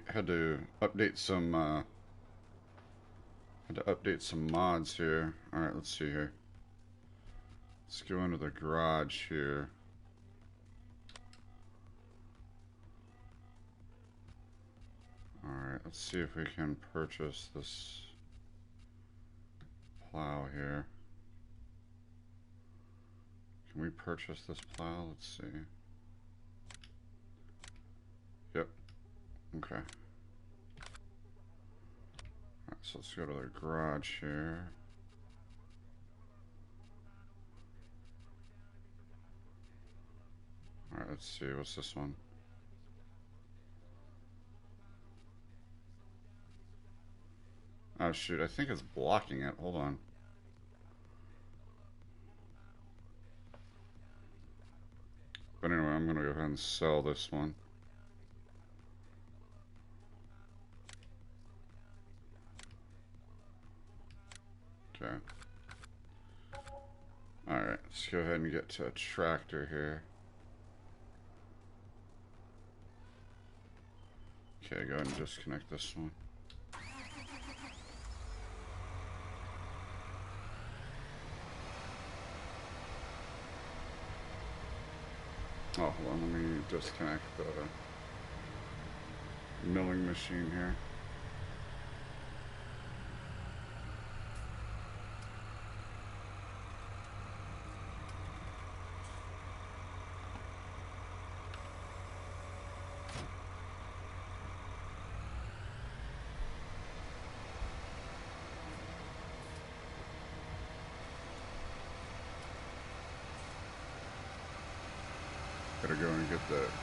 had to update some mods here. All right, let's see here. Let's go into the garage here. All right, let's see if we can purchase this plow here. Can we purchase this plow? Let's see. Yep. Okay. Alright, so let's go to the garage here. Alright, let's see. What's this one? Oh shoot, I think it's blocking it. Hold on. But anyway, I'm gonna go ahead and sell this one. Okay. Alright, let's go ahead and get to a tractor here. Okay, go ahead and disconnect this one. Oh, hold on, let me disconnect the milling machine here.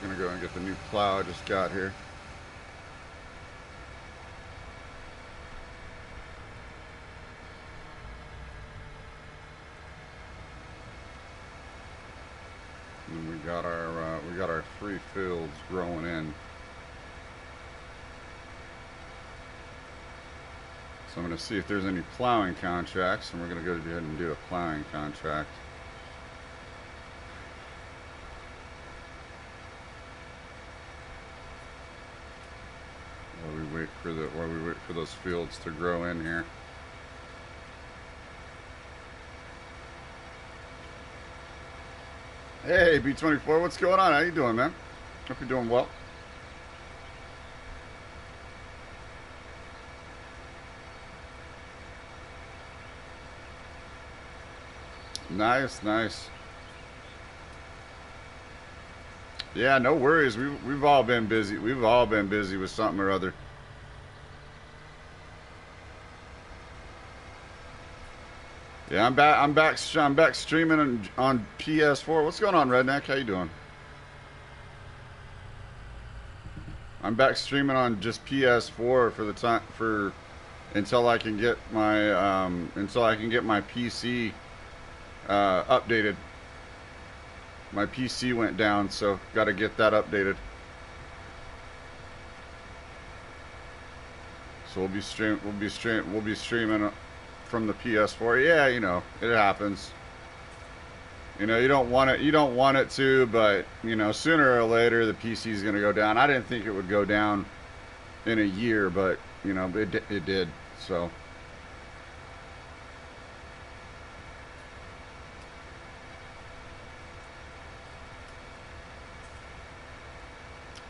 Gonna go and get the new plow I just got here. And we got our 3 fields growing in. So I'm gonna see if there's any plowing contracts, and we're gonna go ahead and do a plowing contract. While we wait for those fields to grow in here. Hey, B24, what's going on? How you doing, man? Hope you're doing well. Nice, nice. Yeah, no worries. We've all been busy. We've all been busy with something or other. Yeah, I'm back. I'm back streaming on PS4. What's going on, Redneck? How you doing? I'm back streaming on just PS4 for the time until I can get my PC updated. My PC went down, so got to get that updated. So we'll be streaming from the PS4. Yeah, you know, it happens. You know, you don't want it to, but you know, sooner or later the PC is going to go down. I didn't think it would go down in a year, but you know, it did. So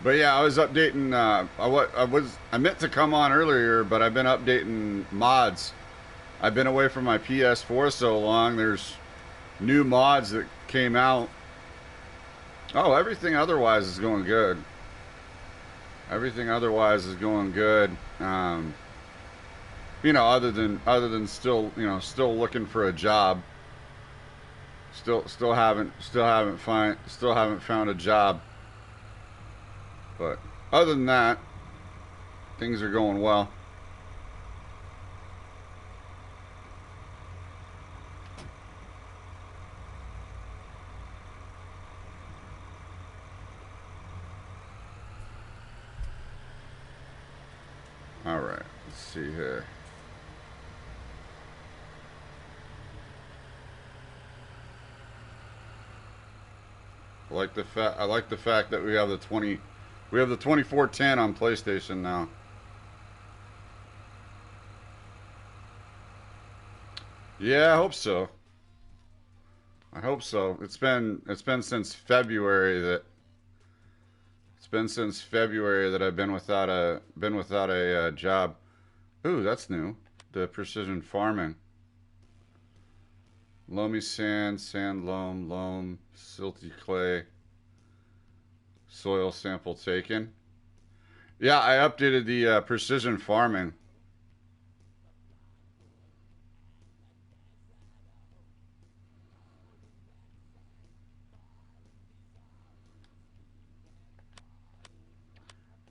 but yeah, I was updating. I meant to come on earlier, but I've been updating mods. I've been away from my PS4 so long. There's new mods that came out. Oh, everything otherwise is going good. Everything otherwise is going good. You know, other than still, you know, still looking for a job. Still haven't found a job. But other than that, things are going well. All right, let's see here. I like the fact that we have the We have the 2410 on PlayStation now. Yeah, I hope so. I hope so. It's been since February that I've been without a job. Ooh, that's new. The precision farming. Loamy sand, sand loam, loam, silty clay, soil sample taken. Yeah, I updated the precision farming.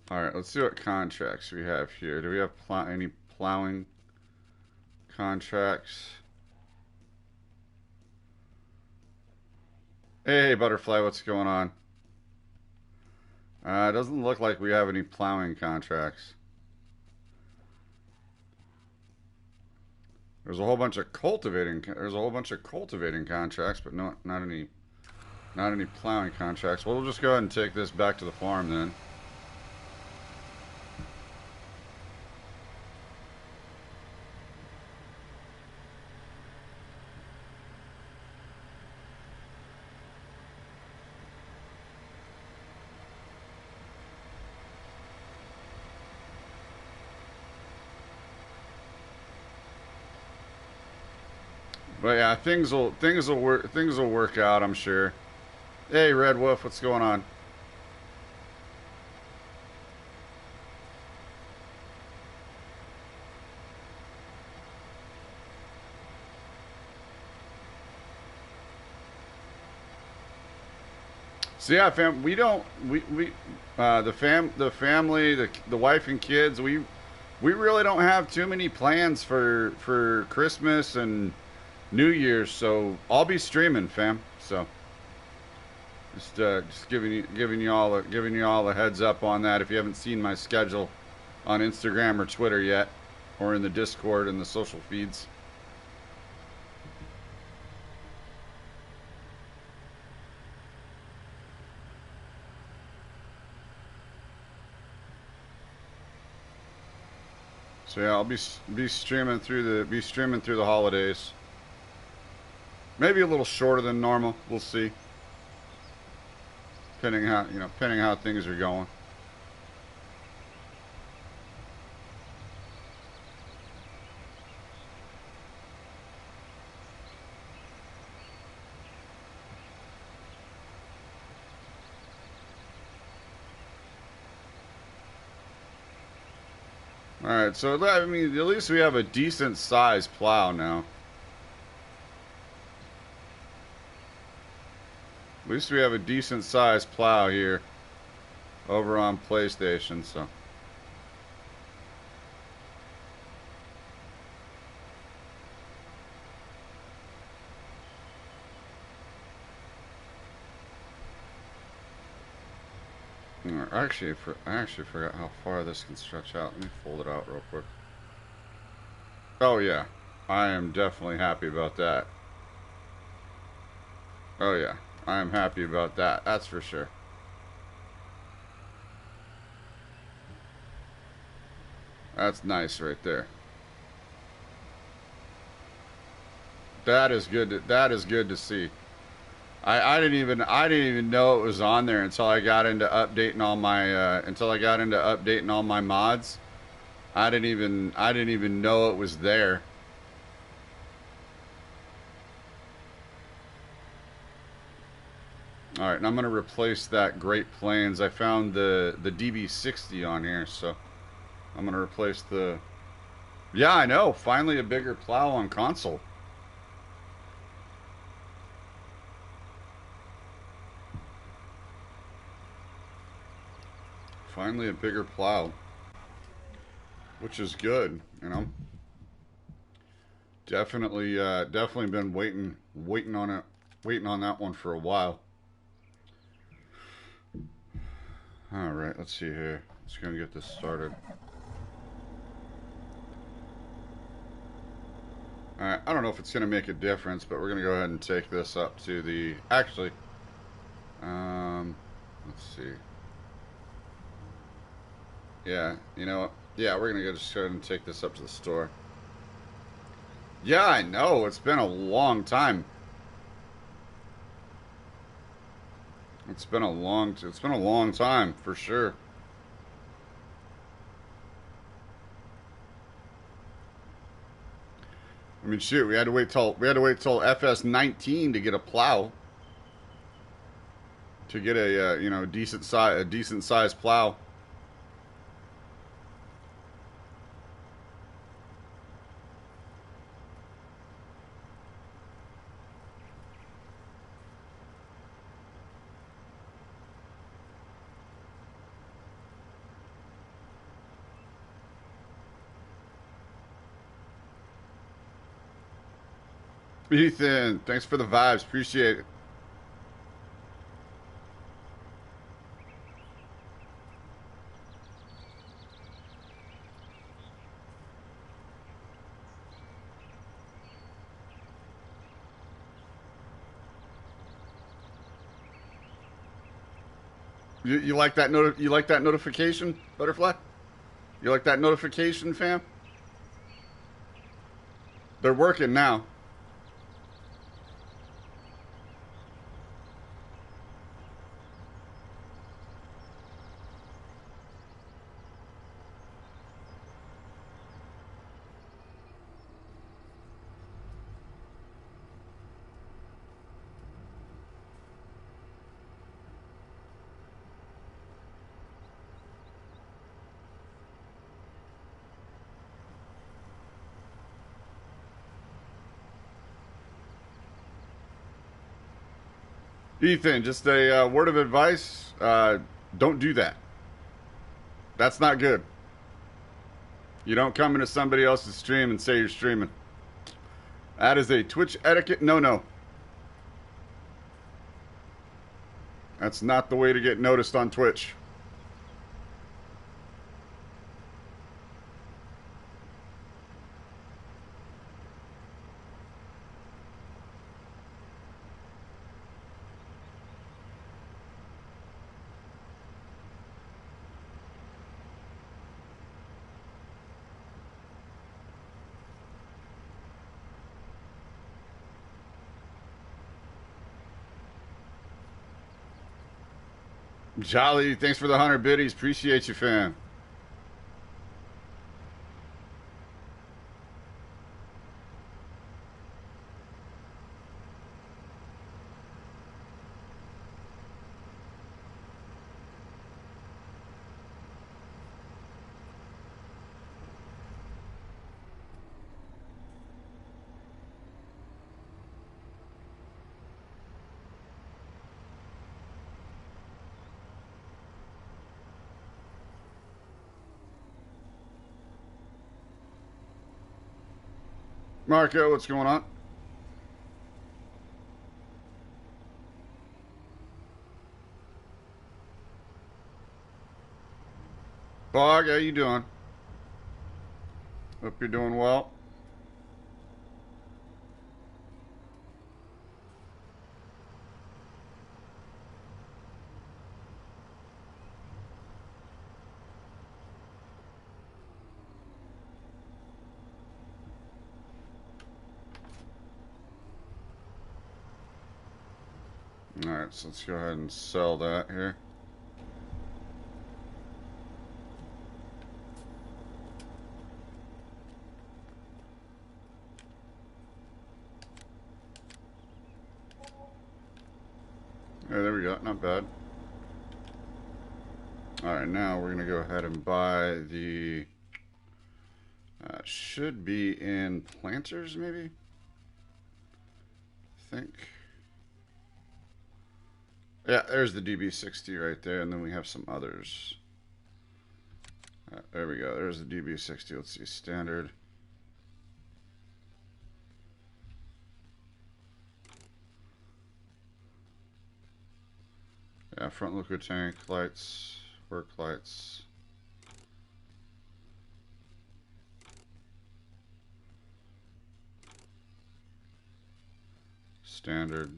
All right, let's see what contracts we have here. Do we have any plowing contracts? Hey, Butterfly, what's going on? It doesn't look like we have any plowing contracts. There's a whole bunch of cultivating. There's a whole bunch of cultivating contracts, but not any plowing contracts. Well, we'll just go ahead and take this back to the farm then. But yeah, things will work out, I'm sure. Hey, Red Wolf, what's going on? So yeah, fam, the family, the wife and kids, we really don't have too many plans for Christmas and New Year's, so I'll be streaming, fam. So just giving you all a heads up on that. If you haven't seen my schedule on Instagram or Twitter yet, or in the Discord and the social feeds. So yeah, I'll be streaming through the holidays. Maybe a little shorter than normal. We'll see, depending how things are going. All right, so I mean, at least we have a decent sized plow now. At least we have a decent sized plow here over on PlayStation. So, I actually forgot how far this can stretch out. Let me fold it out real quick. Oh yeah, I am definitely happy about that. Oh yeah, I am happy about that. That's for sure. That's nice right there. That is good to see. I didn't even know it was on there until I got into updating all my mods. I didn't even know it was there. All right, and I'm gonna replace that Great Plains. I found the DB60 on here, so I'm gonna replace the. Yeah, I know. Finally, a bigger plow on console. Finally, a bigger plow, which is good. Definitely been waiting on that one for a while. All right, let's see here. Just gonna get this started. All right, I don't know if it's gonna make a difference, but we're gonna go ahead and take this up to the. Actually, let's see. Yeah, you know, yeah, we're gonna go just go ahead and take this up to the store. Yeah, I know. It's been a long time. It's been a long time for sure. I mean, shoot, we had to wait till FS19 to get a plow, to get a you know, decent size plow. Ethan, thanks for the vibes. Appreciate it. You like that you like that notification, Butterfly? You like that notification, fam? They're working now. Ethan, just a word of advice: don't do that. That's not good. You don't come into somebody else's stream and say you're streaming. That is a Twitch etiquette no. That's not the way to get noticed on Twitch. Jolly, thanks for the 100 biddies. Appreciate you, fam. Marco, what's going on? Bog, how you doing? Hope you're doing well. All right, so let's go ahead and sell that here. Yeah, there we go. Not bad. All right, now we're gonna go ahead and buy the. Should be in planters, maybe. I think. Yeah, there's the DB60 right there, and then we have some others. There we go. There's the DB60. Let's see, standard. Yeah, front liquid tank lights, work lights. Standard.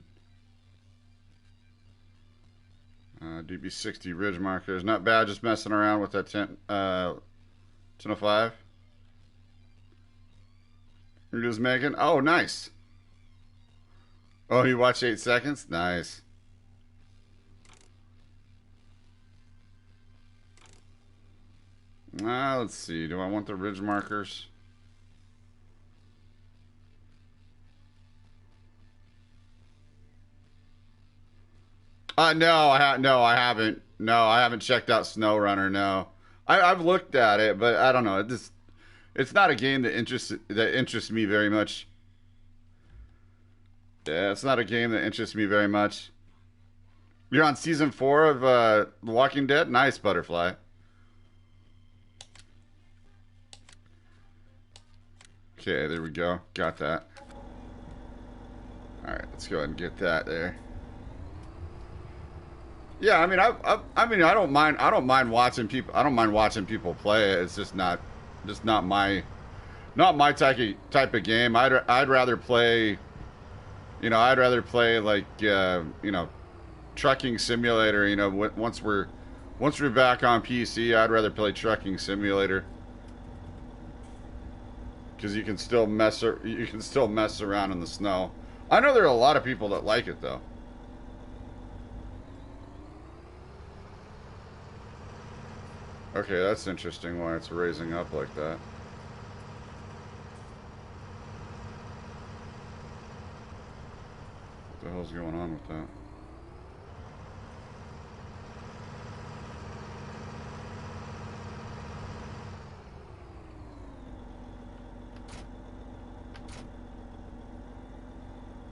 DB60 ridge markers. Not bad, just messing around with that 1005. You're just making. Oh, nice. Oh, you watch 8 seconds? Nice. Let's see. Do I want the ridge markers? No, I haven't. No, I haven't checked out SnowRunner. No, I've looked at it, but I don't know. It's not a game that interests me very much. Yeah, it's not a game that interests me very much. You're on season 4 of The Walking Dead. Nice, Butterfly. Okay, there we go. Got that. All right, let's go ahead and get that there. Yeah, I mean, I don't mind. I don't mind watching people. I don't mind watching people play it. It's just not my type of game. I'd rather play. I'd rather play like trucking simulator. Once we're back on PC, I'd rather play trucking simulator because you can still mess around in the snow. I know there are a lot of people that like it though. Okay, that's interesting why it's raising up like that. What the hell's going on with that?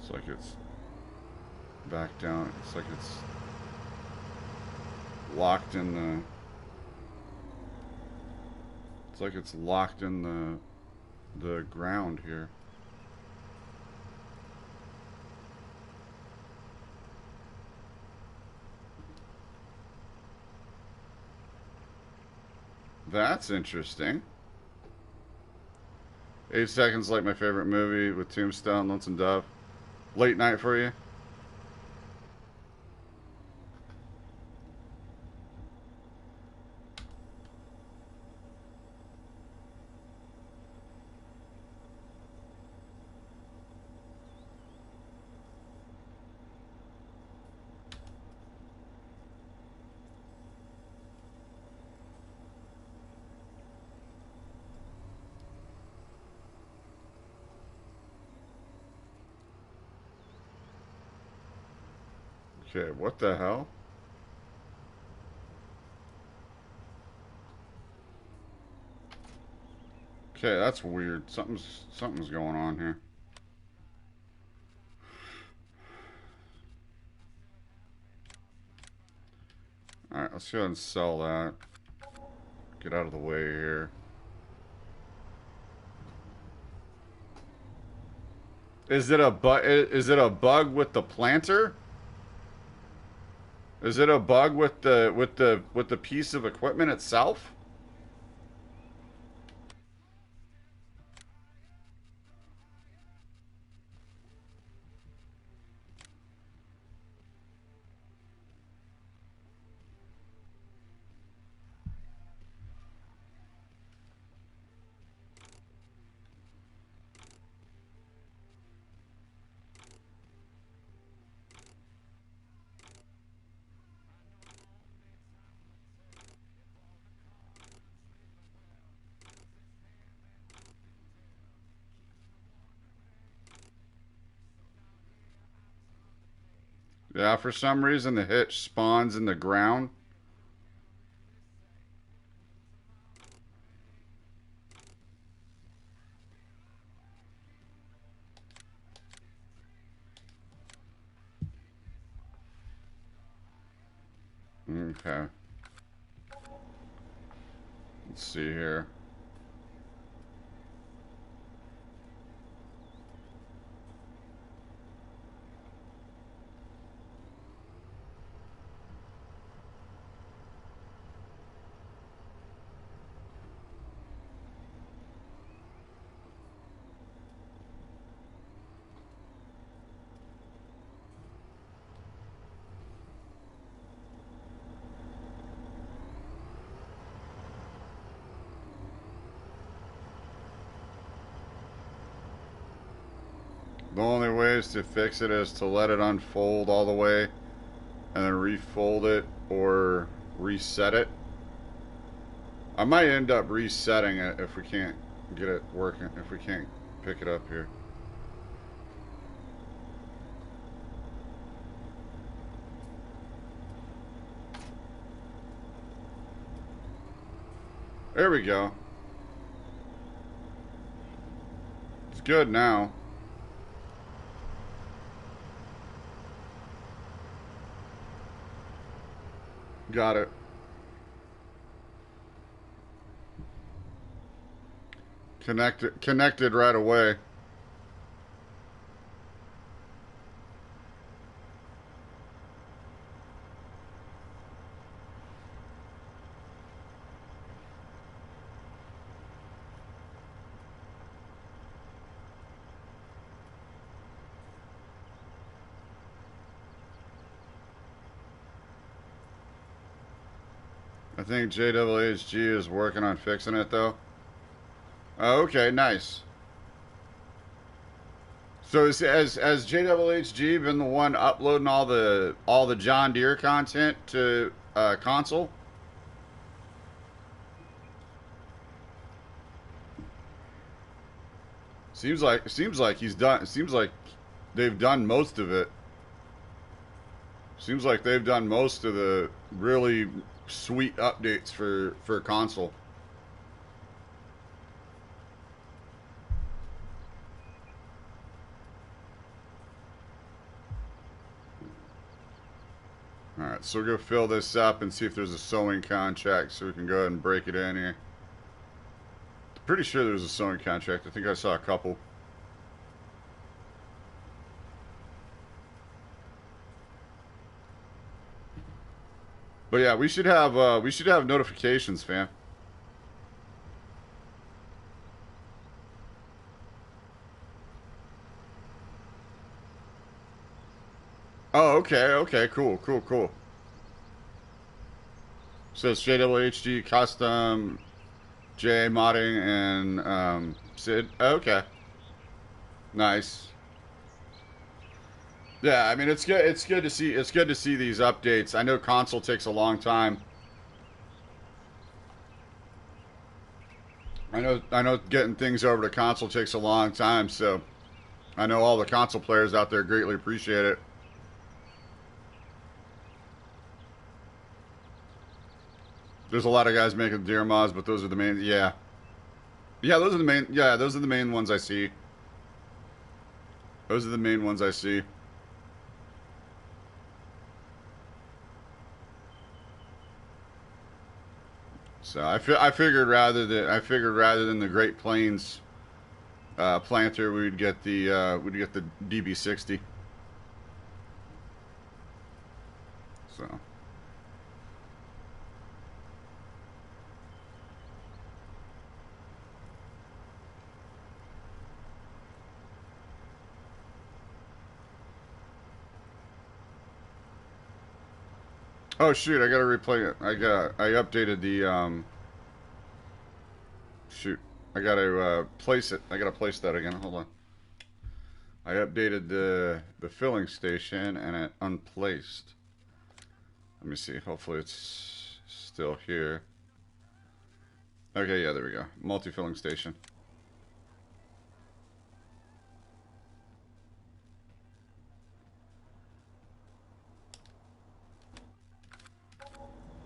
It's like it's back down. It's like it's locked in the... It's like it's locked in the ground here. That's interesting. 8 seconds like my favorite movie with Tombstone, Lonesome Dove. Late night for you? Okay, what the hell? Okay, that's weird. Something's going on here. Alright, let's go ahead and sell that. Get out of the way here. Is it a bug with the planter? Is it a bug with the piece of equipment itself? Yeah, for some reason the hitch spawns in the ground. Okay. Let's see here. The only ways to fix it is to let it unfold all the way and then refold it or reset it. I might end up resetting it if we can't get it working, if we can't pick it up here. There we go. It's good now. Got it. Connected right away. I think JWHG is working on fixing it though. Oh, okay, nice. So has JWHG been the one uploading all the John Deere content to console? Seems like he's done. Seems like they've done most of it. Seems like they've done most of the really sweet updates for console. Alright, so we'll go fill this up and see if there's a sewing contract so we can go ahead and break it in here. Pretty sure there's a sewing contract. I think I saw a couple. But yeah, we should have notifications, fam. Oh, okay, cool. So it's JWHD custom, J modding, and Sid. Okay, nice. Yeah, I mean it's good. It's good to see. It's good to see these updates. I know console takes a long time. I know getting things over to console takes a long time. So I know all the console players out there greatly appreciate it. There's a lot of guys making Deer mods, but those are the main. Yeah, those are the main. Yeah, those are the main ones I see. Those are the main ones I see. So I figured rather than the Great Plains planter, we'd get the DB60. So. Oh shoot! I gotta replay it. I updated the Shoot! I gotta place it. I gotta place that again. Hold on. I updated the filling station and it unplaced. Let me see. Hopefully it's still here. Okay, yeah, there we go. Multi-filling station.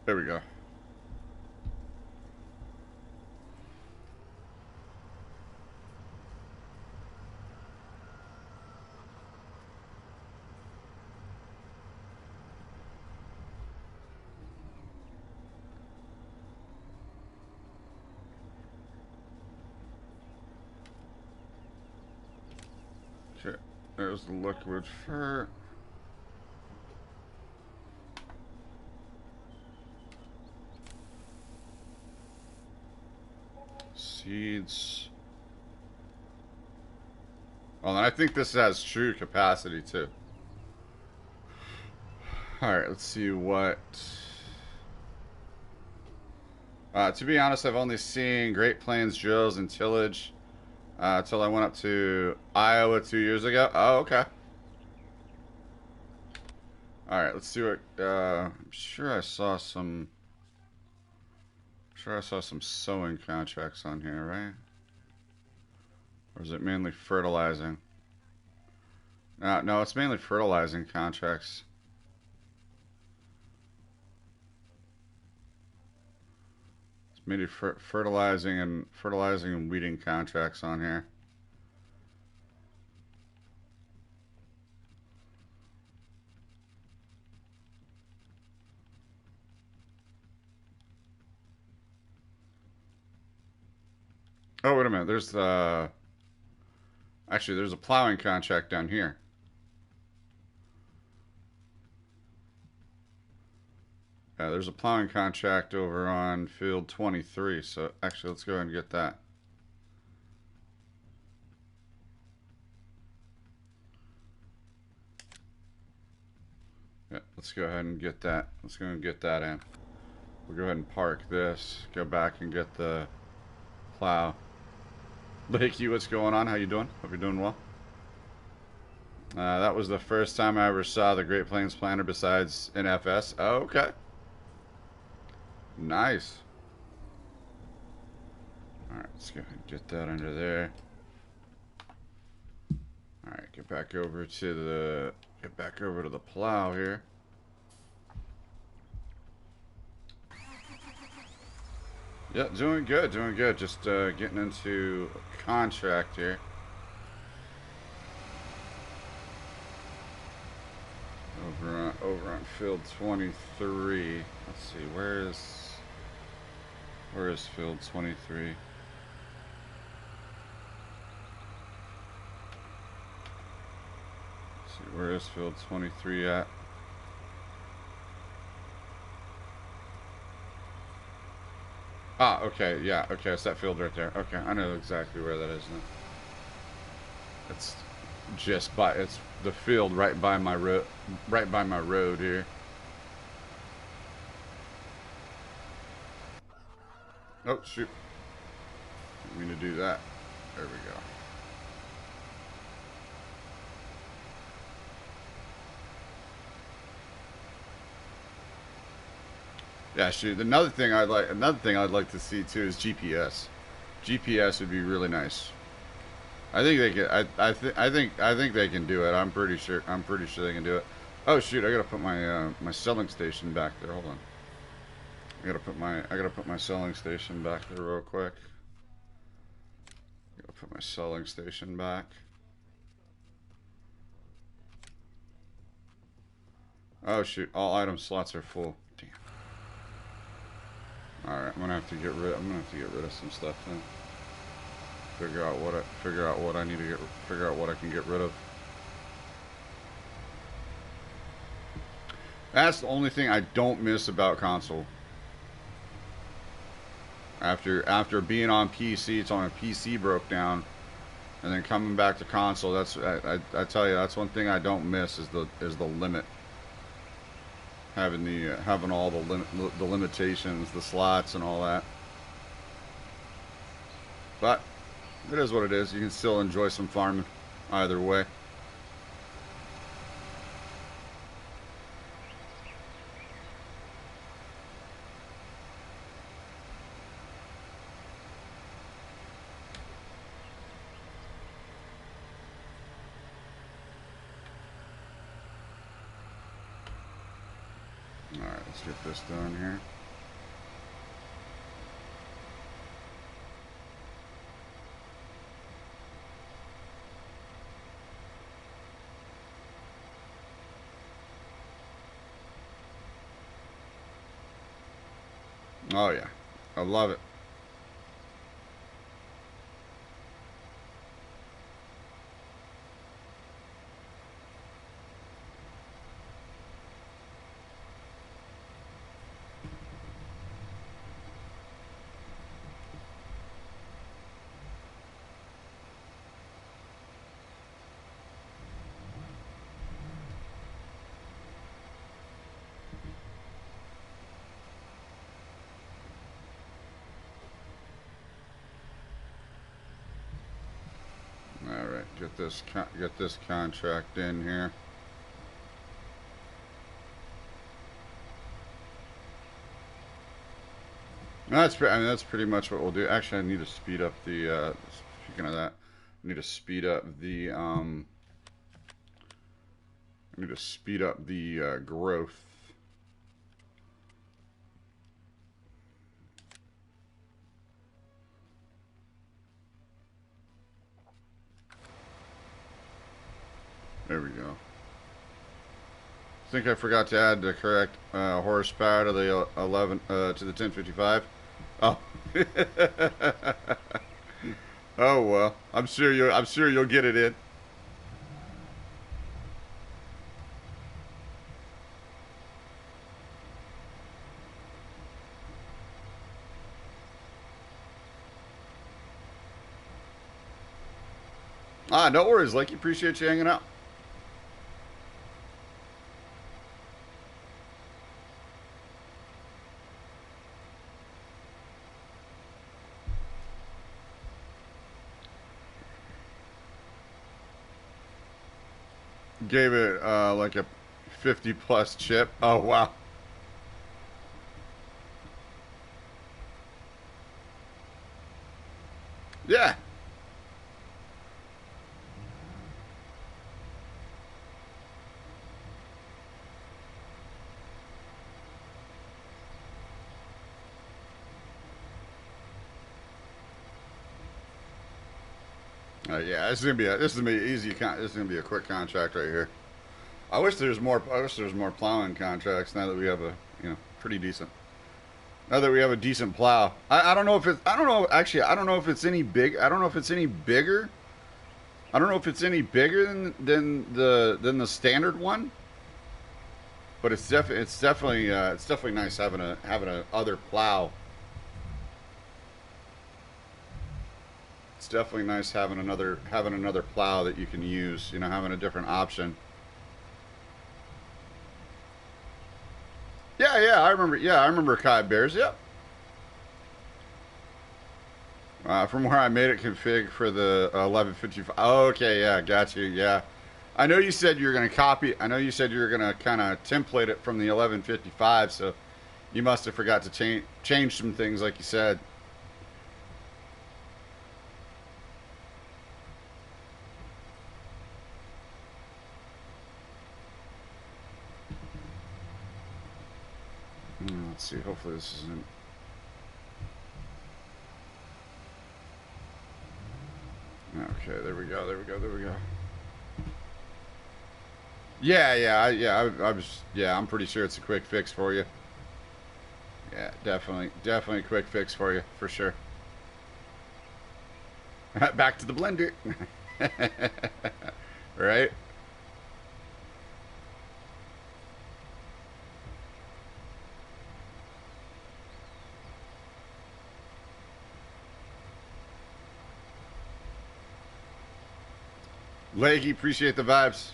There we go. Okay, there's the liquid fur. Seeds. Well, and I think this has true capacity too. Alright, let's see what... to be honest, I've only seen Great Plains drills and tillage. Until I went up to Iowa 2 years ago. Oh, okay. All right, let's see what. I'm sure I saw some. Sure, I saw some sowing contracts on here, right? Or is it mainly fertilizing? No, it's mainly fertilizing contracts. It's mainly fertilizing and weeding contracts on here. Oh, wait a minute. There's actually there's a plowing contract down here. There's a plowing contract over on field 23. So actually, let's go ahead and get that. Yeah, let's go ahead and get that. Let's go and get that in. We'll go ahead and park this. Go back and get the plow. Blakey, what's going on? How you doing? Hope you're doing well. That was the first time I ever saw the Great Plains Planter besides in FS. Oh, okay. Nice. Alright, let's go ahead and get that under there. Alright, get back over to the plow here. Yeah, doing good, doing good. Just getting into a contract here. Over on field 23. Let's see, where is field 23? Let's see, where is field 23 at? Ah, okay, yeah, okay, it's that field right there. Okay, I know exactly where that is now. It's it's the field right by my road here. Oh shoot! Didn't mean to do that. There we go. Yeah, shoot. Another thing I'd like to see too is GPS. GPS would be really nice. I think they can. I think they can do it. I'm pretty sure. They can do it. Oh shoot! I gotta put my my selling station back there. Hold on. I gotta put my selling station back there real quick. I gotta put my selling station back. Oh shoot! All item slots are full. Damn. All right, I'm gonna have to get rid of some stuff then. Figure out what I need to figure out what I can get rid of. That's the only thing I don't miss about console. After being on PC, it's on a PC broke down, and then coming back to console. That's I tell you, that's one thing I don't miss is the limit. Having all the limitations, the slots, and all that. But it is what it is. You can still enjoy some farming either way. Alright, let's get this done here. Oh yeah, I love it. get this contract in here. I mean, that's pretty much what we'll do. Actually, I need to speed up the. Speaking of that, I need to speed up the. I need to speed up the growth. There we go. I think I forgot to add the correct horsepower to the 11 to the 1055. Oh. Oh well. I'm sure you'll get it in. No worries, Lakey. Appreciate you hanging out. Gave it like a 50 plus chip. Oh wow. Yeah. Yeah, this is gonna be easy. This is gonna be a quick contract right here. I wish there's more. I wish there's more plowing contracts now that we have a pretty decent. Now that we have a decent plow, I don't know if it's. I don't know. Actually, I don't know if it's any big. I don't know if it's any bigger. I don't know if it's any bigger than the standard one. But it's definitely nice having a other plow. It's definitely nice having another plow that you can use. Having a different option. Yeah, I remember. Yeah, I remember Kai Bears. Yep. From where I made it config for the 1155. Oh, okay, yeah, got you. Yeah, I know you said you were gonna copy. I know you said you were gonna kind of template it from the 1155. So you must have forgot to change some things, like you said. Let's see. Hopefully this isn't. Okay, there we go. There we go. There we go. Yeah. I'm pretty sure it's a quick fix for you. Yeah, definitely a quick fix for you for sure. Back to the blender, right? Leggy, appreciate the vibes.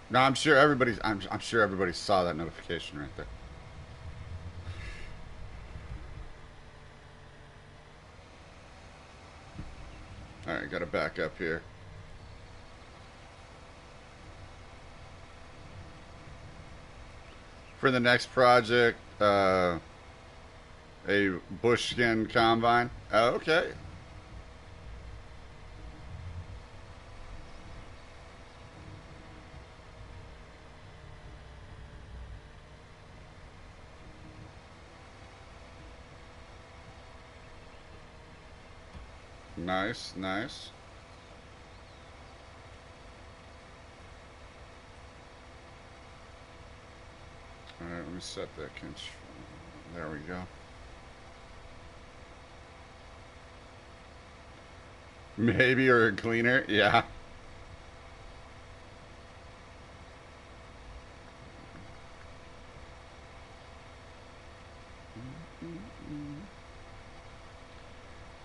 No, I'm sure everybody saw that notification right there. All right, got to back up here. For the next project, a bushskin combine. Oh, okay. Nice, nice. All right, let me set that control. There we go. Maybe, or a cleaner. Yeah.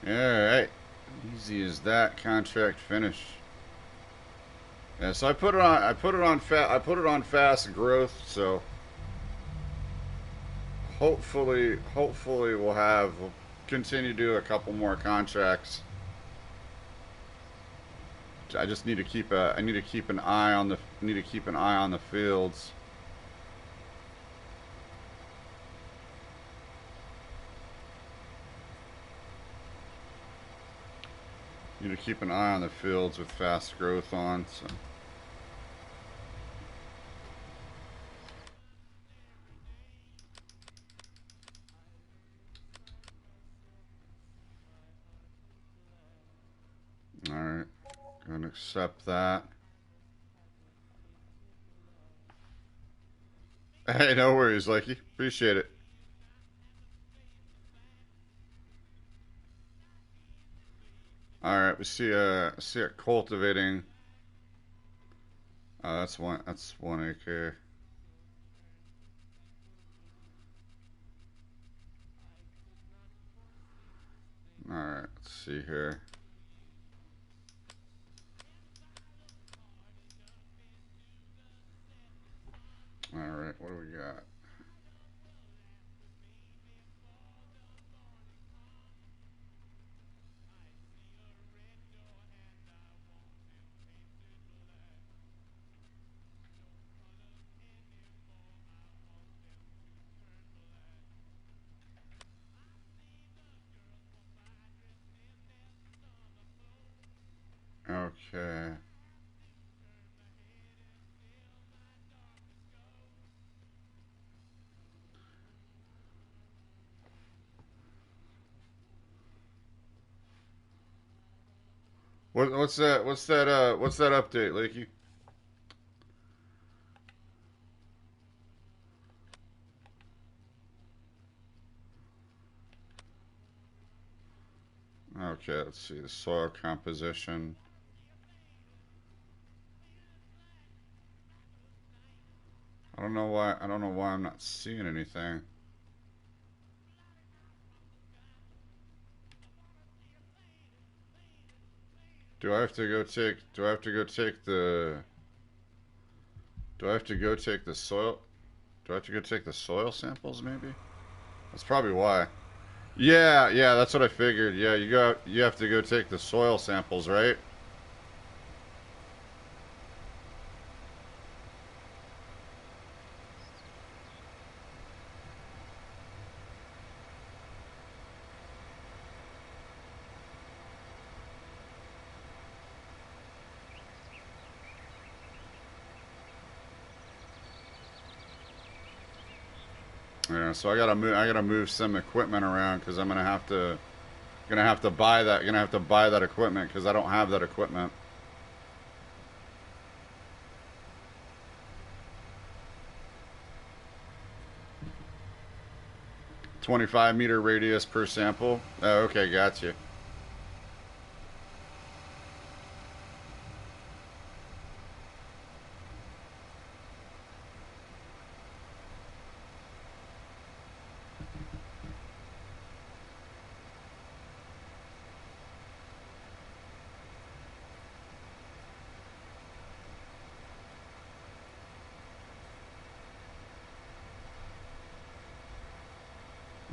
All right. Easy as that. Contract finish. Yeah, so I put it on. I put it on fast growth. So hopefully we'll continue to do a couple more contracts. I just need to keep a. I need to keep an eye on the. Need to keep an eye on the fields. Need to keep an eye on the fields with fast growth on. So. All right, gonna accept that. Hey, no worries, Lakey. Appreciate it. All right, we see a cultivating. That's one. That's 1 acre. All right, let's see here. All right, what do we got? Okay. What's that? What's that? What's that update, Lakey? Okay, let's see the soil composition. I don't know why. I don't know why I'm not seeing anything. Do I have to go take? Do I have to go take the? Do I have to go take the soil? Do I have to go take the soil samples? Maybe. That's probably why. Yeah, yeah, that's what I figured. Yeah, you go. You have to go take the soil samples, right? Yeah. So I gotta move. I gotta move some equipment around because I'm gonna have to buy that. Gonna have to buy that equipment because I don't have that equipment. 25-meter radius per sample. Oh, okay, gotcha.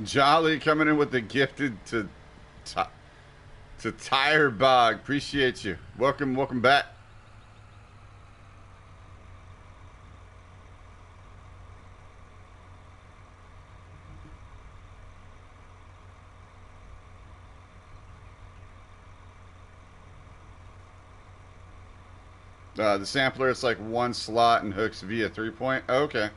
Jolly coming in with the gifted to Tire Bog. Appreciate you. Welcome back. The sampler, it's like one slot and hooks via 3-point. Oh, okay.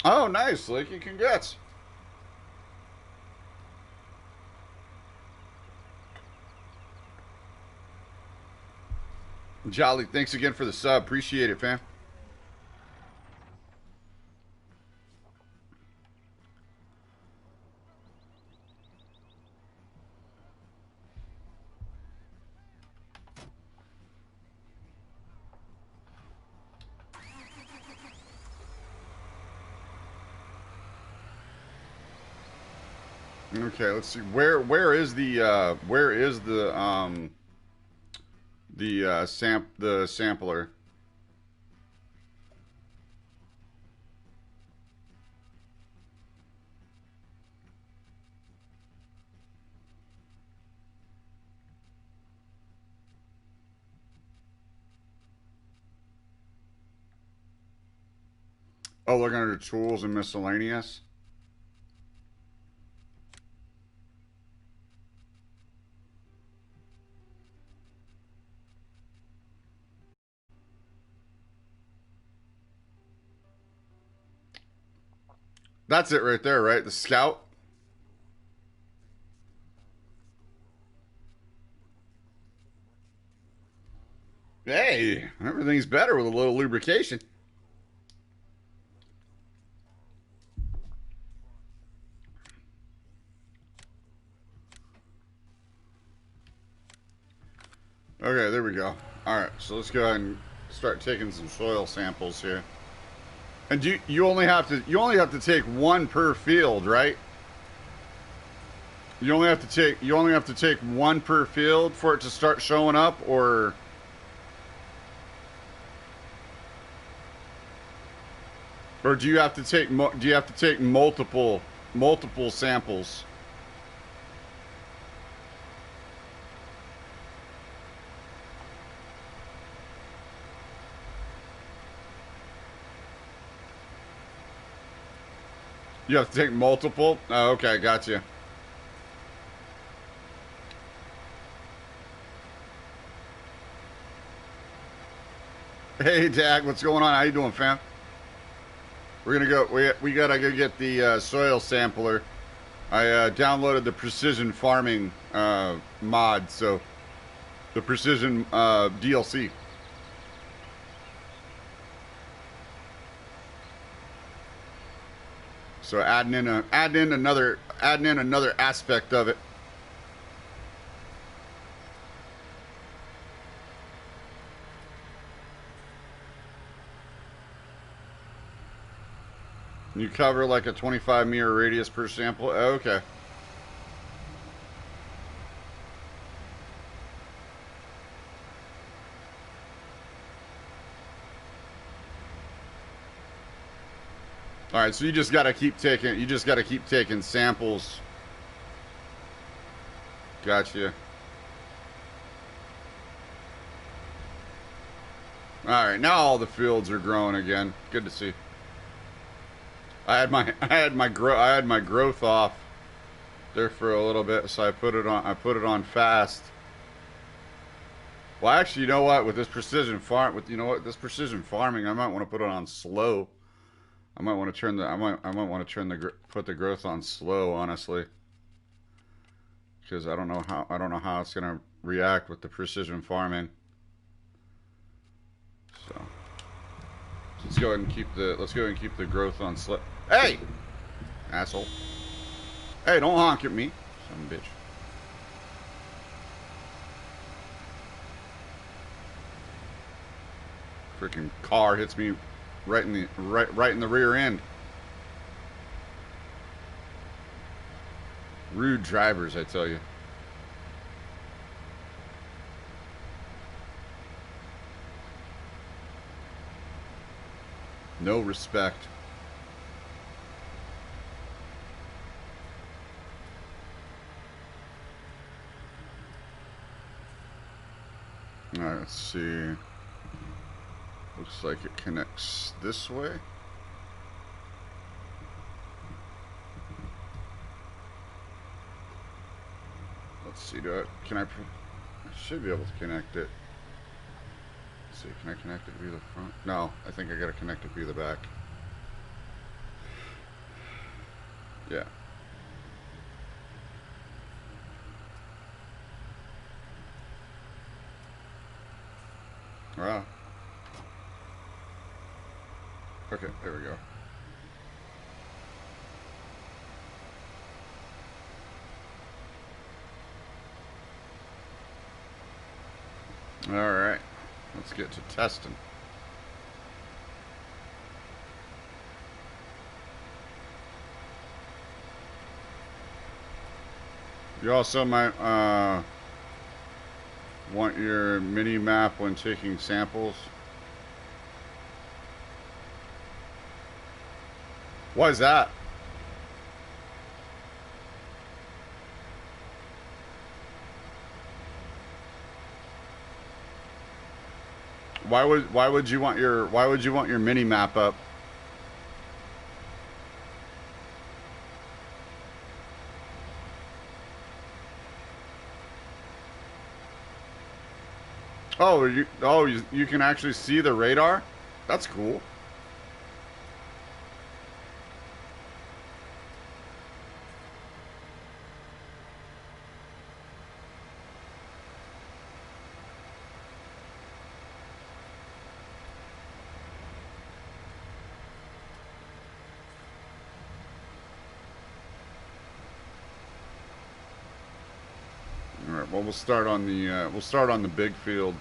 Oh, nice, Lakey. Congrats. Jolly, thanks again for the sub. Appreciate it, fam. Okay, let's see. Where is the sampler? Oh, look under tools and miscellaneous. That's it right there, right? The scout. Hey, everything's better with a little lubrication. Okay, there we go. All right, so let's go ahead and start taking some soil samples here. And you only have to take one per field, right? You only have to take one per field for it to start showing up, or do you have to take multiple samples? You have to take multiple? Oh, okay, gotcha. Hey, Dak, what's going on? How you doing, fam? We're gonna go. We gotta go get the soil sampler. I downloaded the precision farming mod, so the precision DLC. So adding in another aspect of it. You cover like a 25 meter radius per sample. Oh, okay. All right, so you just got to keep taking samples. Gotcha. All right, now all the fields are growing again. Good to see. I had my growth off there for a little bit, so I put it on fast. Well, actually, you know what? With this precision farming, I might want to put it on slow. I might want to put the growth on slow, honestly, because I don't know how it's gonna react with the precision farming. So let's go and keep the growth on slow. Hey, asshole! Hey, don't honk at me, son of a bitch. Freaking car hits me right in the rear end. Rude drivers, I tell you. No respect. All right, let's see. Looks like it connects this way. Let's see. I should be able to connect it. Let's see. Can I connect it via the front? No, I think I gotta connect it via the back. Yeah. Wow. Okay, there we go. All right, let's get to testing. You also might want your mini map when taking samples. Why is that? Why would you want your mini map up? You can actually see the radar? That's cool. All right. Well, we'll start on the big field.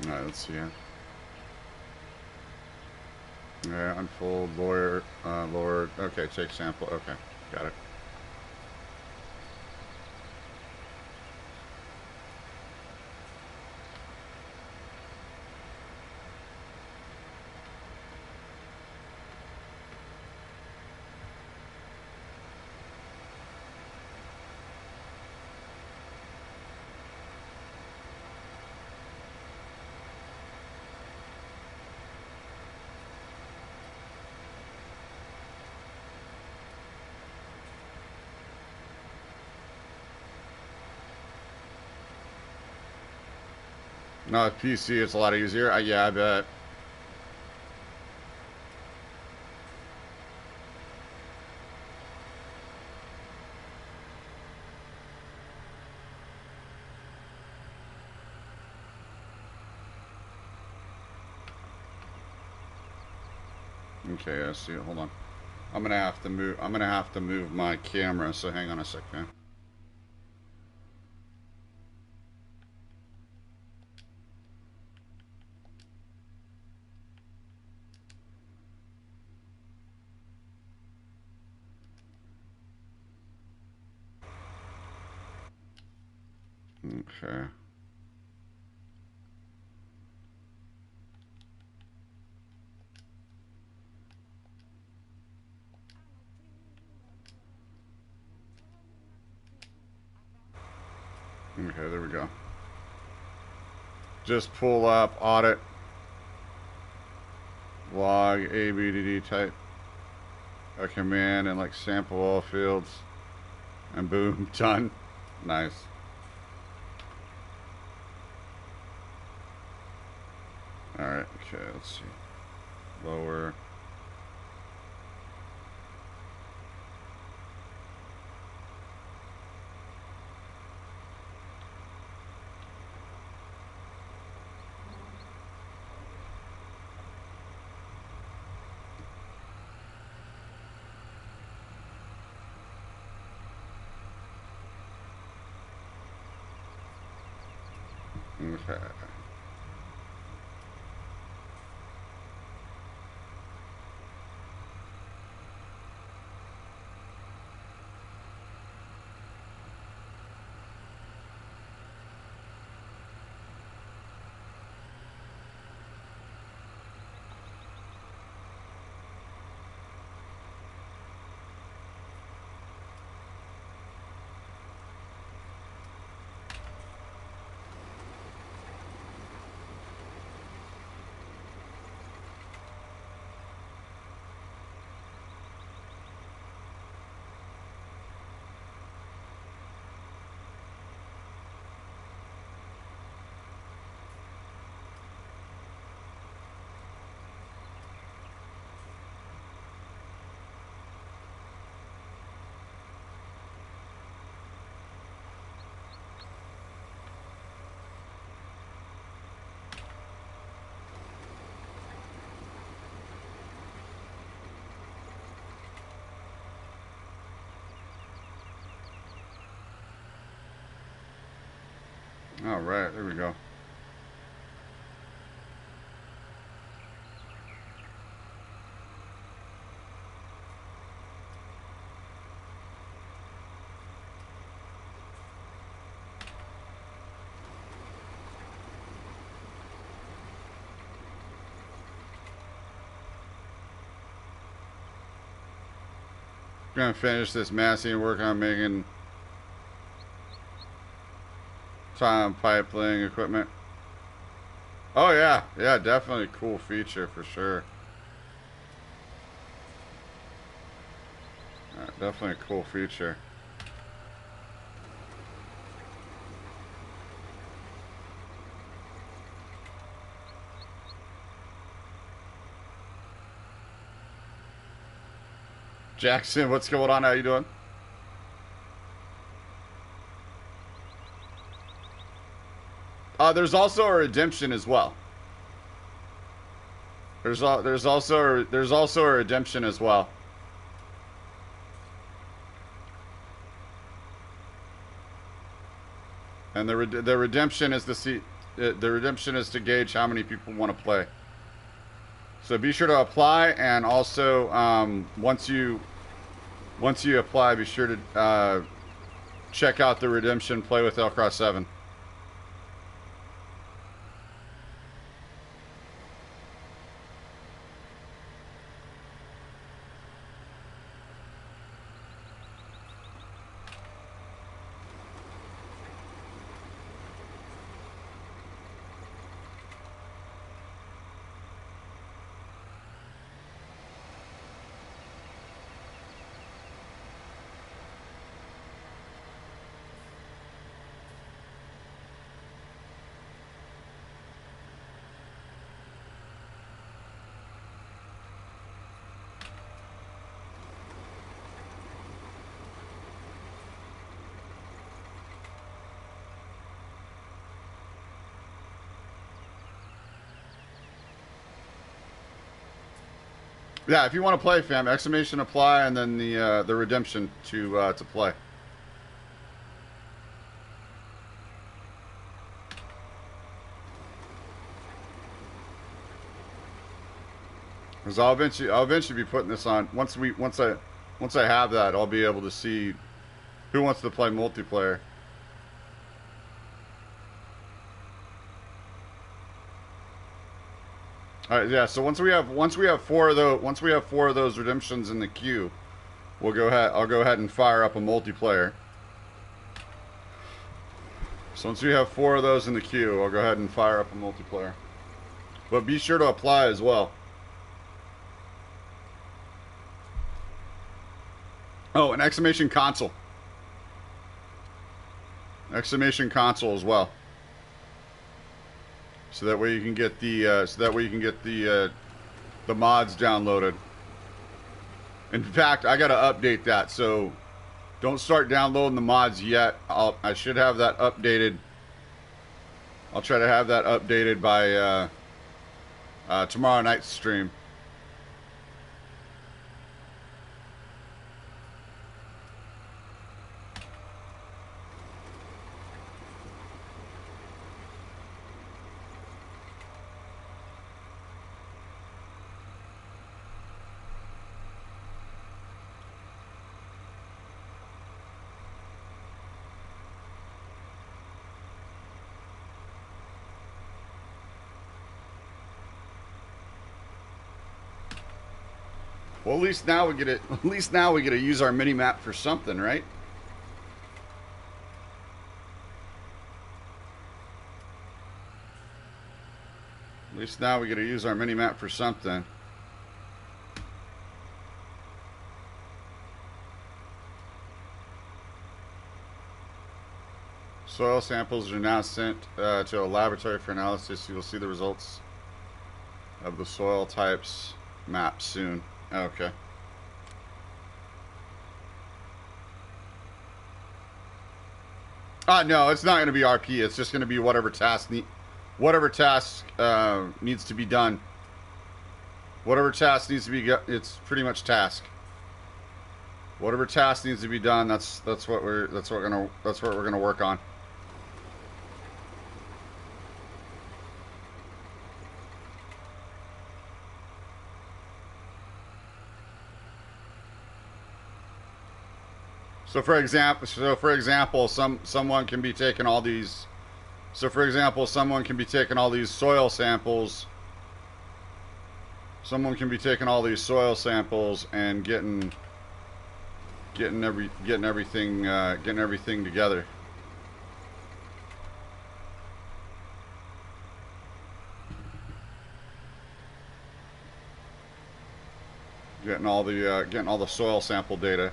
All right. Let's see here. Yeah, unfold, lawyer, Lord. Okay, take sample. Okay, got it. No, PC, it's a lot easier. Yeah, I bet. Okay, I see it. Hold on. I'm gonna have to move. I'm gonna have to move my camera. So hang on a second. Okay. Okay, there we go. Just pull up audit log ABDD, type a command and like sample all fields, and boom, done. Nice. All right. Okay. Let's see. Lower. Okay. All right. There we go. Gonna finish this massing and work on making time pipe laying equipment. Oh yeah, yeah, definitely cool feature for sure. Definitely a cool feature. Jackson, what's going on? How you doing? There's also a redemption as well. There's also a redemption as well. And the redemption is the redemption is to gauge how many people want to play. So be sure to apply, and also once you apply, be sure to check out the redemption. Play with L-Cross 7. Yeah, if you want to play, fam, exclamation apply, and then the redemption to play. Because I'll eventually be putting this on once I have that, I'll be able to see who wants to play multiplayer. All right, yeah. So once we have four of those redemptions in the queue, I'll go ahead and fire up a multiplayer. So once we have 4 of those in the queue, I'll go ahead and fire up a multiplayer. But be sure to apply as well. Oh, an exclamation console. Exclamation console as well. So that way you can get the mods downloaded. In fact, I gotta update that, so don't start downloading the mods yet. I should have that updated. I'll try to have that updated by tomorrow night's stream. Well, at least now we get it. At least now we get to use our mini map for something, right? At least now we get to use our mini map for something. Soil samples are now sent to a laboratory for analysis. You will see the results of the soil types map soon. Okay. No, it's not going to be RP. It's just going to be whatever task needs to be done. Whatever task needs to be, it's pretty much task. Whatever task needs to be done, that's what we're gonna work on. So for example, someone can be taking all these. So for example, someone can be taking all these soil samples. Someone can be taking all these soil samples and getting getting everything together. Getting all the soil sample data.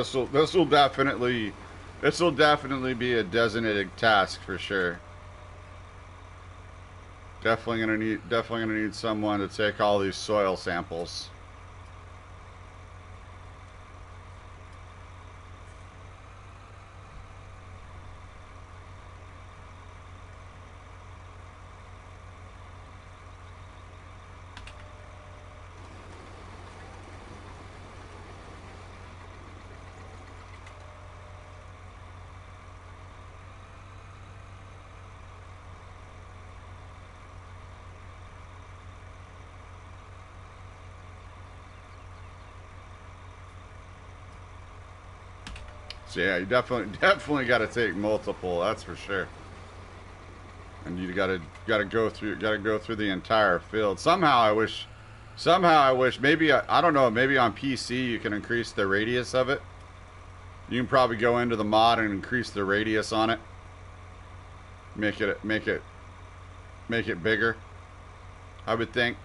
This will definitely be a designated task for sure. Definitely gonna need someone to take all these soil samples. So yeah, you definitely got to take multiple. That's for sure. And you gotta go through the entire field. Somehow I wish maybe I don't know, maybe on PC you can increase the radius of it. You can probably go into the mod and increase the radius on it. Make it bigger. I would think.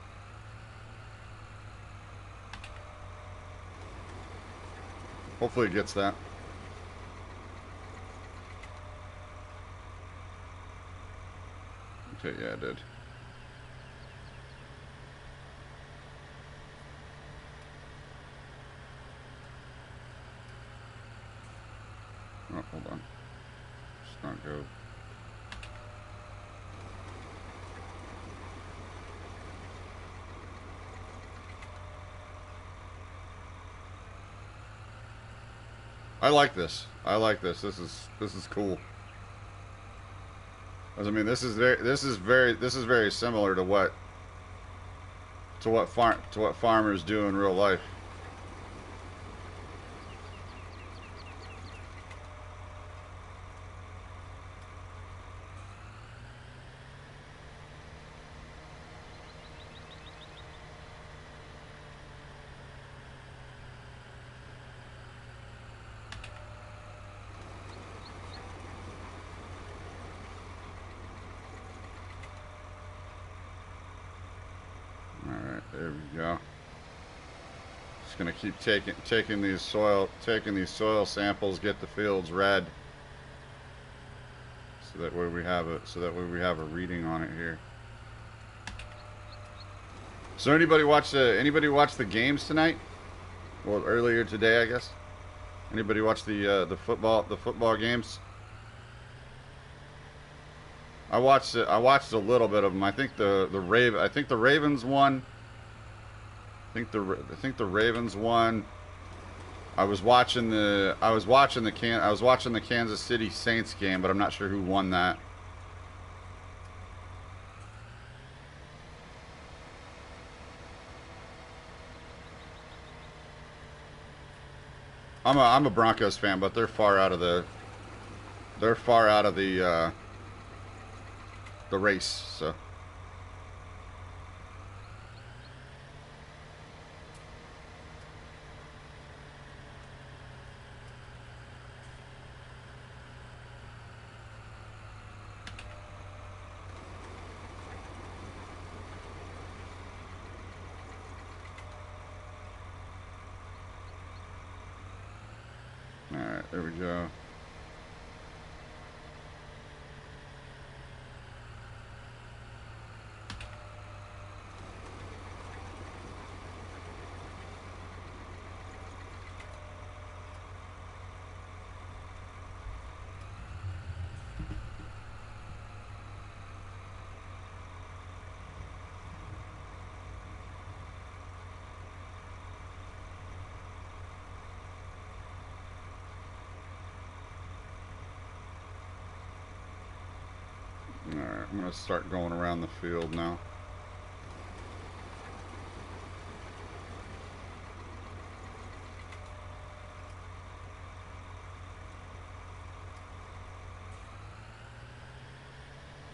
Hopefully it gets that. Okay, yeah, it did. Oh, hold on. Just not go. I like this. I like this. This is cool. I mean, this is very similar to what farmers do in real life. There we go. Just gonna keep taking these soil samples, get the fields red, so that way we have a reading on it here. So anybody watch the games tonight? Well, earlier today, I guess. Anybody watch the football games? I watched a little bit of them. I think the Ravens won. I think the Ravens won. I was watching the Kansas City Saints game, but I'm not sure who won that. I'm a Broncos fan, but they're far out of the race. So. Alright, there we go. I'm gonna start going around the field now.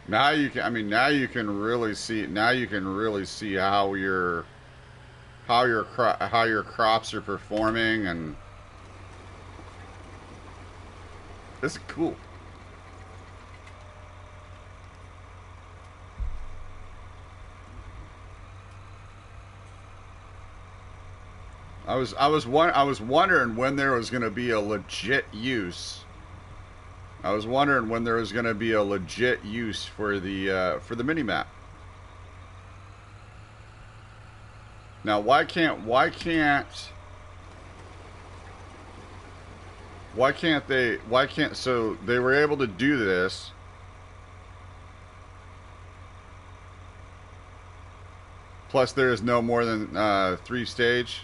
Now you can. I mean, now you can really see. Now you can really see how your crops are performing, and this is cool. I was wondering when there was going to be a legit use. I was wondering when there was going to be a legit use for the mini map. Now, why can't so they were able to do this. Plus, there is no more than 3 stage.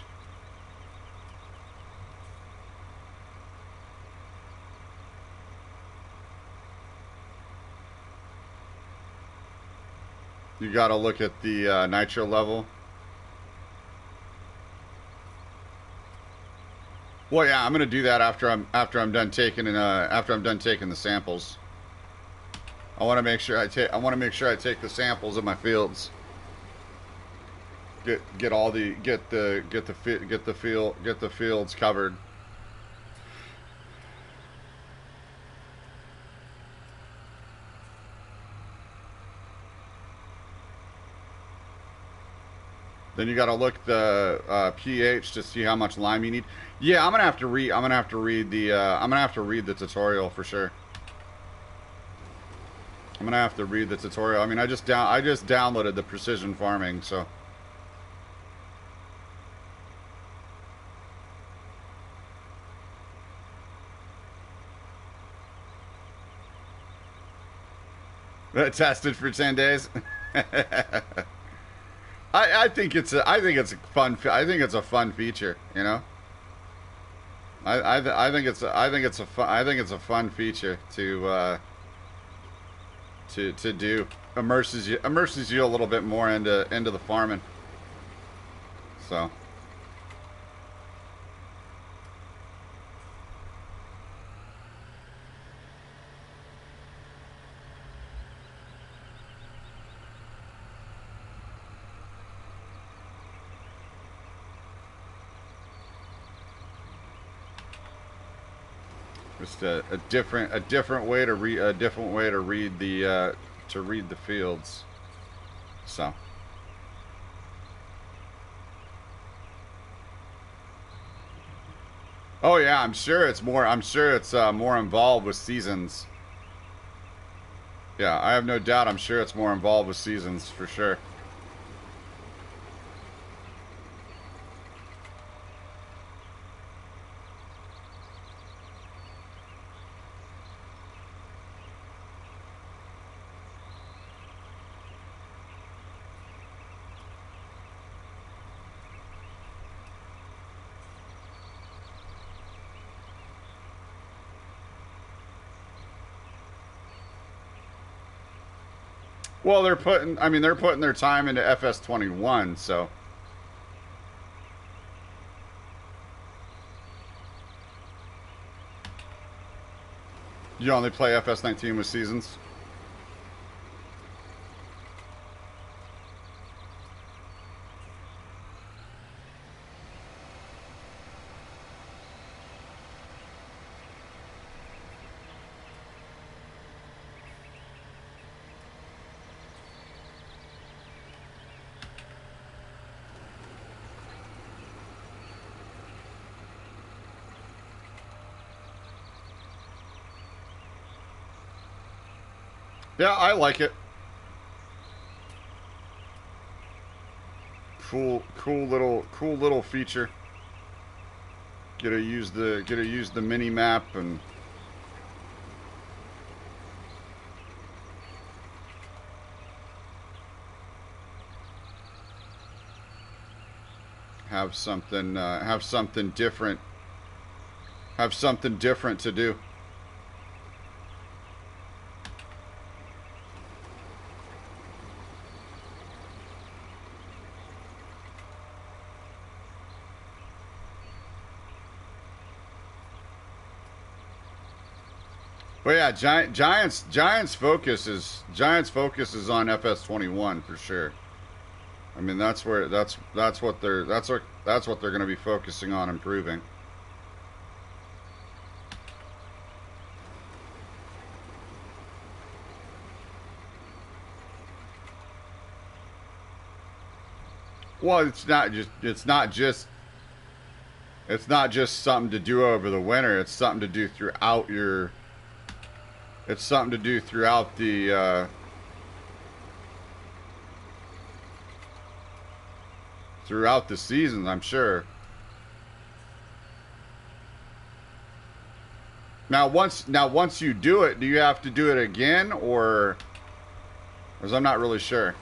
You got to look at the nitro level. Well, yeah, I'm gonna do that after I'm done taking the samples. I want to make sure I take the samples of my fields. Get the fields covered. Then you got to look the pH to see how much lime you need. Yeah, I'm gonna have to read the tutorial for sure. I'm gonna have to read the tutorial. I mean, I just downloaded the precision farming, so. Tested for 10 days. I think it's a fun feature, you know. I think it's a fun feature to do. Immerses you a little bit more into the farming. So. Just a different way to read the fields. So. Oh yeah, I'm sure it's more involved with seasons. Yeah, I have no doubt. I'm sure it's more involved with seasons for sure. Well, they're putting their time into FS21, so. You only play FS19 with seasons? Yeah, I like it. Cool little feature. Get to use the mini map and have something different. Have something different to do. But yeah, Giants focus is on FS21 for sure. I mean, that's where that's what they're going to be focusing on improving. Well, it's not just something to do over the winter. It's something to do throughout your. It's something to do throughout the season, I'm sure. Now once you do it, do you have to do it again, or? Because I'm not really sure.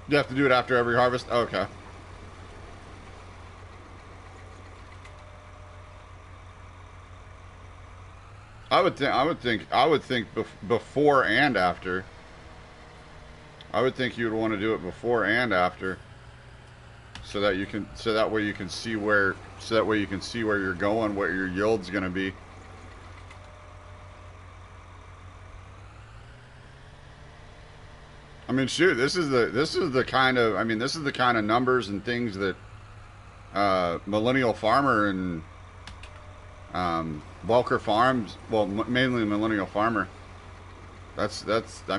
You have to do it after every harvest. Okay. I would think before and after. I would think you would want to do it before and after, so that way you can see where you're going, what your yield's going to be. I mean, shoot, this is the kind of numbers and things that Millennial Farmer and Walker Farms, well, mainly Millennial Farmer. I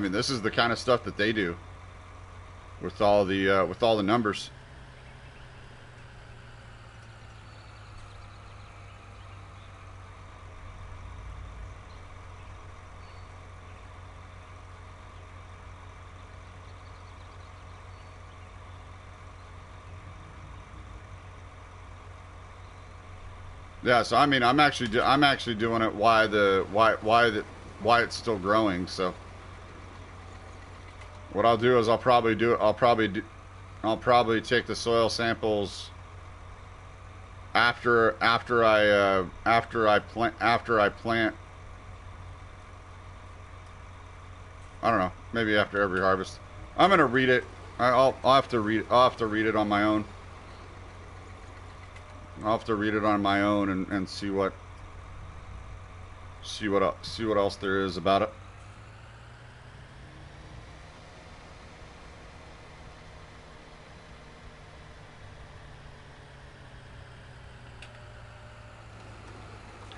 mean, this is the kind of stuff that they do with all the numbers. Yeah, so I mean, I'm actually doing it why it's still growing. So what I'll do is I'll probably take the soil samples after I plant. I don't know, maybe after every harvest. I'm gonna read it. I'll have to read it on my own. I'll have to read it on my own and see what else there is about it.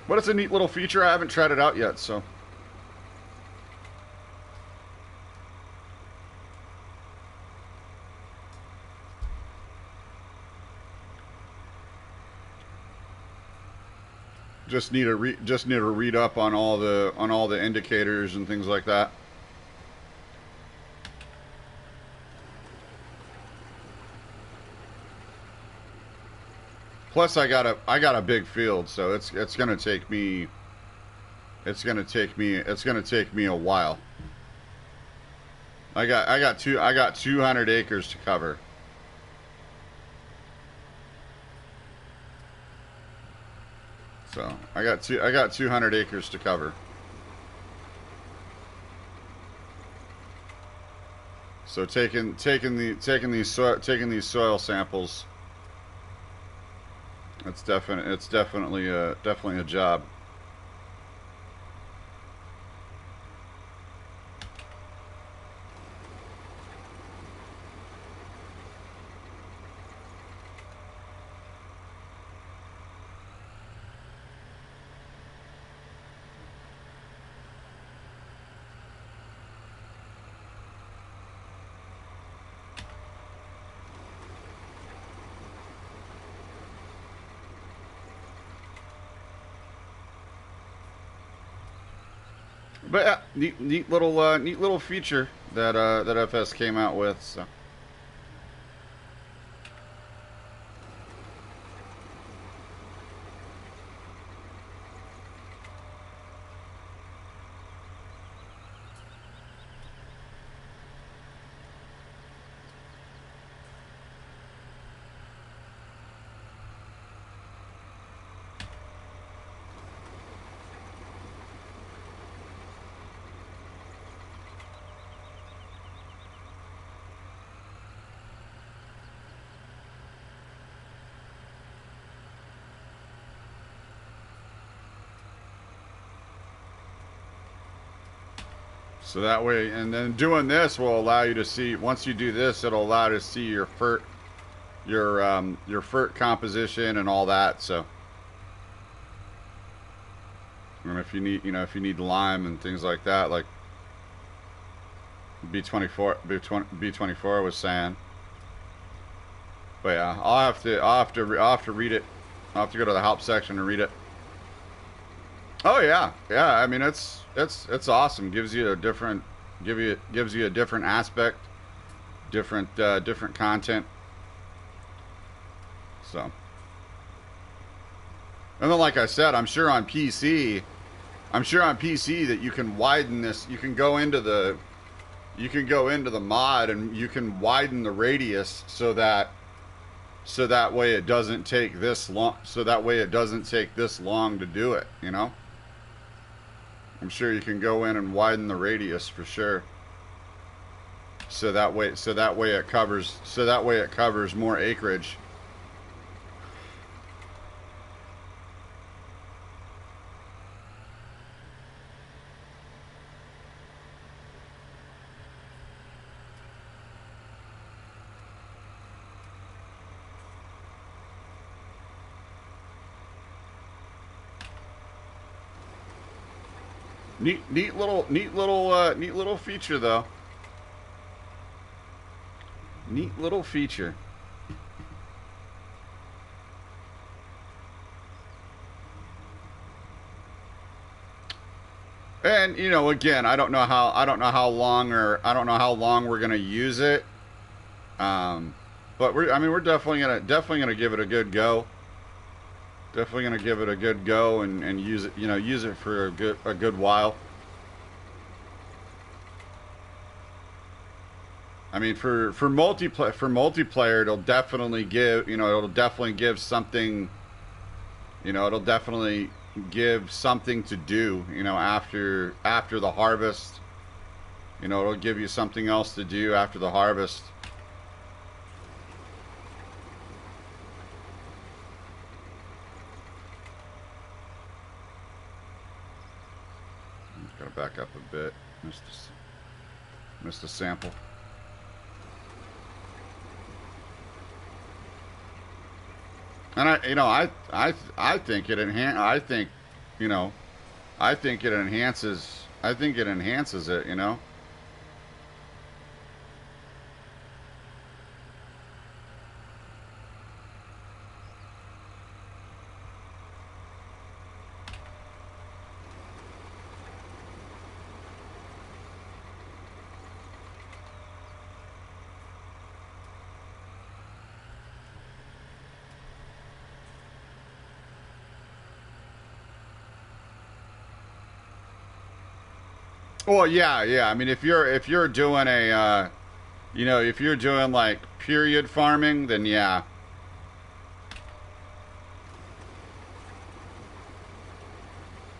But it's a neat little feature. I haven't tried it out yet, so. Just need to read up on all the indicators and things like that. Plus, I got a big field, so it's gonna take me a while. I got 200 acres to cover. So I got 200 acres to cover. So taking these soil samples, it's definitely a job. But yeah, neat little feature that FS came out with. So. So that way, and then doing this will allow you to see. Once you do this, it'll allow you to see your FERT composition and all that. So, and if you need, if you need lime and things like that, like B24 was saying. But yeah, I'll have to read it. I'll have to go to the help section and read it. Oh yeah, yeah. I mean, it's awesome. Gives you a different gives you a different aspect, different content. So, and then like I said, I'm sure on PC that you can widen this. You can go into the mod and you can widen the radius so that way it doesn't take this long. So that way it doesn't take this long to do it. I'm sure you can go in and widen the radius for sure. So that way it covers more acreage. Neat little feature though. Neat little feature. And again, I don't know how long we're gonna use it. But we're definitely gonna give it a good go. Definitely gonna give it a good go and use it, use it for a good while. I mean, for multiplayer, it'll definitely give something, it'll definitely give something to do, after the harvest. It'll give you something else to do after the harvest. Gotta back up a bit. Missed a sample. And I think it enhances it. Well, yeah. I mean, if you're doing if you're doing like period farming, then yeah.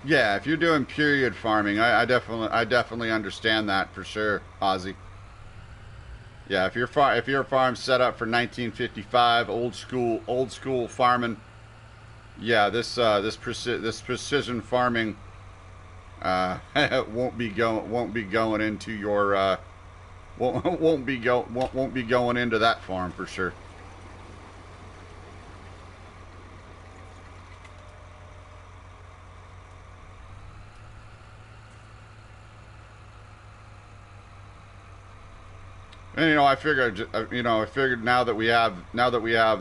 Yeah, if you're doing period farming, I definitely understand that for sure, Ozzy. Yeah, if your farm's set up for 1955, old school farming, yeah, this precision farming won't be going into your won't be going into that farm for sure. And I figured now that we have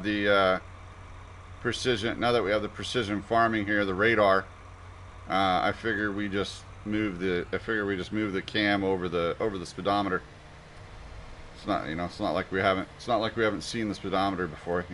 the precision farming here, the radar. I figure we just move the cam over the speedometer. It's not like we haven't seen the speedometer before.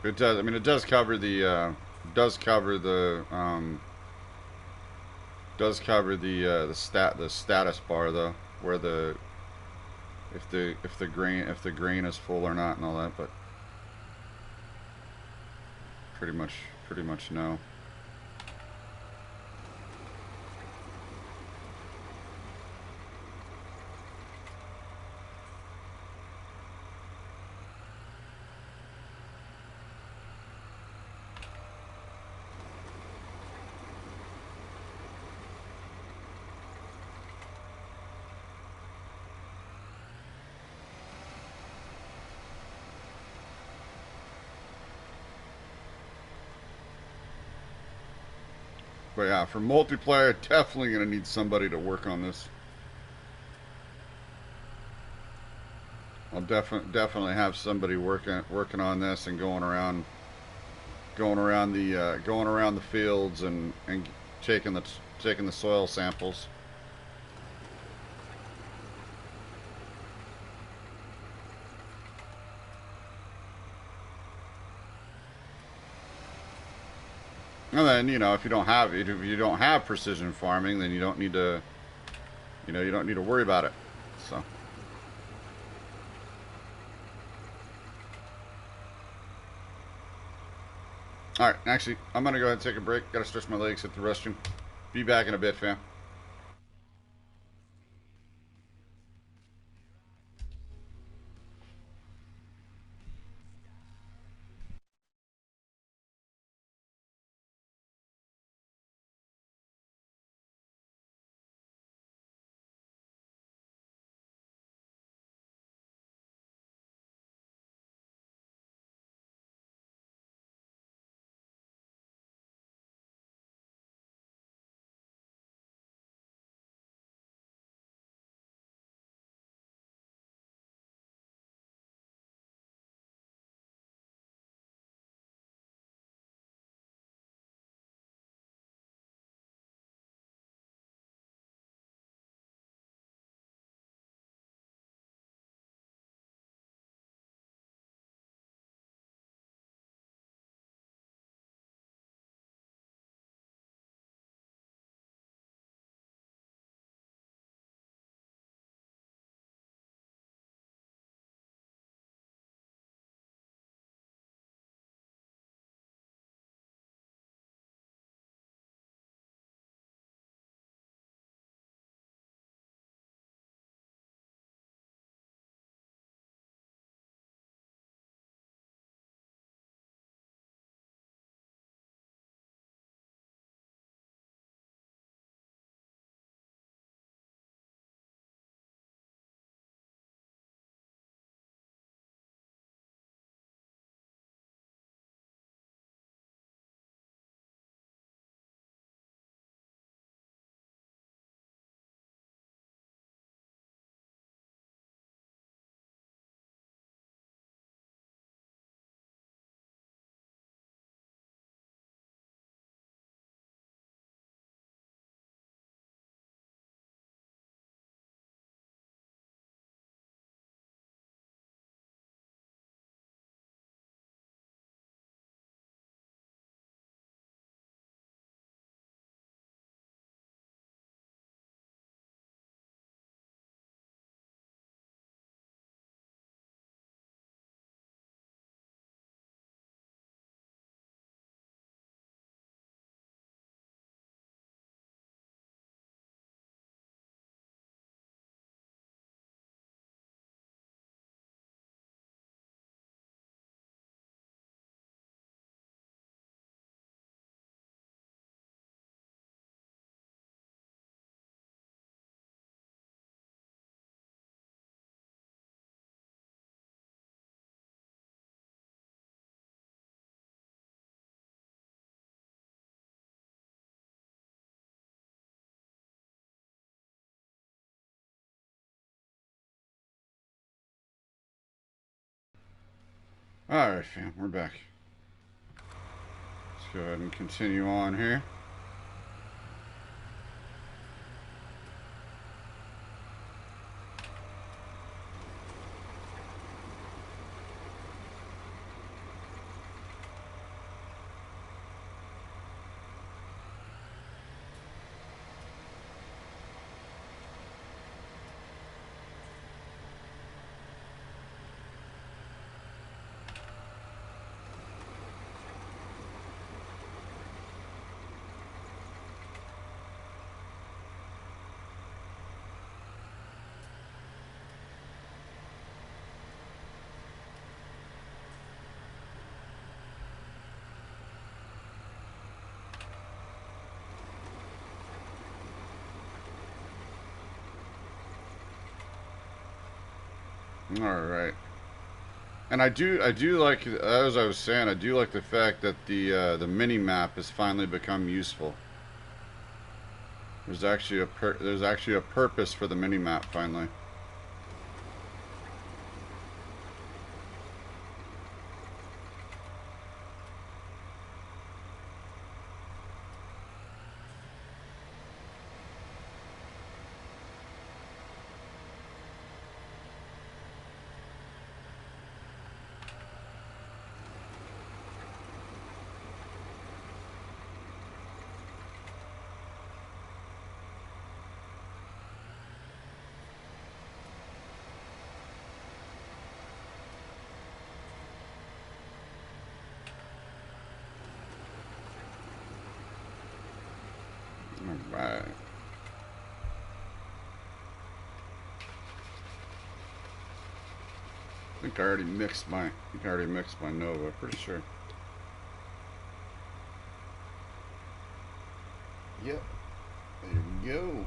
It does. I mean, it does cover the the status bar though, where if the grain is full or not and all that, but pretty much no. But yeah, for multiplayer, definitely gonna need somebody to work on this. I'll definitely have somebody working on this and going around the fields and taking the soil samples. And then if you don't have precision farming, then you don't need to you don't need to worry about it. So. All right, actually, I'm gonna go ahead and take a break. Gotta stretch my legs, hit the restroom. Be back in a bit, fam. All right, fam, we're back. Let's go ahead and continue on here. All right. And I do like, as I was saying, I do like the fact that the mini map has finally become useful. There's actually a purpose for the mini map finally. All right. I think I already mixed my Nova, pretty sure. Yep. There we go.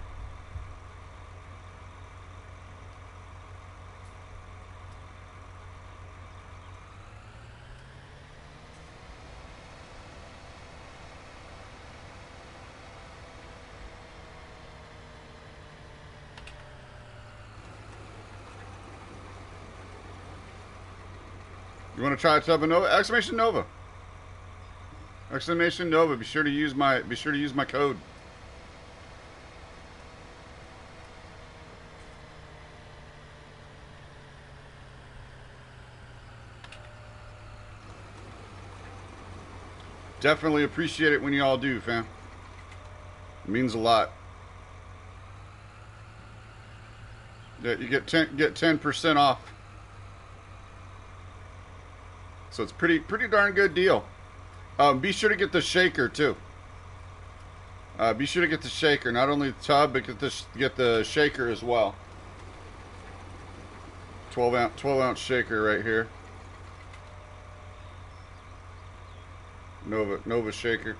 You want to try Tubba Nova? Exclamation Nova. Exclamation Nova. Be sure to use my code. Definitely appreciate it when you all do, fam. It means a lot. Yeah, you get 10% off. So it's pretty darn good deal. Be sure to get the shaker too. Be sure to get the shaker, not only the tub, but get the shaker as well. 12 ounce shaker right here. Nova shaker.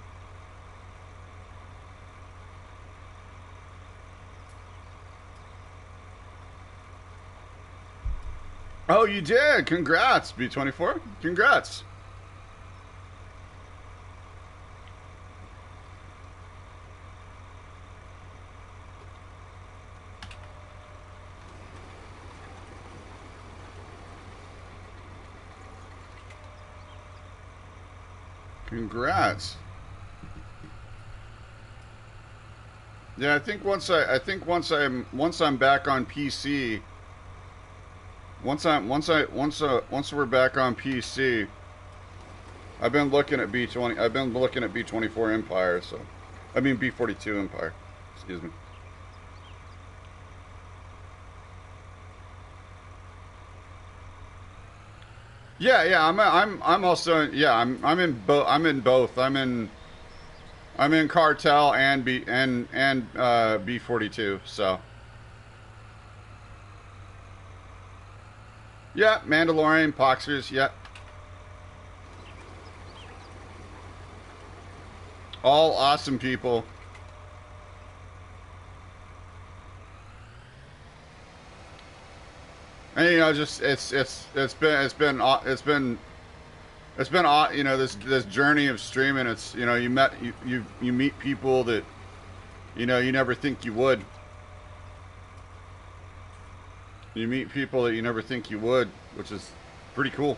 Oh, you did! Congrats, B24. Congrats. Congrats. Yeah, I think once I'm back on PC. Once we're back on PC, I've been looking at B20. I've been looking at B24 Empire. So, I mean B42 Empire. Excuse me. Yeah. I'm also I'm in both. I'm in Cartel and B42. So. Yeah, Mandalorian, Poxers, yeah. All awesome people. And you know, just it's been you know, this journey of streaming. It's, you know, you meet people that, you know, you never think you would. You meet people that you never think you would, which is pretty cool.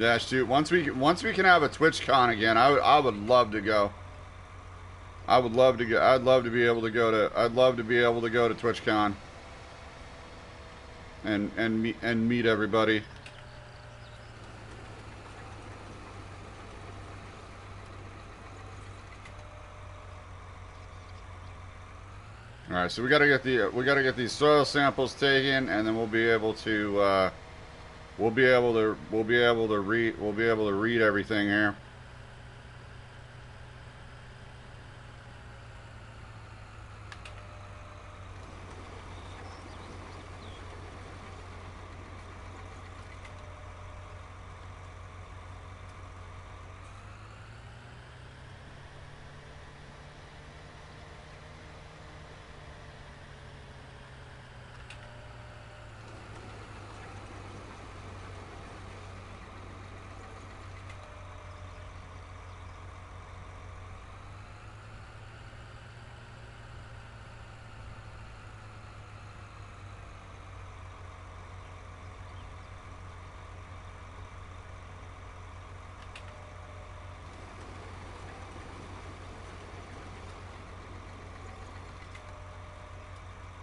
Yeah, shoot. Once we can have a TwitchCon again, I would love to go. I would love to go. I'd love to be able to go to. I'd love to be able to go to TwitchCon. And meet everybody. All right, so we got to get these soil samples taken, and then we'll be able to read everything here.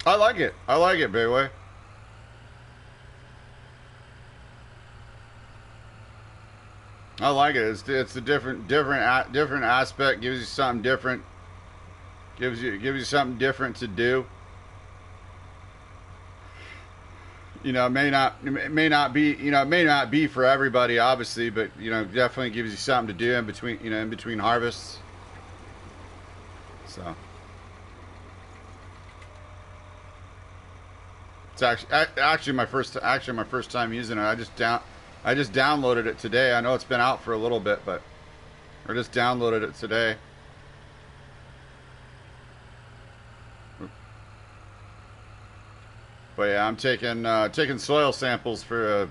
I like it. I like it, Bayway. I like it. It's a different aspect. Gives you something different. Gives you something different to do. You know, it may not be it may not be for everybody, obviously, but definitely gives you something to do in between in between harvests. So it's actually my first time using it. I just downloaded it today. I know it's been out for a little bit, but I just downloaded it today. But yeah, I'm taking soil samples for a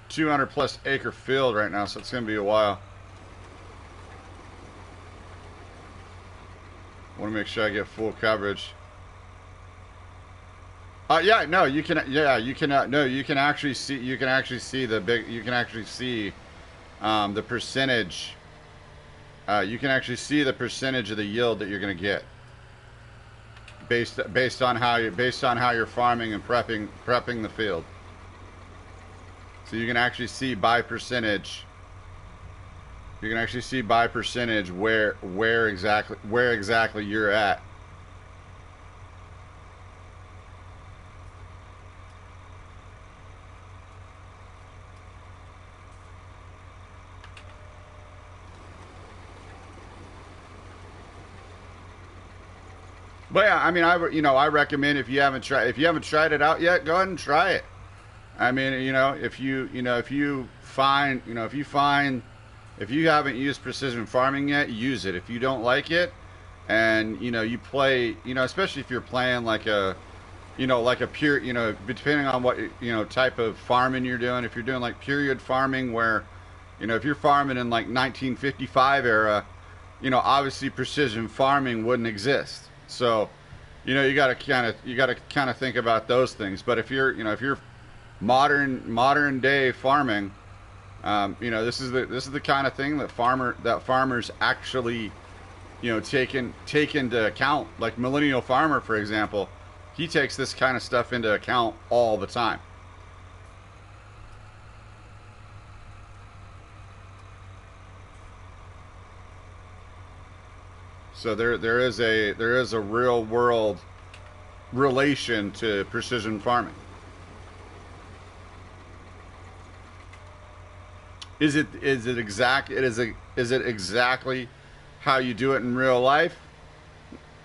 200 plus acre field right now, so it's gonna be a while. Want to make sure I get full coverage. Yeah, no, you can. Yeah, you can. No, you can actually see. You can actually see the big. You can actually see the percentage. You can actually see the percentage of the yield that you're going to get based on how you're farming and prepping the field. So you can actually see by percentage. You can actually see by percentage where exactly you're at. But yeah, I mean, I recommend if you haven't tried it out yet, go ahead and try it. I mean, if you haven't used precision farming yet, use it. If you don't like it, and you play, especially if you're playing like a, like a pure, depending on what type of farming you're doing. If you're doing like period farming, where, if you're farming in like 1955 era, obviously precision farming wouldn't exist. So, you got to kind of think about those things. But if you're modern day farming, this is the kind of thing that farmers actually, take into account. Like Millennial Farmer, for example, he takes this kind of stuff into account all the time. So there is a real world relation to precision farming. Is it exactly how you do it in real life?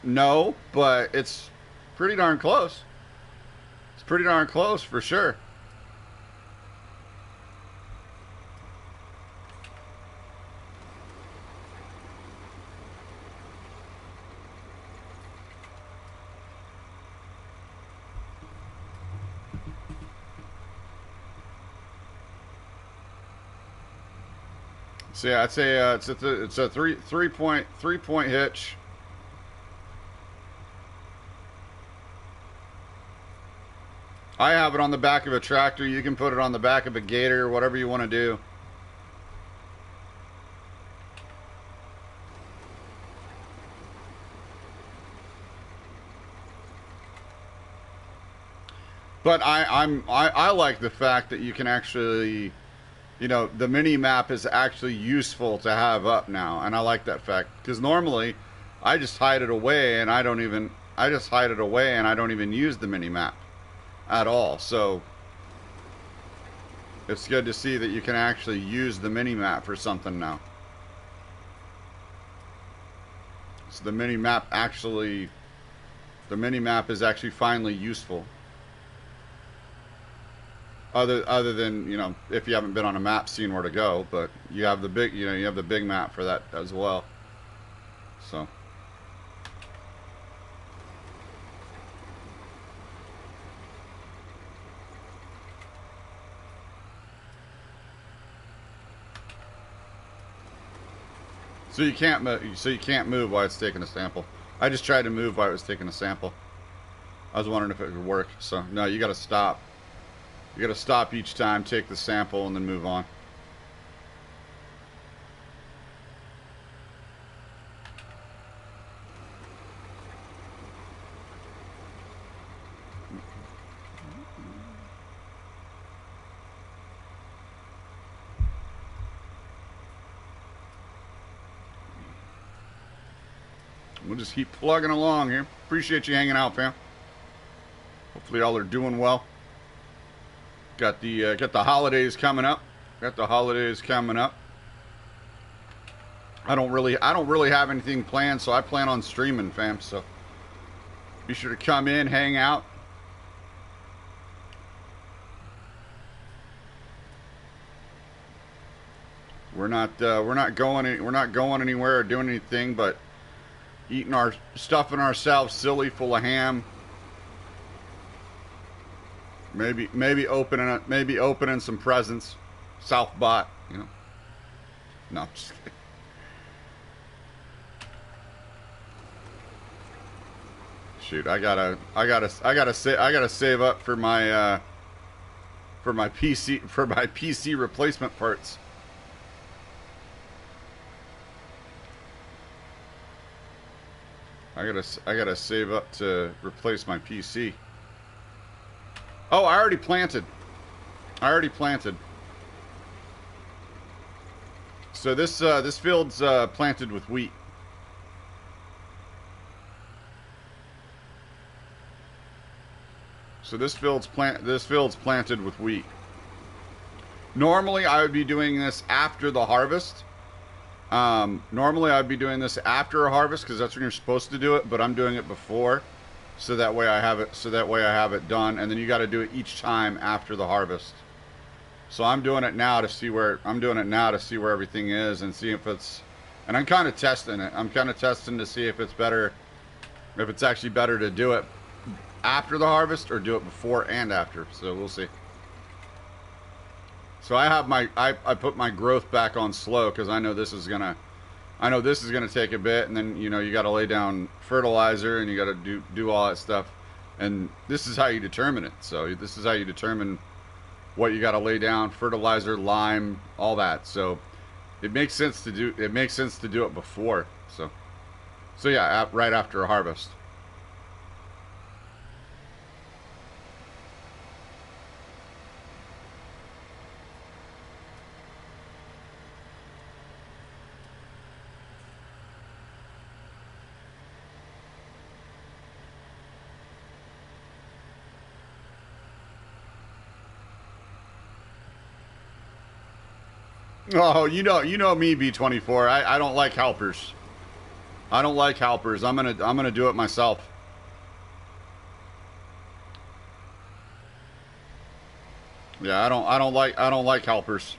No, but it's pretty darn close. It's pretty darn close for sure. So yeah, I'd say it's a three point hitch. I have it on the back of a tractor. You can put it on the back of a gator, whatever you want to do. But I like the fact that you can actually, the mini map is actually useful to have up now, and I like that fact because normally I just hide it away and I don't even use the mini map at all. So it's good to see that you can actually use the mini map for something now. So the mini map is actually finally useful. Other than if you haven't been on a map, seeing where to go, but you have the big map for that as well. So you can't move while it's taking a sample. I just tried to move while it was taking a sample. I was wondering if it would work. So no, you got to stop. You got to stop each time, take the sample, and then move on. We'll just keep plugging along here. Appreciate you hanging out, fam. Hopefully y'all are doing well. Got the holidays coming up. I don't really have anything planned, so I plan on streaming, fam. So be sure to come in, hang out. We're not going anywhere or doing anything but eating our stuffing ourselves silly, full of ham. Maybe opening some presents, South bot, you know. No, just kidding. Shoot, I gotta save up for my PC replacement parts. I gotta save up to replace my PC. Oh, I already planted. So this field's planted with wheat. So this field's planted with wheat. Normally, I would be doing this after the harvest. Normally, I'd be doing this after a harvest because that's when you're supposed to do it. But I'm doing it before, so that way I have it. So that way I have it done, and then you got to do it each time after the harvest. So I'm doing it now to see where everything is and see if it's. And I'm kind of testing it. I'm kind of testing to see if it's better, if it's actually better to do it after the harvest or do it before and after. So we'll see. So I put my growth back on slow because I know this is gonna take a bit, and then you got to lay down fertilizer and you got to do all that stuff, and this is how you determine it. So this is how you determine what you got to lay down: fertilizer, lime, all that. So it makes sense to do it before. So yeah, right after a harvest. Oh, you know me, B24. I don't like helpers. I'm gonna do it myself. Yeah, I don't like helpers.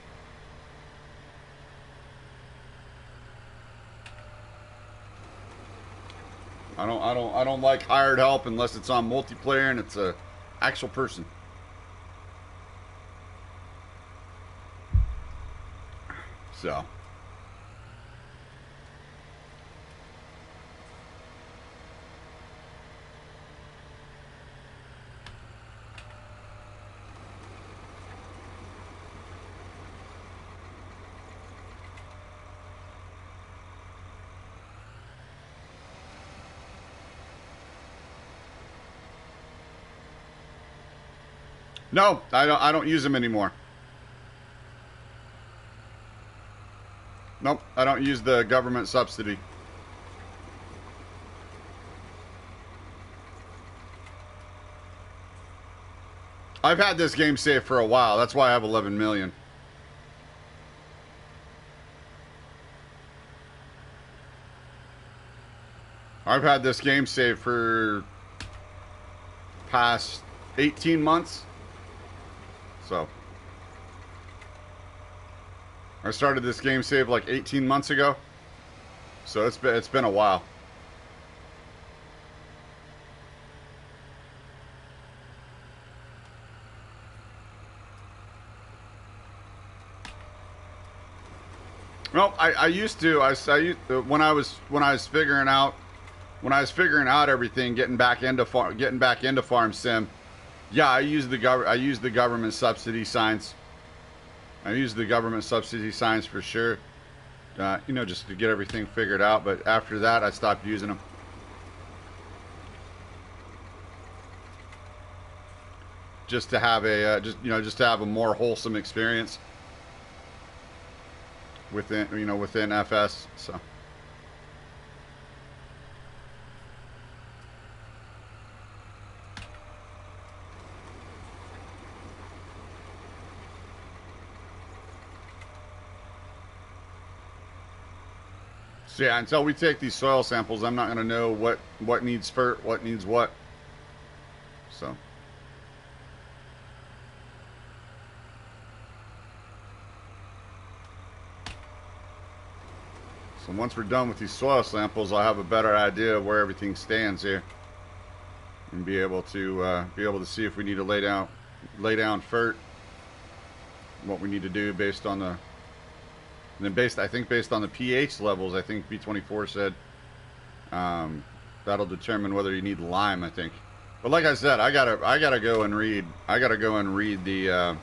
I don't like hired help unless it's on multiplayer and it's a actual person. So. No, I don't use them anymore. Nope, I don't use the government subsidy. I've had this game saved for a while. That's why I have 11 million. I've had this game saved for past 18 months. So I started this game save like 18 months ago. So it's been a while. Well, I used to. When I was figuring out everything, getting back into farm sim. Yeah, I use the government subsidy signs. I use the government subsidy signs for sure. Just to get everything figured out. But after that, I stopped using them. Just to have a more wholesome experience within FS. So. So yeah, until we take these soil samples, I'm not going to know what needs fert, what needs what. So. So once we're done with these soil samples, I'll have a better idea of where everything stands here, and be able to see if we need to lay down fert, what we need to do based on the, and then I think based on the pH levels, I think B24 said that'll determine whether you need lime, I think. But like I said, I gotta go and read the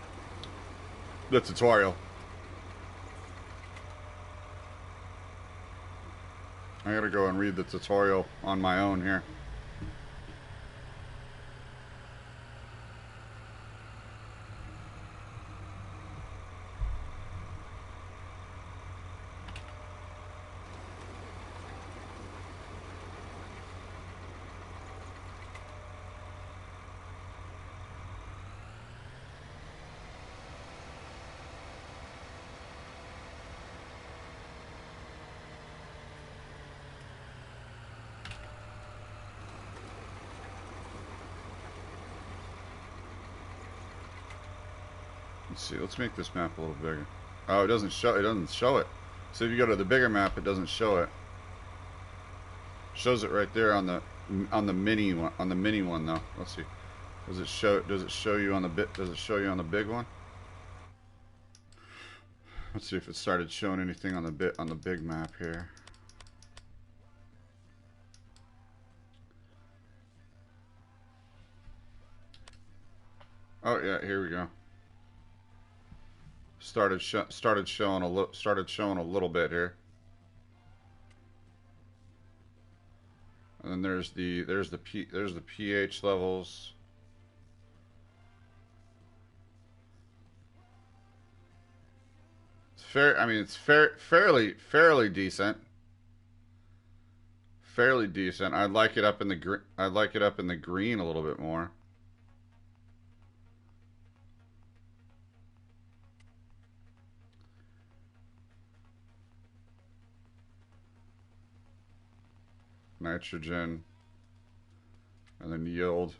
tutorial. I gotta go and read the tutorial on my own here. Let's see. Let's make this map a little bigger. Oh, it doesn't show. It doesn't show it. So if you go to the bigger map, it doesn't show it. Shows it right there on the mini one. On the mini one, though. Let's see. Does it show you on the bit? Does it show you on the big one? Let's see if it started showing anything on the big map here. Oh yeah, here we go. Started showing a little bit here, and then there's the pH levels. It's fair. I mean, it's fairly decent. Fairly decent. I'd like it up in the green a little bit more. Nitrogen, and then yield.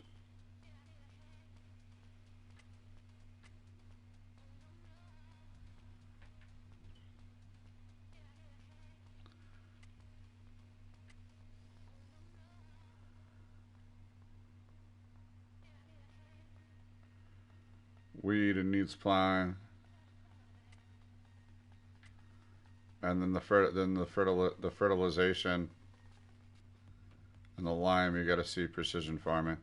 Weed and needs plowing, and then the fertilization. And the lime, you got to see precision farming.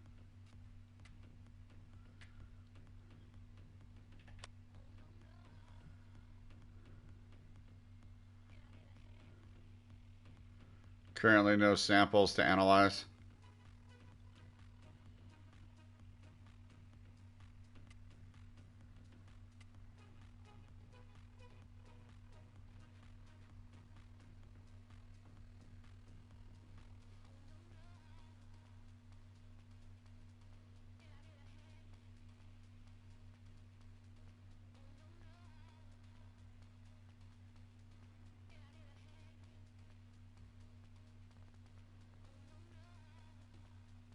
Currently no samples to analyze.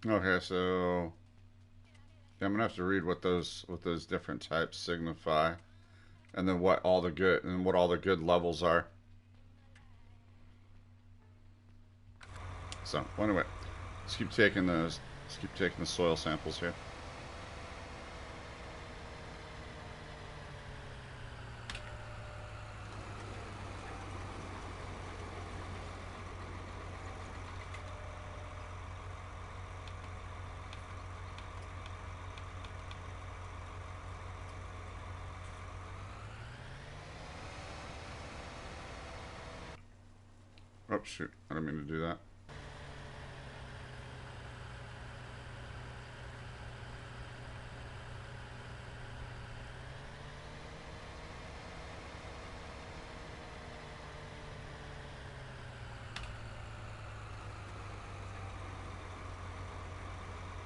Okay, so yeah, I'm gonna have to read what those different types signify, and then what all the good levels are. So anyway, let's keep taking the soil samples here. Oh shoot, I didn't mean to do that.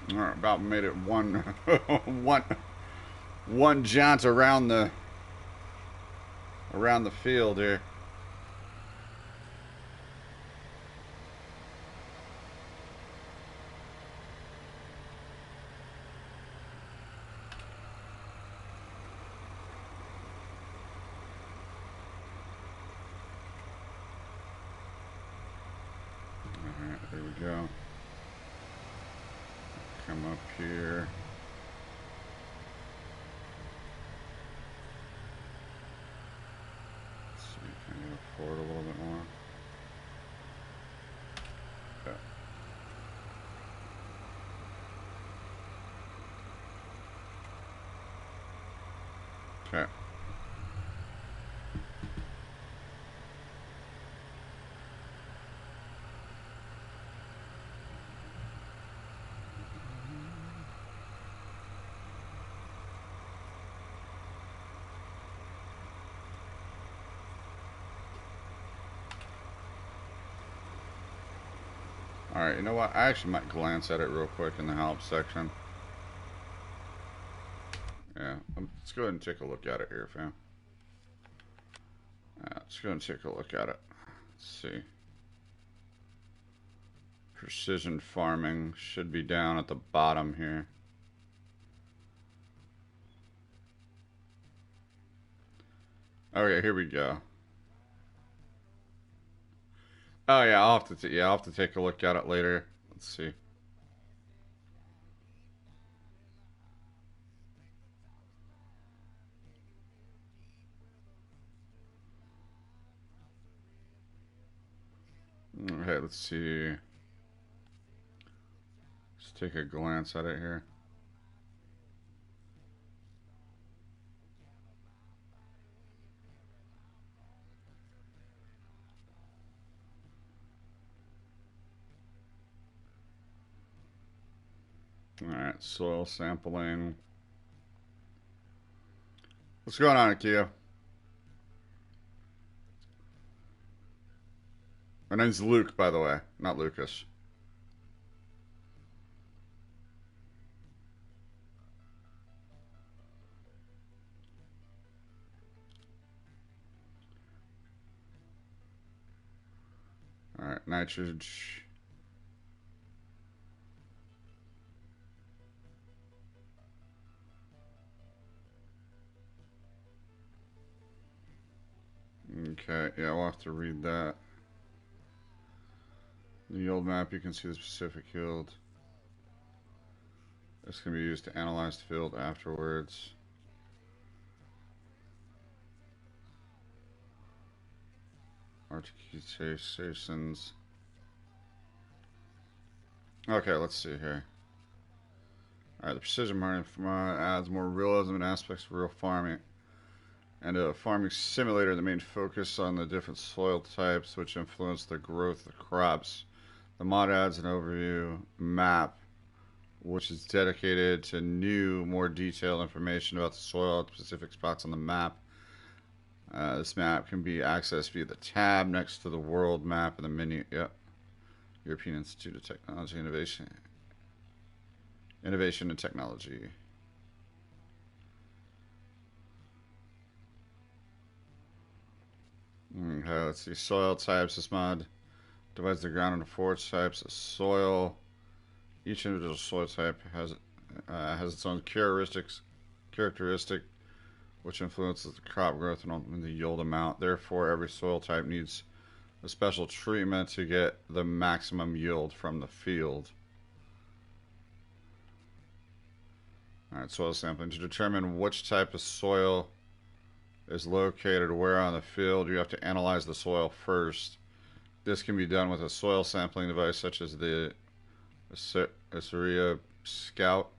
All right, about made it one one jaunt around the field here. go. Come up here. Let's see, can I go forward a little bit more? Okay. Okay. Alright, you know what? I actually might glance at it real quick in the help section. Yeah, let's go ahead and take a look at it here, fam. Let's go and take a look at it. Let's see. Precision farming should be down at the bottom here. Okay, here we go. Oh yeah, I'll have to take a look at it later. Let's see. Okay, let's see. Let's take a glance at it here. Alright, soil sampling. What's going on, Akia? My name's Luke, by the way, not Lucas. Alright, nitrogen. Okay, yeah, we'll have to read that. The yield map, you can see the specific yield. This can be used to analyze the field afterwards. Articulations. Okay, let's see here. Alright, the precision farming adds more realism and aspects of real farming. And a farming simulator, the main focus on the different soil types which influence the growth of crops. The mod adds an overview map which is dedicated to new, more detailed information about the soil at specific spots on the map. This map can be accessed via the tab next to the world map in the menu. Yep. European Institute of Technology Innovation. Innovation and Technology. Okay, let's see. Soil types. This mod divides the ground into 4 types of soil. Each individual soil type has its own characteristic, which influences the crop growth and ultimately the yield amount. Therefore, every soil type needs a special treatment to get the maximum yield from the field. Alright, soil sampling. To determine which type of soil is located where on the field, you have to analyze the soil first. This can be done with a soil sampling device such as the Aceria Scout,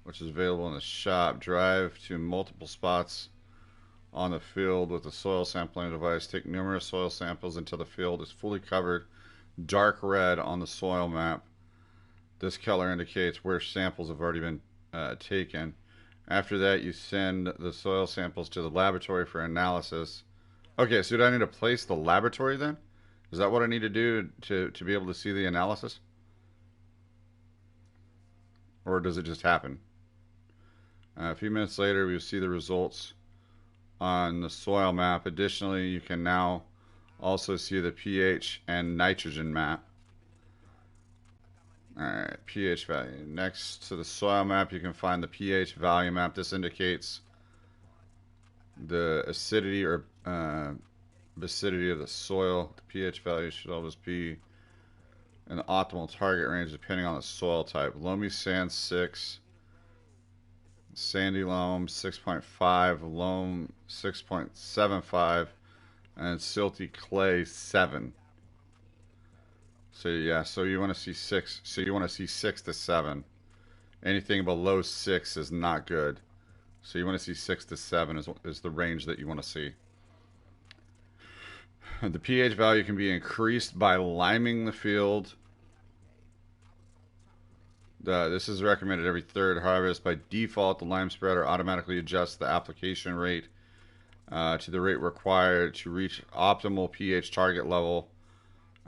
which is available in the shop. Drive to multiple spots on the field with a soil sampling device. Take numerous soil samples until the field is fully covered dark red on the soil map. This color indicates where samples have already been taken. After that, you send the soil samples to the laboratory for analysis. Okay, so do I need to place the laboratory then? Is that what I need to do to be able to see the analysis? Or does it just happen? A few minutes later, we see the results on the soil map. Additionally, you can now also see the pH and nitrogen map. Alright, pH value. Next to the soil map, you can find the pH value map. This indicates the acidity or basicity of the soil. The pH value should always be and the optimal target range depending on the soil type. Loamy sand 6, sandy loam 6.5, loam 6.75, and silty clay 7. So yeah, so you want to see 6. So you want to see 6 to 7. Anything below 6 is not good. So you want to see 6 to 7 is the range that you want to see. The pH value can be increased by liming the field. This is recommended every third harvest. By default, the lime spreader automatically adjusts the application rate to the rate required to reach optimal pH target level.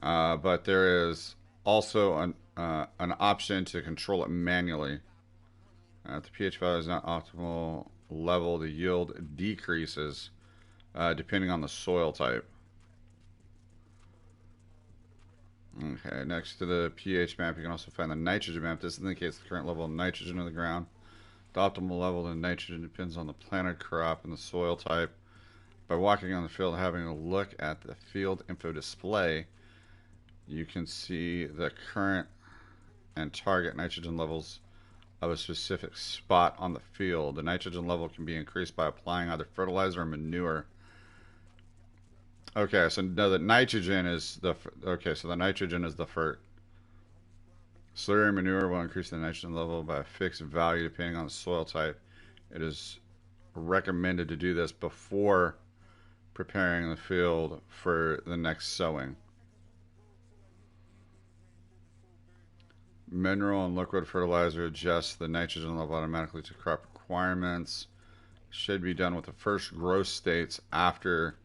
But there is also an option to control it manually. If the pH value is not optimal level, the yield decreases depending on the soil type. Okay, next to the pH map, you can also find the nitrogen map. This indicates the current level of nitrogen in the ground. The optimal level of nitrogen depends on the planted crop and the soil type. By walking on the field and having a look at the field info display, you can see the current and target nitrogen levels of a specific spot on the field. The nitrogen level can be increased by applying either fertilizer or manure. Okay, so no, the nitrogen is the so the nitrogen is the fert. Slurry manure will increase the nitrogen level by a fixed value depending on the soil type. It is recommended to do this before preparing the field for the next sowing. Mineral and liquid fertilizer adjusts the nitrogen level automatically to crop requirements. Should be done with the first growth states after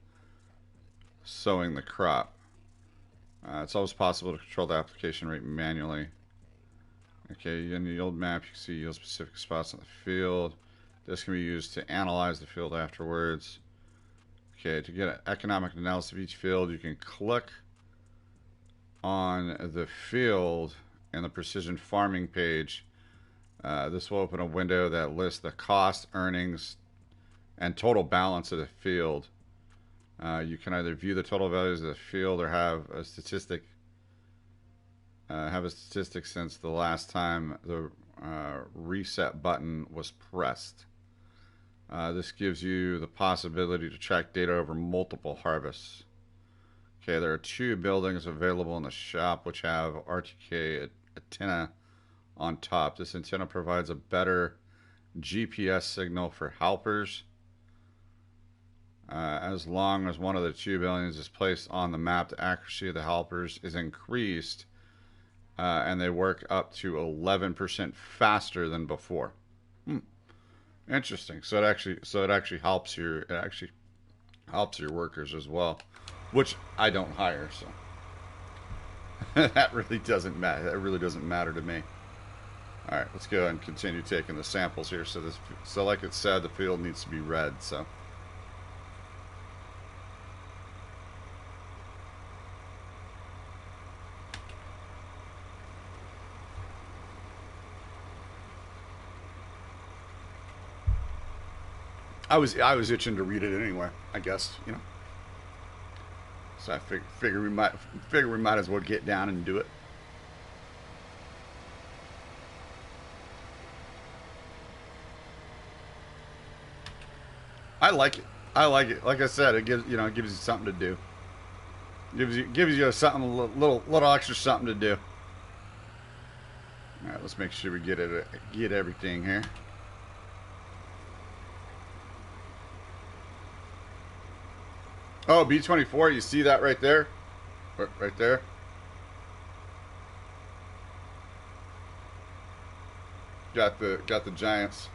sowing the crop. It's always possible to control the application rate manually. Okay, in the yield map, you can see yield specific spots on the field. This can be used to analyze the field afterwards. Okay, to get an economic analysis of each field, you can click on the field in the precision farming page. This will open a window that lists the cost, earnings, and total balance of the field. You can either view the total values of the field or have a statistic since the last time the reset button was pressed. This gives you the possibility to track data over multiple harvests. Okay, there are 2 buildings available in the shop which have RTK antenna on top. This antenna provides a better GPS signal for helpers. As long as one of the 2 buildings is placed on the map, the accuracy of the helpers is increased, and they work up to 11% faster than before. Interesting. So it actually helps your workers as well, which I don't hire, so that really doesn't matter. That really doesn't matter to me. All right, let's go ahead and continue taking the samples here. So like it said, the field needs to be red. So. I was itching to read it anyway, I guess, you know. So I figure we might as well get down and do it. I like it. I like it. Like I said, it gives you something to do. Gives you something a little extra something to do. All right, let's make sure we get everything here. Oh, B24, you see that right there? Right there. Got the Giants.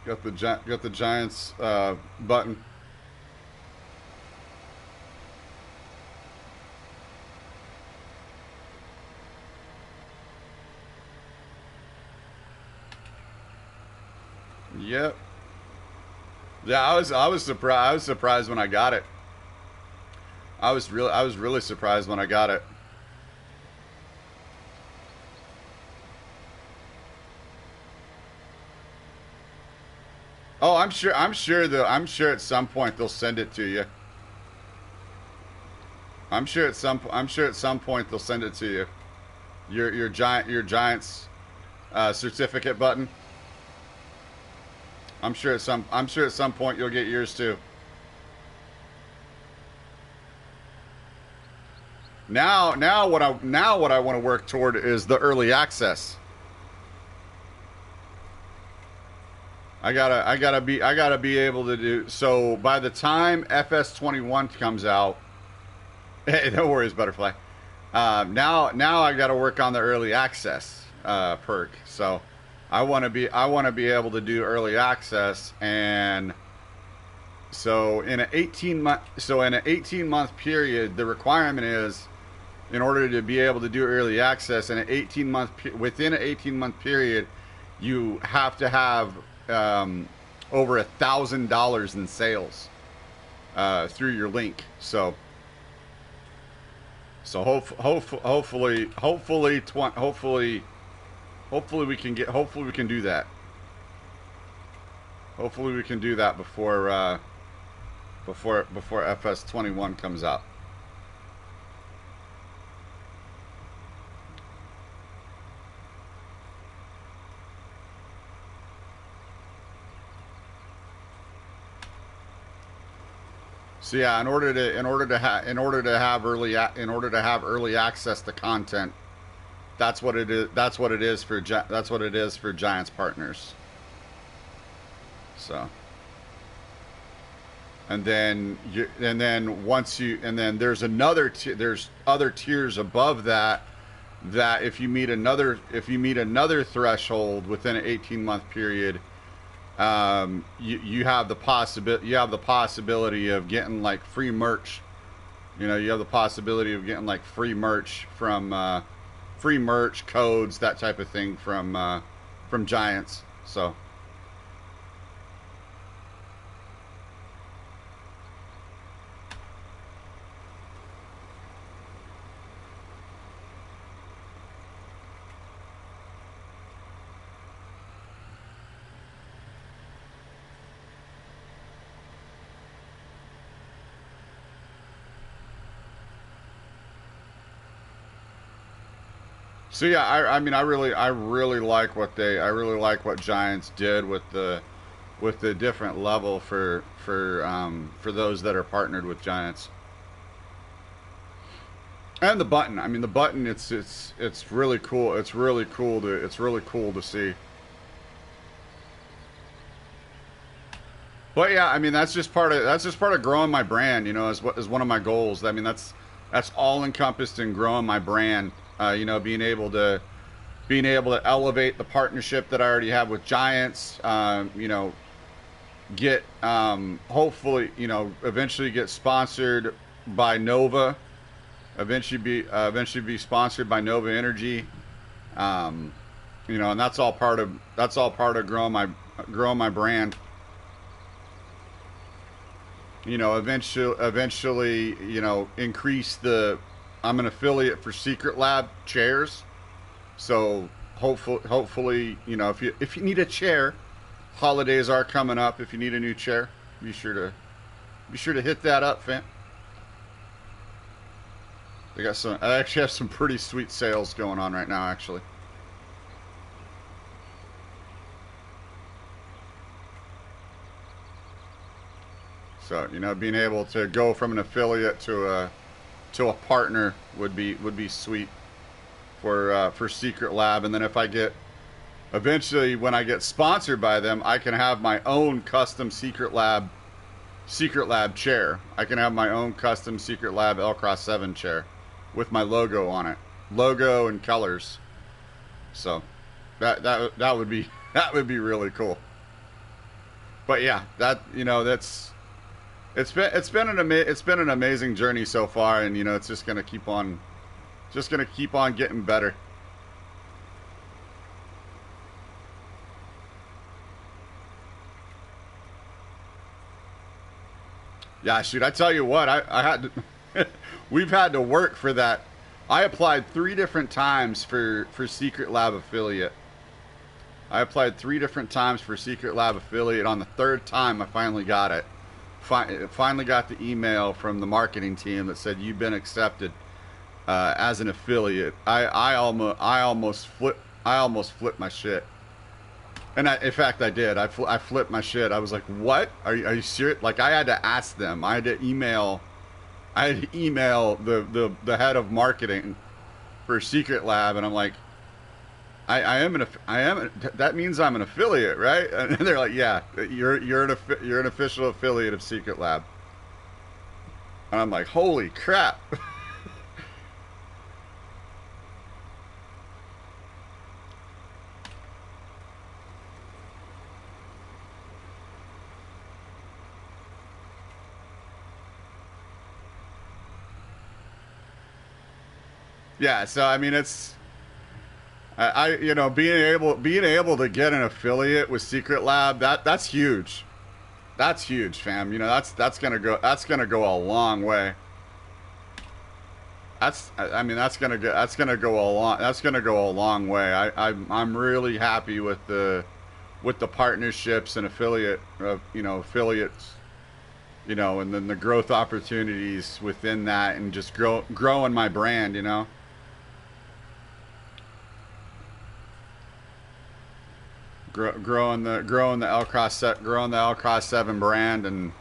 Got the Giants button. Yep. Yeah, I was surprised. I was surprised when I got it. I was really surprised when I got it. Oh, I'm sure at some point they'll send it to you. I'm sure at some point they'll send it to you. Your Giants certificate button. I'm sure at some point you'll get yours too. Now what I want to work toward is the early access. I gotta be able to do so by the time FS21 comes out. Hey, no worries, butterfly. Now I got to work on the early access perk. So I want to be able to do early access, and so in an 18 month period, the requirement is in order to be able to do early access in an 18 month within an 18 month period, you have to have over $1,000 in sales through your link. So hopefully we can do that. Hopefully we can do that before FS21 comes out. So yeah, in order to have early access to content, that's what it is. That's what it is for Giants partners. So, and then there's there's other tiers above that, that if you meet another threshold within an 18 month period, you have the possibility of getting like free merch. You have the possibility of getting like free merch from free merch codes, that type of thing from Giants. So yeah, I really like what Giants did with the different level for those that are partnered with Giants. And the button. I mean, the button. It's really cool. It's really cool to see. But yeah, I mean, that's just part of growing my brand. As one of my goals. I mean, that's all encompassed in growing my brand. Being able to elevate the partnership that I already have with Giants. Get hopefully eventually get sponsored by Nova. Eventually be sponsored by Nova Energy. And that's all part of growing my brand. Eventually, increase the. I'm an affiliate for Secret Lab chairs, so hopefully, if you need a chair, holidays are coming up. If you need a new chair, be sure to hit that up, fam. I actually have some pretty sweet sales going on right now, actually. So being able to go from an affiliate to a partner would be sweet for Secret Lab. And then if I get eventually, when I get sponsored by them, I can have my own custom Secret Lab chair. I can have my own custom Secret Lab L Cross 7 chair with my logo on it, logo and colors. So that would be really cool. But yeah, that's. It's been an amazing journey so far, and it's just gonna keep on getting better. Yeah, shoot, I tell you what, I had to, we've had to work for that. I applied 3 different times for Secret Lab affiliate. I applied 3 different times for Secret Lab affiliate. On the 3rd time, I finally got it. finally got the email from the marketing team that said you've been accepted as an affiliate. I almost flipped my shit. And in fact, I did. I flipped my shit. I was like, "What? Are you serious?" Like, I had to ask them. I had to email. The head of marketing for Secret Lab, and I'm like, That means I'm an affiliate, right?" And they're like, "Yeah, you're an official affiliate of Secret Lab." And I'm like, "Holy crap!" Yeah, so I mean, you know, being able to get an affiliate with Secret Lab, that's huge. That's huge, fam. You know, that's gonna go a long way. I mean, that's gonna go a long way. I'm really happy with the partnerships and affiliates, you know, and then the growth opportunities within that, and just growing my brand, you know. Growing the L Cross 7 brand, and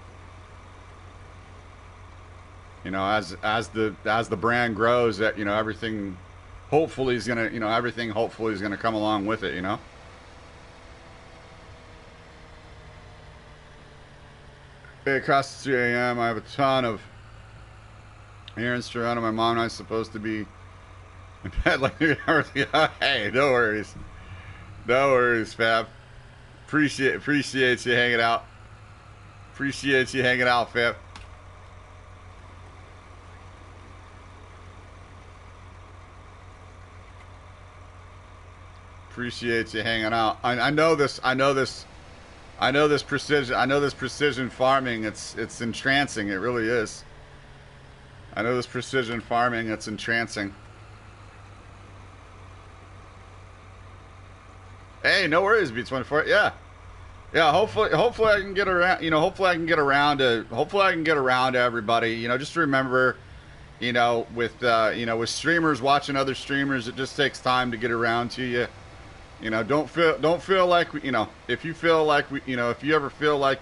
you know, as the brand grows, that, you know, everything hopefully is gonna, come along with it, you know. Hey, across the 2 a.m. I have a ton of errands to run, and my mom and I supposed to be in bed like early. Hey, no worries. No worries, Fab. Appreciate you hanging out. Appreciate you hanging out, Fab. Appreciate you hanging out. I know this. I know this. I know this precision. I know this precision farming. It's entrancing. It really is. I know this precision farming. It's entrancing. Hey, no worries, B24. Yeah, yeah. Hopefully I can get around. You know, hopefully I can get around to everybody. You know, just remember, you know, with streamers watching other streamers, it just takes time to get around to you. You know, don't feel like, you know, if you feel like if you ever feel like,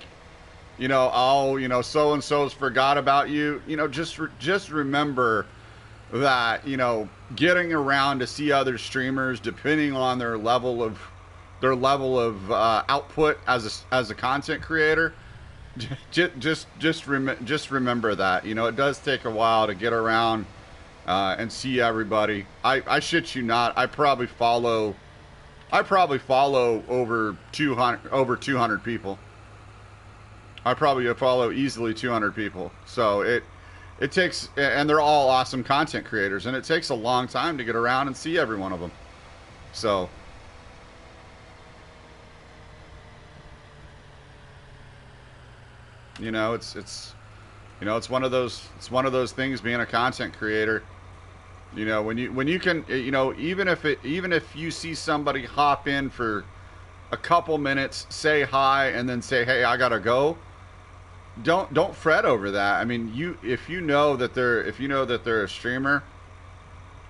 you know, oh, you know, so and so's forgot about you. You know, just remember that, you know, getting around to see other streamers, depending on their level of output as a content creator, just remember that, you know, it does take a while to get around and see everybody. I shit you not, I probably follow over 200 people. I probably follow easily 200 people. So it takes, and they're all awesome content creators, and it takes a long time to get around and see every one of them. So, you know, it's one of those things, being a content creator. You know, when you can, you know, even if you see somebody hop in for a couple minutes, say hi, and then say, "Hey, I gotta go." Don't fret over that. I mean, if you know that they're a streamer,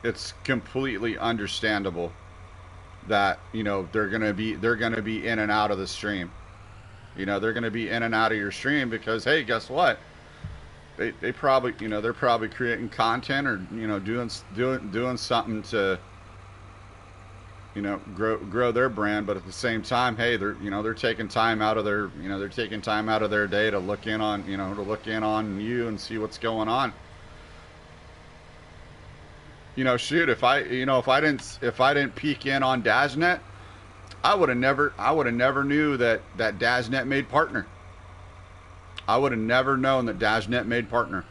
it's completely understandable that, you know, they're gonna be in and out of the stream. You know, they're gonna be in and out of your stream because, hey, guess what? They probably, you know, they're probably creating content, or, you know, doing something to, you know, grow their brand. But at the same time, hey, they're taking time out of their day to look in on you and see what's going on. You know, shoot, if I didn't peek in on Dashnet, I would have never knew that Dashnet made partner. I would have never known that Dashnet made partner.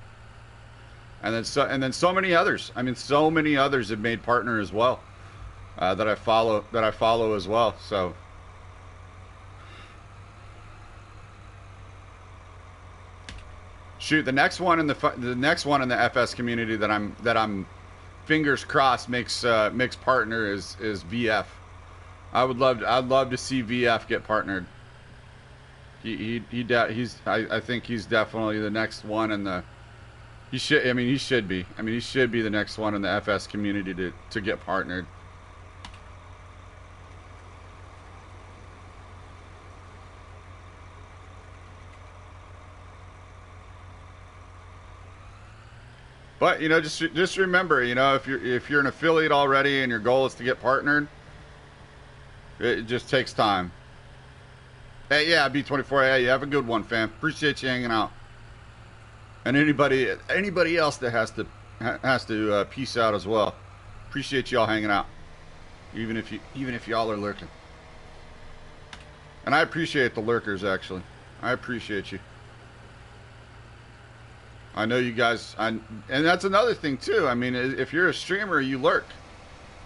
And then so many others. I mean, so many others have made partner as well, that I follow as well. So, shoot, the next one in the FS community that I'm fingers crossed makes partner is VF. I'd love to see VF get partnered. I think he's definitely the next one in the. He should. I mean, he should be. I mean, he should be the next one in the FS community to get partnered. But you know, just remember, you know, if you're an affiliate already and your goal is to get partnered, it just takes time. Hey, yeah, B24. Hey, you have a good one, fam. Appreciate you hanging out. And anybody else that has to peace out as well. Appreciate y'all hanging out, even if y'all are lurking. And I appreciate the lurkers, actually. I appreciate you. I know you guys, and that's another thing too. I mean, if you're a streamer, you lurk.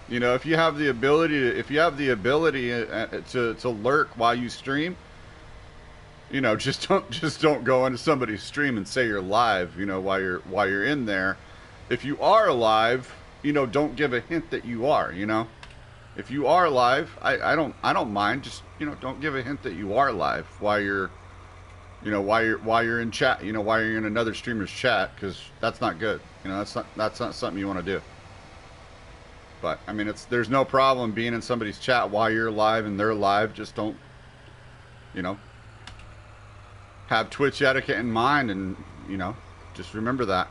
You know, if you have the ability to lurk while you stream, you know, just don't go into somebody's stream and say you're live. You know, while you're in there. If you are live, you know, don't give a hint that you are. You know, if you are live, I don't mind. Just, you know, don't give a hint that you are live while you're. You know, while you're in chat, you know, while you're in another streamer's chat, because that's not good. You know, that's not something you want to do. But I mean, there's no problem being in somebody's chat while you're live and they're live. Just don't, you know, have Twitch etiquette in mind, and you know, just remember that.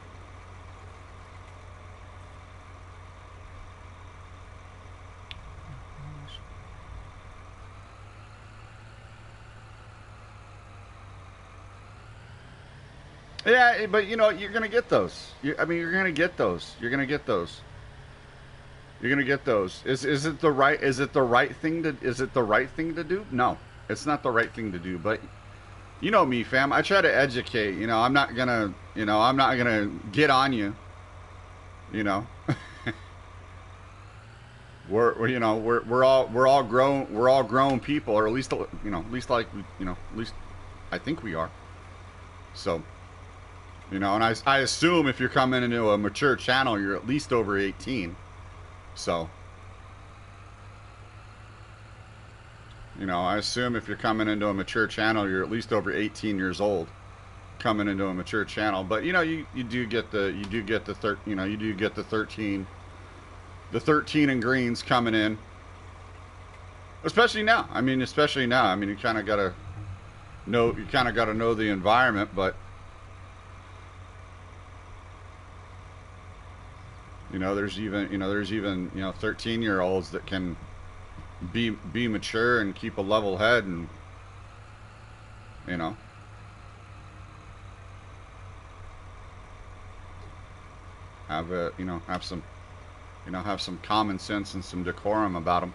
Yeah, but you know, you're gonna get those. I mean, you're gonna get those. You're gonna get those. You're gonna get those. Is it the right? Is it the right thing to? Is it the right thing to do? No, it's not the right thing to do. But you know me, fam. I try to educate. You know, I'm not gonna. You know, I'm not gonna get on you. You know, we're all grown people, or at least you know, at least like you know, at least I think we are. So. You know, and I assume if you're coming into a mature channel, you're at least over 18. So, you know, I assume if you're coming into a mature channel, you're at least over 18 years old, coming into a mature channel. But you know, you do get the 13 and greens coming in, especially now. I mean, you kind of gotta know the environment, but. You know, there's even 13-year-olds that can be mature and keep a level head, and you know, have some common sense and some decorum about them,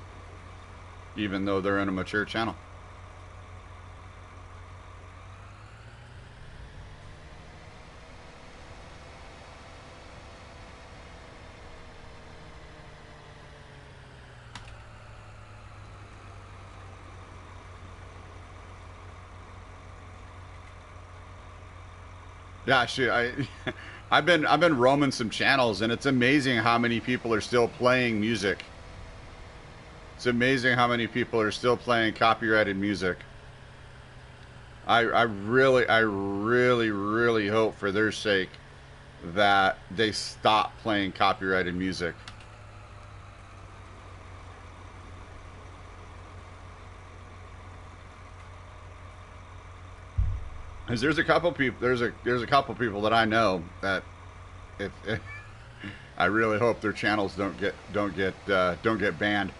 even though they're in a mature channel. Yeah, shit. I've been roaming some channels, and it's amazing how many people are still playing music. It's amazing how many people are still playing copyrighted music. I really hope for their sake that they stop playing copyrighted music. Because there's a couple people that I know that if I really hope their channels don't get banned.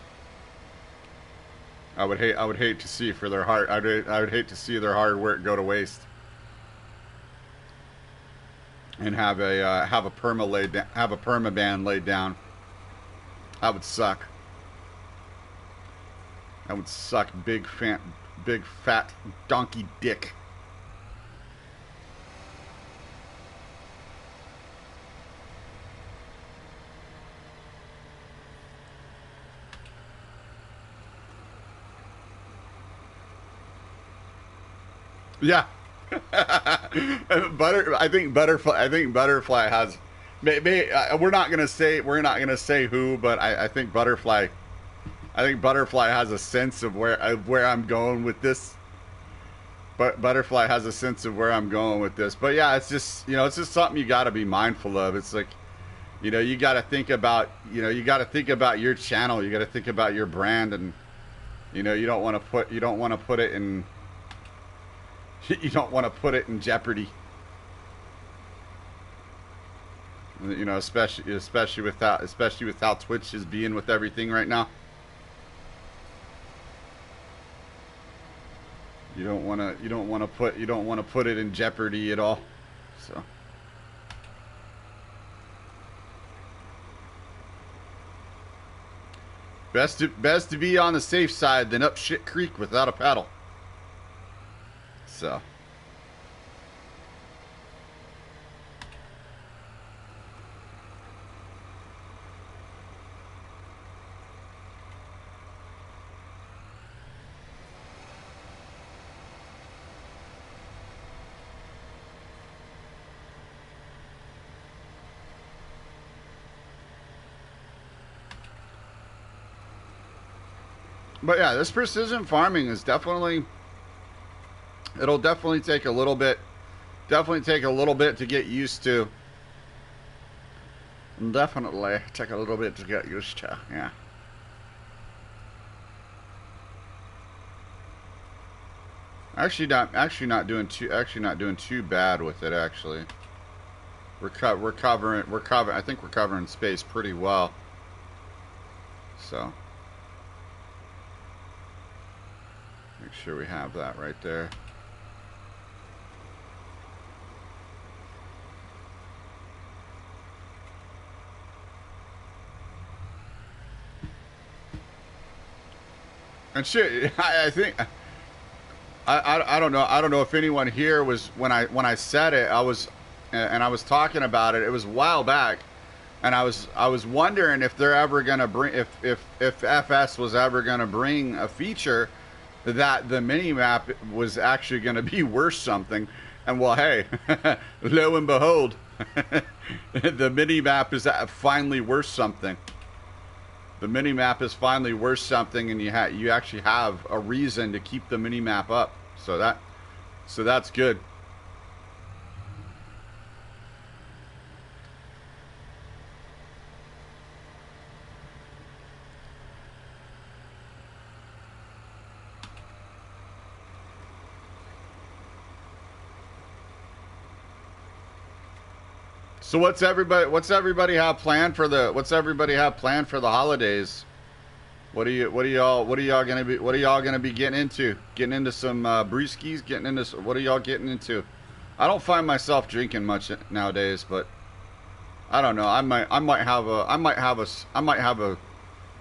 I would hate to see for their heart. I would hate to see their hard work go to waste. And have a perma ban laid down. That would suck. That would suck big fat donkey dick. Yeah. I think Butterfly has. Maybe we're not gonna say who, but I think Butterfly has a sense of where I'm going with this. But Butterfly has a sense of where I'm going with this. But yeah, it's just, it's just something you got to be mindful of. It's like, you got to think about, you got to think about your channel. You got to think about your brand, and you don't want to put it in, you don't want to put it in jeopardy. Especially with how Twitch is being with everything right now. You don't want to put it in jeopardy at all. So best to be on the safe side than up shit creek without a paddle. So but yeah, this precision farming is definitely, it'll definitely take a little bit to get used to. Definitely take a little bit to get used to. Yeah. Actually not doing too bad with it. Actually, we're covering. I think we're covering space pretty well. So make sure we have that right there. And shit, I think I don't know. I don't know if anyone here was when I said it. I was talking about it. It was a while back, and I was wondering if they're ever gonna bring if FS was ever gonna bring a feature that the mini map was actually gonna be worth something. And well, hey, lo and behold, the mini map is finally worth something. The mini map is finally worth something, and you actually have a reason to keep the mini map up. So that's good. So what's everybody have planned for the holidays? What are y'all gonna be getting into? Getting into some brewskis? What are y'all getting into? I don't find myself drinking much nowadays, but I don't know. I might have a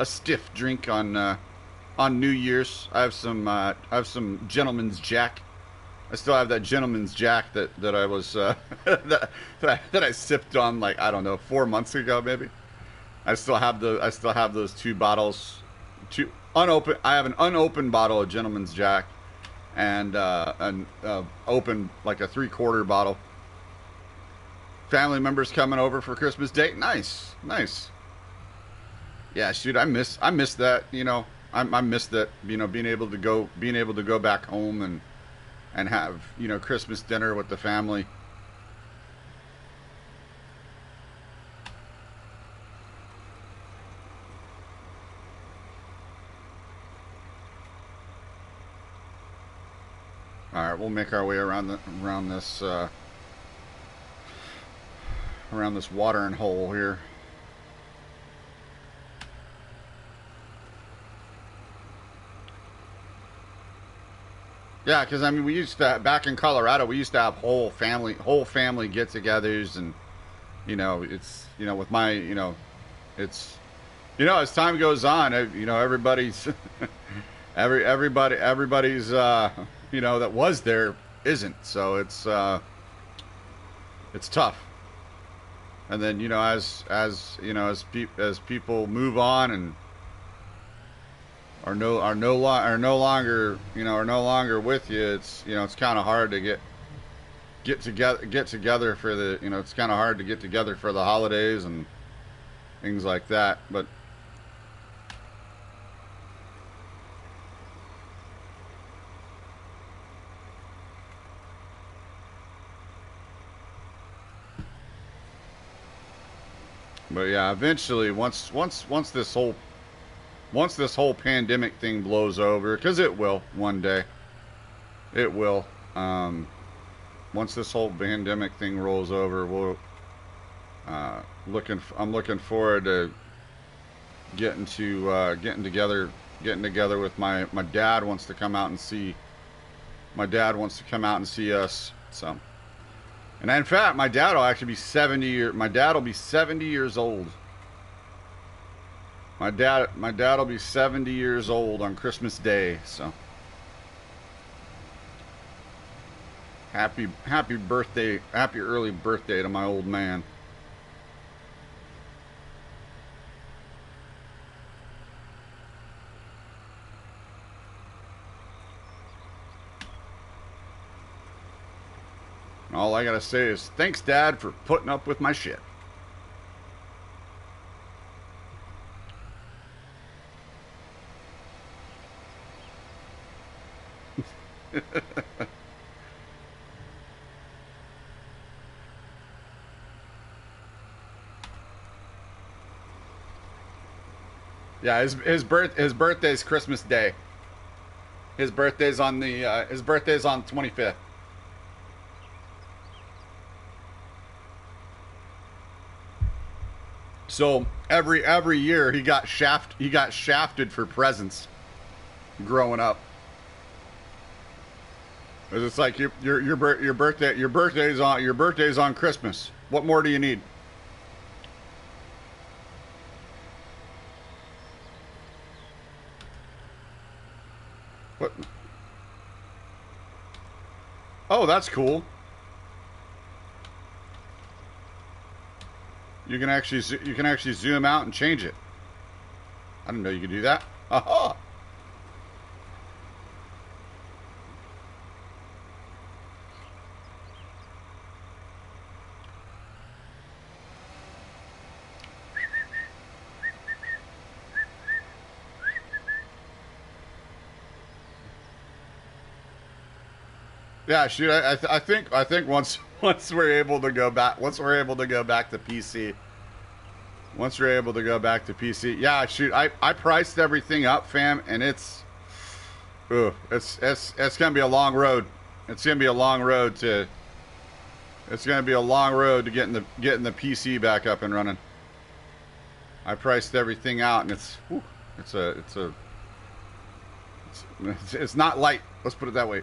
stiff drink on New Year's. I have some gentleman's Jack. I still have that gentleman's Jack that I was that I sipped on, like, I don't know, 4 months ago maybe. I still have those two bottles, unopened. I have an unopened bottle of gentleman's Jack, and an open, like, a 3/4 bottle. Family members coming over for Christmas Day. Nice. Yeah, shoot, I miss that. I miss that. Being able to go back home and have, Christmas dinner with the family. All right, we'll make our way around this watering hole here. Yeah, because I mean, we used to, back in Colorado, we used to have whole family get-togethers, and it's with my it's as time goes on, everybody's everybody's that was there isn't, so it's tough. And then as people move on and are no longer with you, it's kind of hard to get together for the it's kind of hard to get together for the holidays and things like that. But But yeah, eventually, once this whole pandemic thing blows over, because it will one day, it will. Um, Once this whole pandemic thing rolls over, I'm looking forward to getting together with my dad wants to come out and see my dad wants to come out and see us. So, and in fact, my dad will actually be 70 year. My dad will be 70 years old. My dad will be 70 years old on Christmas Day. So, happy birthday, happy early birthday to my old man. All I gotta say is thanks, Dad, for putting up with my shit. Yeah, his birthday's Christmas Day. His birthday's on 25th. So every year he got shafted for presents growing up. It's like your birthday's on Christmas. What more do you need? What? Oh, that's cool. You can actually zoom out and change it. I didn't know you could do that. Aha! Yeah, shoot. I think once we're able to go back to PC. Once we're able to go back to PC, yeah, shoot. I priced everything up, fam, and it's gonna be a long road. It's gonna be a long road to getting the PC back up and running. I priced everything out, and it's not light. Let's put it that way.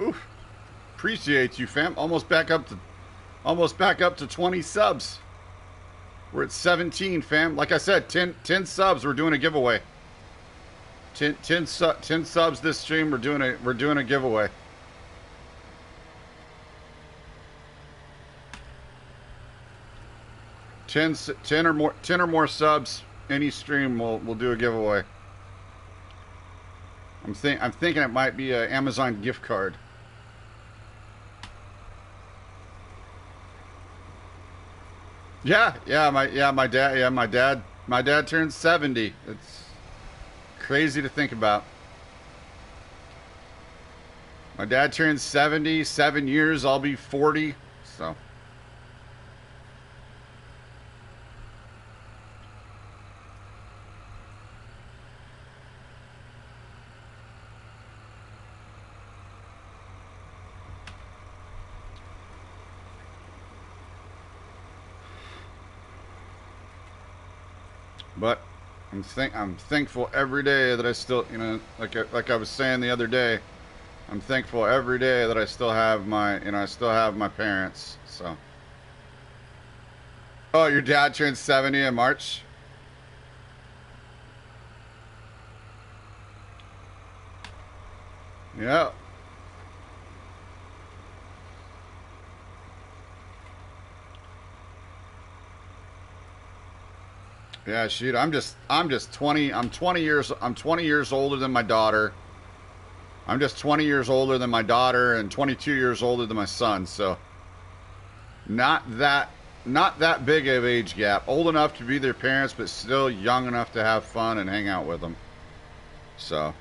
Oof. Appreciate you, fam. Almost back up to 20 subs. We're at 17, fam. Like I said, 10 subs. We're doing a giveaway. 10 subs this stream. We're doing a giveaway. 10 or more subs. Any stream, we'll do a giveaway. I'm thinking it might be an Amazon gift card. My dad turned 70. It's crazy to think about. My dad turned 70, 7 years, I'll be 40, so. But I'm thankful every day that I still, like I was saying the other day, I'm thankful every day that I still have my parents. So. Oh, your dad turned 70 in March? Yeah. Yeah, shoot. I'm just 20. I'm 20 years older than my daughter. I'm just 20 years older than my daughter and 22 years older than my son. So not that not that big of age gap. Old enough to be their parents, but still young enough to have fun and hang out with them. So.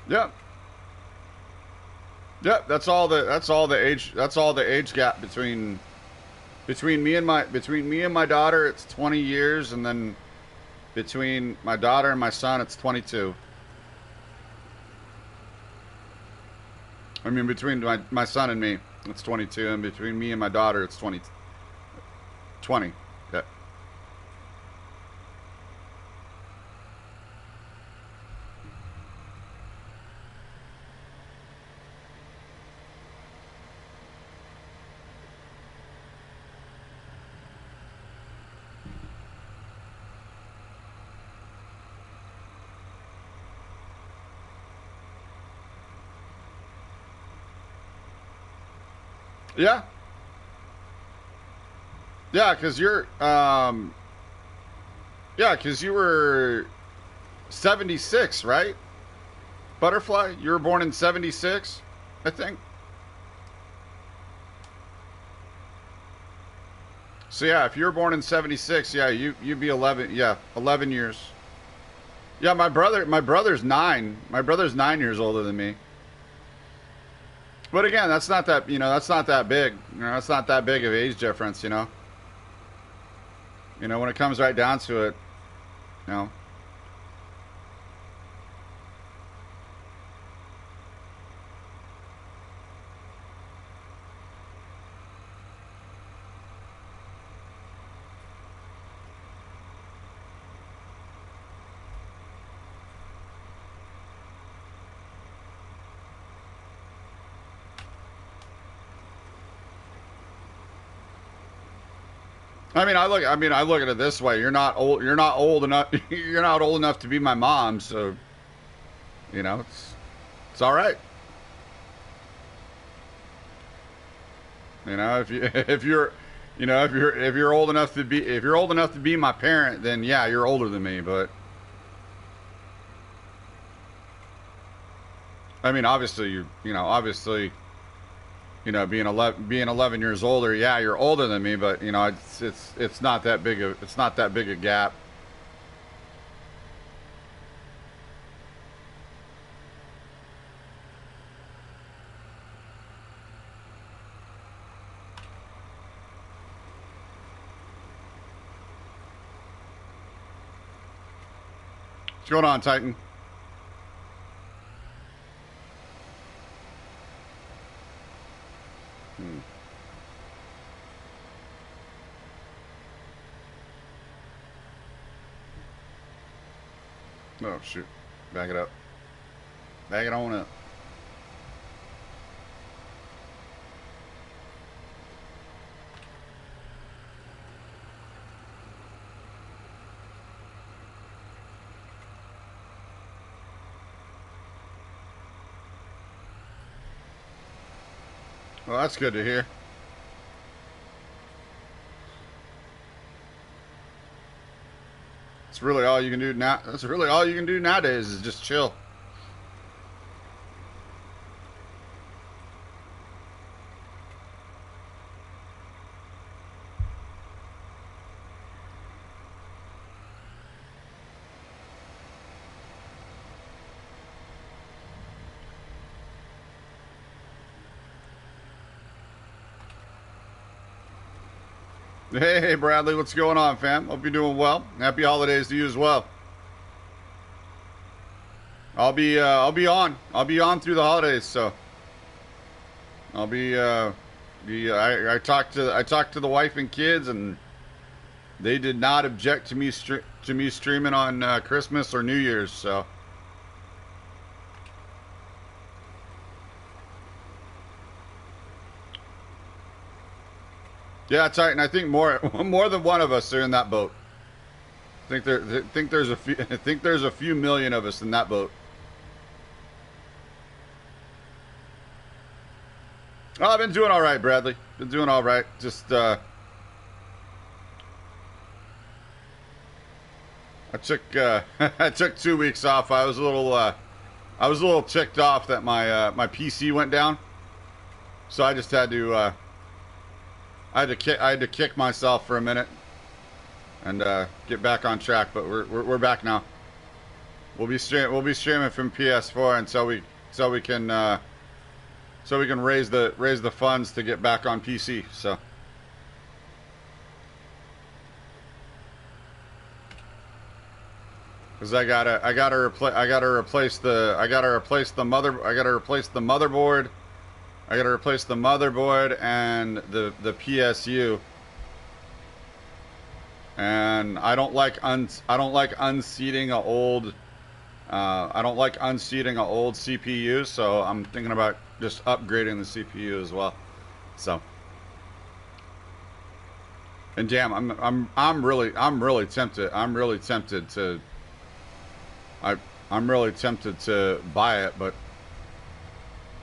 Yep. Yep. That's all the age gap between me and my daughter. It's 20 years, and then between my daughter and my son, it's 22. I mean, between my son and me, it's 22, and between me and my daughter, it's 20. Yeah. Yeah. Yeah, because yeah, because you were 76, right? Butterfly, you were born in 76, I think. So yeah, if you were born in 76, yeah, you'd be 11, yeah, 11 years. Yeah, my brother's 9. My brother's 9 years older than me. But again, that's not that, that's not that big. That's not that big of age difference, when it comes right down to it, you know. I look at it this way. You're not old enough you're not old enough to be my mom, so, it's all right. If you if you're if you're old enough to be my parent, then yeah, you're older than me, but I mean, obviously being 11 years older, yeah, you're older than me, but it's not that big of it's not that big a gap. What's going on, Titan? Hmm. Oh shoot. Back it up. Back it on up. Well, that's good to hear. It's really all you can do now. That's really all you can do nowadays is just chill. Hey, Bradley, what's going on, fam? Hope you're doing well. Happy holidays to you as well. I'll be on through the holidays, so I'll I talked to the wife and kids, and they did not object to me streaming on Christmas or New Year's. So Yeah, Titan. I think more more than one of us are in that boat. Think there's a few. I think there's a few million of us in that boat. Oh, I've been doing all right, Bradley. Been doing all right. Just I took I took 2 weeks off. I was a little ticked off that my PC went down, so I just had to I had to kick myself for a minute and get back on track. But we're back now. We'll be streaming from PS4 until we can raise the funds to get back on PC. So. Cause I gotta replace the motherboard. I gotta replace the motherboard and the PSU. And I don't like unseating a old CPU, so I'm thinking about just upgrading the CPU as well. So. And damn, I'm really tempted. I'm really tempted to buy it, but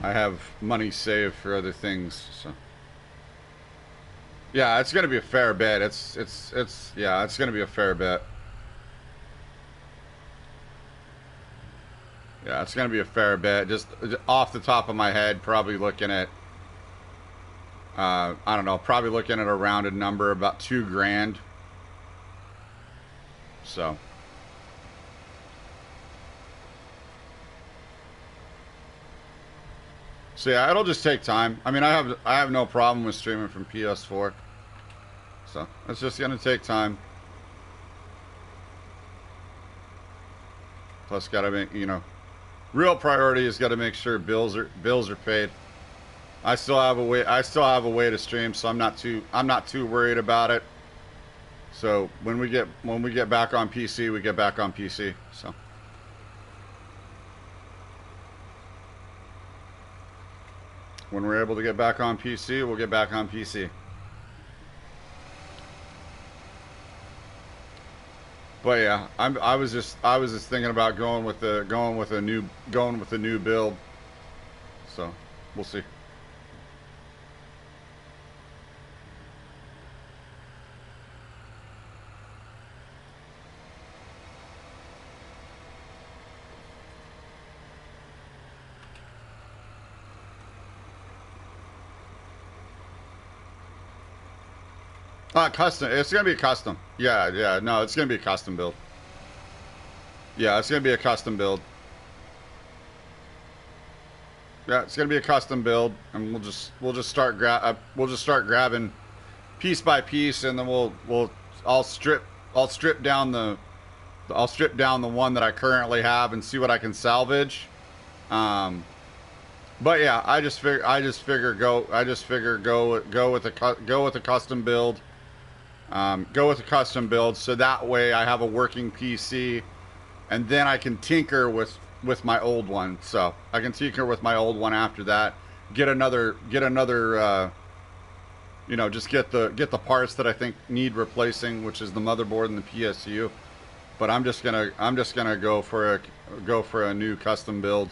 I have money saved for other things. So yeah, it's gonna be a fair bet. Yeah, it's gonna be a fair bet. Yeah, it's gonna be a fair bet. Just off the top of my head, probably looking at I don't know, probably looking at a rounded number about $2,000. So. So yeah, it'll just take time. I mean, I have no problem with streaming from PS4. So it's just gonna take time. Plus, gotta make real priority is gotta make sure bills are paid. I still have a way to stream, so I'm not too worried about it. So when we get back on PC, we get back on PC. So. When we're able to get back on PC, we'll get back on PC. But yeah, I was just thinking about going with a new build. So, we'll see. Custom. It's gonna be custom. Yeah, yeah. No, it's gonna be a custom build. Yeah, it's gonna be a custom build. Yeah, it's gonna be a custom build, and we'll just start grabbing piece by piece, and then I'll strip down the one that I currently have and see what I can salvage. But yeah, I just figure go with a custom build. Go with a custom build, so that way I have a working PC, and then I can tinker with my old one. So I can tinker with my old one after that. Get another just get the parts that I think need replacing, which is the motherboard and the PSU. But I'm just gonna go for a new custom build.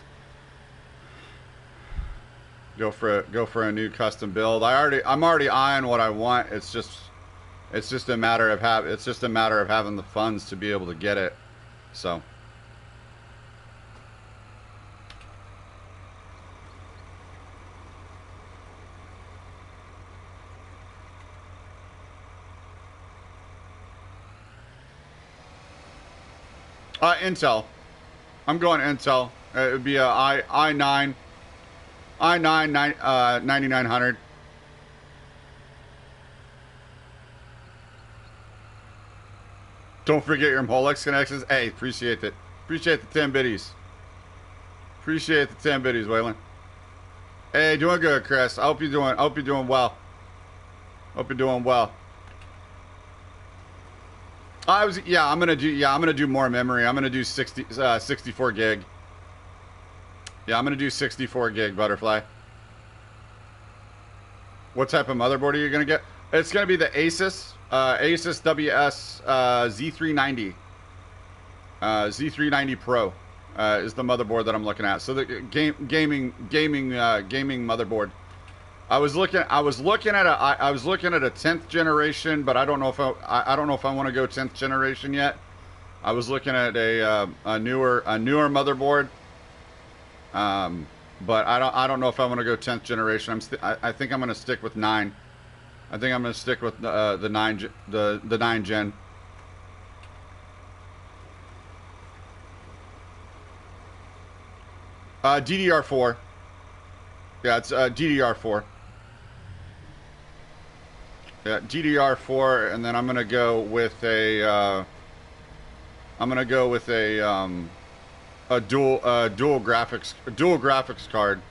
Go for a new custom build. I'm already eyeing what I want. It's just a matter of having the funds to be able to get it. So. Intel. I'm going Intel. It would be a i9 9900. Don't forget your Molex connections. Hey, appreciate it. Appreciate the 10 biddies. Appreciate the 10 biddies, Waylon. Hey, doing good, Chris. I hope you're doing well. Hope you're doing well. I'm gonna do more memory. I'm gonna do 64 gig. Yeah, I'm gonna do 64 gig, Butterfly. What type of motherboard are you gonna get? It's going to be the Asus WS Z390. Z390 Pro is the motherboard that I'm looking at. So the gaming motherboard. I was looking at a 10th generation, but I don't know if I don't know if I want to go 10th generation yet. I was looking at a newer motherboard, but I don't know if I want to go 10th generation. I think I'm going to stick with 9. I think I'm going to stick with the 9 gen. DDR4. Yeah, it's DDR4. Yeah, DDR4, and then I'm gonna go with a dual graphics card.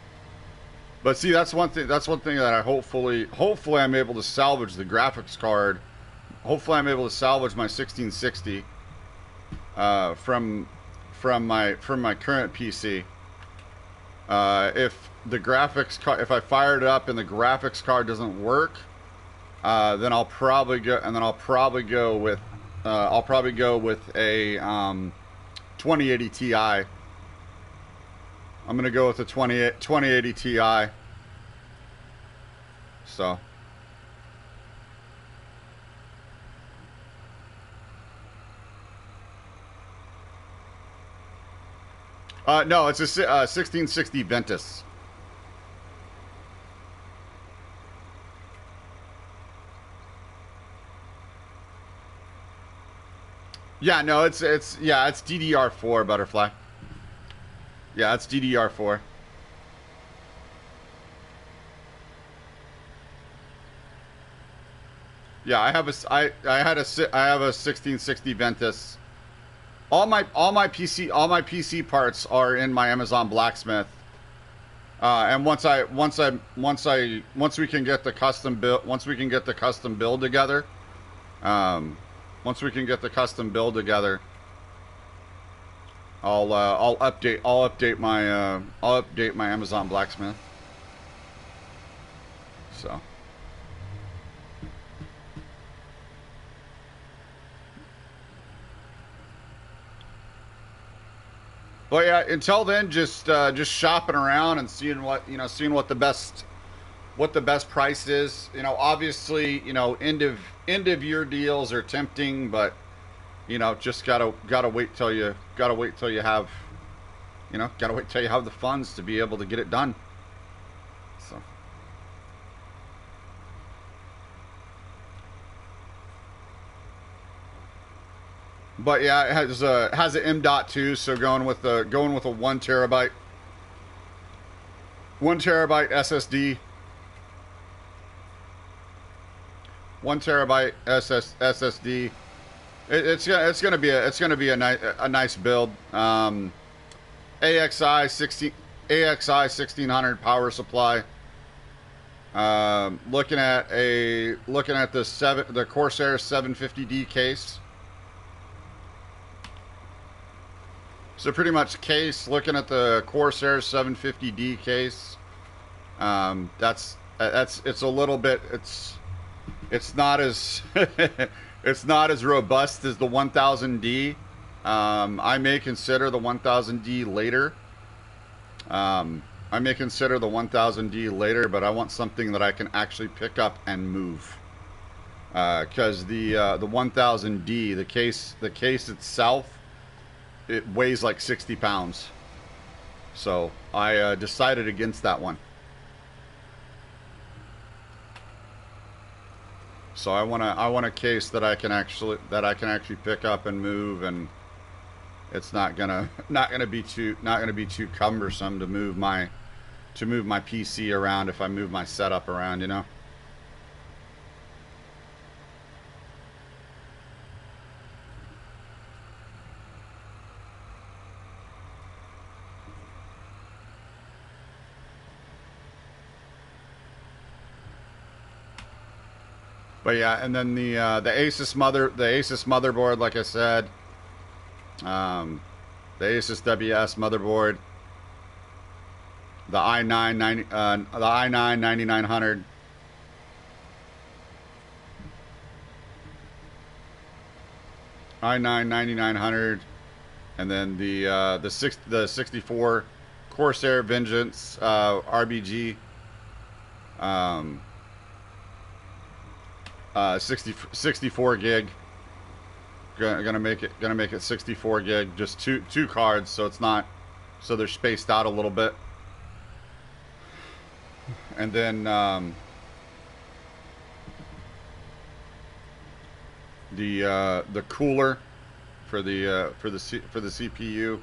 But see, that's one thing. That's one thing that I hopefully I'm able to salvage the graphics card. Hopefully, I'm able to salvage my 1660 from my current PC. If the graphics card, if I fired it up and the graphics card doesn't work, then I'll probably go with a 2080 Ti. I'm gonna go with a 2080 Ti. So. No, it's a 1660 Ventus. Yeah, no, it's DDR4 Butterfly. Yeah, it's DDR4. Yeah, I have a 1660 Ventus. All my PC parts are in my Amazon Blacksmith. And once we can get the custom build together, I'll update my Amazon Blacksmith. So. But yeah, until then, just shopping around and seeing what the best price is. Obviously, end of year deals are tempting, but just gotta wait till you have the funds to be able to get it done. So. But yeah, it has an M.2, so going with a 1 terabyte SSD, 1 terabyte SSD. It's gonna be a nice build. AXI 1600 power supply. Looking at the Corsair 750D case. So pretty much looking at the Corsair 750D case, it's a little bit, it's not as it's not as robust as the 1000D. I may consider the 1000D later. But I want something that I can actually pick up and move. Because the 1000D, the case itself, it weighs like 60 pounds. So I decided against that one. So I want a case that I can actually pick up and move, and it's not gonna be too cumbersome to move my PC around if I move my setup around, But yeah, and then the Asus motherboard, like I said, the Asus WS motherboard, the i9 9900, i9 9900, and then the 64 Corsair Vengeance RBG 64 gig. Gonna make it 64 gig. Just two cards, so it's not, so they're spaced out a little bit. And then the cooler for the CPU,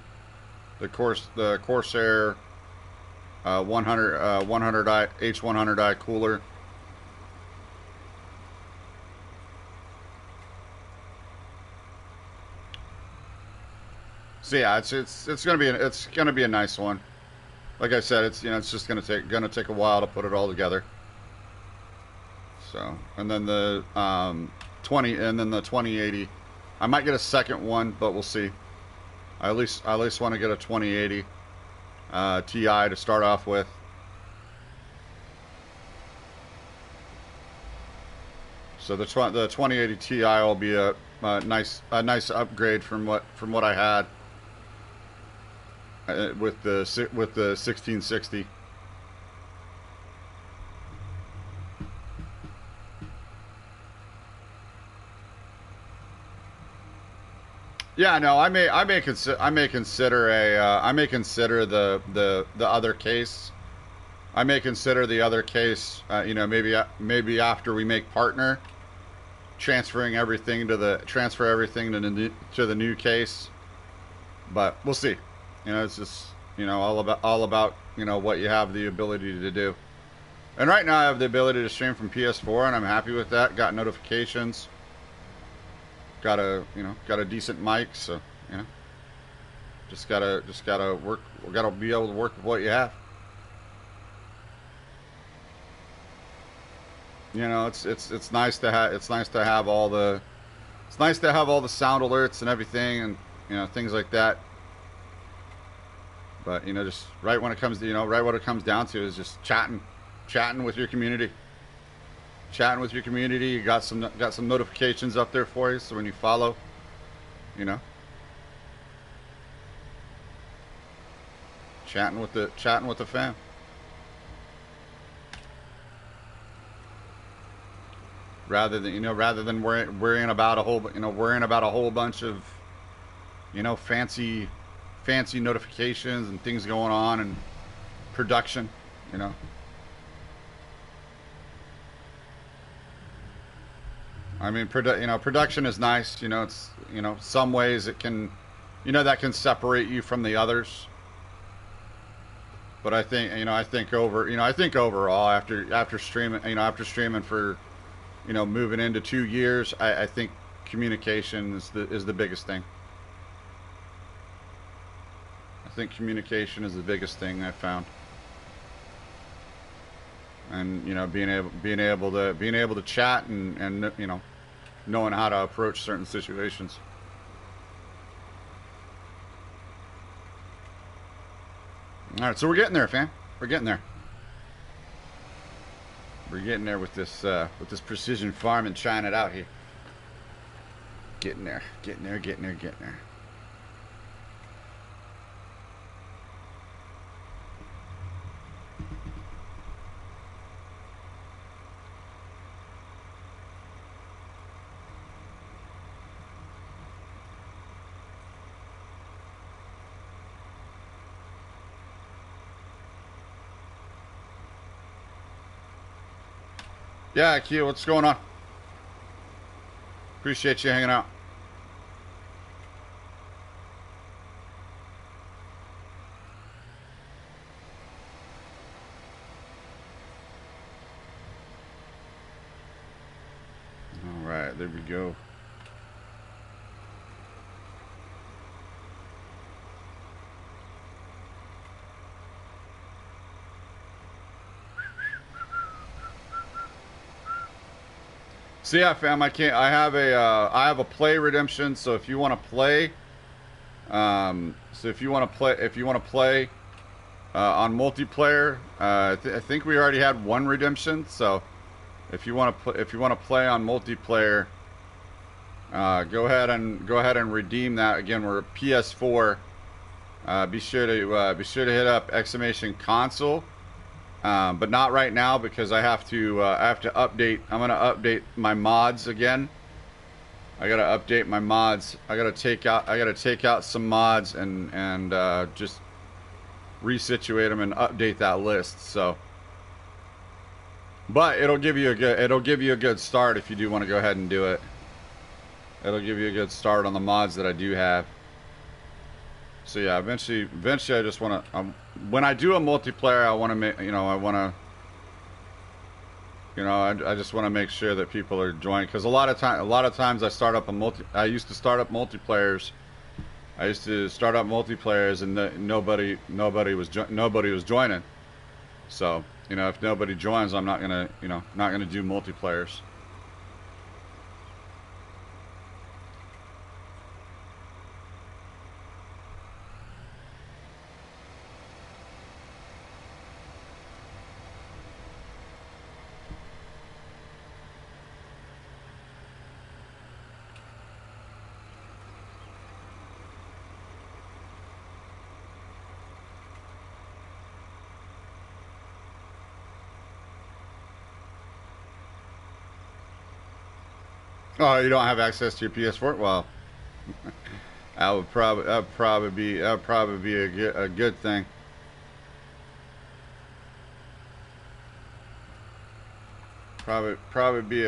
the Corsair 100i H100i cooler. So yeah, it's gonna be a nice one. Like I said, it's it's just gonna take a while to put it all together. So, and then the 2080. I might get a second one, but we'll see. I at least want to get a 2080 Ti to start off with. So the 2080 Ti will be a nice upgrade from what I had with the 1660. Yeah, no, I may consider the other case. I may consider the other case. Maybe after we make partner, transfer everything to the new case. But we'll see. It's just all about what you have the ability to do. And right now I have the ability to stream from PS4, and I'm happy with that. Got notifications. Got a decent mic, so just gotta work. We gotta be able to work with what you have. It's nice to have all the sound alerts and everything, and things like that. But just right when it comes to what it comes down to is just chatting with your community. You got some notifications up there for you, so when you follow, chatting with the fam. Rather than worrying about a whole bunch of fancy notifications and things going on and production. I mean, production is nice. It's some ways it can, that can separate you from the others. But I think overall, after streaming for, moving into 2 years, I think communication is the biggest thing. I think communication is the biggest thing I've found. And being able to chat and knowing how to approach certain situations. All right, so we're getting there, fam. We're getting there. We're getting there with this precision farm and trying it out here. Getting there. Yeah, Q, what's going on? Appreciate you hanging out. All right, there we go. So yeah, fam, I have a play redemption. So if you want to play, on multiplayer, I think we already had one redemption. So if you want to play on multiplayer, Go ahead and redeem that. Again, we're PS4. Be sure to hit up exclamation console, but not right now because I have to update. I'm gonna update my mods again. I gotta update my mods. I gotta take out some mods and just resituate them and update that list. So, but it'll give you a good start if you do want to go ahead and do it. It'll give you a good start on the mods that I do have. So yeah, eventually I just want to when I do a multiplayer, I want to make I just want to make sure that people are joining, because a lot of times I used to start up multiplayers. I used to start up multiplayers and nobody was joining. So, if nobody joins, I'm not going to do multiplayers. Oh, you don't have access to your PS4? Well, that would probably be a good thing. Probably be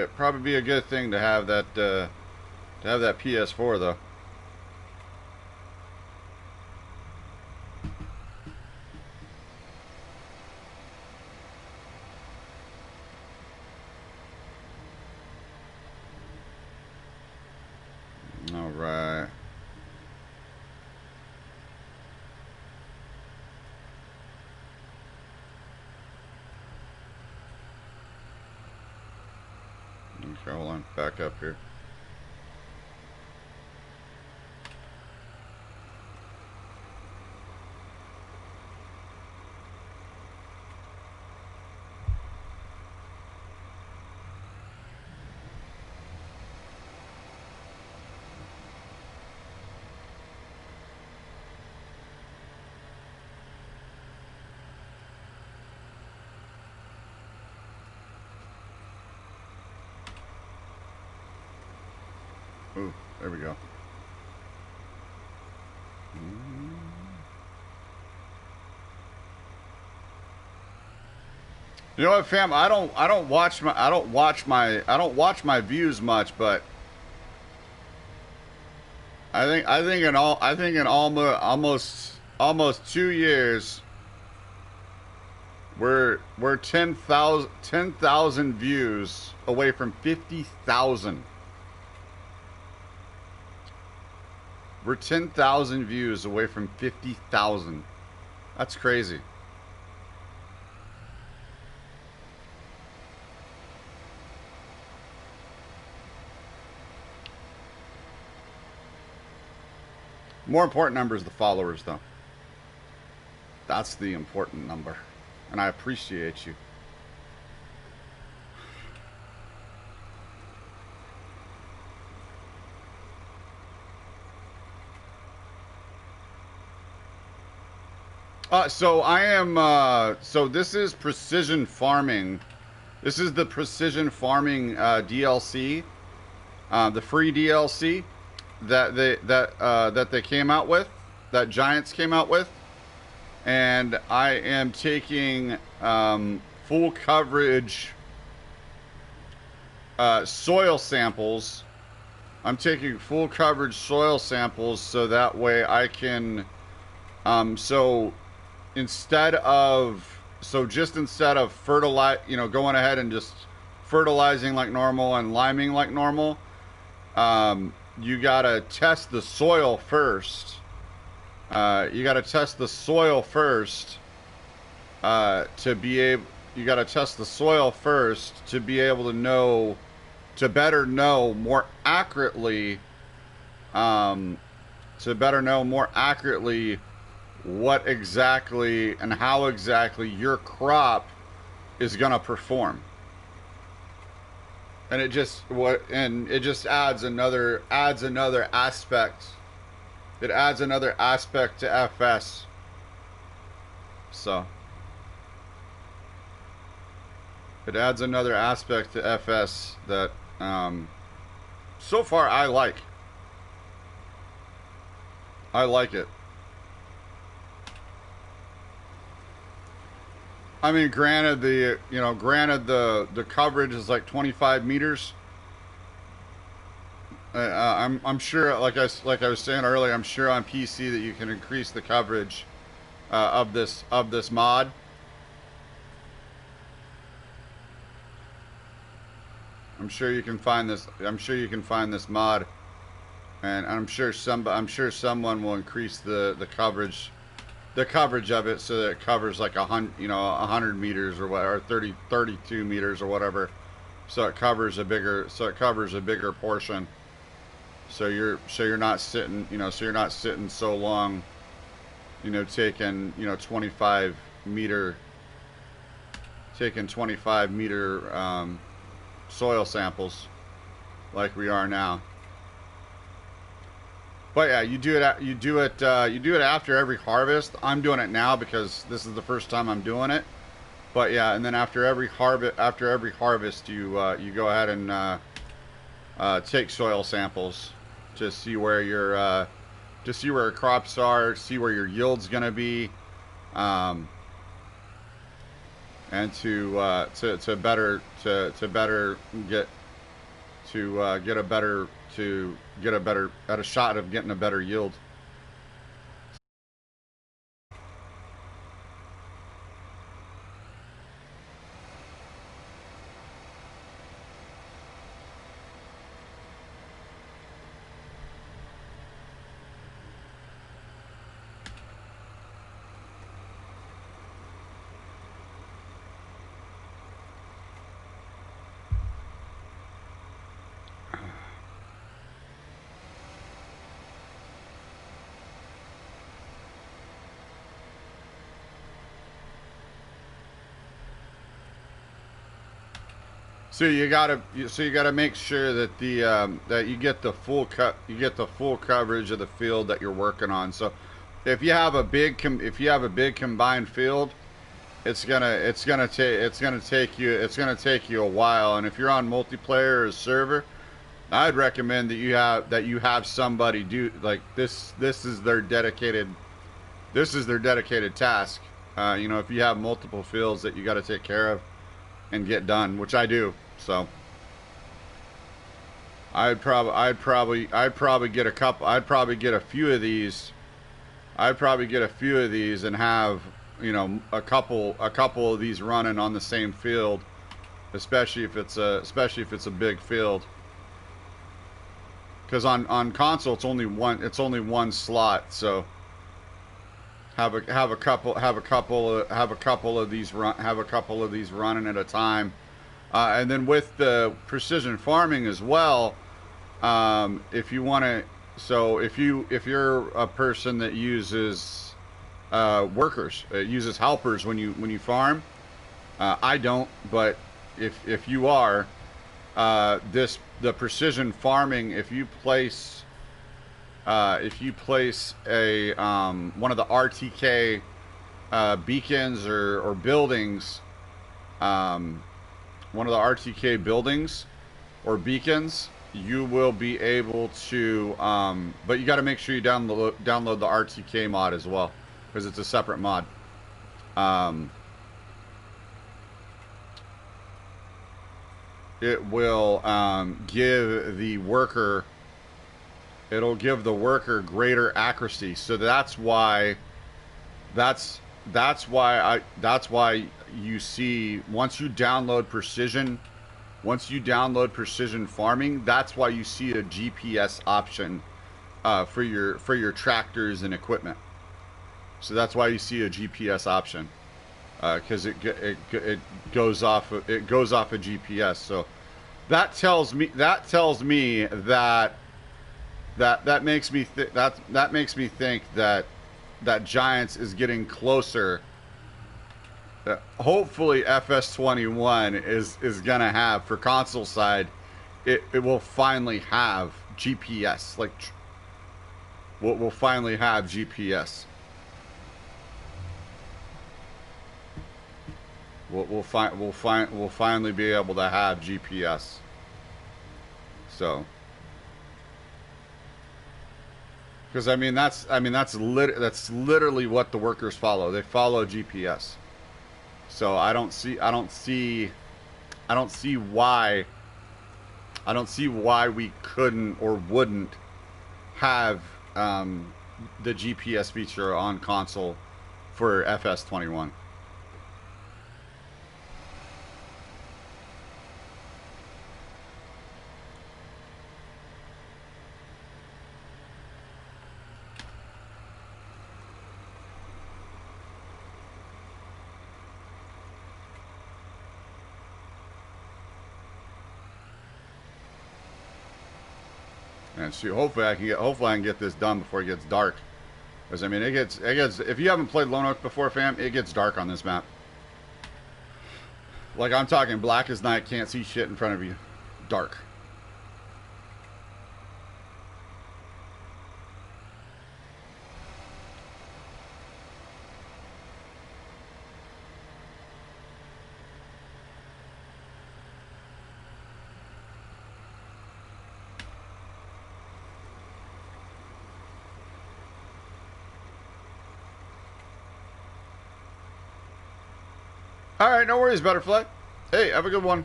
a good thing to have that PS4 though. All right. Okay, hold on. Back up here. Ooh, there we go. You know what, fam? I don't watch my views much, but I think in almost 2 years we're 10,000 views away from 50,000. We're 10,000 views away from 50,000. That's crazy. More important number is the followers, though. That's the important number. And I appreciate you. So I am, so this is precision farming. This is the precision farming DLC, the free DLC that they came out with, that Giants came out with, and I am taking full coverage soil samples. I'm taking full coverage soil samples so that way I can, instead of going ahead and just fertilizing like normal and liming like normal, you gotta test the soil first. To be able. You gotta test the soil first to be able to know, to better know more accurately. What exactly and how exactly your crop is gonna perform. And it just adds another aspect. It adds another aspect to FS. So it adds another aspect to FS that so far I like. I like it. I mean, granted the coverage is like 25 meters. I'm sure, like I was saying earlier, I'm sure on PC that you can increase the coverage of this mod. I'm sure you can find this. I'm sure you can find this mod, and I'm sure someone will increase the coverage of it so that it covers like 100 meters or whatever, 32 meters or whatever, so it covers a bigger portion. So you're not sitting so long, taking 25 meter soil samples like we are now. But yeah, you do it after every harvest. I'm doing it now because this is the first time I'm doing it. But yeah, and then after every harvest, you go ahead and take soil samples to see where your crops are, see where your yield's gonna be, and to better at a shot of getting a better yield. So you gotta make sure that that you get the full coverage of the field that you're working on. So if you have a big combined field, it's gonna take you a while. And if you're on multiplayer or server, I'd recommend that you have somebody do like this. This is their dedicated task. If you have multiple fields that you got to take care of and get done, which I do. So I'd probably get a few of these. I'd probably get a few of these and have a couple of these running on the same field, especially if it's a big field. Because on console it's only one slot, so have a couple of these running at a time. And then with the precision farming as well, if you want to, so if you're a person that uses workers, uses helpers when you farm, I don't, but if you are, the precision farming, if you place a one of the RTK beacons or buildings, one of the RTK buildings or beacons, you will be able to, but you got to make sure you download the RTK mod as well, because it's a separate mod. It will give the worker greater accuracy. So that's why you see once you download precision farming, that's why you see a GPS option for your tractors and equipment. So that's why you see a GPS option, because it goes off of GPS. So that tells me that makes me think that Giants is getting closer hopefully FS21 is gonna have, for console side, it will finally have GPS. Like, we'll finally have GPS. We'll finally be able to have GPS. So, because that's literally what the workers follow. They follow GPS. So I don't see why we couldn't or wouldn't have the GPS feature on console for FS21. And shoot, hopefully I can get this done before it gets dark. Because I mean, it gets if you haven't played Lone Oak before, fam, it gets dark on this map. Like, I'm talking black as night, can't see shit in front of you. Dark. All right, no worries, Butterfly. Hey, have a good one.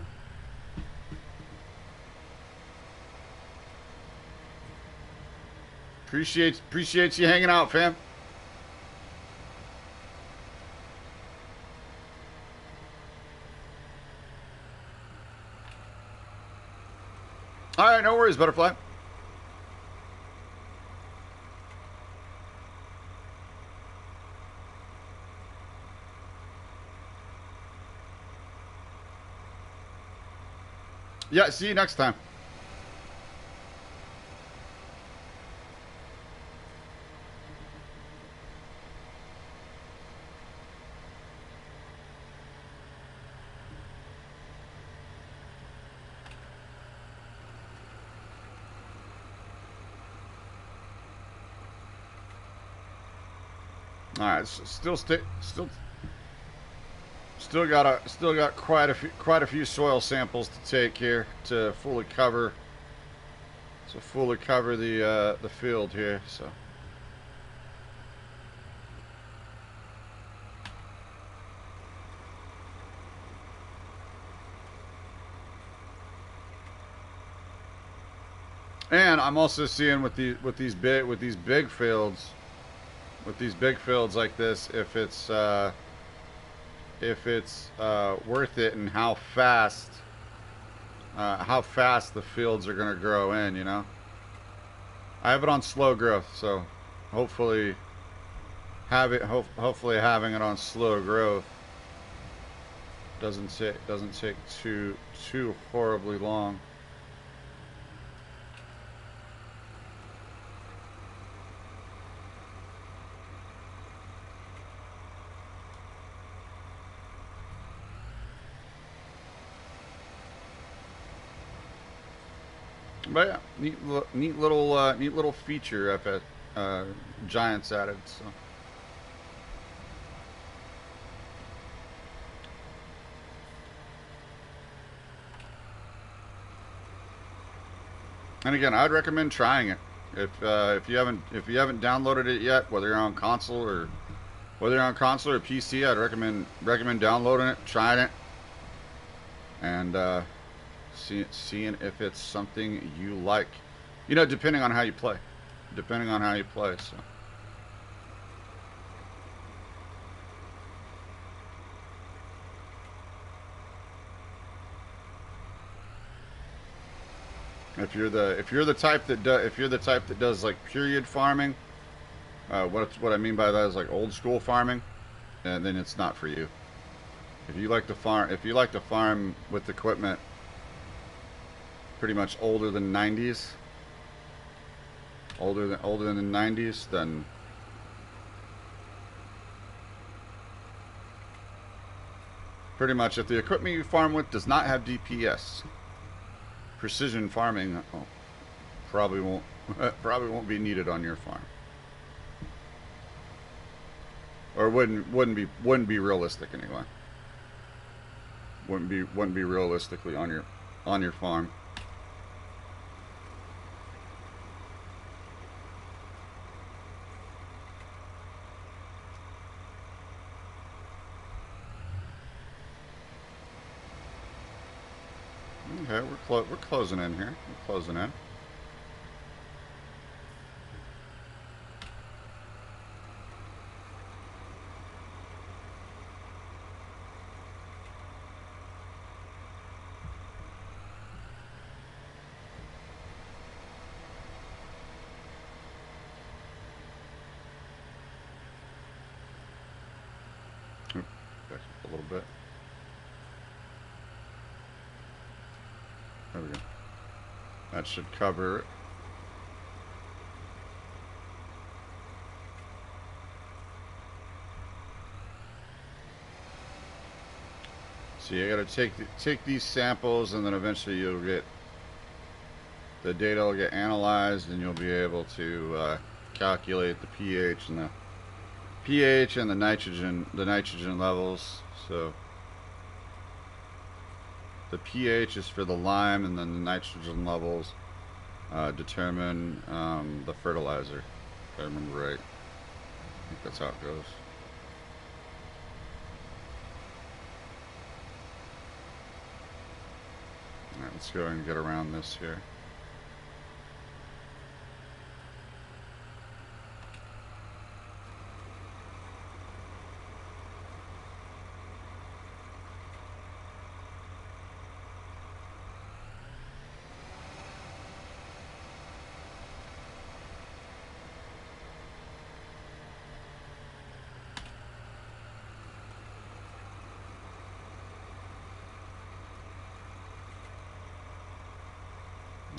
Appreciate you hanging out, fam. All right, no worries, Butterfly. Yeah, see you next time. All right, still got quite a few soil samples to take here to fully cover the field here. So. And I'm also seeing with these big fields like this, if it's worth it, and how fast the fields are going to grow in. You know, I have it on slow growth, so hopefully having it on slow growth doesn't take too horribly long. But yeah, neat little feature Giants added. So. And again, I'd recommend trying it if you haven't downloaded it yet, whether you're on console or PC. I'd recommend downloading it, trying it, and seeing if it's something you like. You know, depending on how you play. So. If you're the type that does like period farming, what I mean by that is like old school farming, and then it's not for you. If you like to farm with equipment pretty much older than 90s, then Pretty much, if the equipment you farm with does not have DPS, precision farming probably won't probably won't be needed on your farm, or wouldn't be realistic anyway. Wouldn't be realistically on your farm. Okay, we're closing in here. We're closing in. Oop, back up a little bit. There we go. That should cover it. So you got to take these samples, and then eventually you'll get the data will get analyzed, and you'll be able to calculate the pH and the nitrogen levels. So the pH is for the lime, and then the nitrogen levels determine the fertilizer, if I remember right. I think that's how it goes. Alright, let's go ahead and get around this here.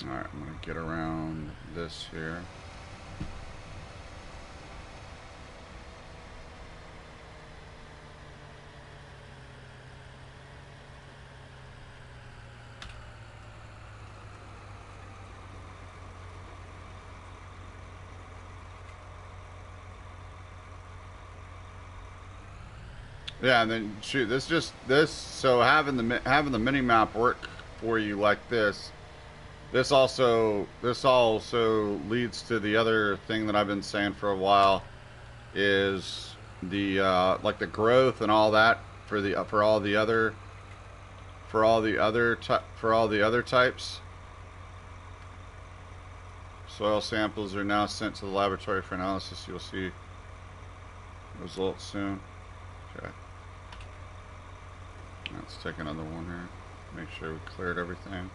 Alright, I'm going to get around this here. Yeah, and then shoot, so having the mini map work for you like this. This also leads to the other thing that I've been saying for a while, is the like the growth and all that for all the other types. Soil samples are now sent to the laboratory for analysis. You'll see results soon. Okay. Let's take another one here. Make sure we cleared everything.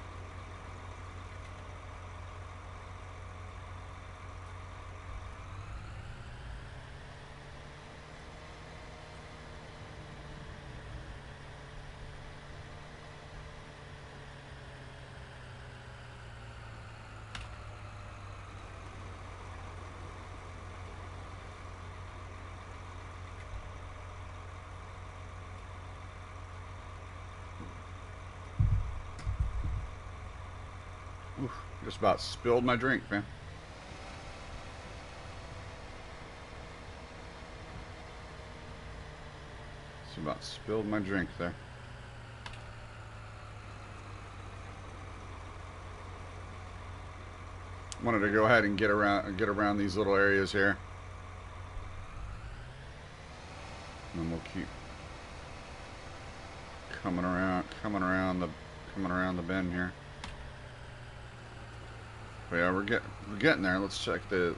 Oof, just about spilled my drink, man. Just about spilled my drink there. Wanted to go ahead and get around these little areas here, and we'll keep coming around the bend here. But yeah, we're getting there. Let's check the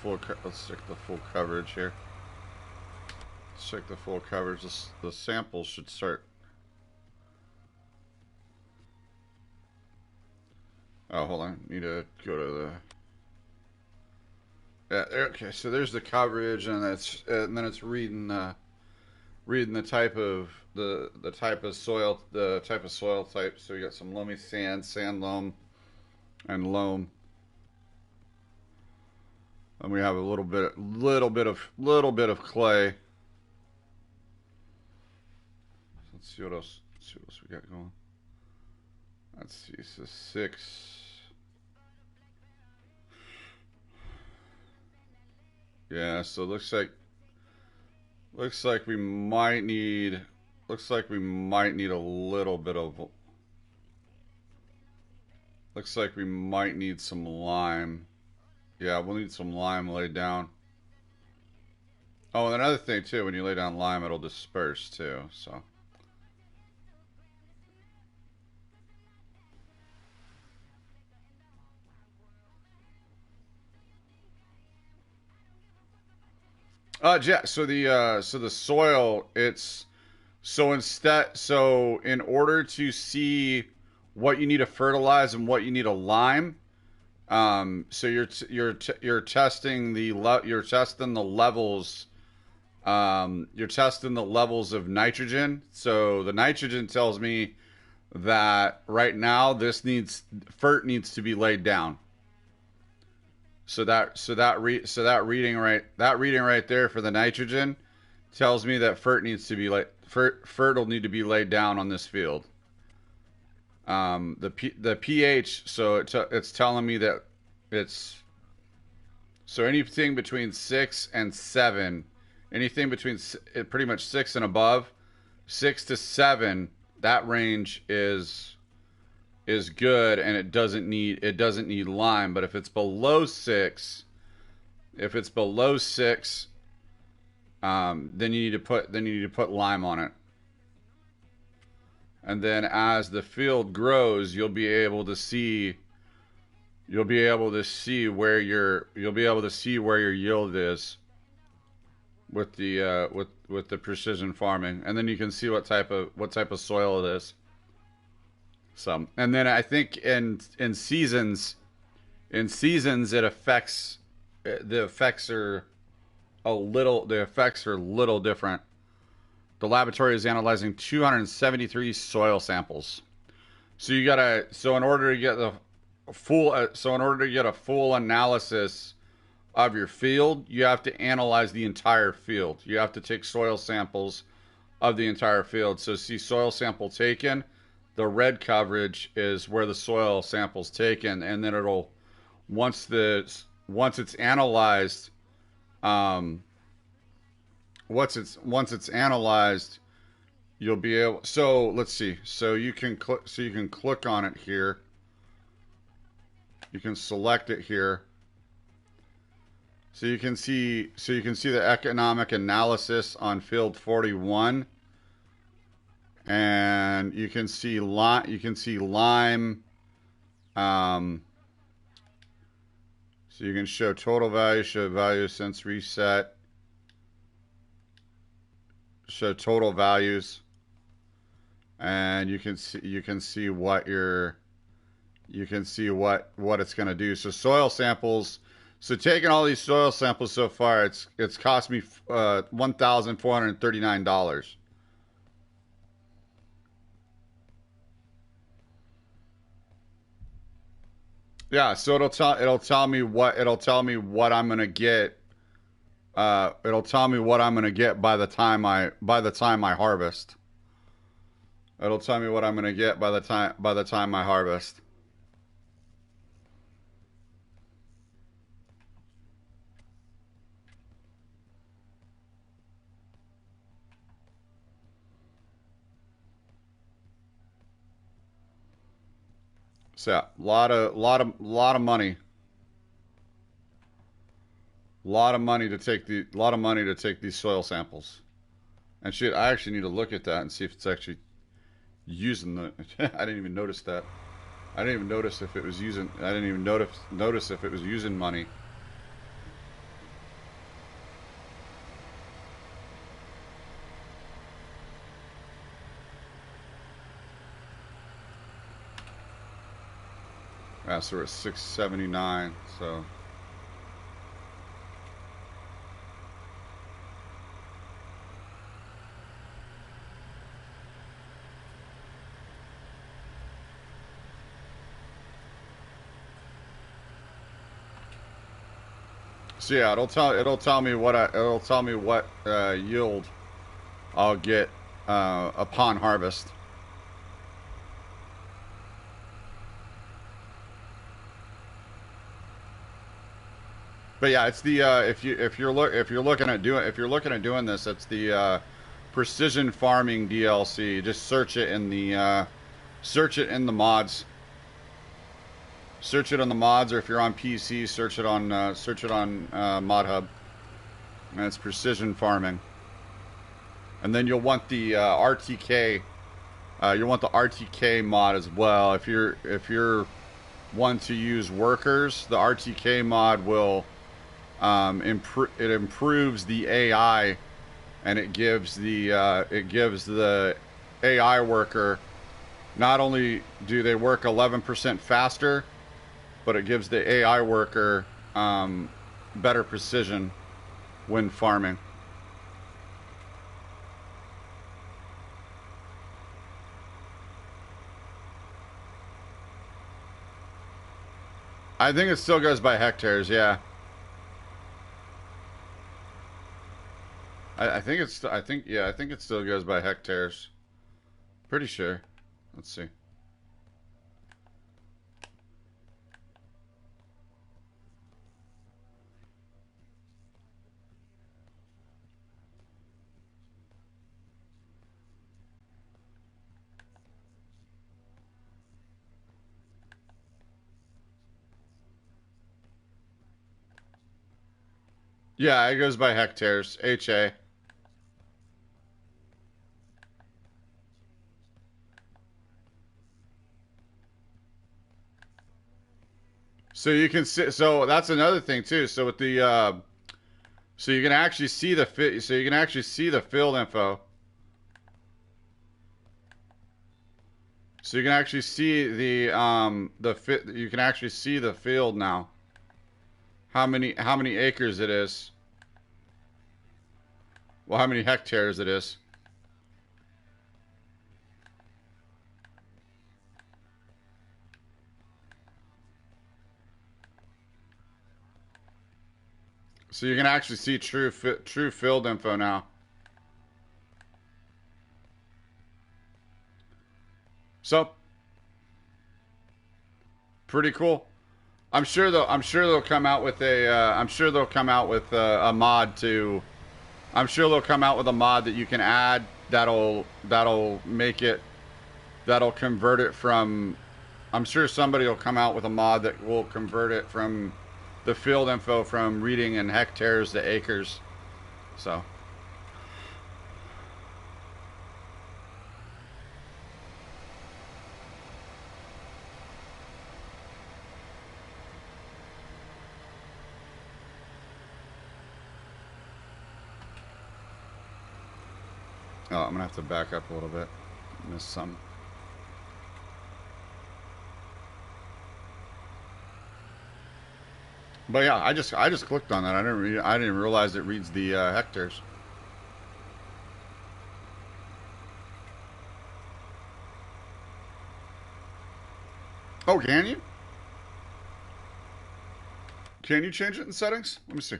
full coverage here. Let's check the full coverage. The samples should start. Oh, hold on. Need to go to the. Yeah. Okay. So there's the coverage, and then it's reading the type of soil, type. So you got some loamy sand loam, and loam. And we have a little bit of clay. So Let's see what else. Let's see what else we got going. Let's see. So 6. Yeah. So looks like we might need. Looks like we might need a little bit of. Looks like we might need some lime. Yeah, we'll need some lime laid down. Oh, and another thing too, when you lay down lime, it'll disperse too. So. Yeah. So the soil, it's so in order to see what you need to fertilize and what you need to lime, so you're testing you're testing the levels. You're testing the levels of nitrogen. So the nitrogen tells me that right now FERT needs to be laid down. So that reading right there for the nitrogen tells me that FERT needs to be FERT will need to be laid down on this field. The pH, so it's telling me that it's so anything between 6 and 7, anything between pretty much 6 and above, 6 to 7, that range is good, and it doesn't need lime. But if it's below 6, then you need to put lime on it. And then as the field grows, you'll be able to see where your yield is with the precision farming, and then you can see what type of soil it is. So, and then I think in seasons it affects the effects are a little different. The laboratory is analyzing 273 soil samples. So in order to get a full analysis of your field, you have to analyze the entire field. You have to take soil samples of the entire field. So see soil sample taken, the red coverage is where the soil sample's taken, and then it'll once it's analyzed, once it's analyzed, you'll be able. So let's see. So you can click on it here. You can select it here. So you can see the economic analysis on field 41, and you can see lime. So you can show total value, show value since reset, show total values, and you can see what it's going to do. So soil samples. So taking all these soil samples so far, it's cost me $1,439. Yeah, so it'll tell me what I'm gonna get. It'll tell me what I'm gonna get by the time I harvest. It'll tell me what I'm gonna get by the time I harvest. So yeah, lot of money. Lot of money to take these soil samples. And shit, I actually need to look at that and see if it's actually using the I didn't even notice that. I didn't even notice if it was using notice if it was using money. Yeah, so we're at 679, so yeah, it'll tell me what yield I'll get upon harvest. But yeah, it's the if you're looking at doing this, it's the precision farming DLC. Just search it in the mods. Search it on the mods, or if you're on PC, search it on Mod Hub. And it's precision farming. And then you'll want the RTK. You'll want the RTK mod as well. If you're one to use workers, the RTK mod will it improves the AI, and it gives the AI worker, not only do they work 11% faster, but it gives the AI worker better precision when farming. I think it still goes by hectares, yeah. I think it's I think yeah, I think it still goes by hectares. Pretty sure. Let's see. Yeah, it goes by hectares. HA. So you can see. So that's another thing too. So with the so you can actually see the fit. So you can actually see the field info. So you can actually see the fit. You can actually see the field now. How many acres it is? Well, how many hectares it is? So you can actually see true field info now. So pretty cool. I'm sure they'll come out with a. I'm sure they'll come out with a mod to. I'm sure they'll come out with a mod that you can add that'll make it that'll convert it from. I'm sure somebody will come out with a mod that will convert it from the field info from reading in hectares to acres. So. Oh, I'm gonna have to back up a little bit. Missed some. But yeah, I just clicked on that. I didn't realize it reads the hectares. Oh, can you? Can you change it in settings? Let me see.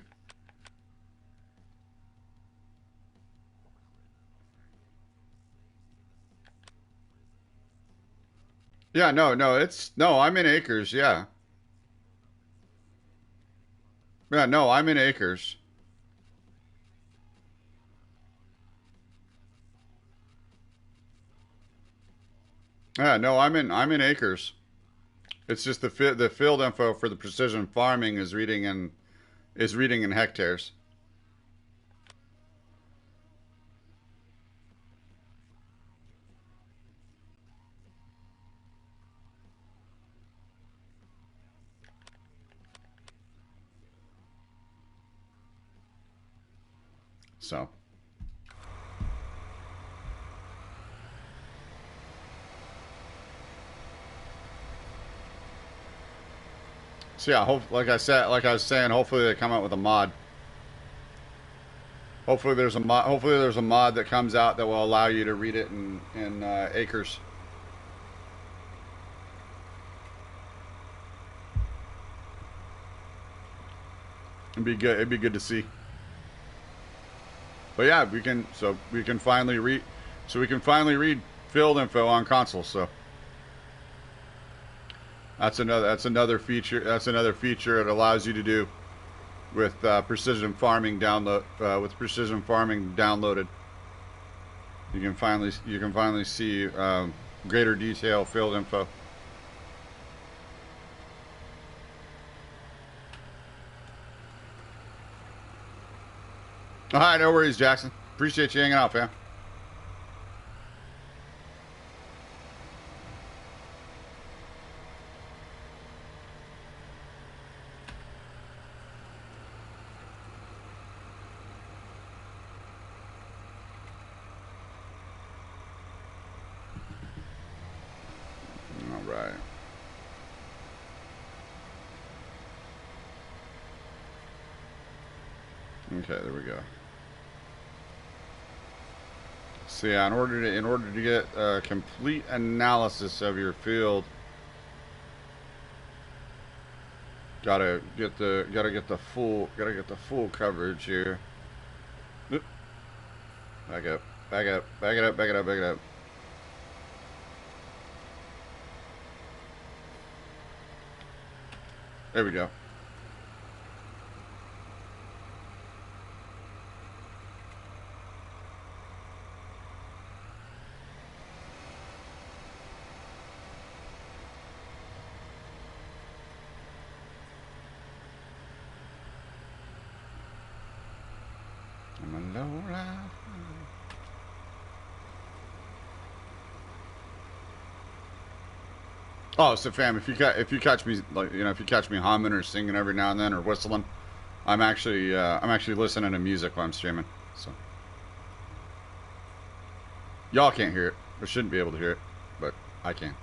Yeah, no, I'm in acres. Yeah, yeah, no, I'm in acres. Yeah, no, I'm in acres. It's just the field info for the precision farming is reading in hectares. So. So yeah, like I was saying, hopefully they come out with a mod. Hopefully there's a mod that comes out that will allow you to read it in acres. It'd be good. It'd be good to see. But yeah, we can finally so we can finally read field info on console. So that's another feature. That's another feature it allows you to do with precision farming download. With precision farming downloaded, you can finally see greater detail field info. All right, no worries, Jackson. Appreciate you hanging out, fam. All right. Okay, there we go. So yeah, in order to get a complete analysis of your field, gotta get the full coverage here. Oop. Back up, back up, back it up, back it up, back it up. There we go. I'm a low life. Oh, so fam, if you catch me, like, if you catch me humming or singing every now and then or whistling, I'm actually listening to music while I'm streaming. So y'all can't hear it, or shouldn't be able to hear it, but I can.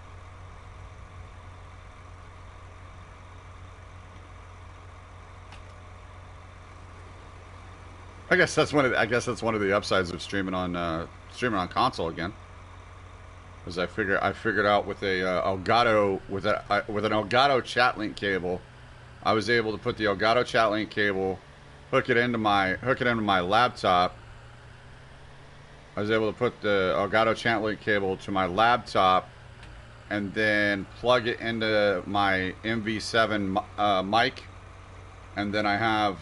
I guess that's one of the upsides of streaming on console again. As I figured out with a Elgato with an Elgato chat link cable, I was able to put the Elgato chat link cable, hook it into my laptop. I was able to put the Elgato chat link cable to my laptop, and then plug it into my MV7 mic, and then I have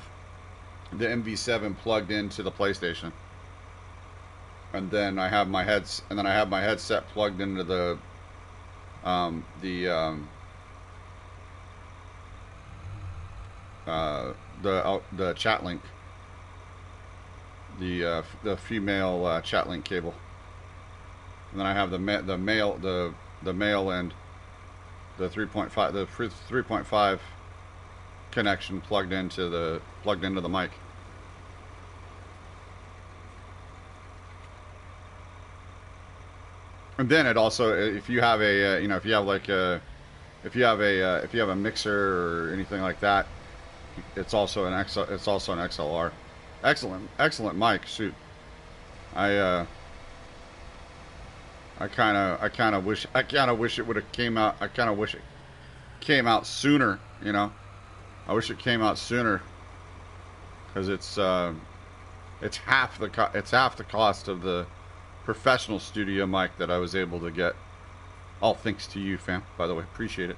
the MV7 plugged into the PlayStation. And then I have my headset plugged into the chat link, the female chat link cable. And then I have the male end, the 3.5 connection plugged into the mic. And then it also, if you have a, if you have a mixer or anything like that, it's also an XLR. Excellent mic. Shoot, I kind of wish it would have came out. I kind of wish it came out sooner. I wish it came out sooner, because it's half the cost of the professional studio mic that I was able to get. All thanks to you, fam. By the way, appreciate it.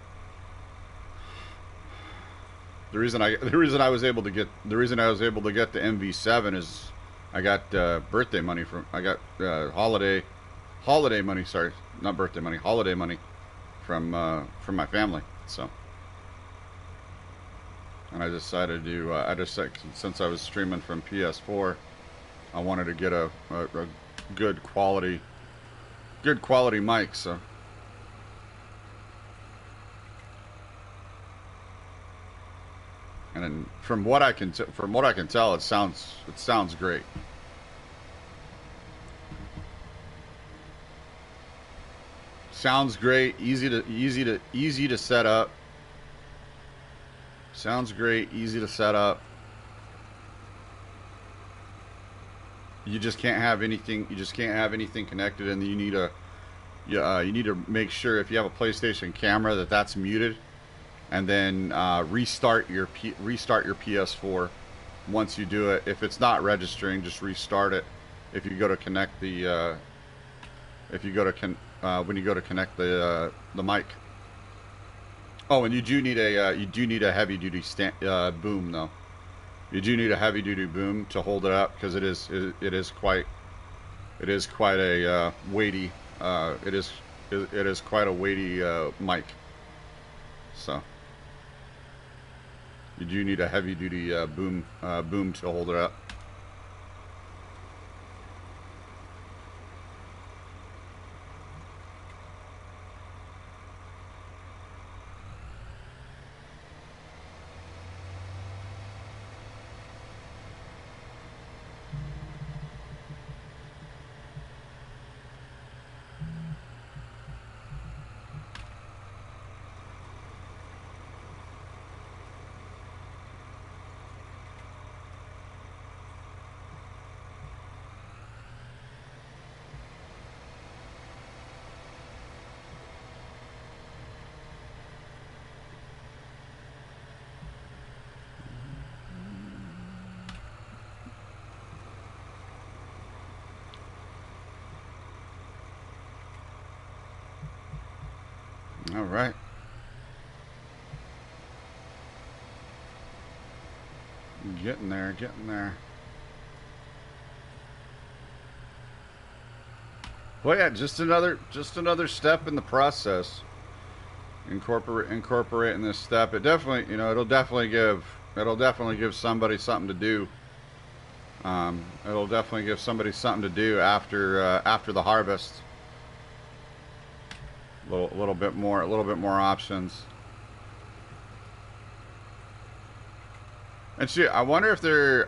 The reason I was able to get the MV7 is I got birthday money from holiday money. Sorry, not birthday money, holiday money from my family. So, and I decided to since I was streaming from PS4, I wanted to get a good quality mic. So, and then from what I can tell, it sounds great. Sounds great. Easy to set up. Sounds great. Easy to set up. You just can't have anything. You just can't have anything connected, and you need to make sure, if you have a PlayStation camera, that's muted, and then restart your PS4 once you do it. If it's not registering, just restart it. If you go to connect the if you go to when you go to connect the mic. Oh, and you do need a heavy duty boom though. You do need a heavy duty boom to hold it up because it is quite a weighty it is quite a weighty mic. So you do need a heavy duty boom to hold it up. All right. Getting there, getting there. Well, yeah, just another step in the process. Incorporating this step. It definitely, it'll definitely give somebody something to do. It'll definitely give somebody something to do after the harvest. A little bit more options. And see, I wonder if they're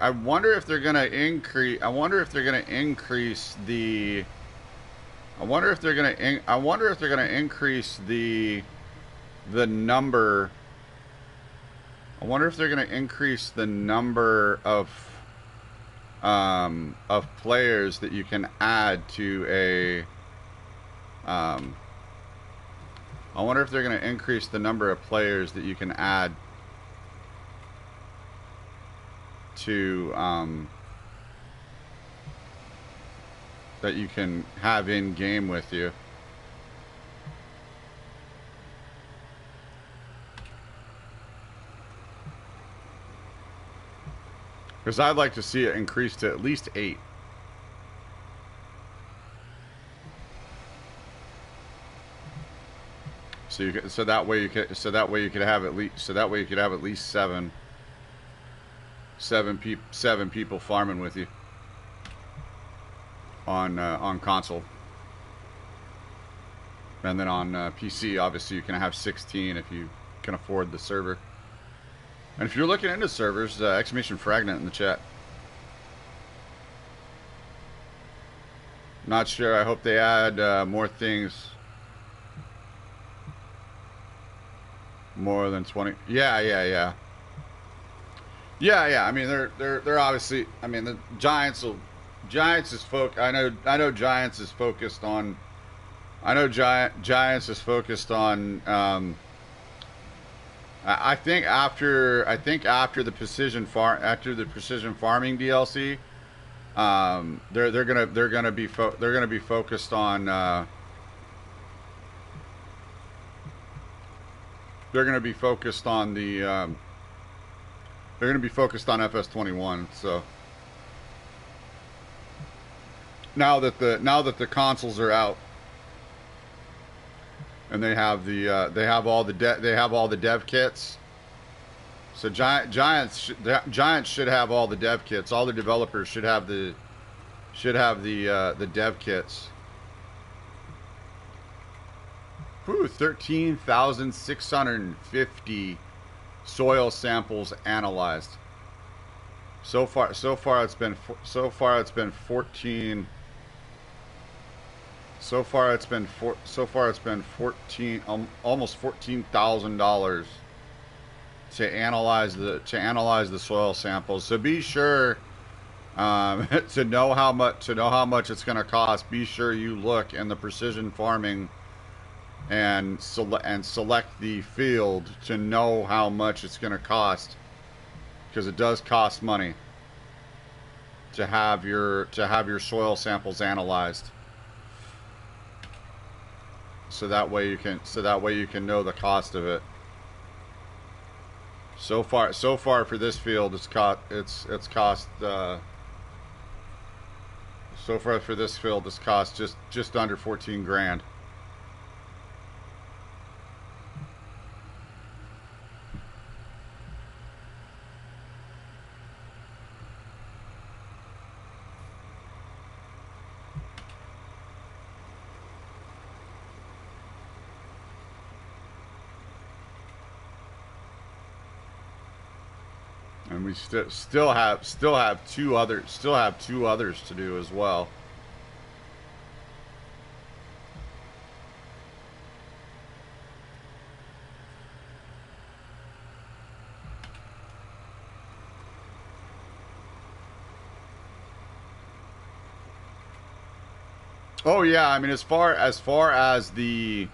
gonna increase the number. I wonder if they're gonna increase the number of players that you can add to a I wonder if they're going to increase the number of players that you can add to that you can have in game with you. Because I'd like to see it increase to at least 8. So that way you could have at least 7 people farming with you on console, and then on PC obviously you can have 16 if you can afford the server. And if you're looking into servers, exclamation fragment in the chat. Not sure. I hope they add more things. More than 20. Yeah. I mean, they're obviously. I mean, the Giants is I know Giants is focused on. Giants is focused on. I think after the precision farming DLC, they're gonna be focused on. They're going to be focused on the. They're going to be focused on FS21. So now that the consoles are out, and they have all the dev kits. So Giants should have all the dev kits. All the developers should have the dev kits. 13,650 soil samples analyzed. So far it's been 14. So far it's been 14, almost $14,000 to analyze the soil samples. So be sure to know how much it's going to cost. Be sure you look in the precision farming and select the field to know how much it's going to cost, because it does cost money to have your soil samples analyzed. so that way you can know the cost of it. So far for this field, it's cost so far for this field it's cost just under 14 grand. And we still have two others to do as well. Oh yeah, I mean as far as the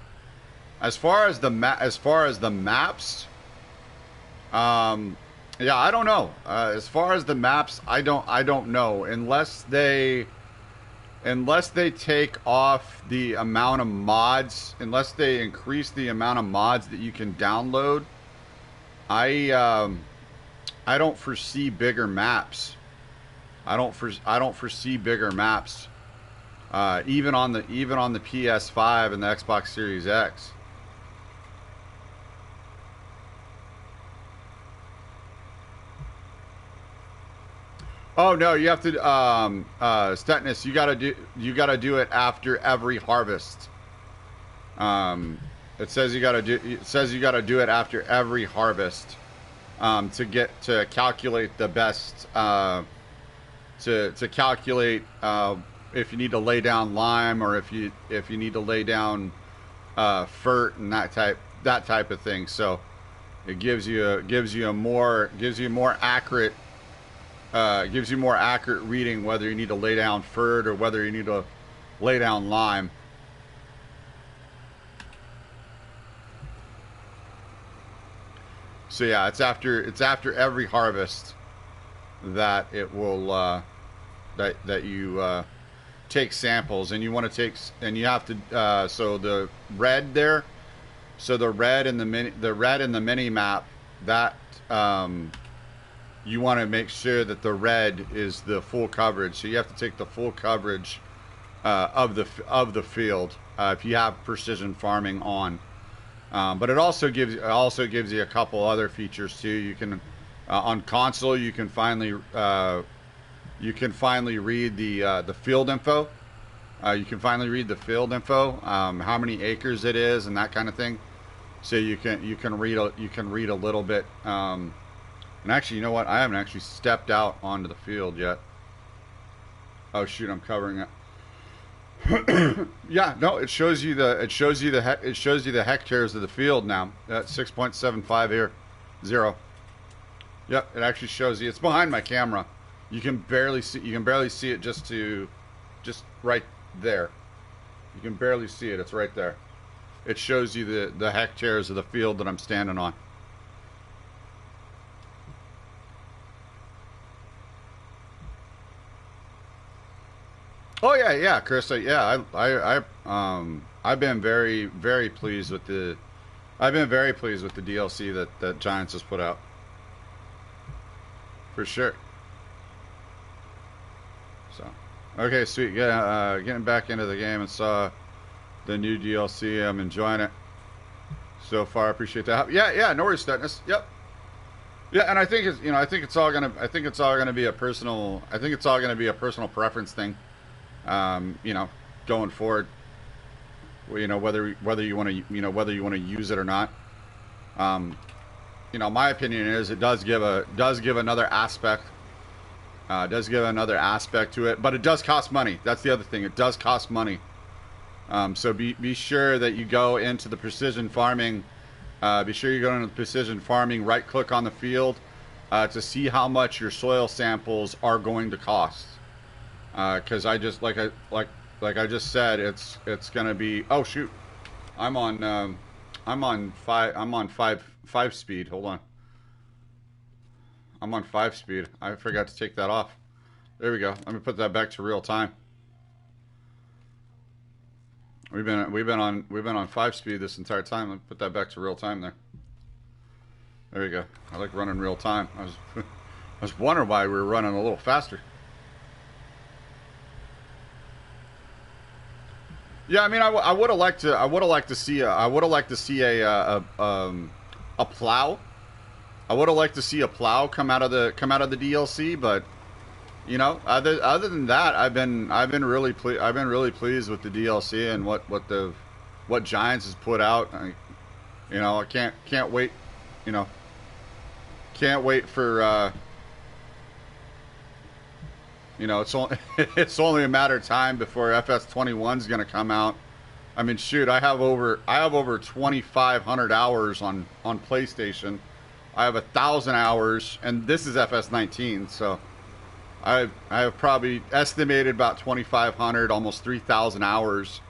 maps, yeah, I don't know. As far as the maps, I don't know unless they take off the amount of mods, unless they increase the amount of mods that you can download. I I don't foresee bigger maps. I don't foresee bigger maps. Even on the PS5 and the Xbox Series X. Oh no, you have to Stetnus, you gotta do it after every harvest. It says you gotta do it after every harvest to get to calculate the best to calculate if you need to lay down lime or if you need to lay down fert and that type of thing. So it gives you more accurate reading whether you need to lay down fert or whether you need to lay down lime. So yeah, it's after every harvest that it will that you take samples, and you want to take and you have to so the red there, so the red in the mini map that you want to make sure that the red is the full coverage. So you have to take the full coverage of the field if you have precision farming on. But it also gives you a couple other features too. You can on console you can finally read the field info. You can finally read the field info, how many acres it is, and that kind of thing. So you can read a little bit. And actually, you know what? I haven't actually stepped out onto the field yet. Oh shoot, I'm covering it. Yeah, no, it shows you the hectares of the field now. That's 6.75 here, 0. Yep, it actually shows you. It's behind my camera. You can barely see it just right there. You can barely see it. It's right there. It shows you the hectares of the field that I'm standing on. Oh yeah, yeah, Chris. I've been very pleased with the DLC that Giants has put out for sure. So, okay, sweet. Yeah, getting back into the game and saw the new DLC. I'm enjoying it so far. I appreciate that. Yeah, yeah. No worries, Statness. Yep. Yeah, and I think it's all gonna be a personal. I think it's all gonna be a personal preference thing. You know, going forward, whether you want to use it or not. Um, my opinion is it does give another aspect. Does give another aspect to it, but it does cost money. That's the other thing. It does cost money. So be sure that you go into the precision farming. Be sure you go into the precision farming. Right click on the field to see how much your soil samples are going to cost. Because I just like I just said, it's gonna be. Oh shoot, I'm on five speed. Hold on, I'm on 5 speed. I forgot to take that off. There we go. Let me put that back to real time. We've been on 5 speed this entire time. Let me put that back to real time there. There you go. I like running real time. I was wondering why we were running a little faster. Yeah, I mean, I would have liked to. I would have liked to see a plow. I would have liked to see a plow come out of the DLC, but you know, other than that, I've been really pleased with the DLC and what Giants has put out. I can't wait. You know, can't wait for. It's only a matter of time before FS21 is going to come out. I mean, shoot, I have over 2,500 hours on PlayStation. I have 1,000 hours, and this is FS19, so I have probably estimated about 2,500, almost 3,000 hours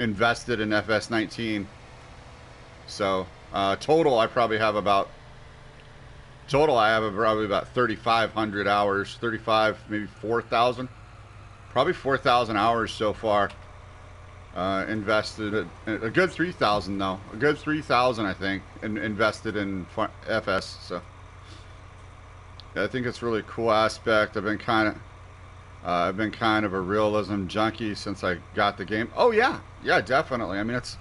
invested in FS19. So total, I have probably about 3,500 hours, 35, maybe 4,000, probably 4,000 hours so far invested. A good 3,000 though, a good 3,000 I think, invested in FS. So yeah, I think it's a really cool aspect. I've been kind of a realism junkie since I got the game. Oh yeah, definitely. I mean, it's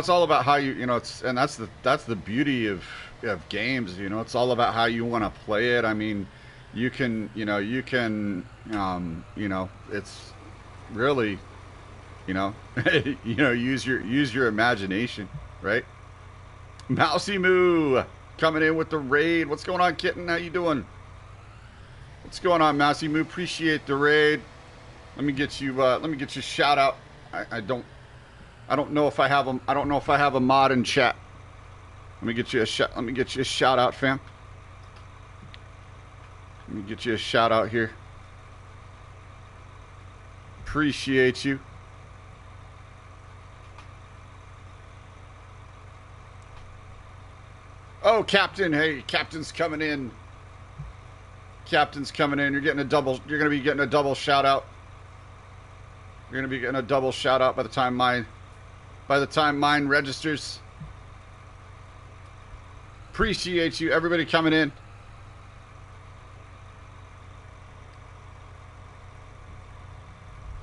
all about how and that's the beauty of games. It's all about how you want to play it. I mean, it's really, use your imagination, right? Mousy Moo coming in with the raid. What's going on, Kitten? How you doing? What's going on, Mousy Moo? Appreciate the raid. Let me get you a shout out. I don't know if I have a mod in chat. Let me get you a shout out, fam. Let me get you a shout out here. Appreciate you. Oh, Captain. Hey, Captain's coming in. Captain's coming in. You're going to be getting a double shout out. You're going to be getting a double shout out by the time mine registers. Appreciate you, everybody coming in.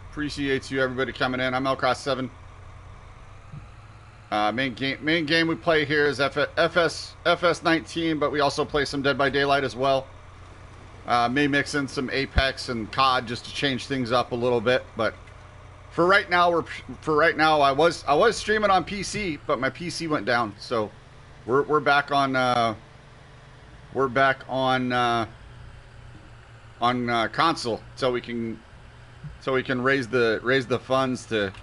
Appreciate you, everybody coming in. I'm Elcross7. Main game we play here is FS19, but we also play some Dead by Daylight as well. May mix in some Apex and COD just to change things up a little bit, but for right now, I was streaming on PC, but my PC went down, so we're back on console, so we can raise the funds to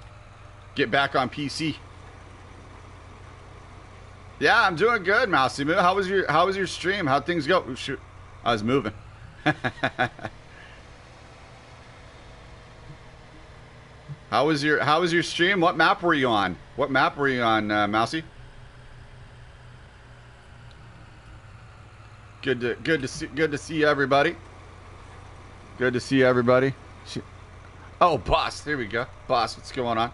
get back on PC. Yeah, I'm doing good, Mousy Moo. How was your stream? How'd things go? Ooh, shoot, I was moving. How was your stream? What map were you on? Mousy? Good to see everybody. Good to see everybody. Oh, Boss, there we go. Boss, what's going on?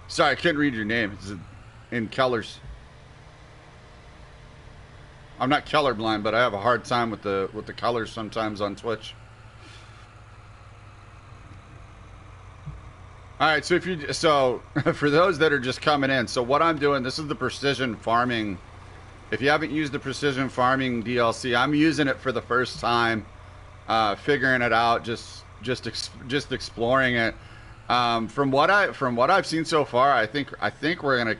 Sorry, I couldn't read your name. It's in colors. I'm not colorblind, but I have a hard time with the colors sometimes on Twitch. All right, so for those that are just coming in, so what I'm doing, this is the precision farming. If you haven't used the precision farming DLC, I'm using it for the first time, figuring it out, just exploring it. From what I've seen so far, I think we're gonna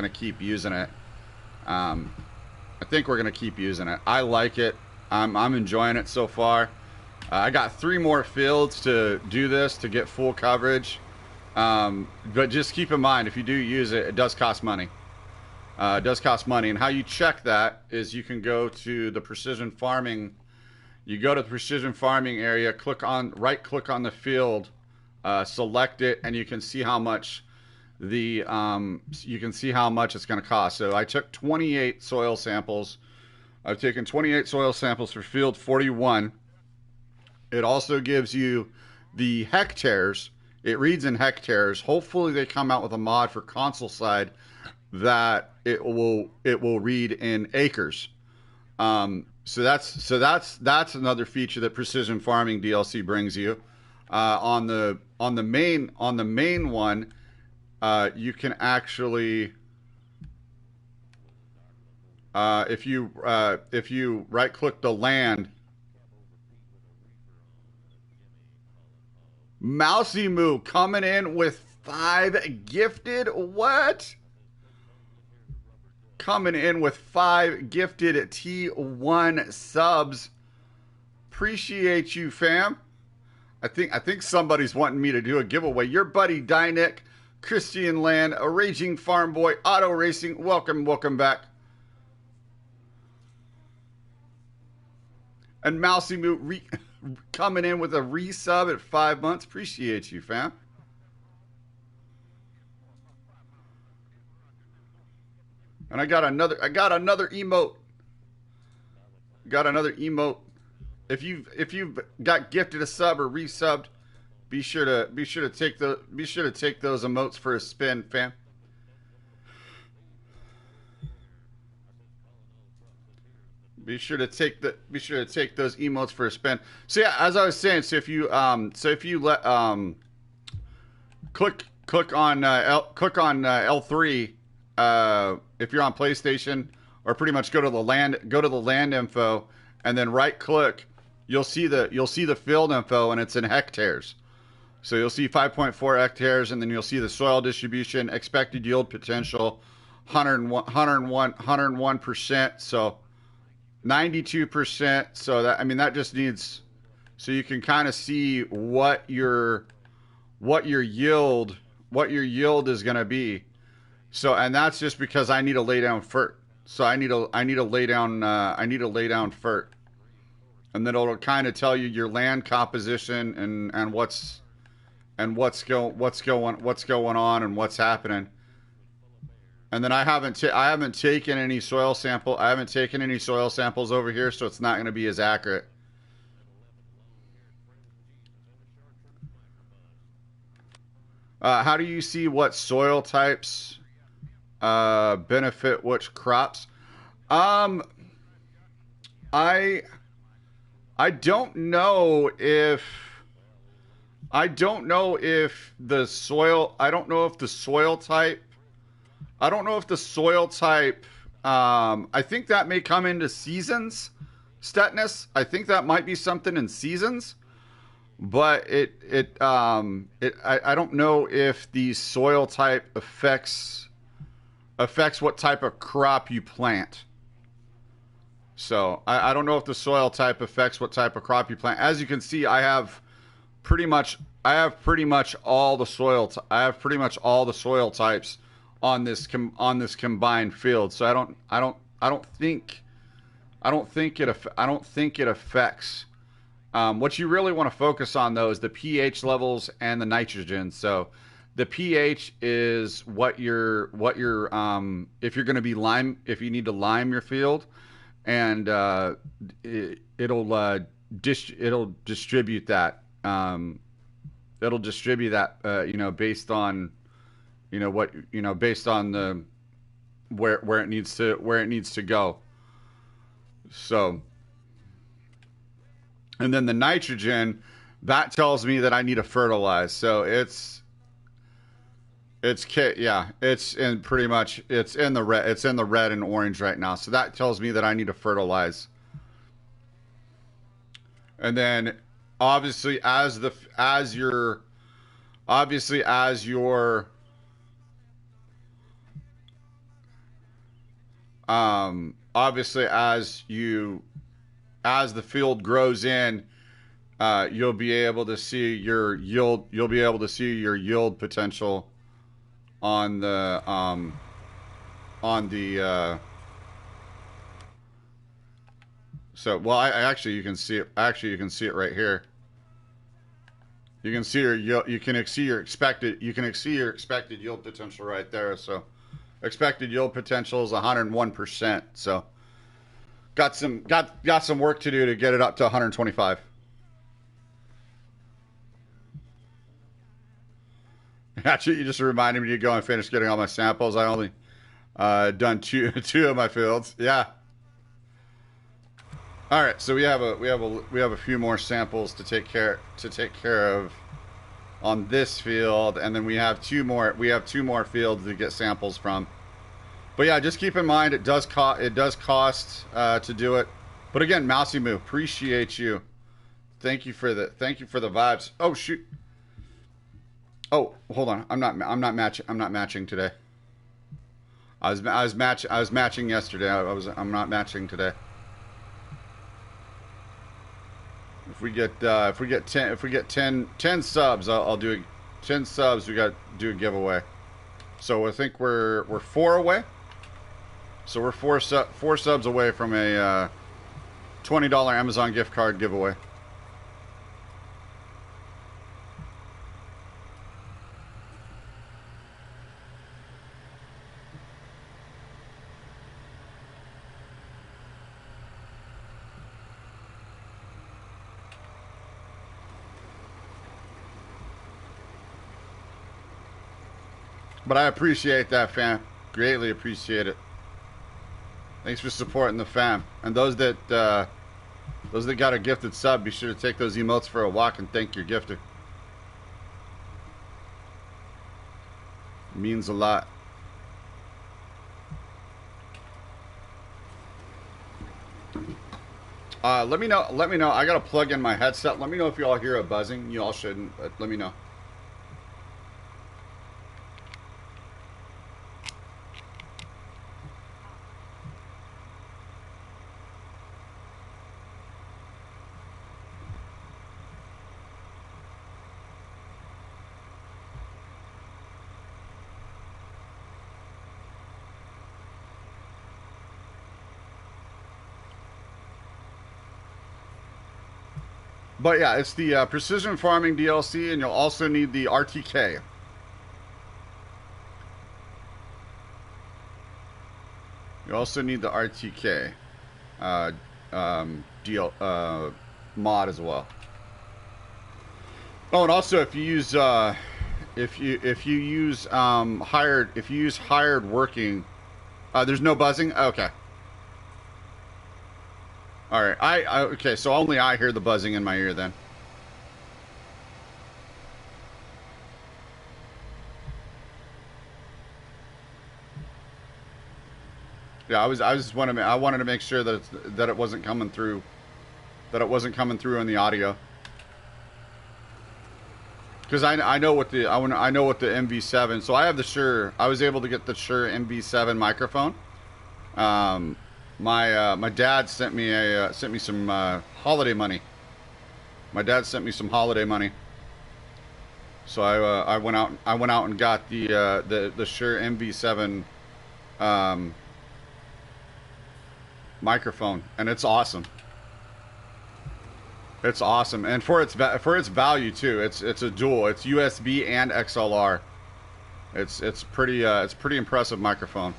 keep using it. I think we're gonna keep using it. I like it. I'm enjoying it so far. I got 3 more fields to do this to get full coverage. But just keep in mind, if you do use it, it does cost money. It does cost money, and how you check that is you can go to the precision farming. You go to the precision farming area, right click on the field, select it, and you can see how much it's going to cost. So I took 28 soil samples. I've taken 28 soil samples for field 41. It also gives you the hectares It reads in hectares. Hopefully they come out with a mod for console side that it will read in acres. So that's another feature that Precision Farming DLC brings you. On the main one, you can actually if you right click the land, Mousy Moo coming in with 5 gifted. What? Coming in with 5 gifted T1 subs. Appreciate you, fam. I think somebody's wanting me to do a giveaway. Your buddy Dynick, Christian Land, a Raging Farm Boy, Auto Racing. Welcome back. And Mousy Moo coming in with a resub at 5 months. Appreciate you, fam. And I got another emote. Got another emote. If you've got gifted a sub or resubbed, be sure to take those emotes for a spin, fam. Be sure to take those emotes for a spin. So yeah, as I was saying, so if you let click on L3 if you're on PlayStation, or pretty much go to the land info and then right click, you'll see the field info, and it's in hectares. So you'll see 5.4 hectares, and then you'll see the soil distribution, expected yield potential, 101%. So 92%. So that just needs, so you can kind of see what your yield is going to be. So, and that's just because I need to lay down FERT. So I need to lay down FERT, and then it'll kind of tell you your land composition and what's going on and what's happening. And then I haven't taken any soil sample. I haven't taken any soil samples over here, so it's not going to be as accurate. How do you see what soil types benefit which crops? I don't know if the soil. I don't know if the soil type. I think that may come into seasons. Stetness. I think that might be something in seasons. But I don't know if the soil type affects what type of crop you plant. So I don't know if the soil type affects what type of crop you plant. As you can see, I have pretty much all the soil types on this combined field. So I don't think it affects. What you really want to focus on, though, is the pH levels and the nitrogen. So the pH is what you're if you're going to be if you need to lime your field, and it'll distribute that. It'll distribute that based on based on the where it needs to go. So, and then the nitrogen, that tells me that I need to fertilize. So it's in the red and orange right now. So that tells me that I need to fertilize. And then obviously as your as the field grows in, you'll be able to see your yield. You'll be able to see your yield potential on the you can see it. Actually, you can see it right here. You can see you can see your expected yield potential right there. So expected yield potential is 101%. So got some work to do to get it up to 125. Actually, you just reminded me to go and finish getting all my samples. I only done two of my fields. Yeah. All right, so we have a few more samples to take care of on this field, and then we have two more fields to get samples from. But yeah, just keep in mind it does cost to do it. But again, Mousy Moo, appreciate you. Thank you for the vibes. Oh shoot. Oh, hold on. I'm not matching today. I was matching yesterday. I'm not matching today. If we get 10 subs, I'll do 10 subs. We got to do a giveaway. So I think we're 4 away. So we're four subs away from a $20 Amazon gift card giveaway. But I appreciate that, fam. Greatly appreciate it. Thanks for supporting the fam. And those that got a gifted sub, be sure to take those emotes for a walk and thank your gifter. It means a lot. Let me know. I gotta plug in my headset. Let me know if you all hear a buzzing. You all shouldn't, but let me know. But yeah, it's the Precision Farming DLC, and you'll also need the RTK. You also need the RTK mod as well. Oh, and also if you use hired working, there's no buzzing. Okay. All right, okay, so only I hear the buzzing in my ear then. Yeah, I wanted to make sure that it wasn't coming through, in the audio. Because I know what the MV7. So I have the Shure. I was able to get the Shure MV7 microphone. My dad sent me some holiday money. My dad sent me some holiday money. So I went out and got the Shure MV7 microphone, and it's awesome. It's awesome, and for its value too. It's a dual. It's USB and XLR. It's pretty impressive microphone.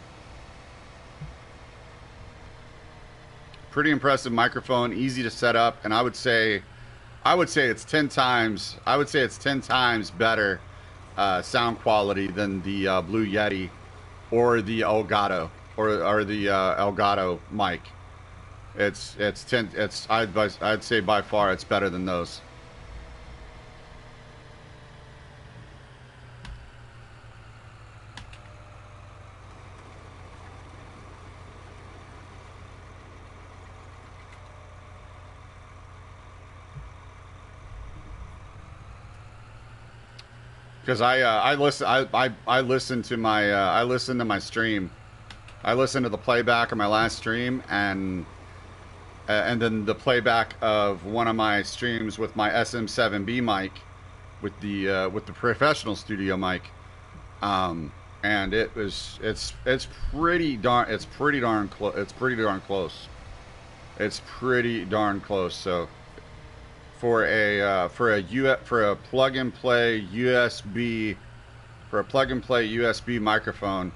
Pretty impressive microphone, easy to set up, and I would say it's 10 times better sound quality than the Blue Yeti or the Elgato or the Elgato mic. I'd say by far it's better than those. Because I listen to my stream. I listen to the playback of my last stream and then the playback of one of my streams with my SM7B mic, with the professional studio mic, and it's pretty darn close. So for a plug and play USB microphone,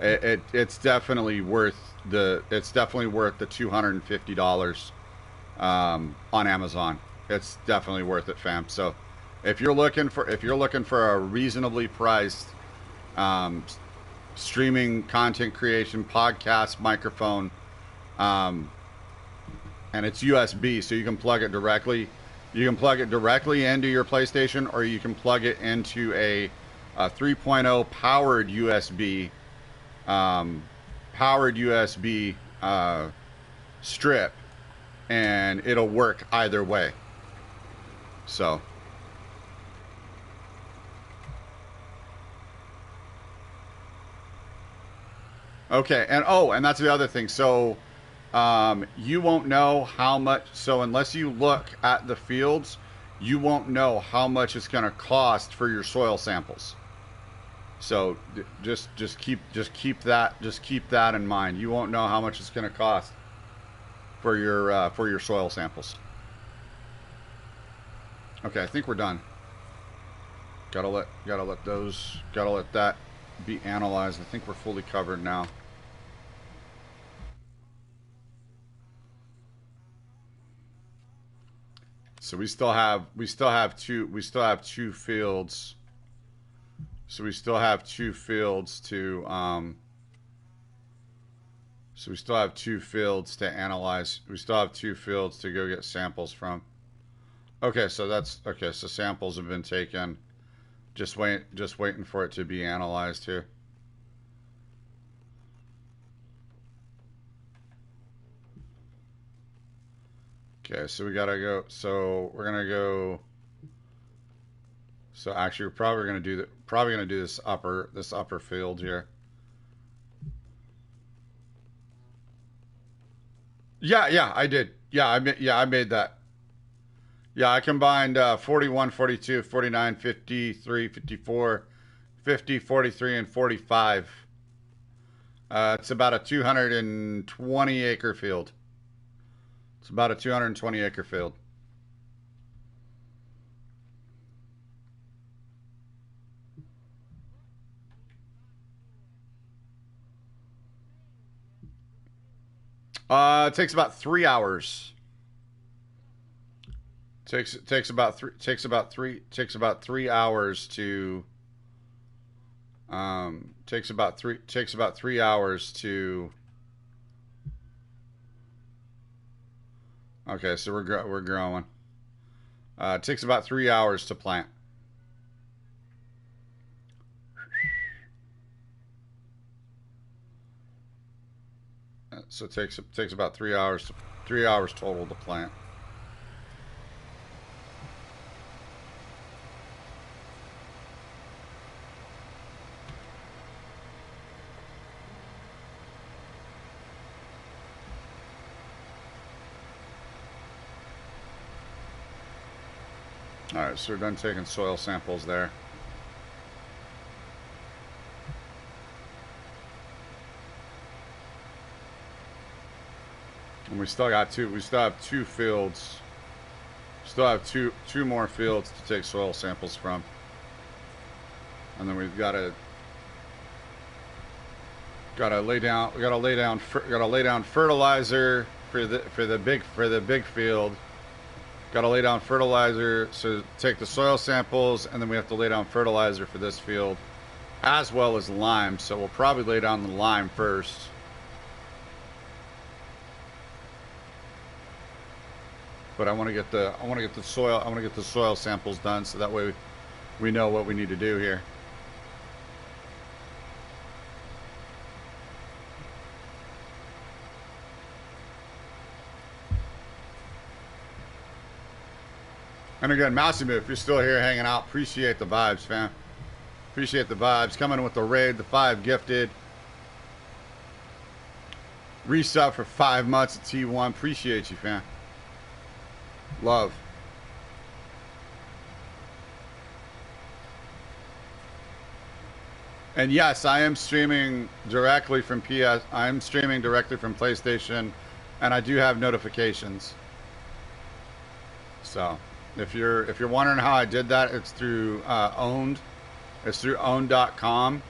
it's definitely worth the $250 on Amazon. It's definitely worth it, fam. So If you're looking for a reasonably priced um, streaming content creation podcast microphone, um, and it's USB, so you can plug it directly. You can plug it directly into your PlayStation, or you can plug it into a 3.0 powered USB strip, and it'll work either way. So, okay, and oh, and that's the other thing. So, you won't know how much. So, unless you look at the fields, you won't know how much it's going to cost for your soil samples. So, just keep that in mind. You won't know how much it's going to cost for your soil samples. Okay, I think we're done. Gotta let that be analyzed. I think we're fully covered now. So we still have two fields. So we still have two fields to so we still have two fields to analyze. We still have two fields to go get samples from. Okay, so that's okay. So samples have been taken. Just waiting for it to be analyzed here. Okay, so we gotta go. So we're gonna go. So actually, we're probably gonna do this upper field here. Yeah, I did. I made that. Yeah, I combined 41, 42, 49, 53, 54, 50, 43, and 45. It's about a 220 acre field. It's about a 220 acre field. It takes about 3 hours. Takes about 3 hours to takes about 3 hours to. Okay, so we're growing. It takes about 3 hours to plant. So it takes about 3 hours total to plant. All right, so we're done taking soil samples there. And we still have two fields. Still have two more fields to take soil samples from. And then we've gotta lay down fertilizer for the big field. Got to lay down fertilizer, so take the soil samples, and then we have to lay down fertilizer for this field, as well as lime. So we'll probably lay down the lime first. But I want to get the soil samples done, so that way we know what we need to do here. And again, Massimo, if you're still here hanging out, appreciate the vibes, fam. Appreciate the vibes. Coming with the raid, the 5 gifted. Resub for 5 months at T1. Appreciate you, fam. Love. And yes, I am streaming directly from PS. I'm streaming directly from PlayStation, and I do have notifications. So. If you're wondering how I did that, it's through owned. It's through owned.com,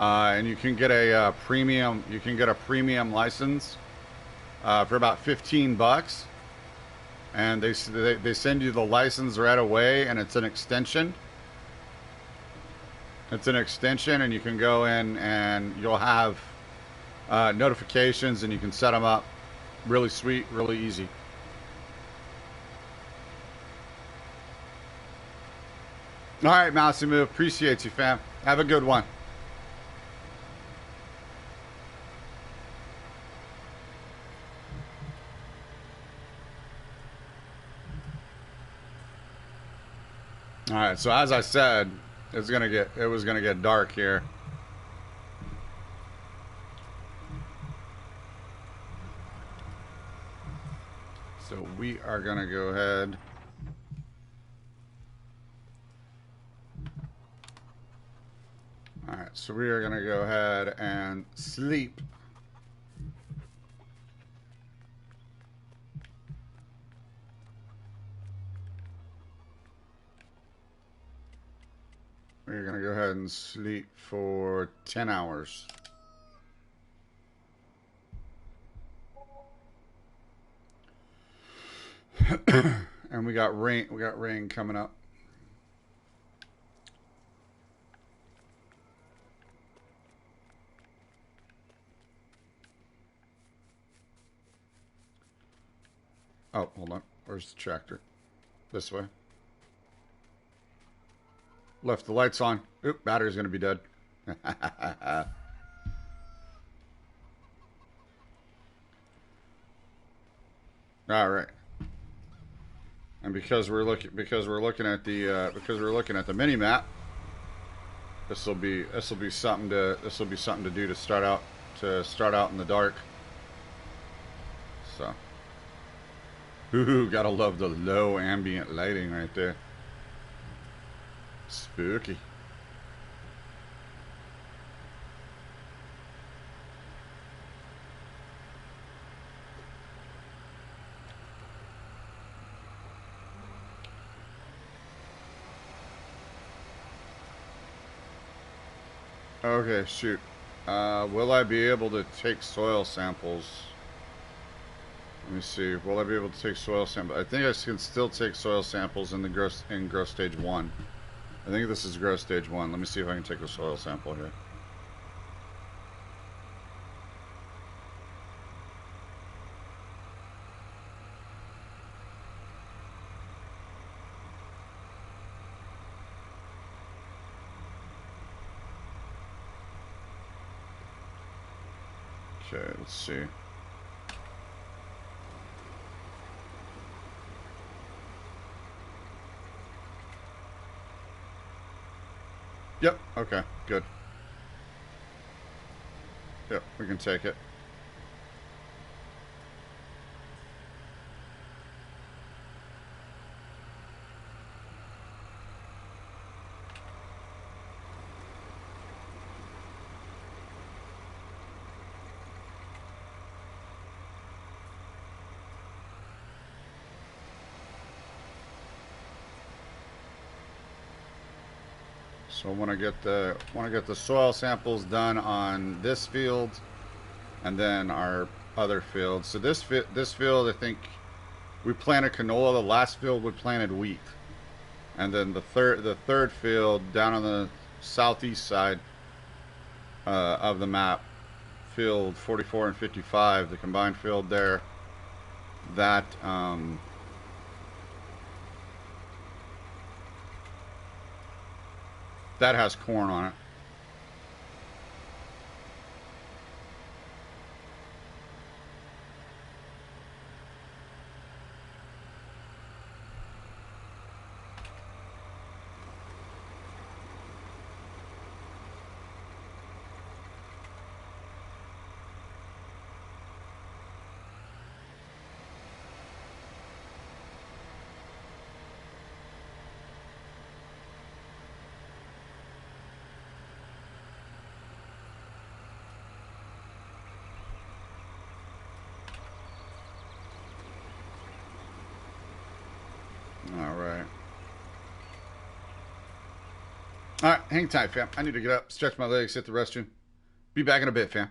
and you can get a premium. You can get a premium license for about $15. and they send you the license right away, and it's an extension. It's an extension, and you can go in and you'll have notifications, and you can set them up. Really sweet, really easy. All right, Mousy Move. Appreciate you, fam. Have a good one. All right, so as I said, it was gonna get dark here. So we are gonna go ahead. All right, so we are gonna go ahead and sleep. We're gonna go ahead and sleep for 10 hours. And we got rain. We got rain coming up. Oh, hold on. Where's the tractor? This way. Left the lights on. Oop, battery's gonna be dead. All right. And because we're looking at the mini map, this will be something to do to start out in the dark. So, ooh, gotta love the low ambient lighting right there. Spooky. Okay, shoot. Will I be able to take soil samples? Let me see. Will I be able to take soil samples? I think I can still take soil samples in grow stage 1. I think this is grow stage 1. Let me see if I can take a soil sample here. Okay, let's see. Yep, okay, good. Yep, we can take it. So I want to get the soil samples done on this field, and then our other field. So this field, I think we planted canola. The last field we planted wheat, and then the third field down on the southeast side of the map, field 44 and 55, the combined field there. That that has corn on it. All right. All right, hang tight, fam. I need to get up, stretch my legs, hit the restroom. Be back in a bit, fam.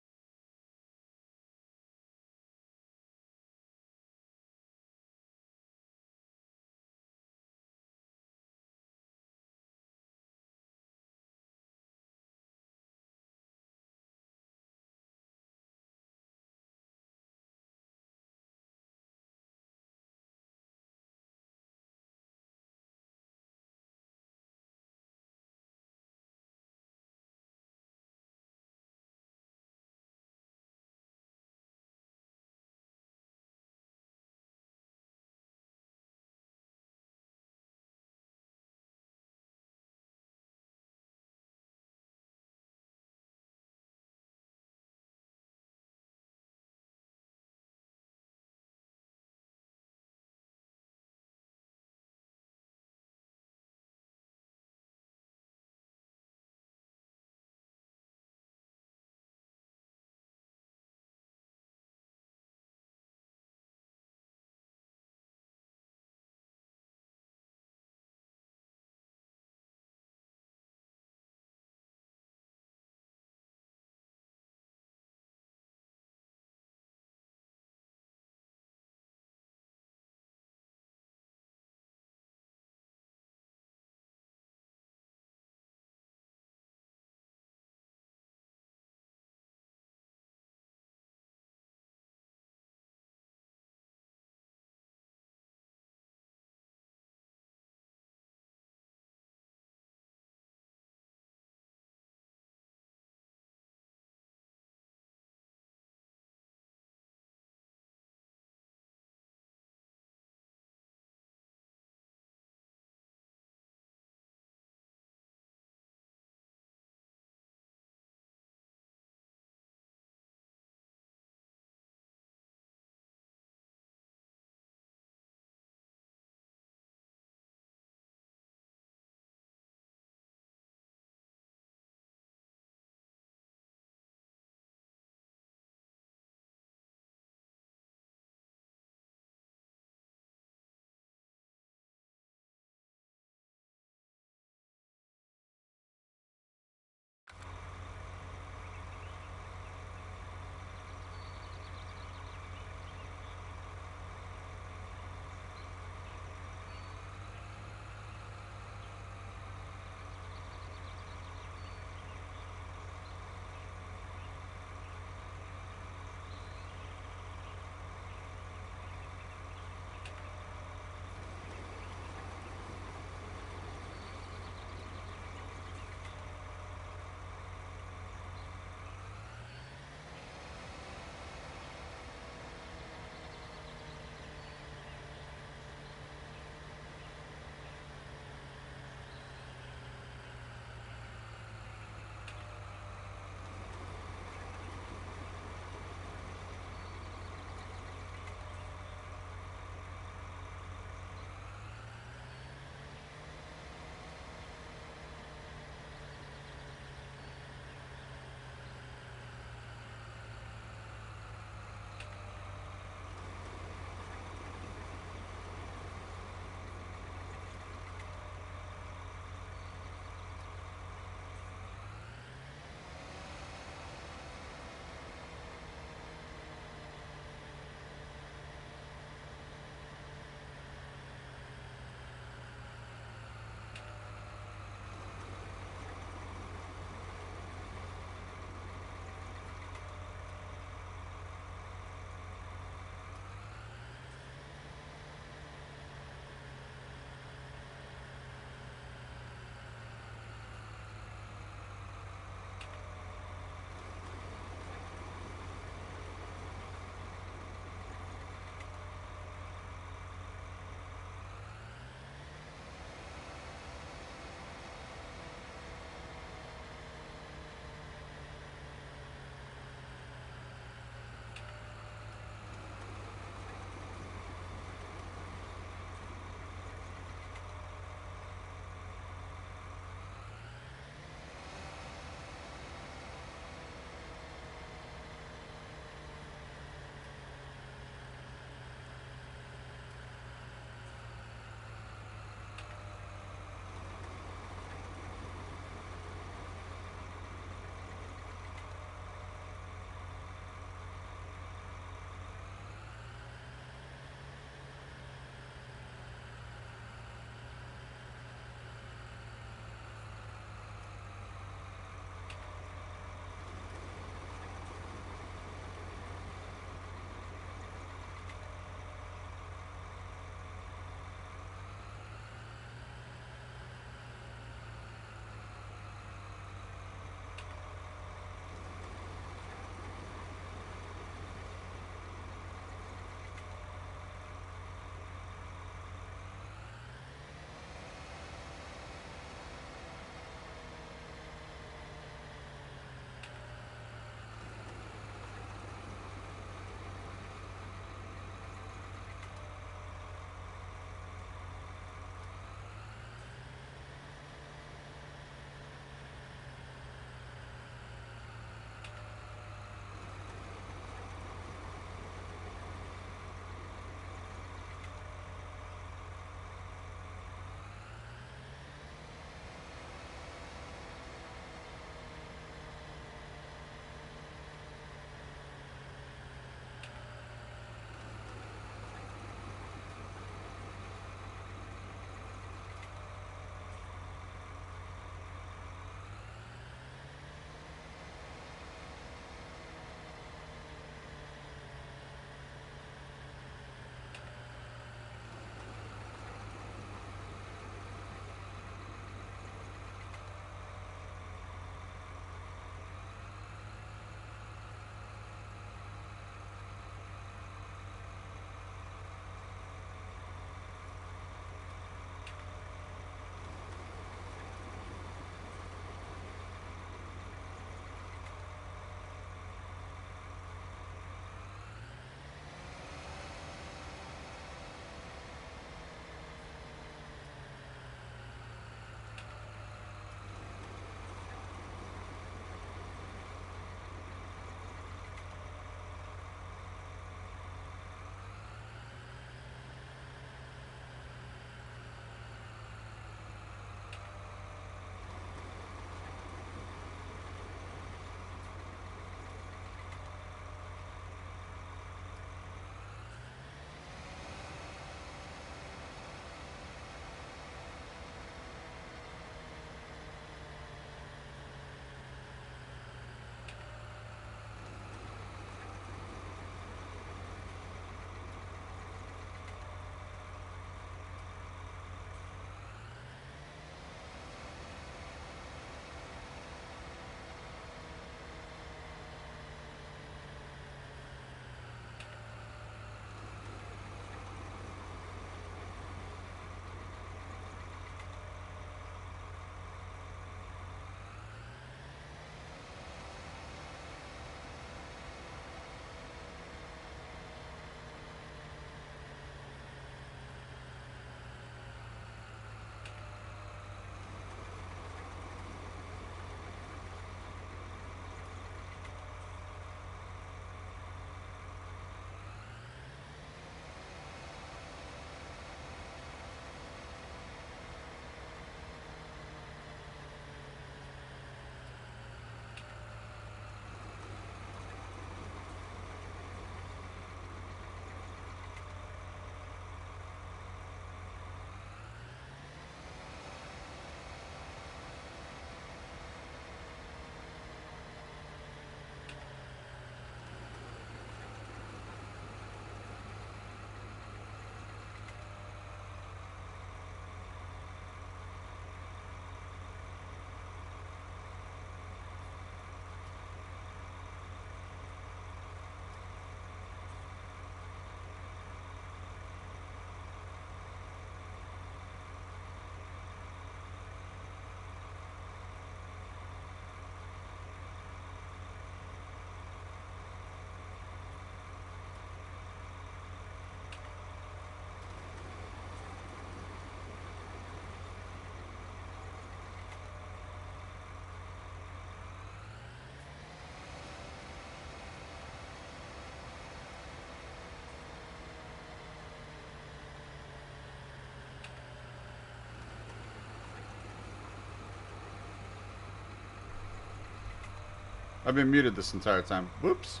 I've been muted this entire time. Whoops.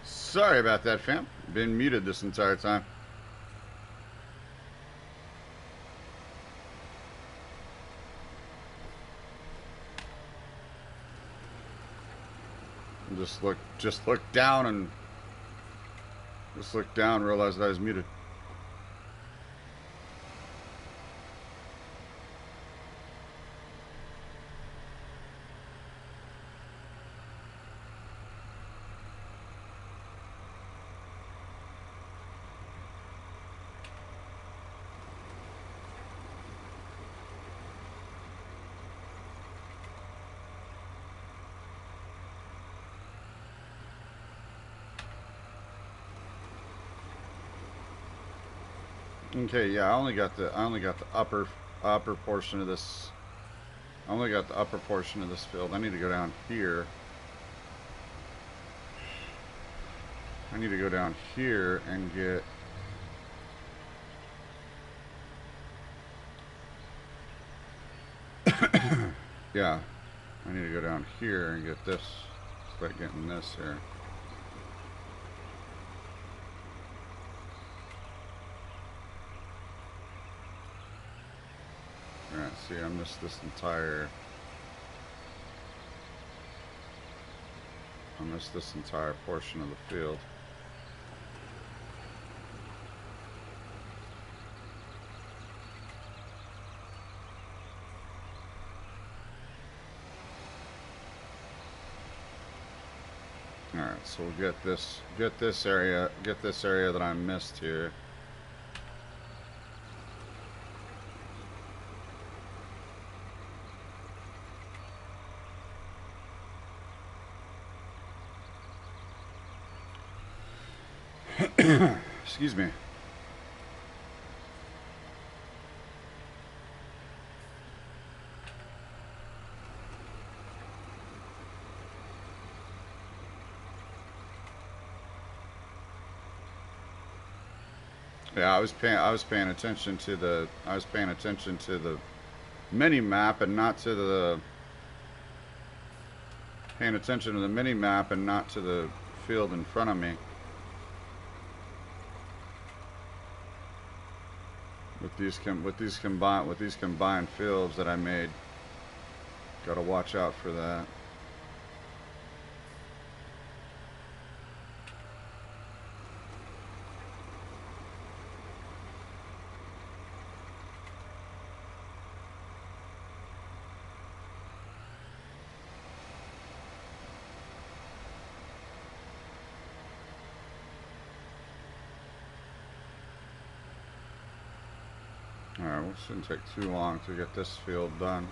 Sorry about that, fam. Been muted this entire time. Just looked down and realized I was muted. Okay, yeah, I only got the upper portion of this. I only got the upper portion of this field. I need to go down here. I need to go down here and get. Yeah, I need to go down here and get this. Start getting this here. Alright, see, I missed this entire portion of the field. Alright, so we'll get this area that I missed here. Excuse me. Yeah, I was paying attention to the mini map and not to the field in front of me. With these combined fields that I made, gotta watch out for that. Alright, well, it shouldn't take too long to get this field done.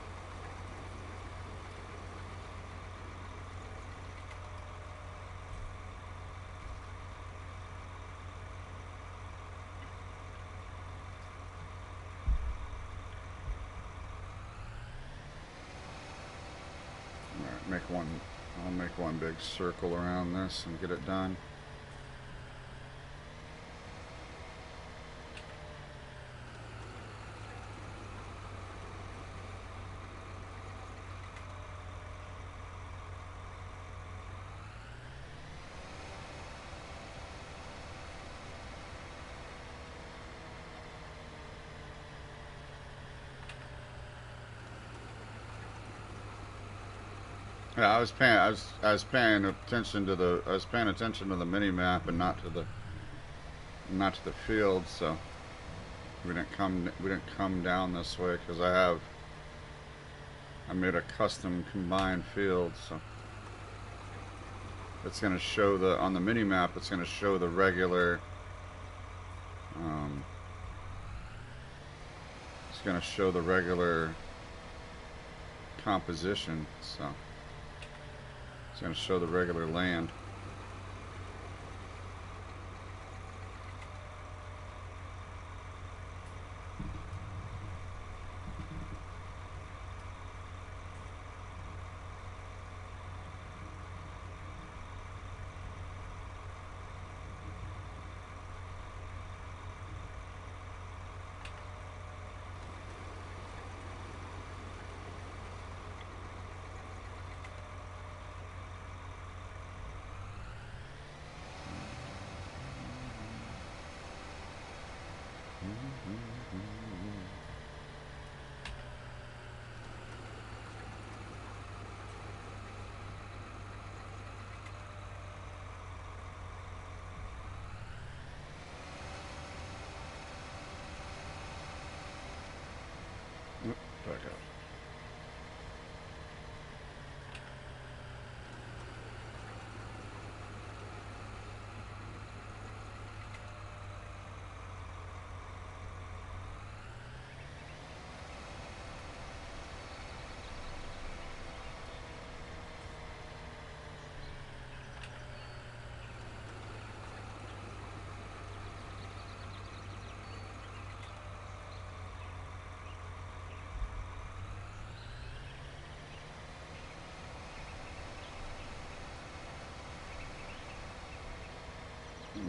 Alright, I'll make one big circle around this and get it done. Yeah, I was paying attention to the mini map and not to the field, so we didn't come down this way because I made a custom combined field, so it's going to show on the mini map. It's going to show the regular. It's going to show the regular composition, so. It's going to show the regular land.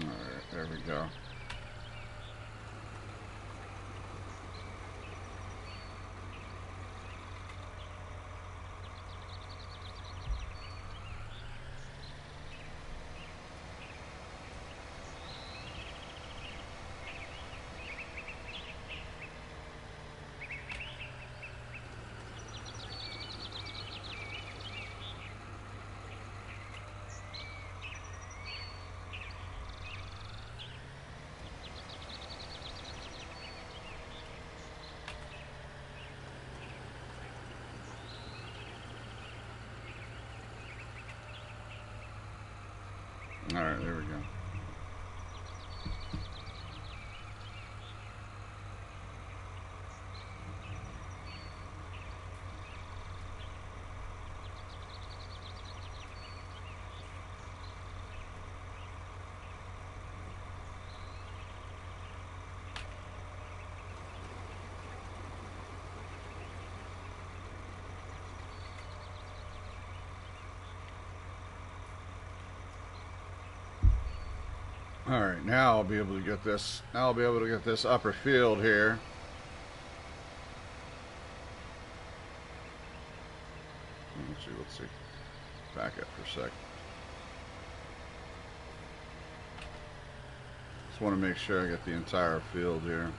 Alright, there we go. Alright, there we go. Alright, now I'll be able to get this. Now I'll be able to get this upper field here. Let's see. Back up for a sec. Just want to make sure I get the entire field here.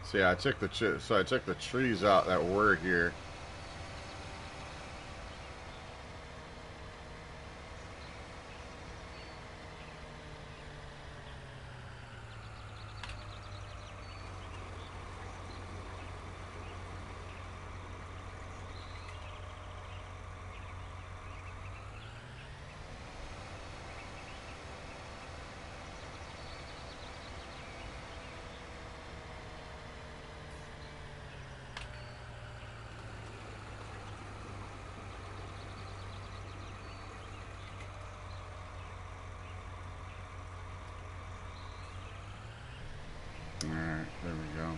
See, I took the trees out that were here. Alright, there we go.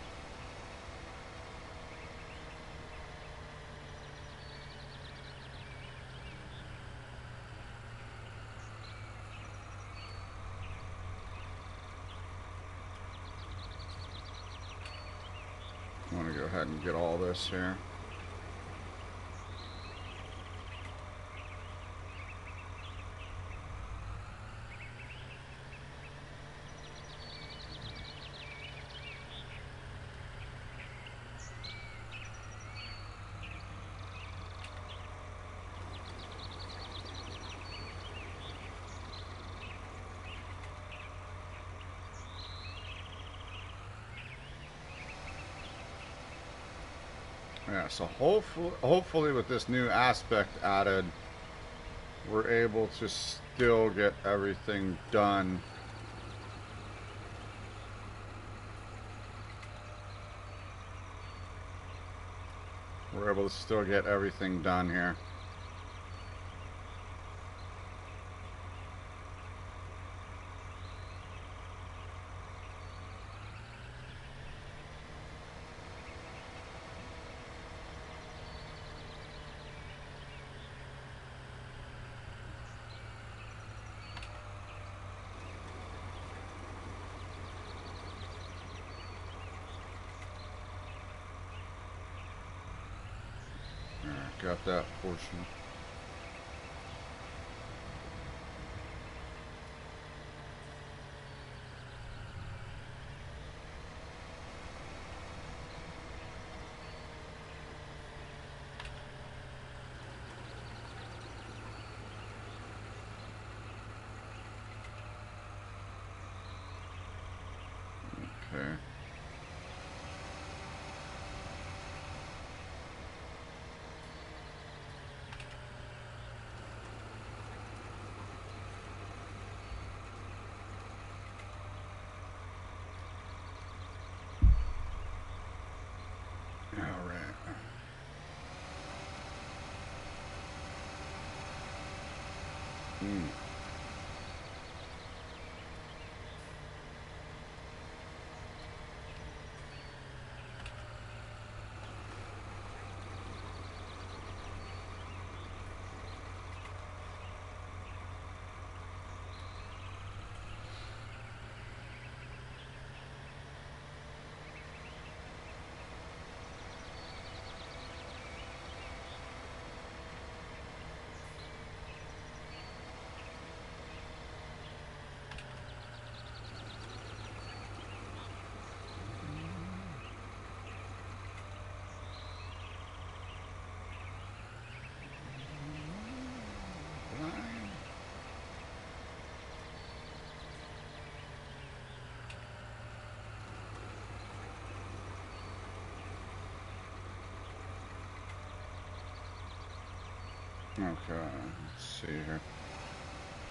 I want to go ahead and get all this here. Yeah, so hopefully with this new aspect added, we're able to still get everything done. We're able to still get everything done here. Got that portion. Okay. Hmm. Okay, let's see here.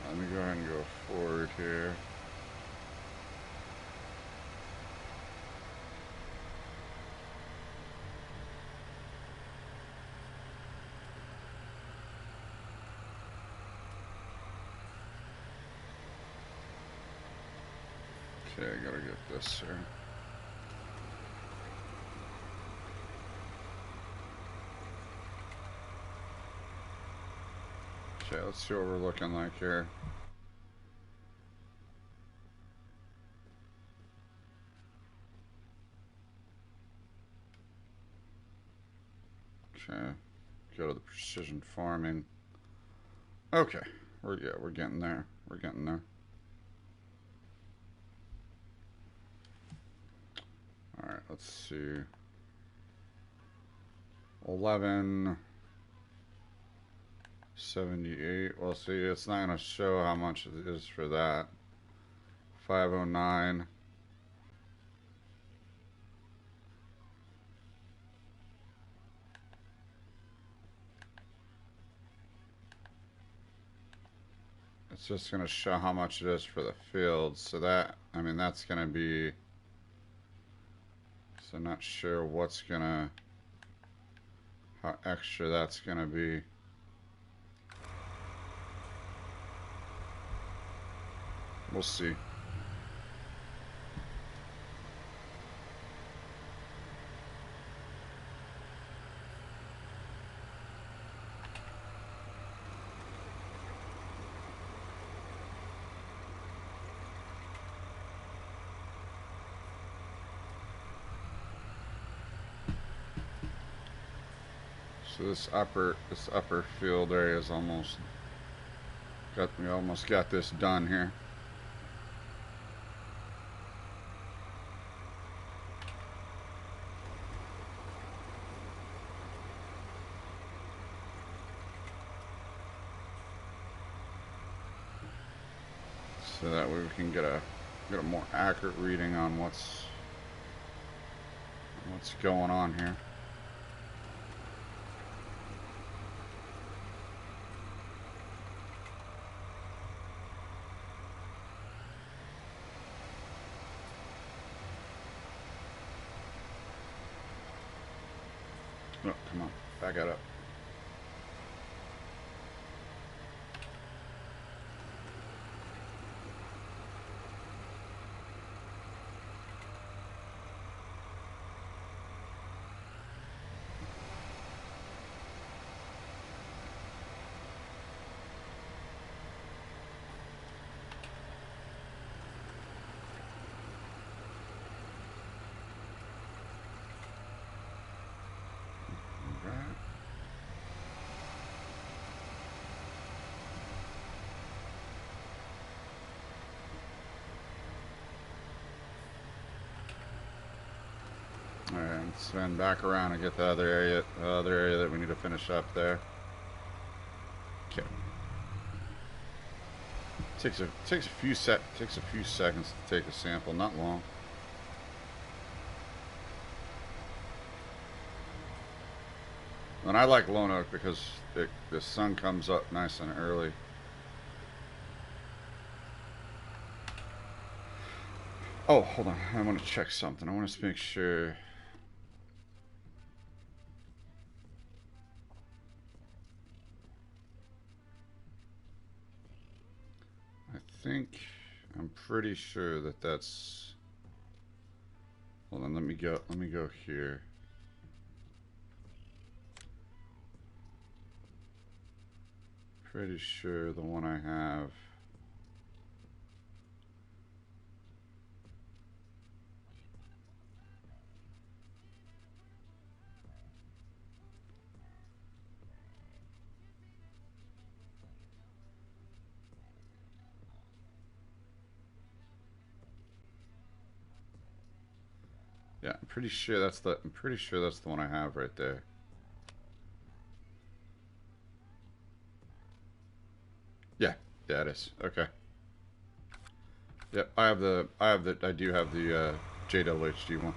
Let me go ahead and go forward here. Okay, I gotta get this here. Okay, let's see what we're looking like here. Okay, go to the precision farming. Okay, we're getting there. We're getting there. All right, let's see. 1178. Well, see, it's not gonna show how much it is for that. 509. It's just going to show how much it is for the field. So that, I mean, that's going to be, so not sure what's going to, how extra that's going to be. We'll see. So this upper field area is almost we almost got this done here. So that way we can get a more accurate reading on what's going on here. Oh, come on, back it up. Alright, let's spin back around and get the other area that we need to finish up there. Okay. Takes a few seconds to take a sample, not long. And I like Lone Oak because the sun comes up nice and early. Oh, hold on. I want to check something. I want to make sure. I'm pretty sure that that's. Hold on. Let me go here. Pretty sure the one I have. Yeah, I'm pretty sure that's the one I have right there. Yeah, it is. Okay. Yep, I do have the JWHD one.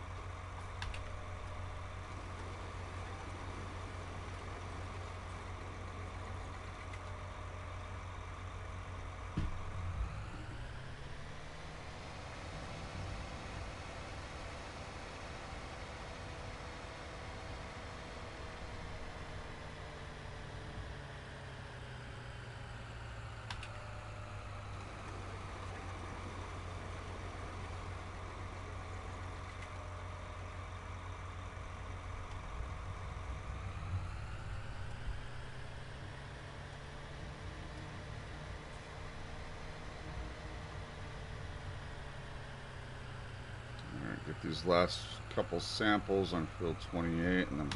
Take these last couple samples on field 28 and then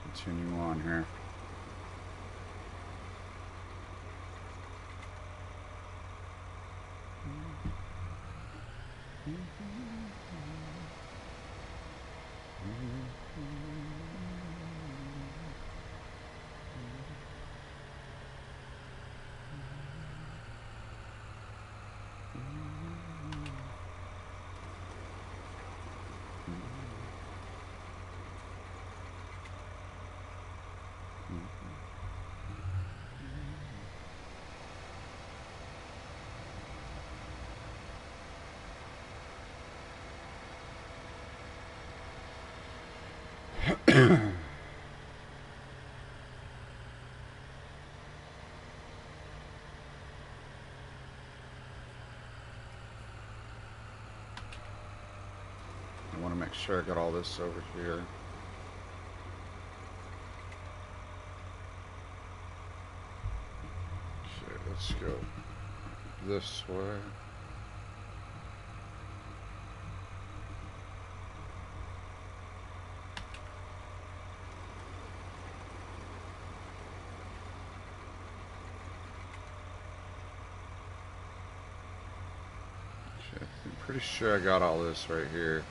continue on here. I want to make sure I got all this over here. Okay, let's go this way. Okay, I'm pretty sure I got all this right here.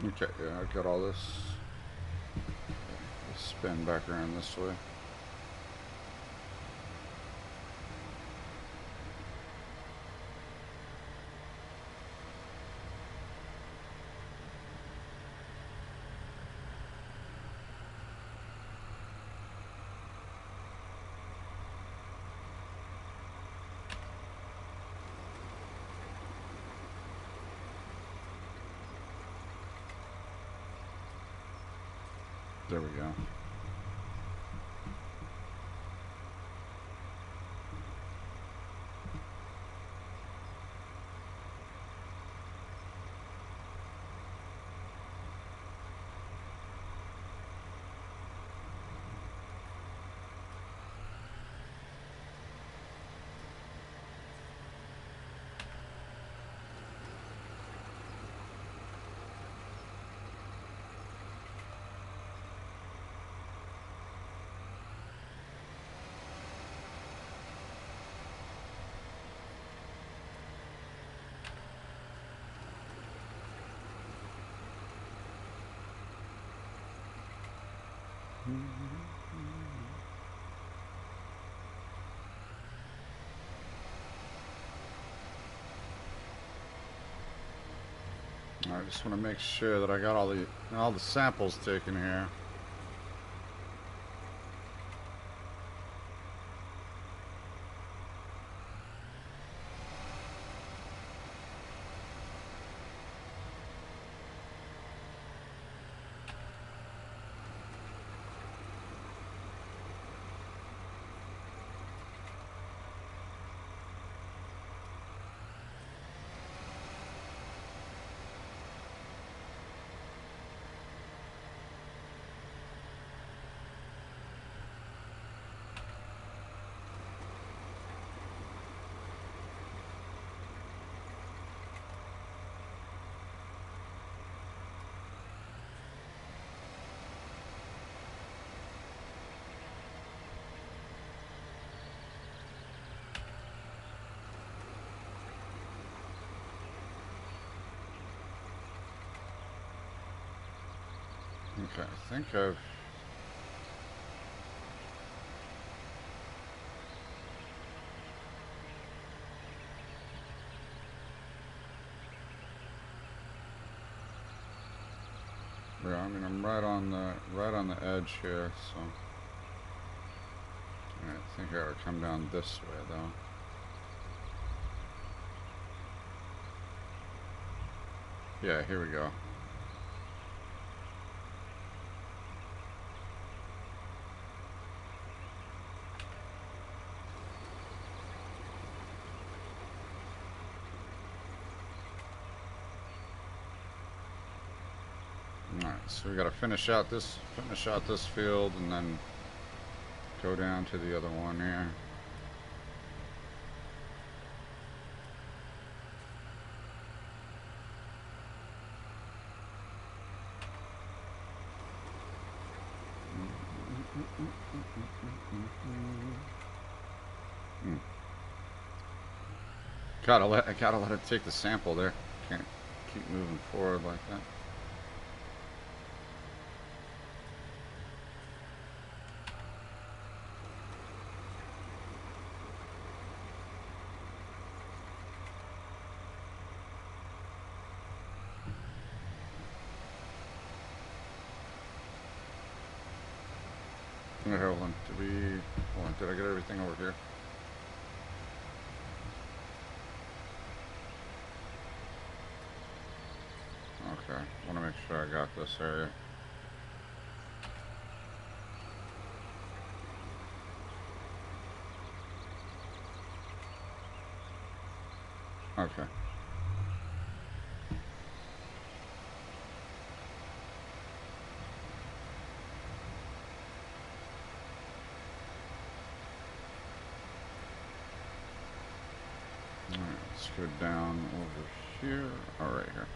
Okay, yeah, I got all this. Let's spin back around this way. There we go. I just want to make sure that I got all the samples taken here. Okay, I think I've... Yeah, I mean, I'm right on the edge here, so... Alright, I think I gotta come down this way, though. Yeah, here we go. Alright, So we got to finish out this field and then go down to the other one here. Gotta let it take the sample there. Can't keep moving forward like that. Hold on. Did I get everything over here? Okay, want to make sure I got this area. Okay. Alright, let's go down over here. Oh, right here.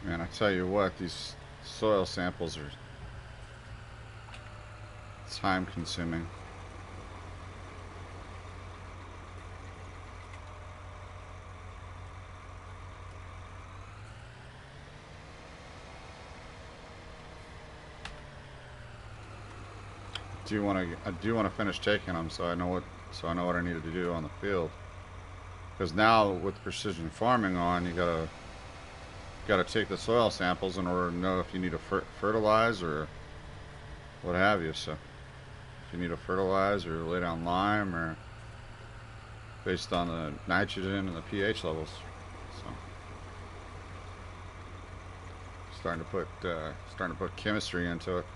Man, I tell you what, these soil samples are time consuming. I do want to finish taking them so I know what I needed to do on the field. Because now with precision farming on, you gotta take the soil samples in order to know if you need to fertilize or what have you. So if you need to fertilize or lay down lime or based on the nitrogen and the pH levels. So starting to put chemistry into it.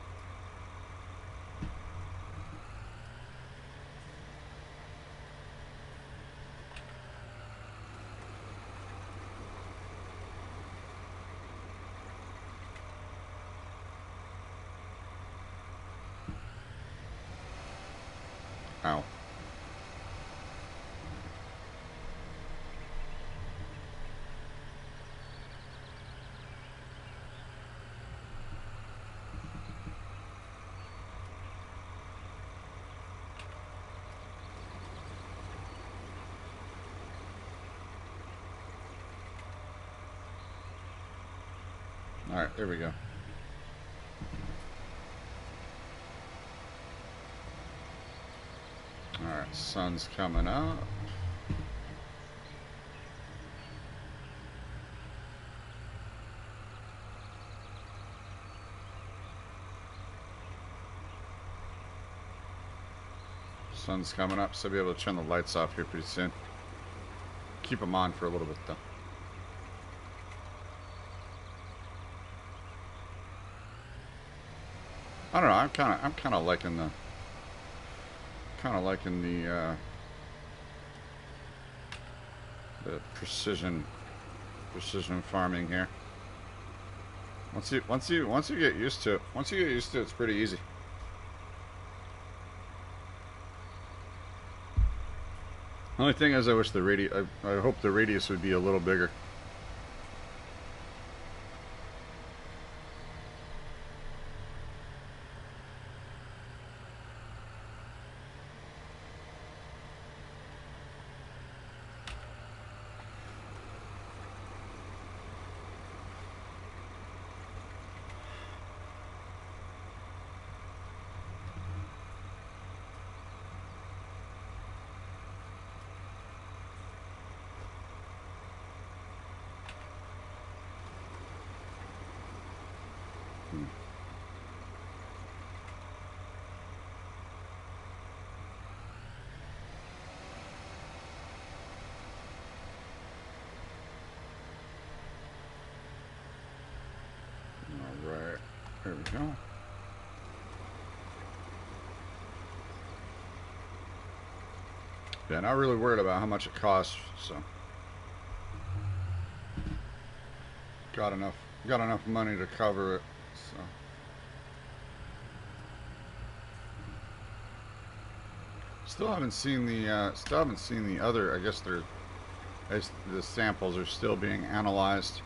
Ow. All right, there we go. All right, sun's coming up. Sun's coming up, so I'll be able to turn the lights off here pretty soon. Keep them on for a little bit though. I don't know. I'm kind of liking the precision farming here. Once you get used to it, it's pretty easy. Only thing is, I wish the radius. I hope the radius would be a little bigger. All right, there we go. Yeah, not really worried about how much it costs, so got enough money to cover it. So still haven't seen the other. I guess the samples are still being analyzed.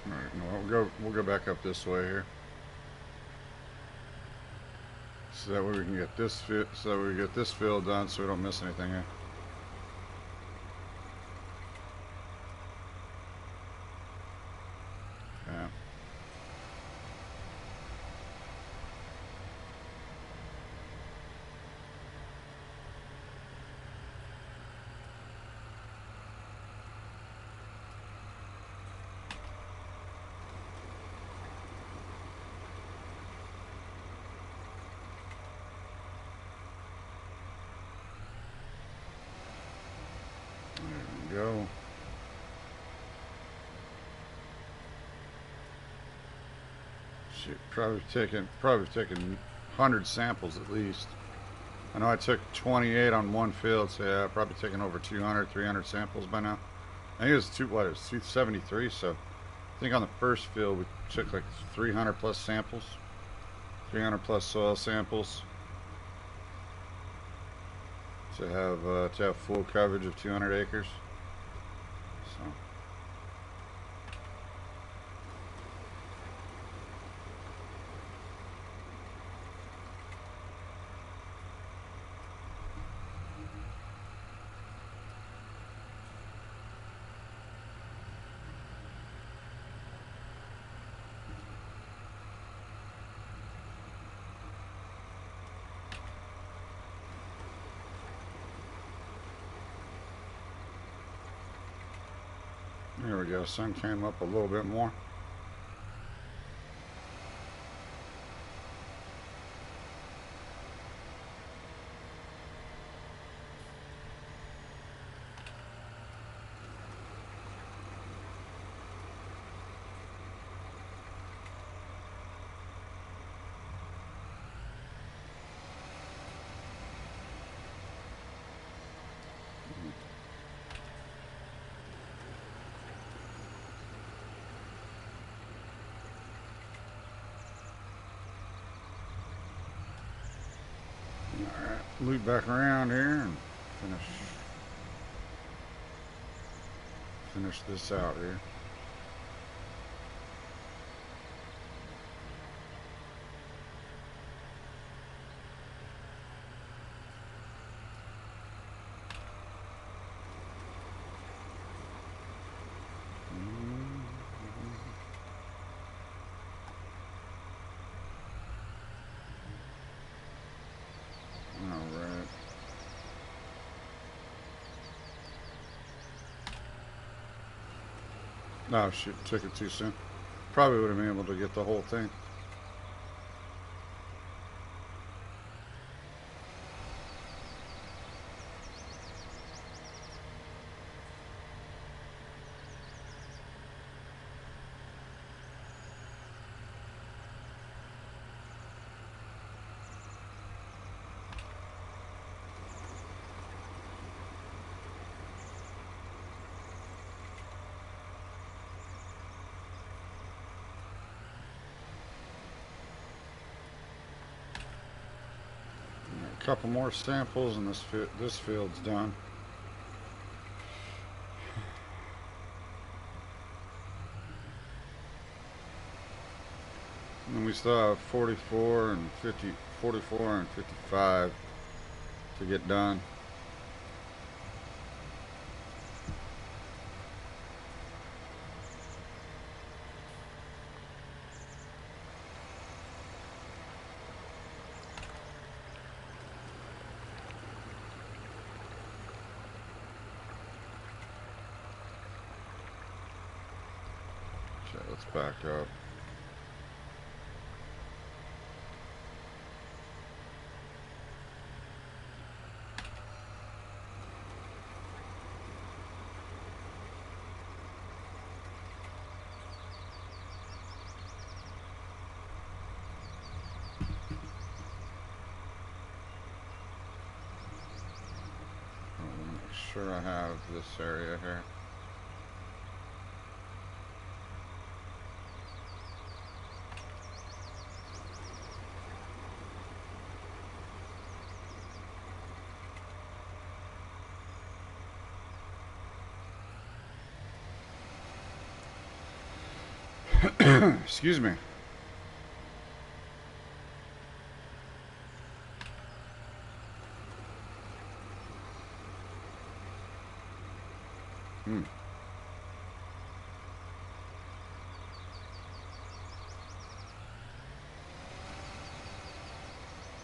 All right, no, we'll go back up this way here. So that way we can get this fill done, so we don't miss anything here. Yeah. There we go. Shit, probably taking 100 samples at least. I know I took 28 on one field, so yeah, I've probably taken over 200, 300 samples by now. I think it was 273, so I think on the first field we took like 300 plus samples, 300 plus soil samples to have full coverage of 200 acres. So. There we go, sun came up a little bit more. Alright, loop back around here and finish this out here. Oh shit, took it too soon. Probably would have been able to get the whole thing. Couple more samples and this field's done. And we still have 44 and 50, 44 and 55 to get done. Okay, let's back up. Make sure I have this area here. Excuse me.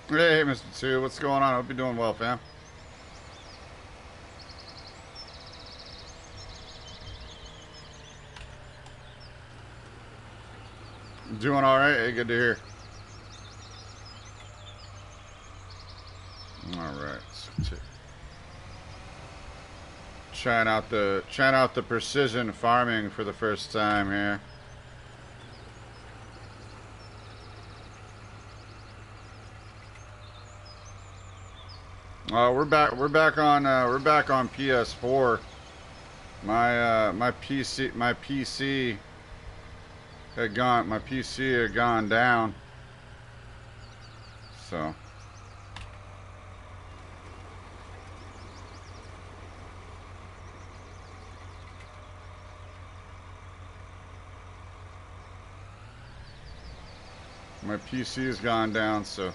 Hey, Mr. Two, what's going on? I hope you're doing well, fam. Doing all right. Hey, good to hear. All right. Trying out the precision farming for the first time here. We're back on PS4. My PC had gone down. So my PC has gone down, so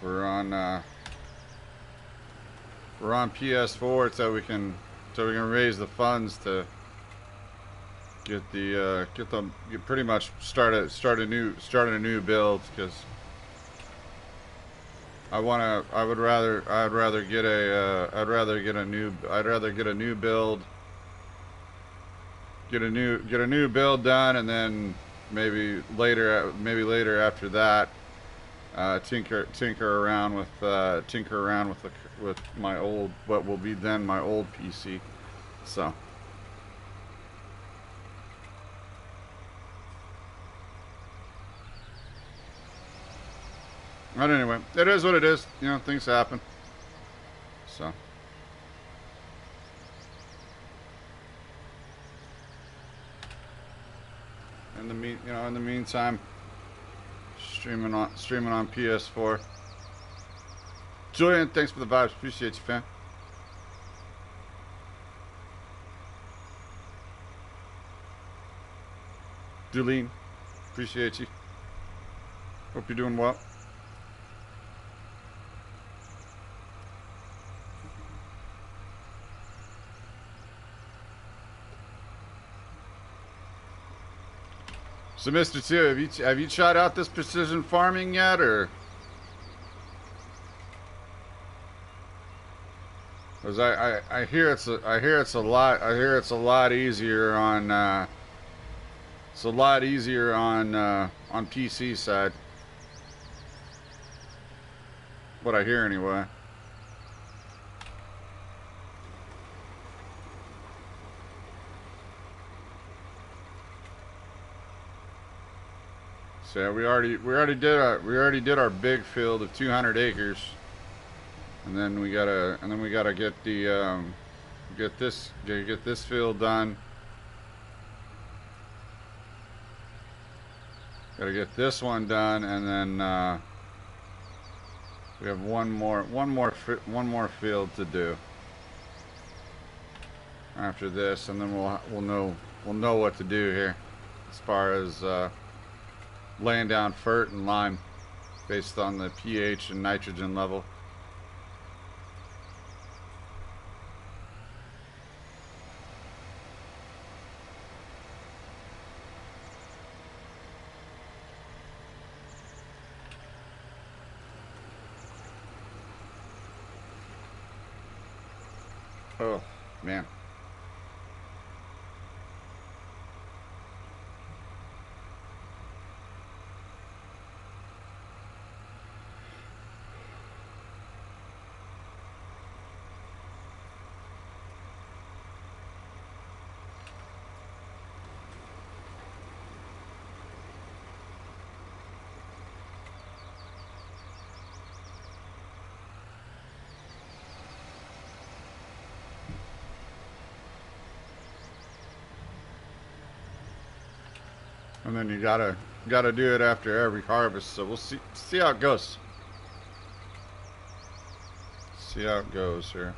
we're on PS4 so we can raise the funds to pretty much start a new build, because I'd rather get a new build done, and then maybe later after that tinker around with my old, what will be then my old PC. So but anyway, it is what it is. You know, things happen. So in the meantime, streaming on PS4. Julian, thanks for the vibes. Appreciate you, fam. Dulene, appreciate you. Hope you're doing well. So, Mr. Two, have you tried out this precision farming yet, or? Because I hear it's a lot easier on on PC side. What I hear anyway. So yeah, we already did our big field of 200 acres. And then we gotta get the get this field done. Gotta get this one done, and then We have one more field to do after this, and then we'll know what to do here as far as laying down fert and lime based on the pH and nitrogen level. Oh, man. And then you gotta do it after every harvest. So we'll see how it goes. See how it goes here.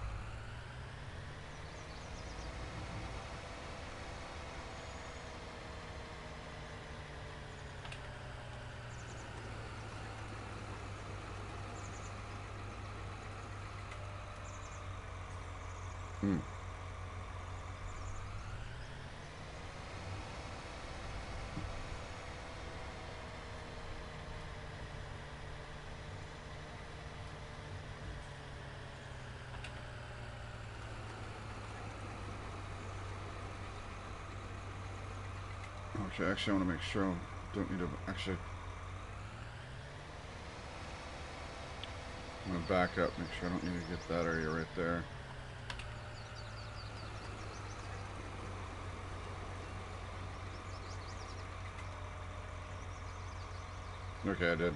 Hmm. Okay, actually, I want to make sure I don't need to actually. I'm gonna back up, make sure I don't need to get that area right there. Okay, I did.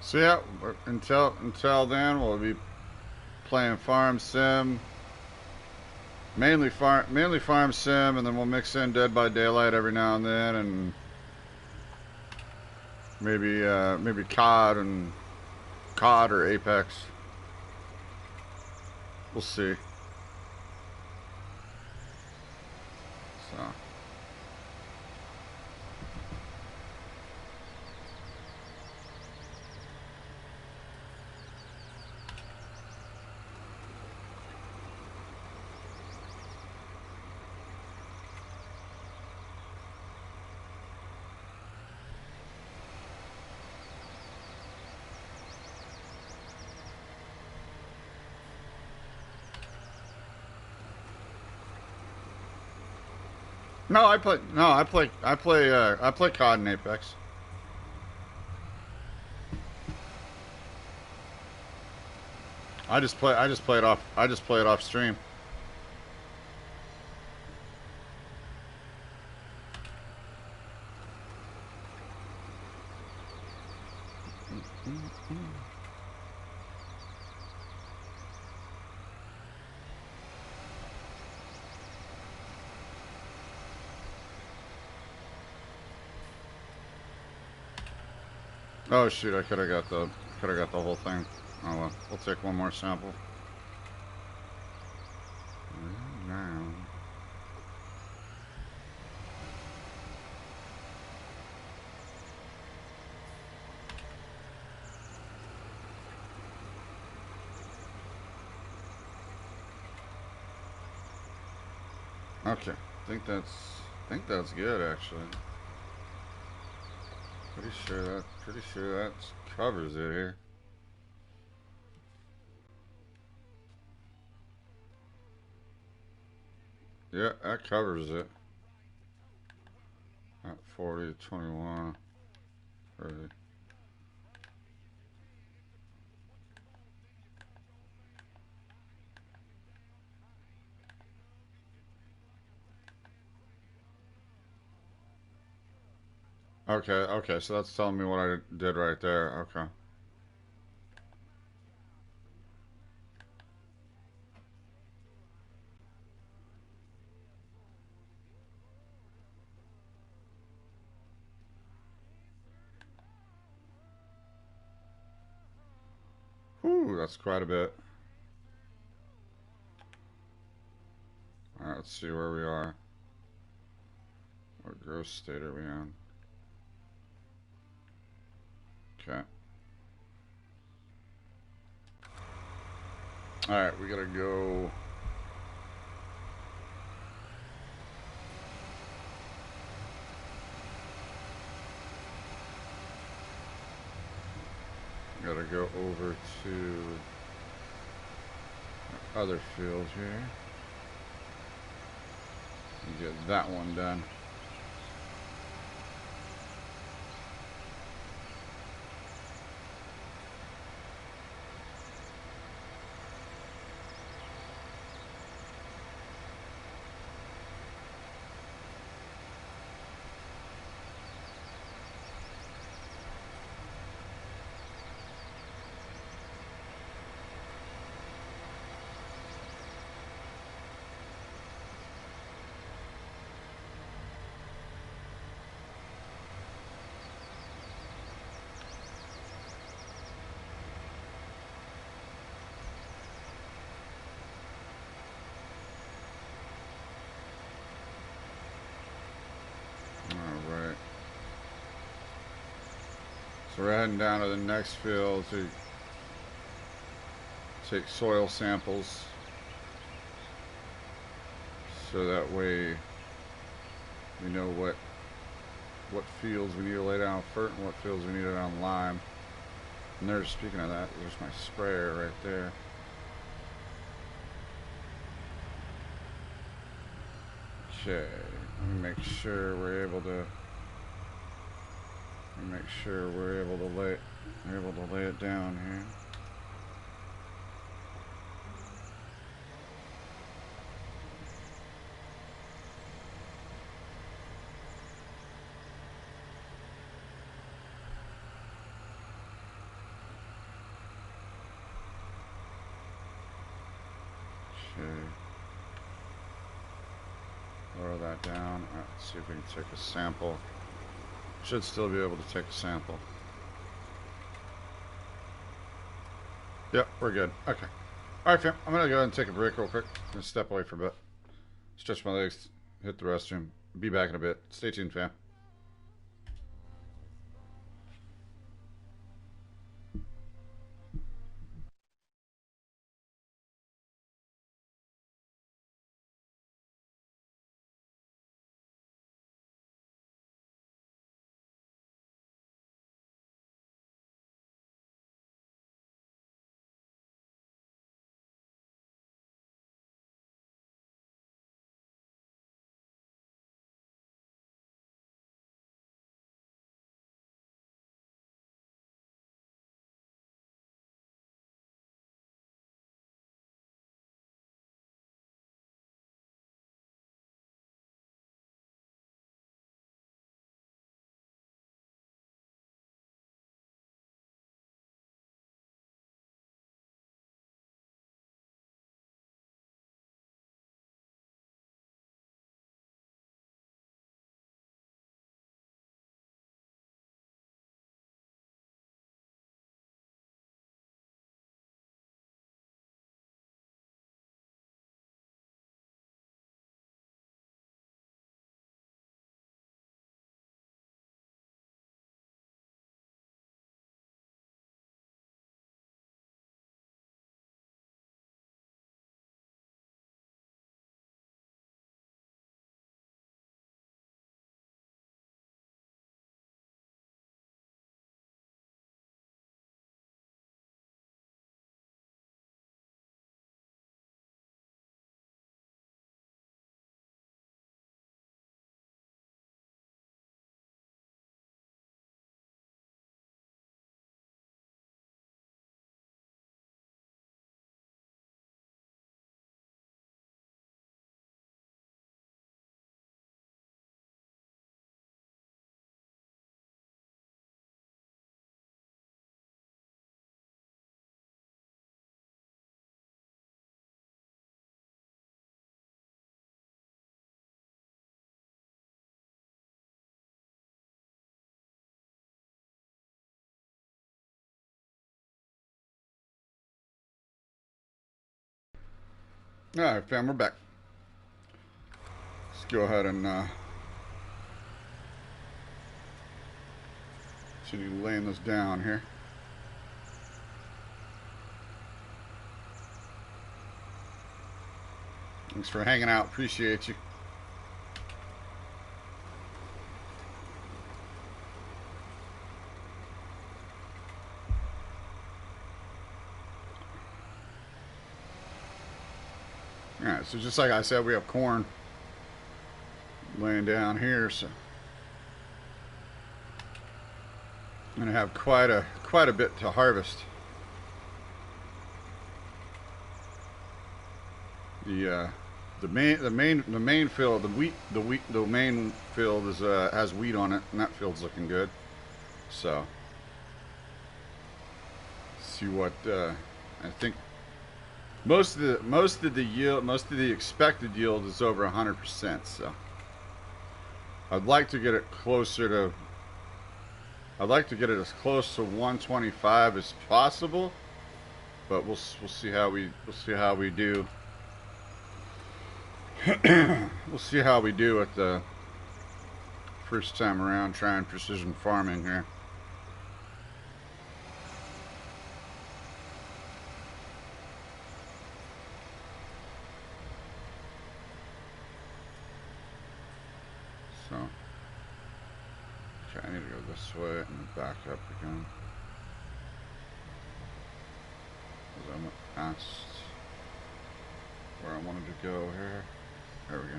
So yeah, until then, we'll be playing Farm Sim, mainly Farm Sim, and then we'll mix in Dead by Daylight every now and then, and maybe COD or Apex. We'll see. So. No, I play COD and Apex. I just play it off stream. Oh shoot, I could have got the whole thing. Oh well, we'll take one more sample. Now. Okay, I think that's good actually. Pretty sure that covers it here. Yeah, that covers it. At 40, 21, 30. Okay, okay, so that's telling me what I did right there. Okay. Whew, that's quite a bit. Alright, let's see where we are. What growth state are we in? Okay. Alright, we gotta go. Gotta go over to our other field here and get that one done. Alright. So we're heading down to the next field to take soil samples so that way we know what fields we need to lay down fert and what fields we need to lay down lime. And there's, speaking of that, there's my sprayer right there. Okay, let me make sure we're able to lay it down here. Okay. Lower that down. Alright, let's see if we can take a sample. Should still be able to take a sample. Yep, we're good. Okay. Alright, fam. I'm gonna go ahead and take a break real quick. I'm gonna step away for a bit. Stretch my legs, hit the restroom. Be back in a bit. Stay tuned, fam. All right, fam, we're back. Let's go ahead and continue laying this down here. Thanks for hanging out. Appreciate you. All right, so just like I said, we have corn laying down here, so I'm gonna have quite a bit to harvest. The main field, the main field is has wheat on it, and that field's looking good. So see what I think. Most of the yield, most of the expected yield is over 100%. So I'd like to get it closer to. I'd like to get it as close to 125 as possible, but we'll see how we do. We'll see how we do at the first time around trying precision farming here. So, okay, I need to go this way and then back up again. Because I went past where I wanted to go here. There we go.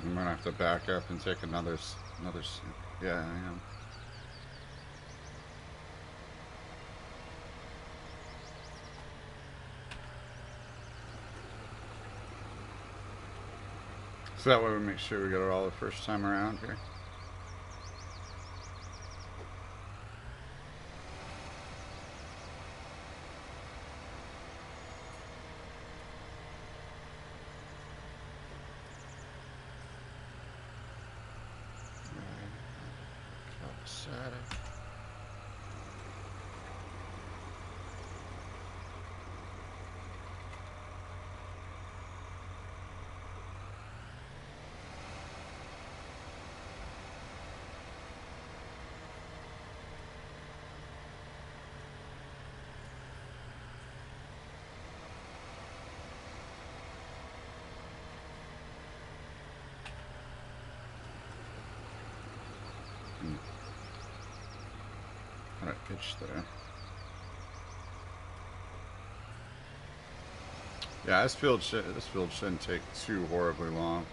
I'm gonna have to back up and take another. Yeah, I am. So that way we make sure we get it all the first time around here. Kind of itch there. Yeah, this field shouldn't take too horribly long.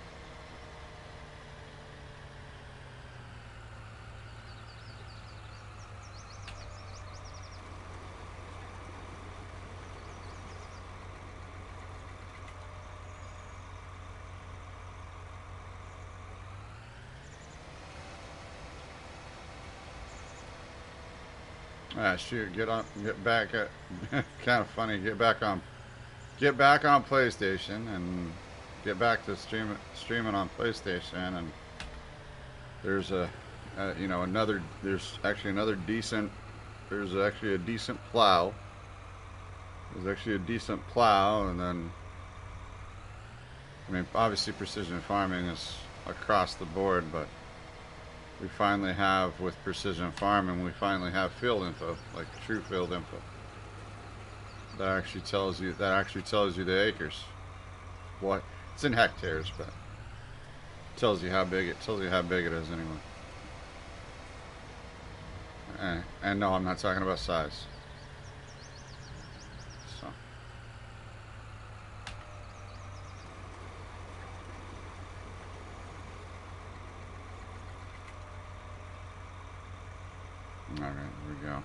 Ah, shoot! Get back at. Kind of funny. Get back on PlayStation and get back to streaming on PlayStation. And there's there's actually a decent plow. There's actually a decent plow, and then I mean, obviously precision farming is across the board, but we finally have, with precision farming, we finally have field info, like true field info. That actually tells you the acres. What? It's in hectares, but tells you how big it is anyway. And no, I'm not talking about size. So. All right, here we go.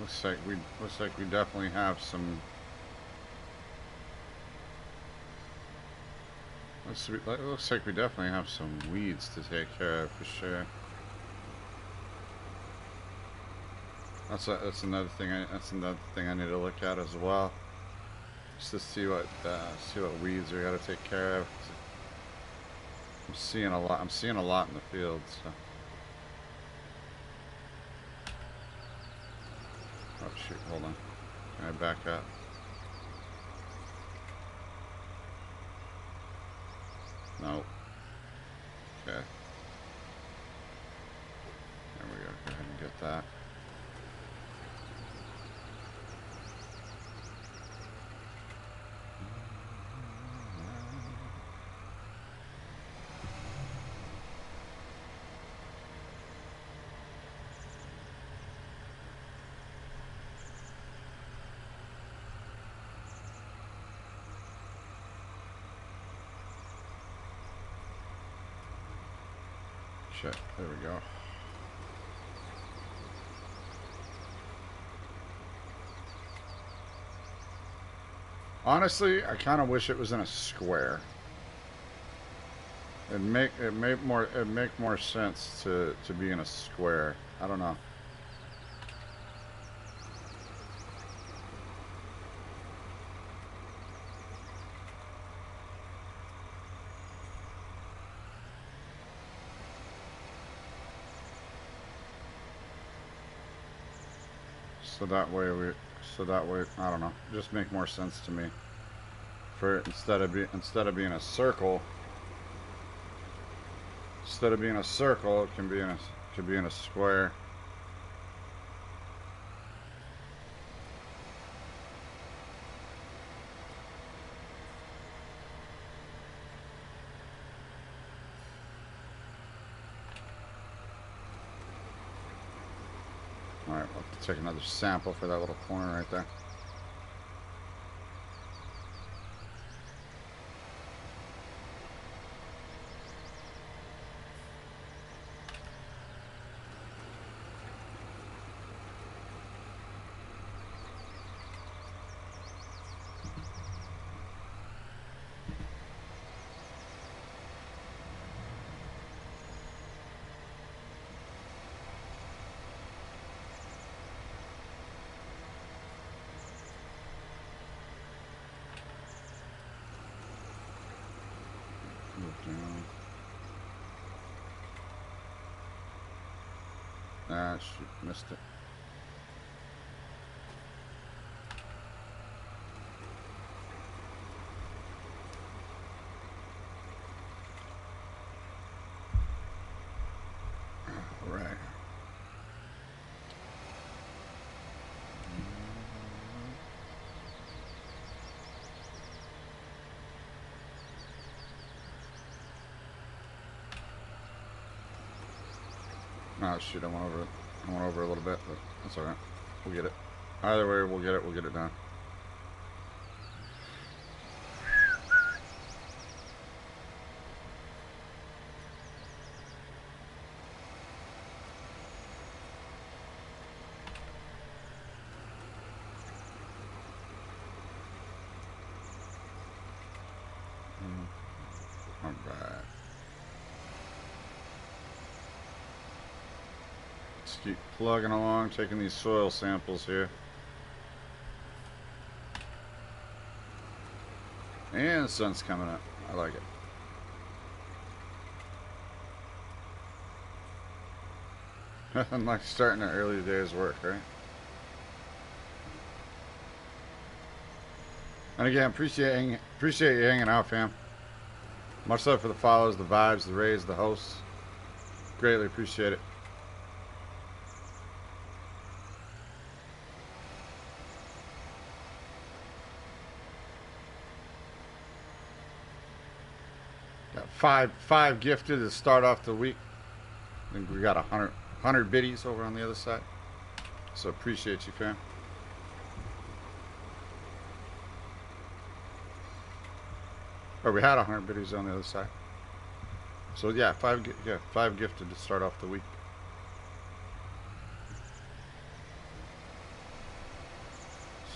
looks like we definitely have some. Looks like we definitely have some weeds to take care of for sure. That's another thing. That's another thing I need to look at as well, just to see what weeds we got to take care of. I'm seeing a lot. I'm seeing a lot in the fields. So. Oh shoot! Hold on. Can I back up? No. Okay. There we go. Go ahead and get that. Shit. There we go. Honestly, I kind of wish it was in a square. It'd make more sense to be in a square. I don't know. So that way I don't know. Just make more sense to me. For instead of being a circle. Instead of being a circle, it can be in a square. All right, we'll take another sample for that little corner right there. Ah, shoot, missed it. All right. Oh shoot, I went over a little bit, but that's alright. We'll get it. Either way, we'll get it done. Alright. Let's keep plugging along, taking these soil samples here. And the sun's coming up. I like it. Nothing like starting an early day's work, right? And again, appreciate you hanging out, fam. Much love for the follows, the vibes, the raids, the hosts. Greatly appreciate it. Got five gifted to start off the week. I think we got 100 biddies over on the other side. So appreciate you, fam. Or we had 100 biddies on the other side. So yeah, five gifted to start off the week.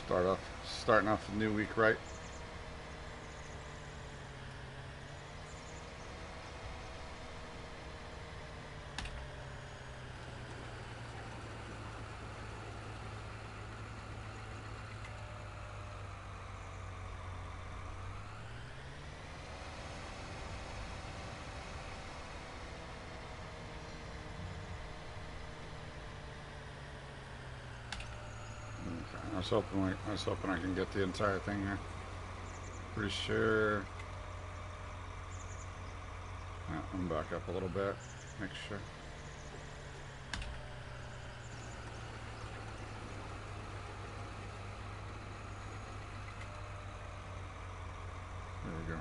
Starting off the new week right. I was hoping I can get the entire thing here. Pretty sure. I'm back up a little bit. Make sure. There we go.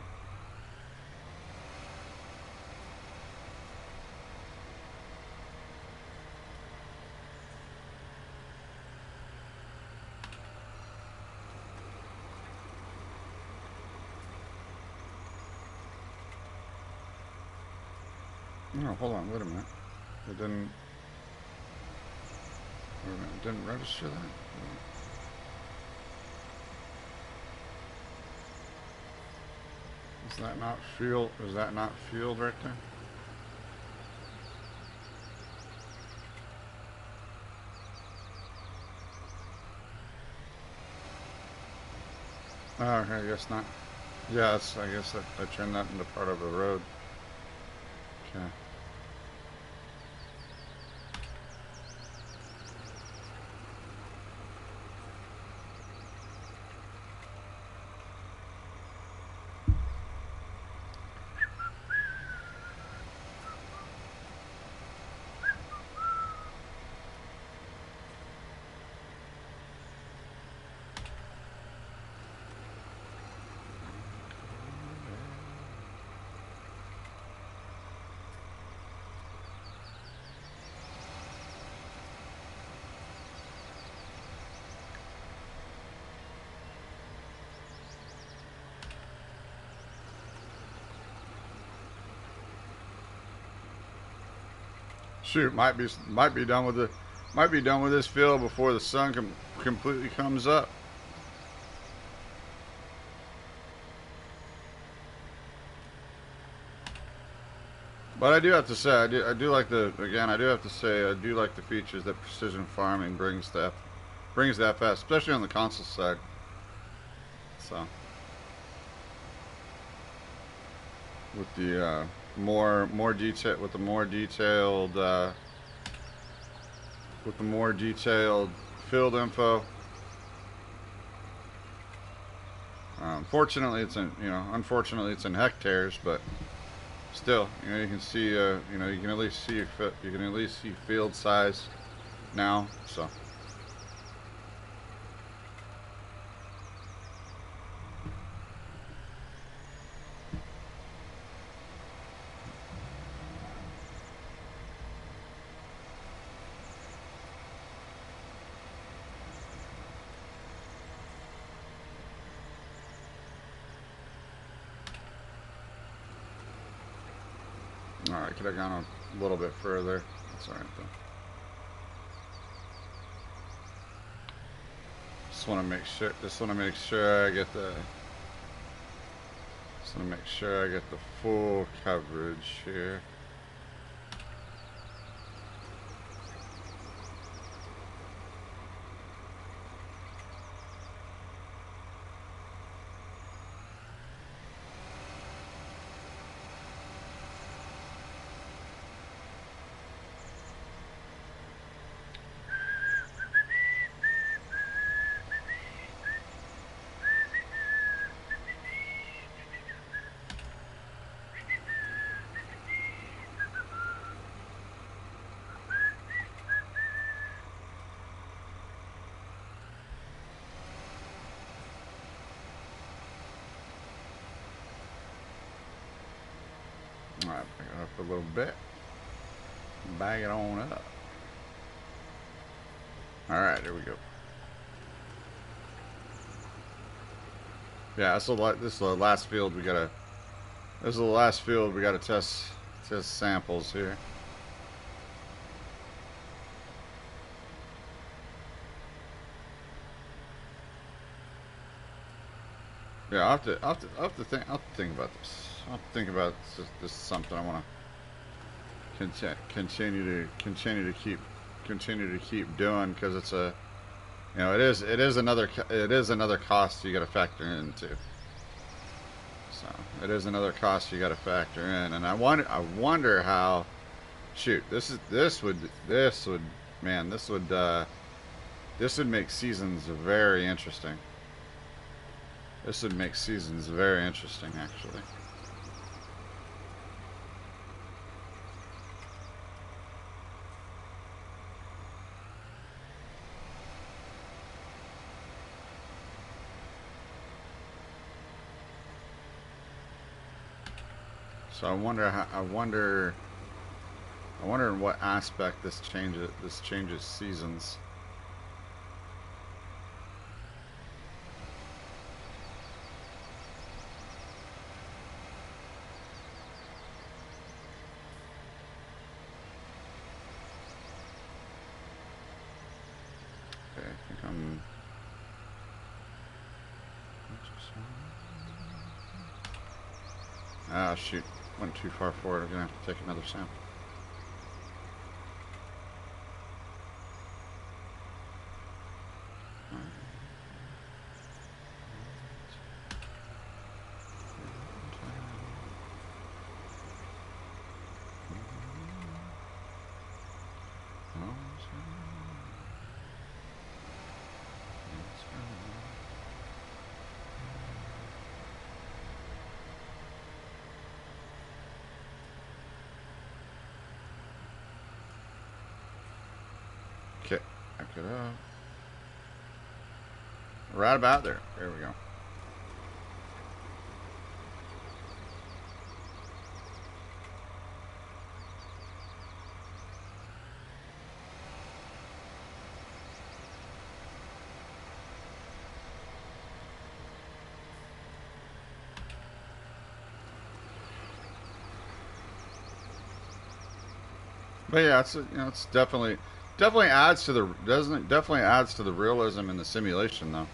No, hold on, wait a minute. It didn't. Wait a minute, it didn't register that? Is that not field? Is that not field right there? Oh, okay, I guess not. Yeah, I guess I turned that into part of the road. Okay. Shoot, might be done with this field before the sun completely comes up. But I do have to say, I do like the features that precision farming brings to FS, especially on the console side. So with the more detailed field info. Unfortunately it's in hectares, but still, you can see, you can at least see field size now. So. Alright, could have gone a little bit further. That's alright though. Just want to make sure I get the full coverage here. Alright, back it up a little bit. Bag it on up. Alright, there we go. Yeah, this is the last field we gotta test samples here. Yeah, I'll have to think about this. I'll have to think about this is something I want to continue to keep doing because it's a, you know, it is another cost you got to factor into. So it is another cost you got to factor in, and I wonder how. Shoot, man, this would make seasons very interesting. This would make seasons very interesting, actually. So I wonder in what aspect this changes seasons. Okay, I think I'm. Ah, shoot, went too far forward. I'm gonna have to take another sample. Okay, back it up. Right about there. There we go. But yeah, it's definitely adds to the doesn't it definitely adds to the realism in the simulation though.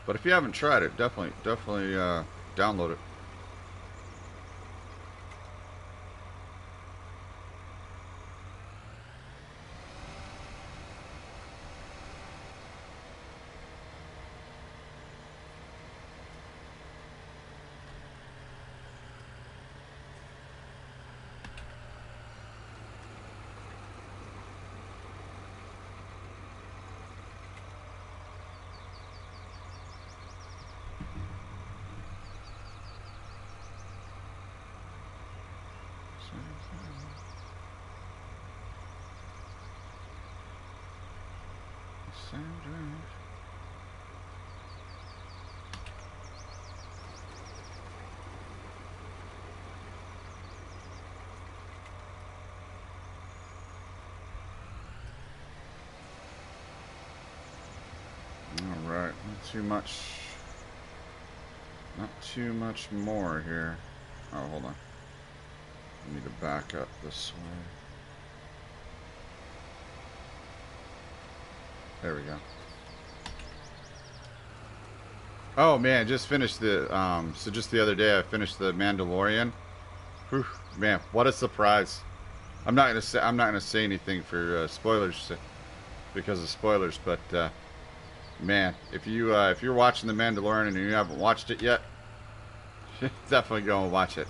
But if you haven't tried it, definitely download it. All right, not too much more here. Oh, hold on. I need to back up this way. There we go. Oh man, just finished so just the other day I finished the Mandalorian. Whew, man, what a surprise. I'm not gonna say anything for spoilers because of spoilers, but man, if you're watching the Mandalorian and you haven't watched it yet, definitely go and watch it.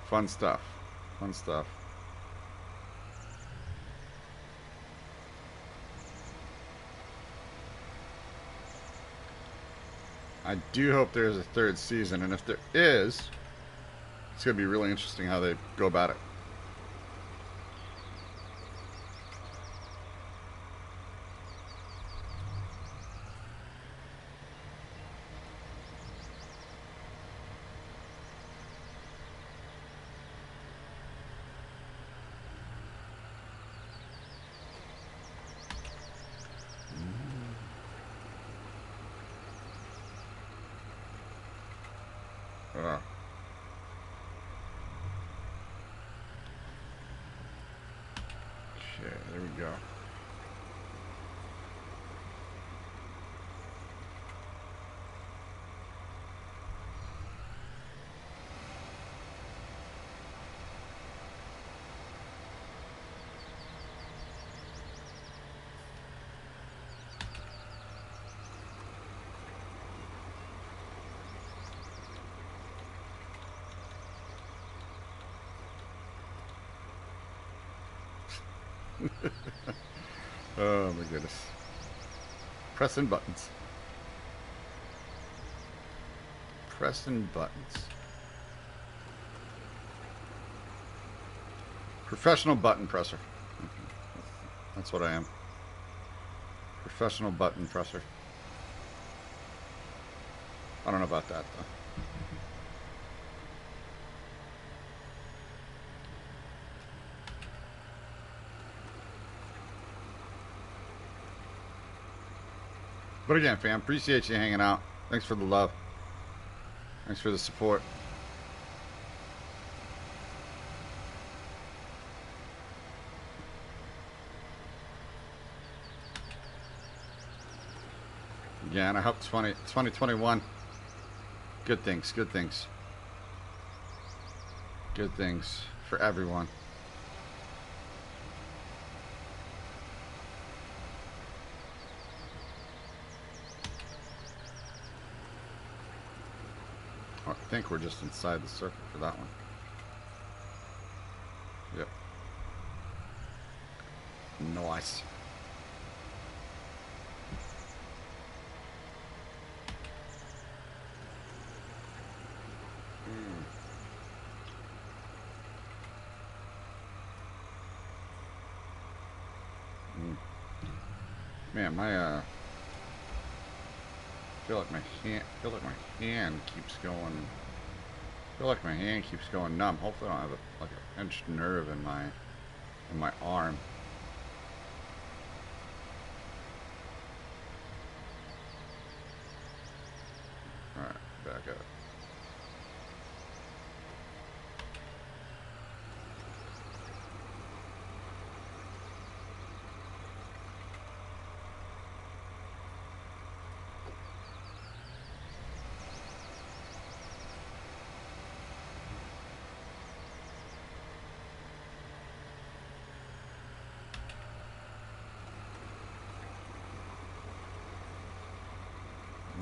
Fun stuff. Fun stuff. I do hope there's a third season, and if there is, it's going to be really interesting how they go about it. there we go. Oh my goodness. Pressing buttons. Pressing buttons. Professional button presser. That's what I am. Professional button presser. I don't know about that though. But again, fam, appreciate you hanging out. Thanks for the love. Thanks for the support. Again, I hope it's 2021. Good things, good things. Good things for everyone. I think we're just inside the circle for that one. Yep. Nice. Man, my feel like my hand keeps going. Feel like my hand keeps going numb. Hopefully, I don't have like a pinched nerve in my arm. All right, back up.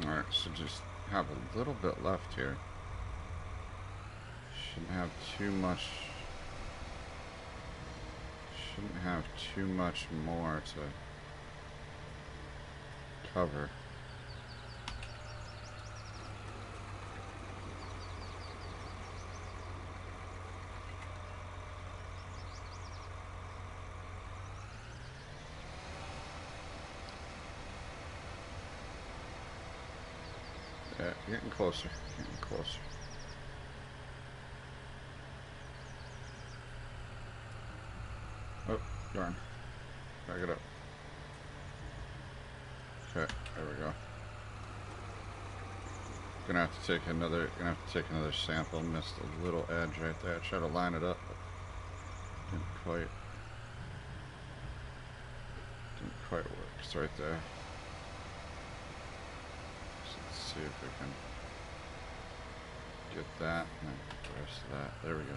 Alright, so just have a little bit left here. Shouldn't have too much. Shouldn't have too much more to cover. Yeah, getting closer, getting closer. Oh, darn. Back it up. Okay, there we go. Gonna have to take another sample. Missed a little edge right there. Try to line it up, but didn't quite work. It's right there. See if we can get that and then get the rest of that. There we go.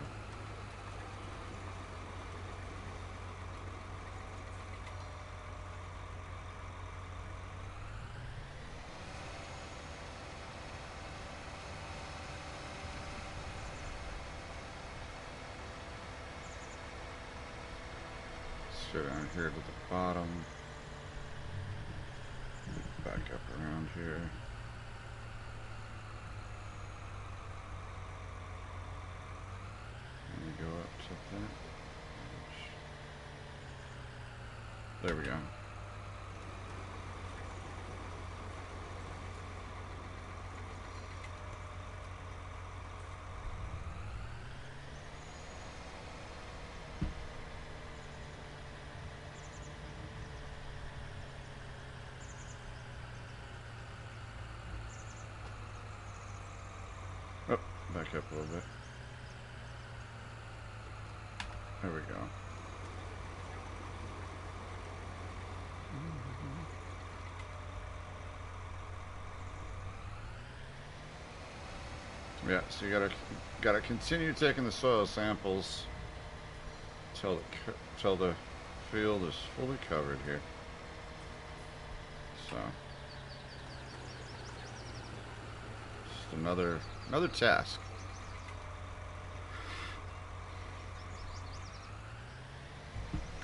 Let's go down here to the bottom. Back up around here. Go up to that. There we go. Oh, back up a little bit. There we go. Yeah, so you gotta continue taking the soil samples till the field is fully covered here. So just another task.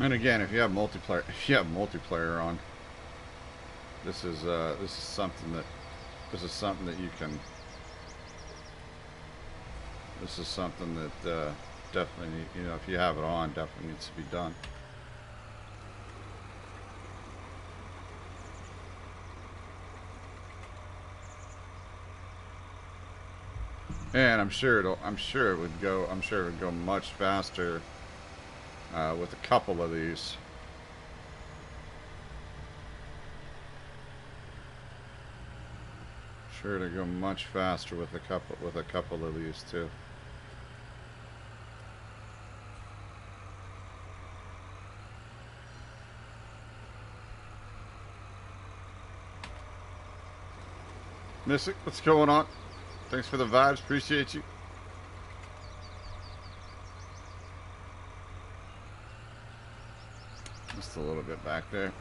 And again, if you have multiplayer on, this is something that you can. This is something that definitely, if you have it on, definitely needs to be done. And I'm sure it would go much faster with a couple of these. Sure to go much faster with a couple of these too. Mystic, what's going on? Thanks for the vibes, appreciate you. Just a little bit back there.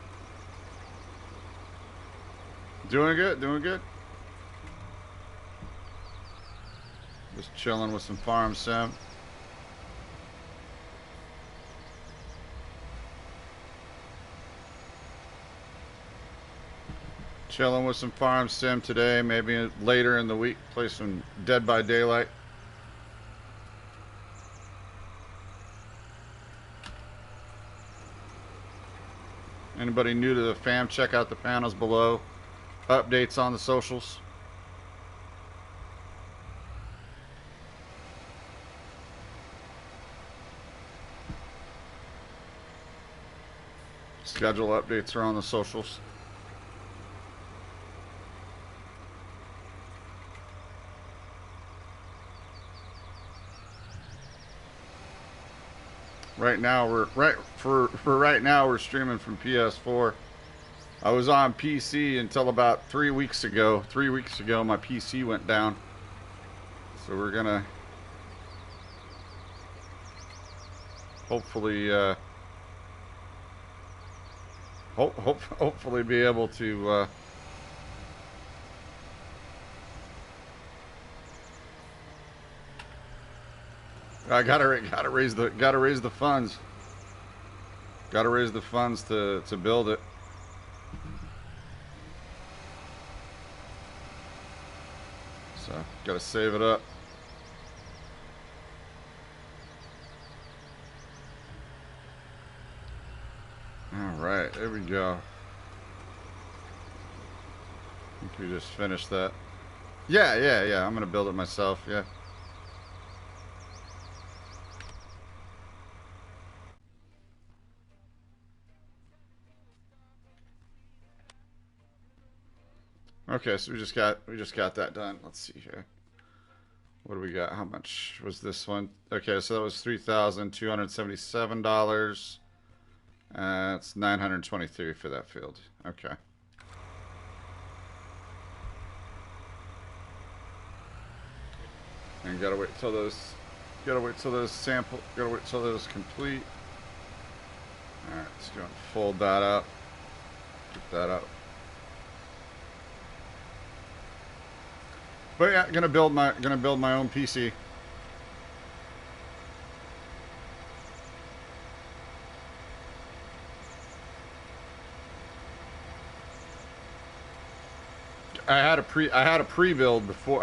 Doing good, doing good. Just chilling with some farm sim. Chilling with some farm sim today. Maybe later in the week, play some Dead by Daylight. Anybody new to the fam, check out the panels below. Updates on the socials. Schedule updates are on the socials. Right now we're streaming from PS4. I was on PC until about 3 weeks ago. 3 weeks ago my PC went down. So we're gonna hopefully hopefully be able to I gotta raise the funds. Gotta raise the funds to build it. So gotta save it up. All right, there we go. I think we just finished that. Yeah. I'm gonna build it myself. Yeah. Okay, so we just got that done. Let's see here. What do we got? How much was this one? Okay, so that was $3,277. It's $923 for that field. Okay. And gotta wait till those complete. All right, let's go and fold that up. Get that up. But yeah, gonna build my own PC. I had a pre-build before.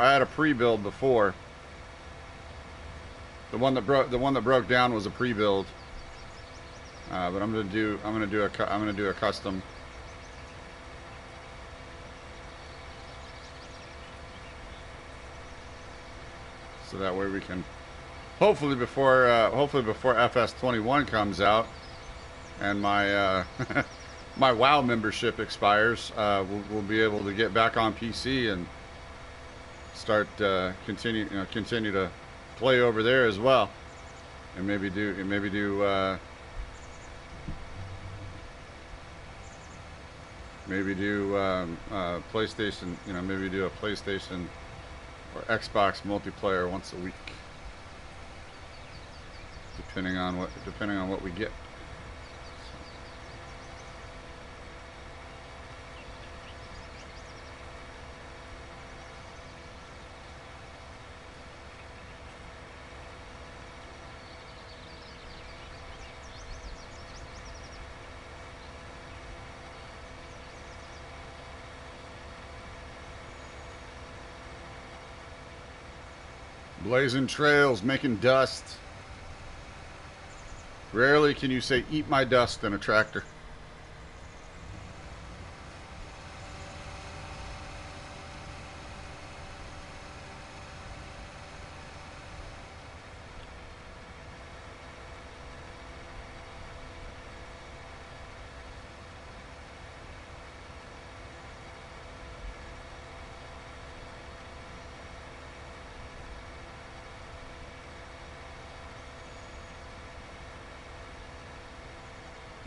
The one that broke down was a pre-build. But I'm gonna do a custom. So that way we can hopefully before FS21 comes out and my my WoW membership expires, we'll be able to get back on PC and start continue to play over there as well, and maybe do PlayStation, maybe do a PlayStation or Xbox multiplayer once a week, depending on what we get. Blazing trails, making dust. Rarely can you say, eat my dust in a tractor.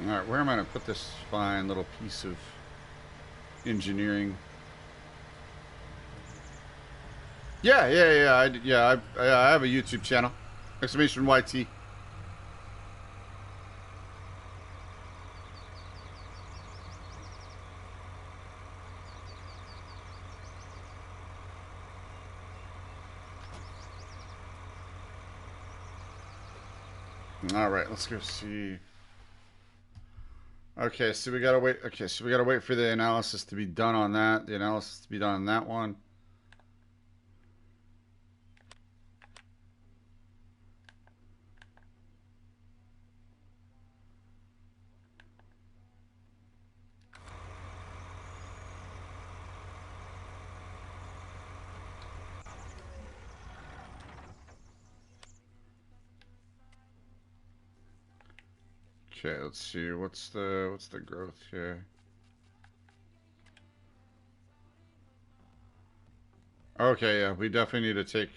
Alright, where am I going to put this fine little piece of engineering? Yeah. I have a YouTube channel. Exclamation YT. Alright, let's go see. Okay, so we gotta wait. Okay, so we gotta wait for the analysis to be done on that. The analysis to be done on that one. Okay, let's see. What's the growth here? Okay, yeah, we definitely need to take.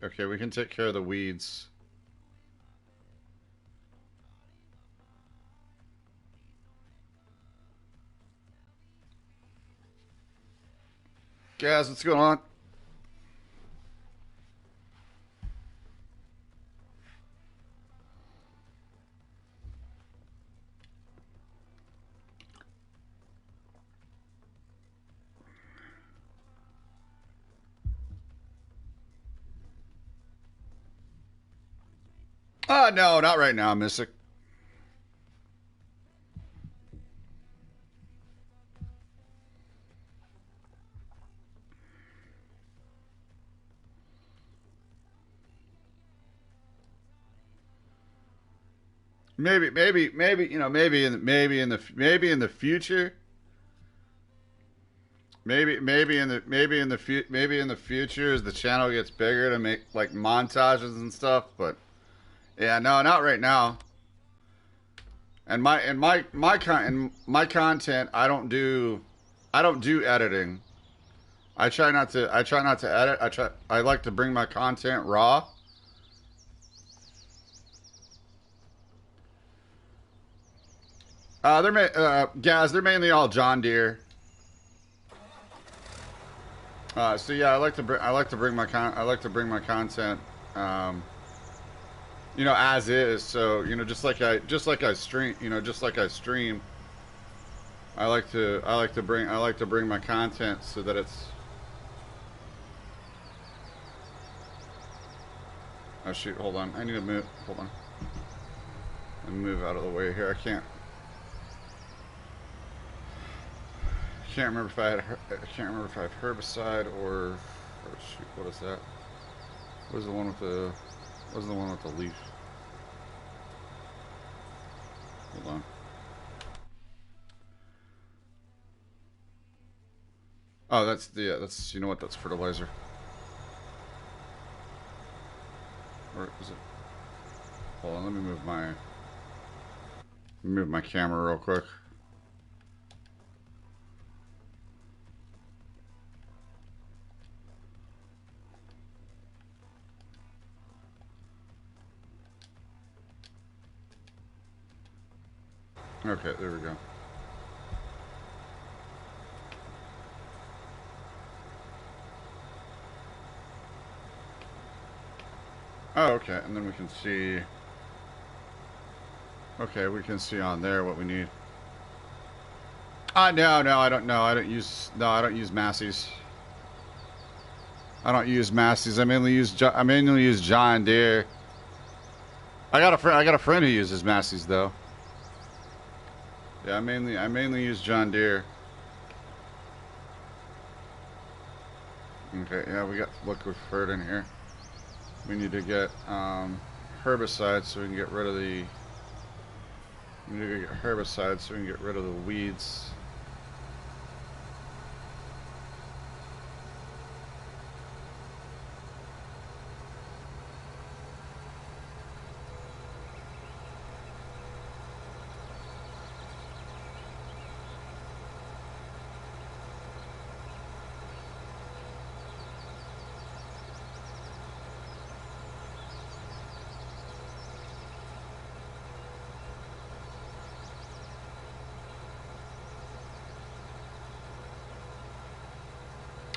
Okay, we can take care of the weeds. Guys, what's going on? No, not right now, Mystic. Maybe, you know, maybe in the future. Maybe in the future as the channel gets bigger to make like montages and stuff, but yeah, no, not right now. And my content, I don't do editing. I try not to edit. I like to bring my content raw. Guys, they're mainly all John Deere. So yeah, I like to bring my content, you know, as is. So you know, just like I stream, you know, just like I stream. I like to bring my content so that it's. Oh shoot! Hold on. I need to move. Hold on. Let me move out of the way here. I can't remember if I had. I can't remember if I have herbicide or. Oh shoot! What is that? What is the one with the? What is the one with the leaf? Hold on. Oh, that's the. Yeah, that's, you know what? That's fertilizer. Or is it? Hold on. Let me move my camera real quick. Okay, there we go. Oh, okay, and then we can see. Okay, we can see on there what we need. No, no, I don't know. I don't use. No, I don't use Massey's. I don't use Massey's. I mainly use John Deere. I got a friend. I got a friend who uses Massey's though. Yeah, I mainly use John Deere. Okay, yeah, we got liquid fert in here. We need to get herbicides so we can get rid of the. We need to get herbicides so we can get rid of the weeds.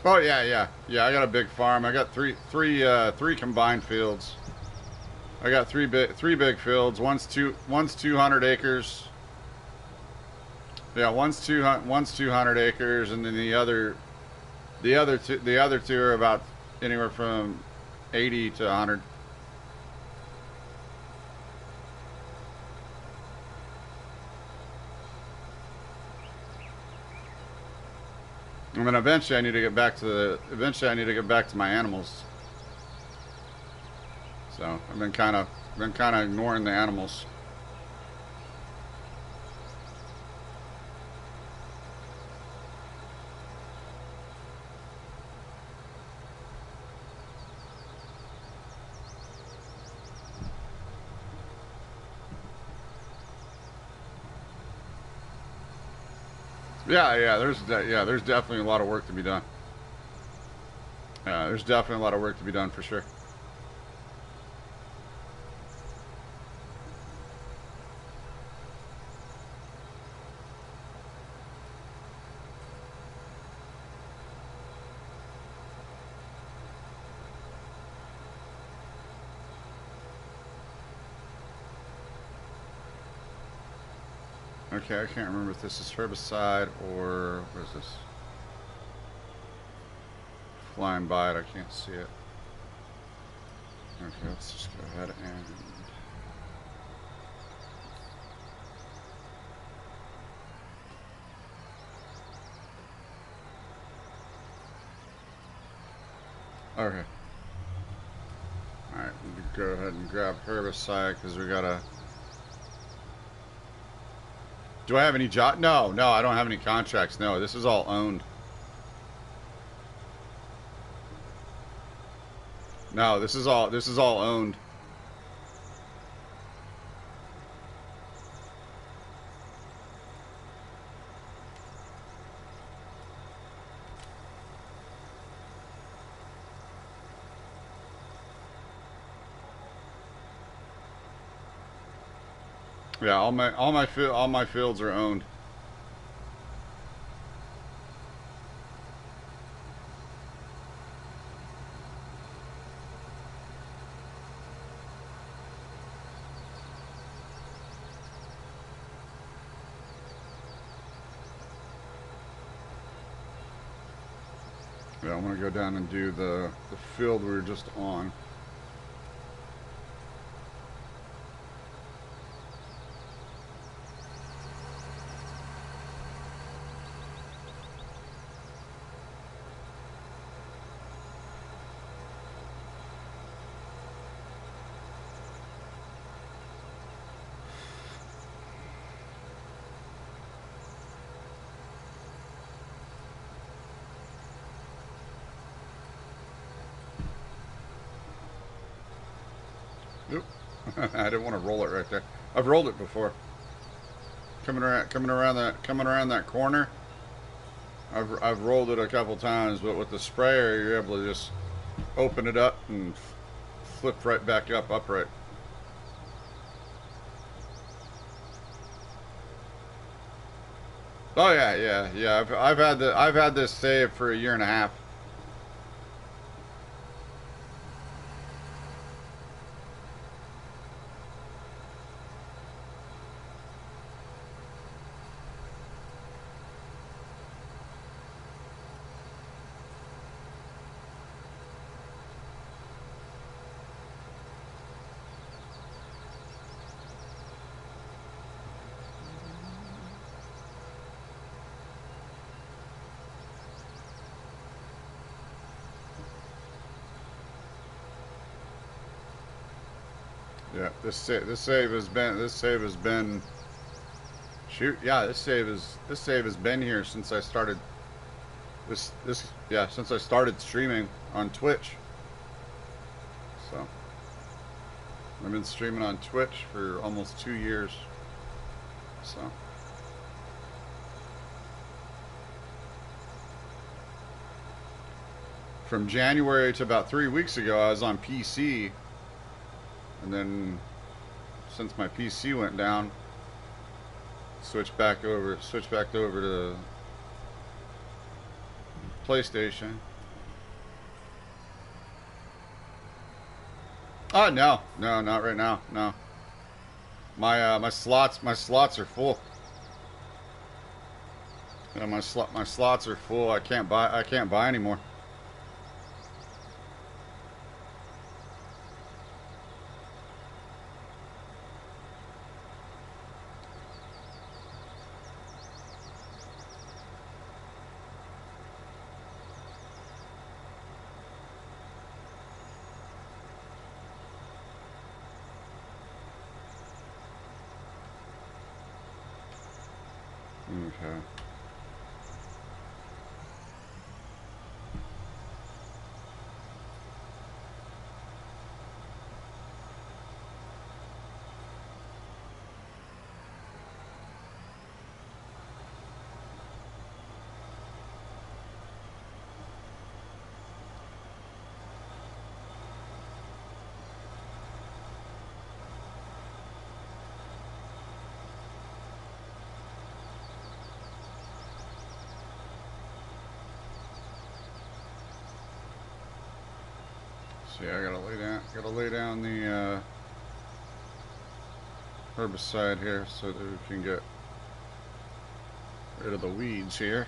Oh yeah, yeah, yeah. I got a big farm. I got three combined fields. I got three big fields. One's 200 acres. Yeah, one's 200 acres, and then the other two are about anywhere from 80 to 100. And then eventually I need to get back to my animals. So I've been kind of ignoring the animals. There's definitely a lot of work to be done. Yeah, there's definitely a lot of work to be done for sure. Okay, I can't remember if this is herbicide or what is this? Flying by it, I can't see it. Okay, let's just go ahead and. Okay. Alright, we can go ahead and grab herbicide because we gotta. Do I have any job? No, no, I don't have any contracts. No, this is all owned. No, this is all owned. Yeah, all my fields are owned. Yeah, I'm gonna go down and do the field we were just on. Oop. I didn't want to roll it right there. I've rolled it before. Coming around that corner. I've rolled it a couple times, but with the sprayer, you're able to just open it up and flip right back up upright. Oh yeah, yeah, yeah. I've had this saved for a year and a half. Yeah, this save has been shoot. Yeah, this save has been here since I started since I started streaming on Twitch. So I've been streaming on Twitch for almost 2 years. So from January to about 3 weeks ago, I was on PC, and then since my PC went down, switched back over to PlayStation. Oh no, not right now. No, my slots are full. Yeah, my slots are full. I can't buy anymore. Okay. See, I gotta lay down the herbicide here so that we can get rid of the weeds here.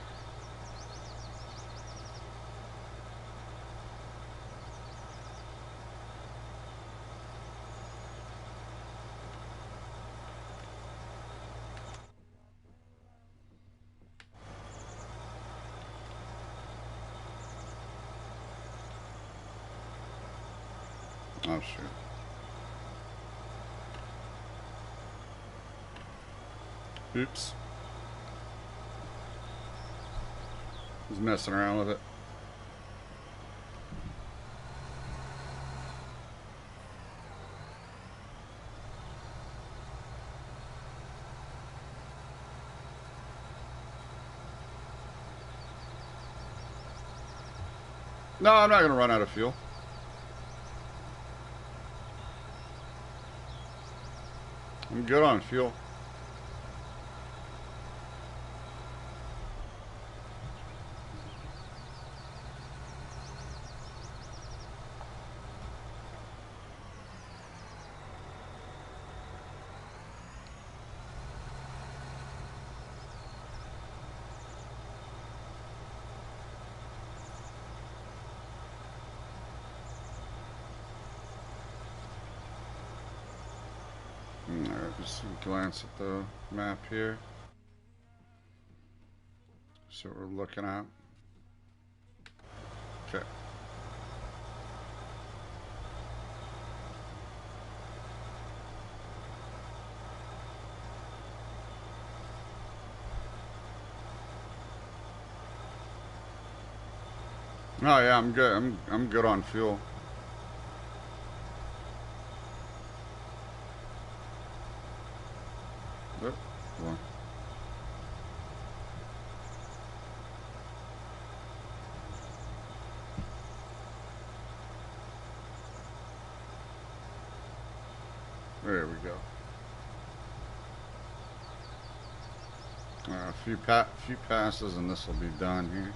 Oh shit. Oops. He's messing around with it. No, I'm not gonna run out of fuel. I'm good on fuel. Alright, just glance at the map here. See what we're looking at. Okay. Oh yeah, I'm good. I'm good on fuel. Oh, hold on. There we go. A few passes and this will be done here.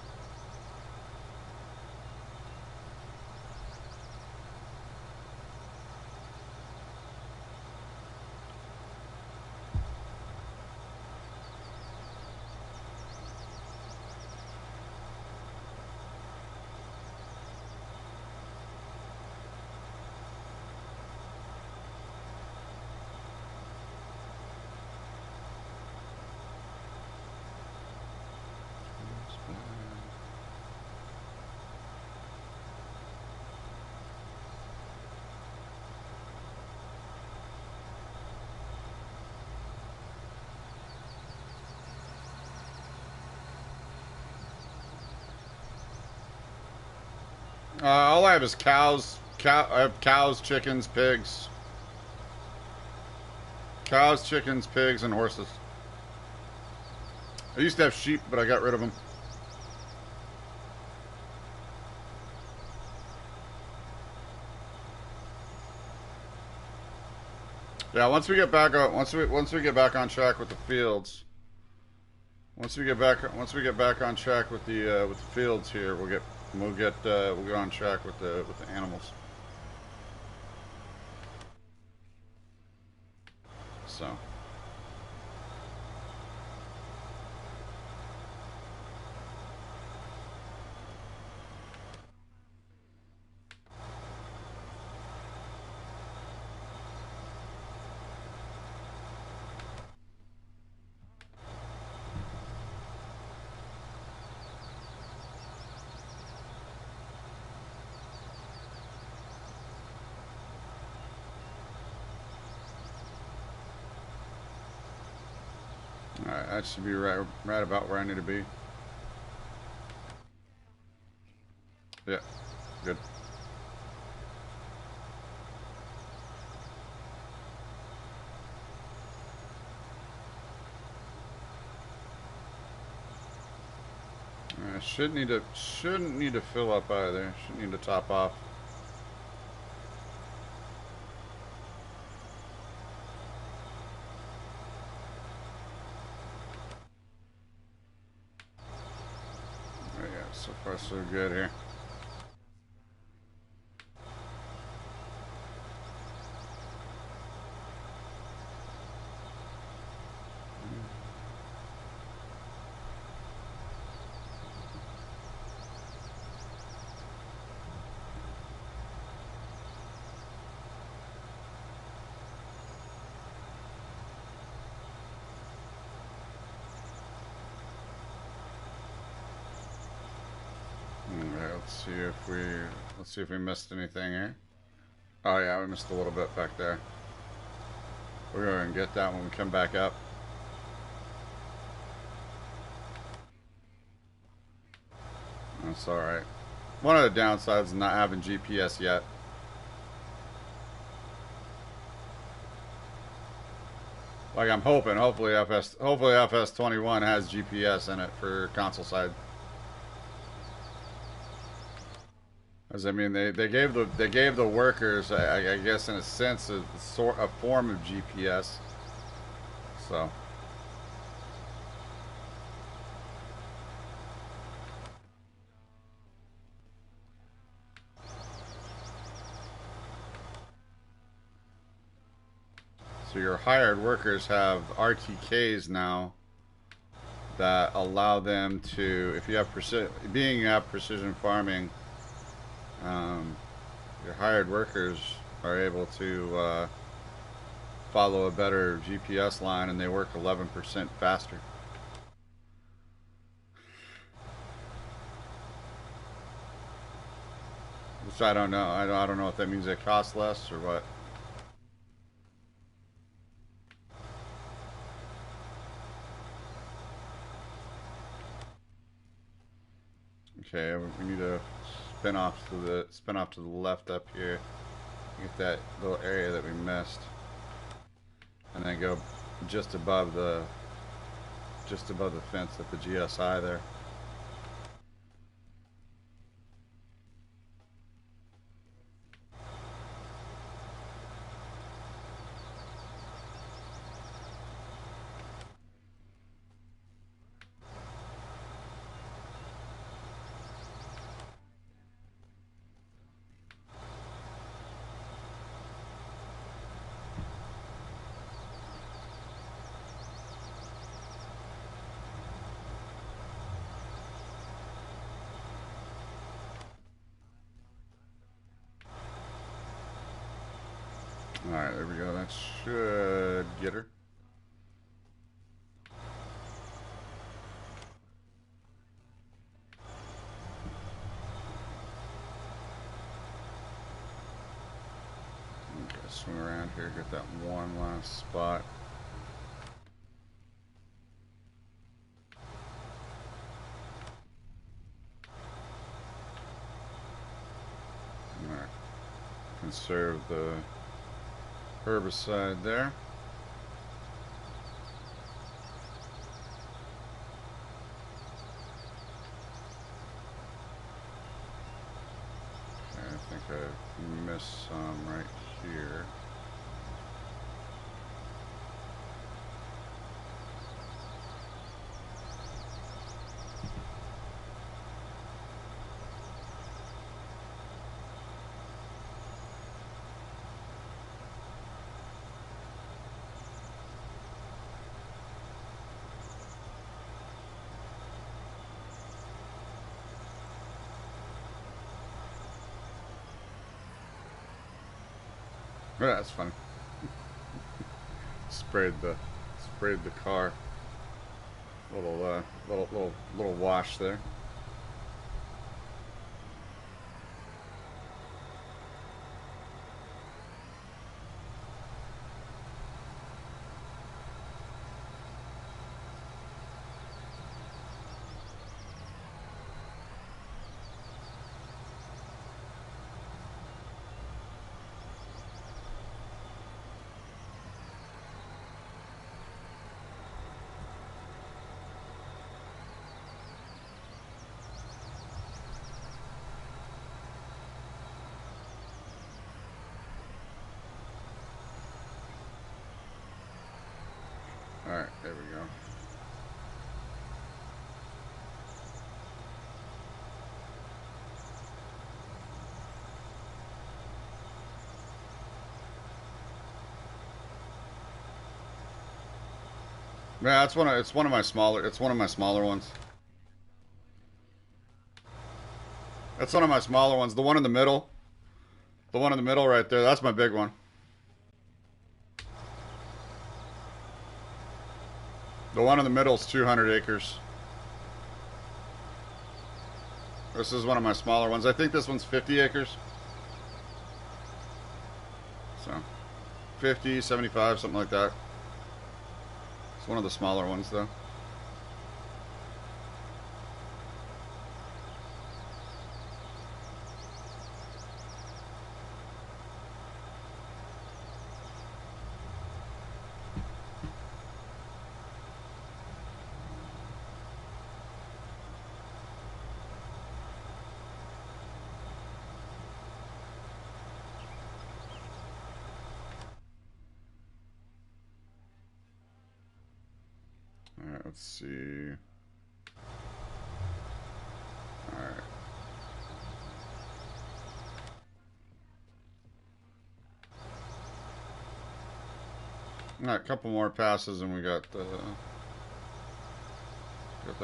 All I have is cows. I have cows, chickens, pigs. Cows, chickens, pigs, and horses. I used to have sheep, but I got rid of them. Yeah, once we get back on, once we get back on track with the fields, once we get back on track with the fields here, we'll get on track with the animals. So. Alright, that should be right about where I need to be. Yeah, good. Shouldn't need to fill up either. Shouldn't need to top off. Oh yeah, so far so good here. Alright, let's see if we missed anything here. Oh yeah, we missed a little bit back there. We're going to get that when we come back up. That's alright. One of the downsides is not having GPS yet. Like I'm hoping, hopefully FS21 has GPS in it for console side. As I mean, they gave the workers, I guess in a sense, a form of GPS. So. So your hired workers have RTKs now that allow them to, if you have precision farming, your hired workers are able to follow a better GPS line, and they work 11% faster. Which I don't know. I don't know if that means it costs less or what. Okay, we need to spin off to the left up here. Get that little area that we missed, and then go just above the fence at the GSI there. Alright, there we go. That should get her. Okay, swing around here, get that one last spot. conserve the herbicide there. Okay, I think I missed some right here. Yeah, that's funny. Sprayed the car. Little wash there. Alright, there we go. Yeah, it's one of my smaller ones. That's one of my smaller ones. The one in the middle. The one in the middle right there, that's my big one. The one in the middle is 200 acres. This is one of my smaller ones. I think this one's 50 acres. So, 50, 75, something like that. It's one of the smaller ones, though. Alright, let's see. Alright. Alright, a couple more passes and we got the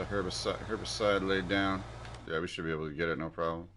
herbicide laid down. Yeah, we should be able to get it, no problem.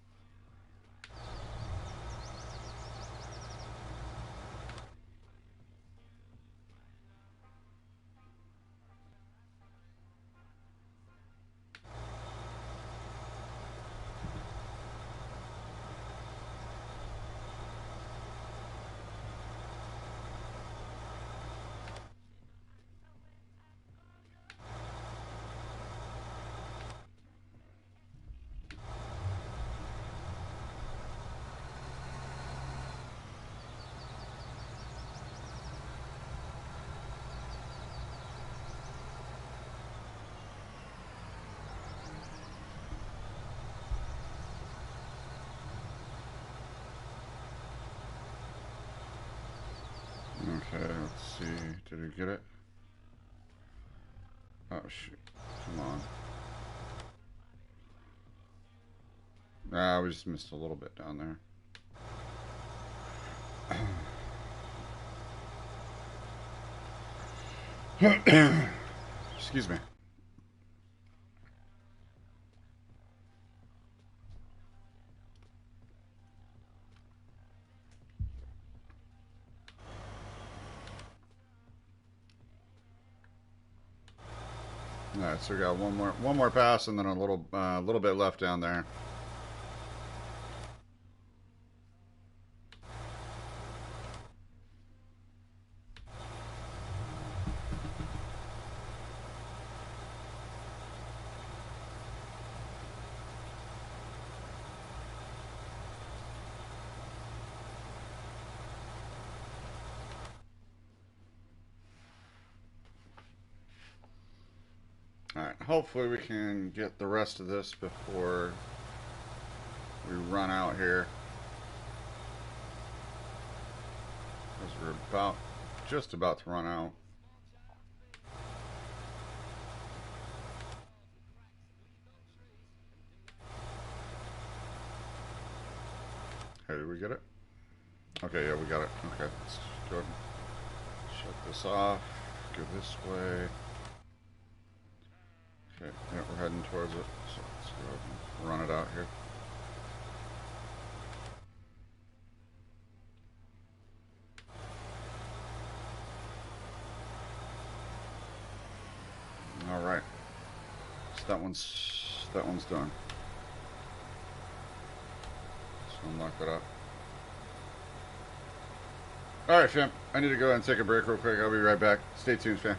Okay, let's see. Did we get it? Oh, shoot. Come on. Ah, we just missed a little bit down there. Excuse me. All right, so we got one more pass and then a little bit left down there. Alright, hopefully we can get the rest of this before we run out here. Because we're just about to run out. Hey, did we get it? Okay, yeah, we got it. Okay, let's go ahead and shut this off. Go this way. Okay, yeah, we're heading towards it. So let's go ahead and run it out here. Alright. So that one's done. So unlock that up. Alright, fam. I need to go ahead and take a break real quick. I'll be right back. Stay tuned, fam.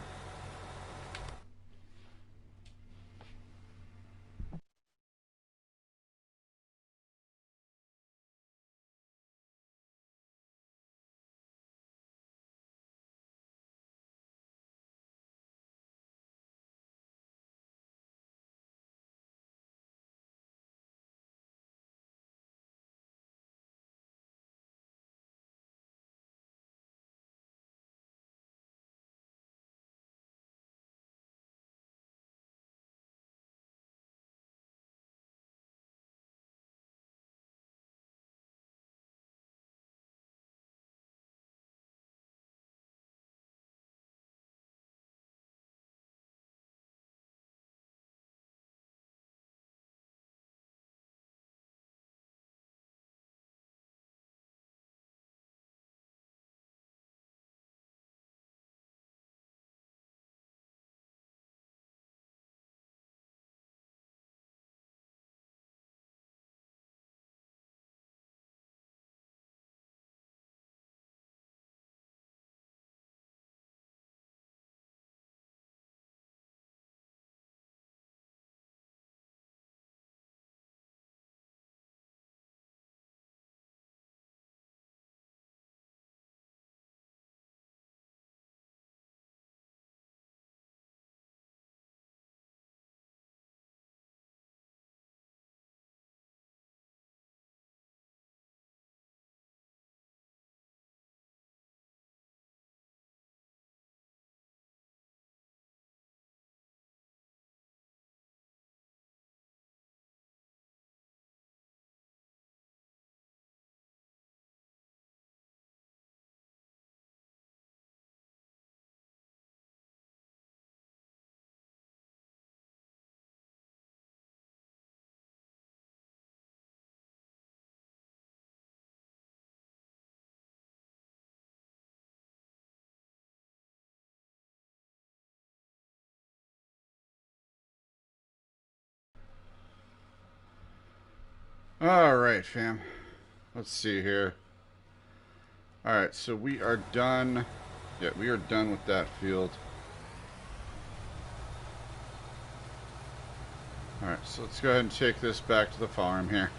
Alright, fam. Let's see here. Alright, so we are done. Yeah, we are done with that field. Alright, so let's go ahead and take this back to the farm here.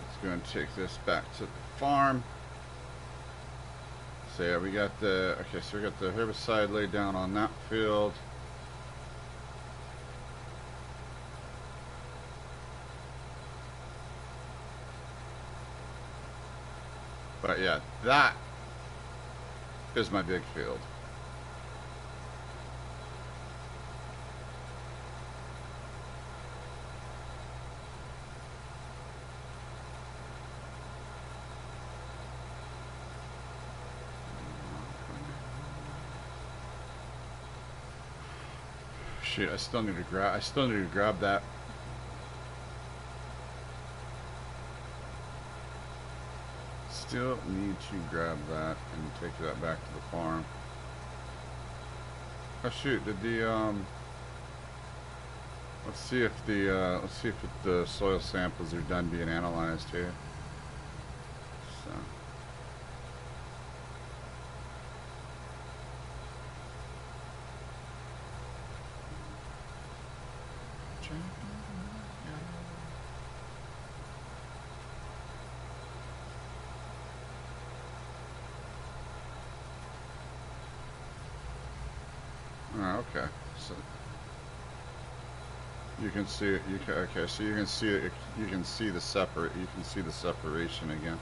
Let's go and take this back to the farm. So yeah, we got the, okay, so we got the herbicide laid down on that field. But yeah, that is my big field. Shit, I still need to grab that. Still need to grab that and take that back to the farm. Oh shoot, did the let's see if the soil samples are done being analyzed here. So Okay. So you can see it. You can, okay. So you can see it. You can see the separate. You can see the separation again.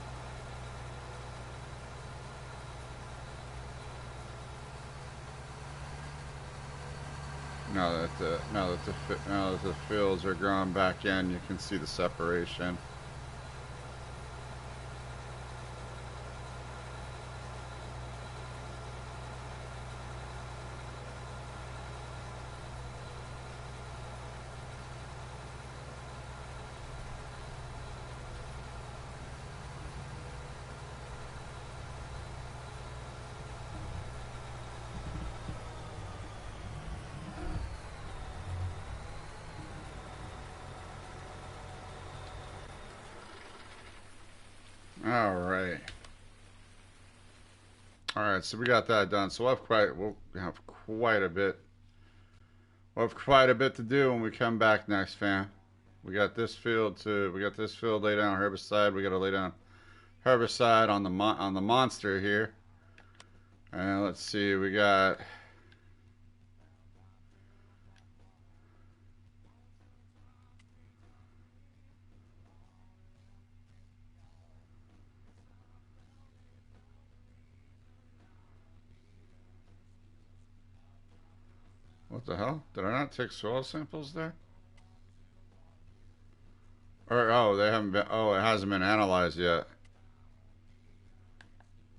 Now that the fields are growing back in, you can see the separation. All right. All right. So we got that done. So we'll have quite a bit. We'll have quite a bit to do when we come back next, fam. We got this field lay down herbicide. We got to lay down herbicide on the monster here. And let's see. We got. What the hell? Did I not take soil samples there? Or oh, they haven't been. Oh, it hasn't been analyzed yet.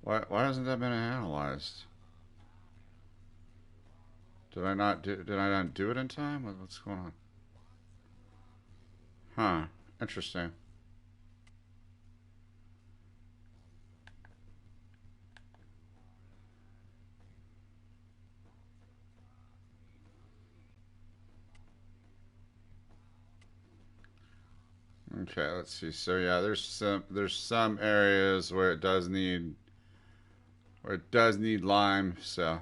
Why hasn't that been analyzed? Did I not do it in time? What's going on? Huh. Interesting. Okay, let's see. So yeah, there's some areas where it does need lime. So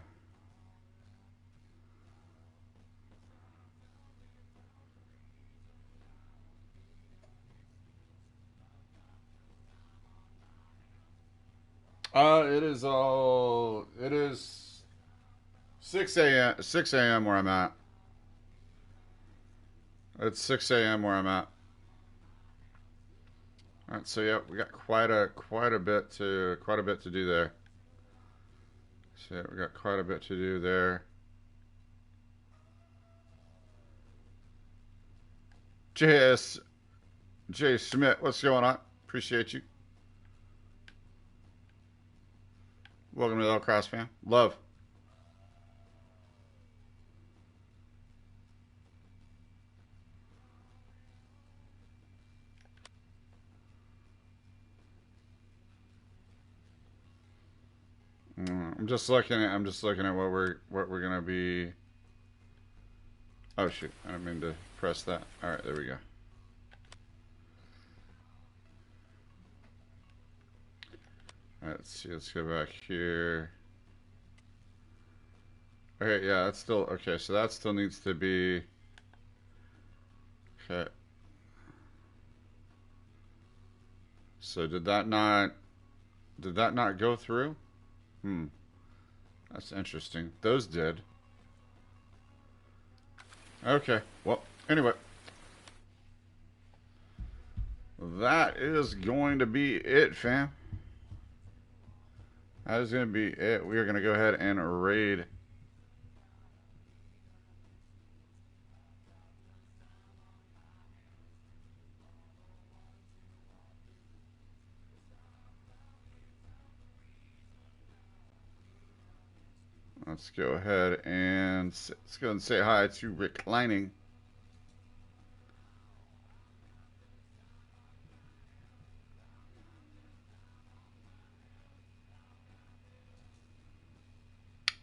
it is 6 a.m. where I'm at. It's 6 a.m. where I'm at. All right, so yeah, we got quite a bit to do there. So yeah, we got quite a bit to do there. JS Jay Schmidt, what's going on? Appreciate you. Welcome to the Cross fam. Love. I'm just looking at what we're gonna be. Oh shoot! I didn't mean to press that. All right, there we go. All right, let's see. Let's go back here. Okay, yeah, that's still okay. So that still needs to be okay. So did that not go through? Hmm, that's interesting. Those did. Okay. Well, anyway, that is going to be it, fam. That is going to be it. We are going to go ahead and raid. Let's go ahead and let's go and say hi to Reclining.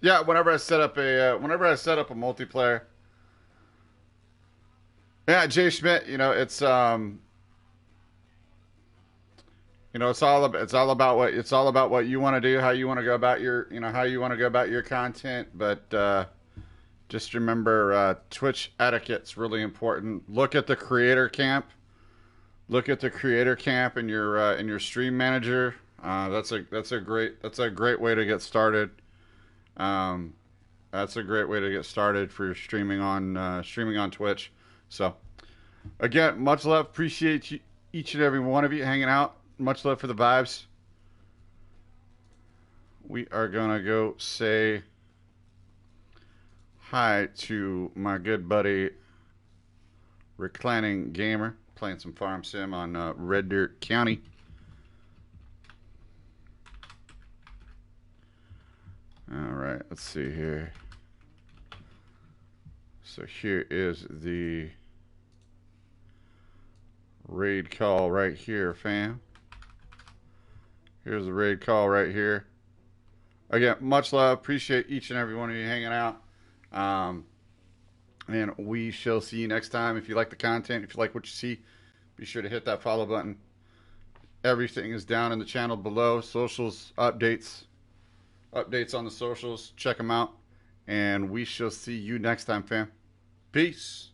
Yeah, whenever I set up a multiplayer. Yeah, Jay Schmidt, it's all about what you want to do, how you want to go about how you want to go about your content, but just remember Twitch etiquette's really important. Look at the creator camp. Look at the creator camp in your stream manager. That's a great way to get started. Um, That's a great way to get started for streaming on Twitch. So again, much love. Appreciate you, each and every one of you hanging out. Much love for the vibes. We are gonna go say hi to my good buddy Reclining Gamer, playing some Farm Sim on Red Dirt County. All right, let's see here. So here is the raid call right here, fam. Here's the raid call right here. Again, much love. Appreciate each and every one of you hanging out. And we shall see you next time. If you like the content, if you like what you see, be sure to hit that follow button. Everything is down in the channel below. Socials, updates on the socials. Check them out. And we shall see you next time, fam. Peace.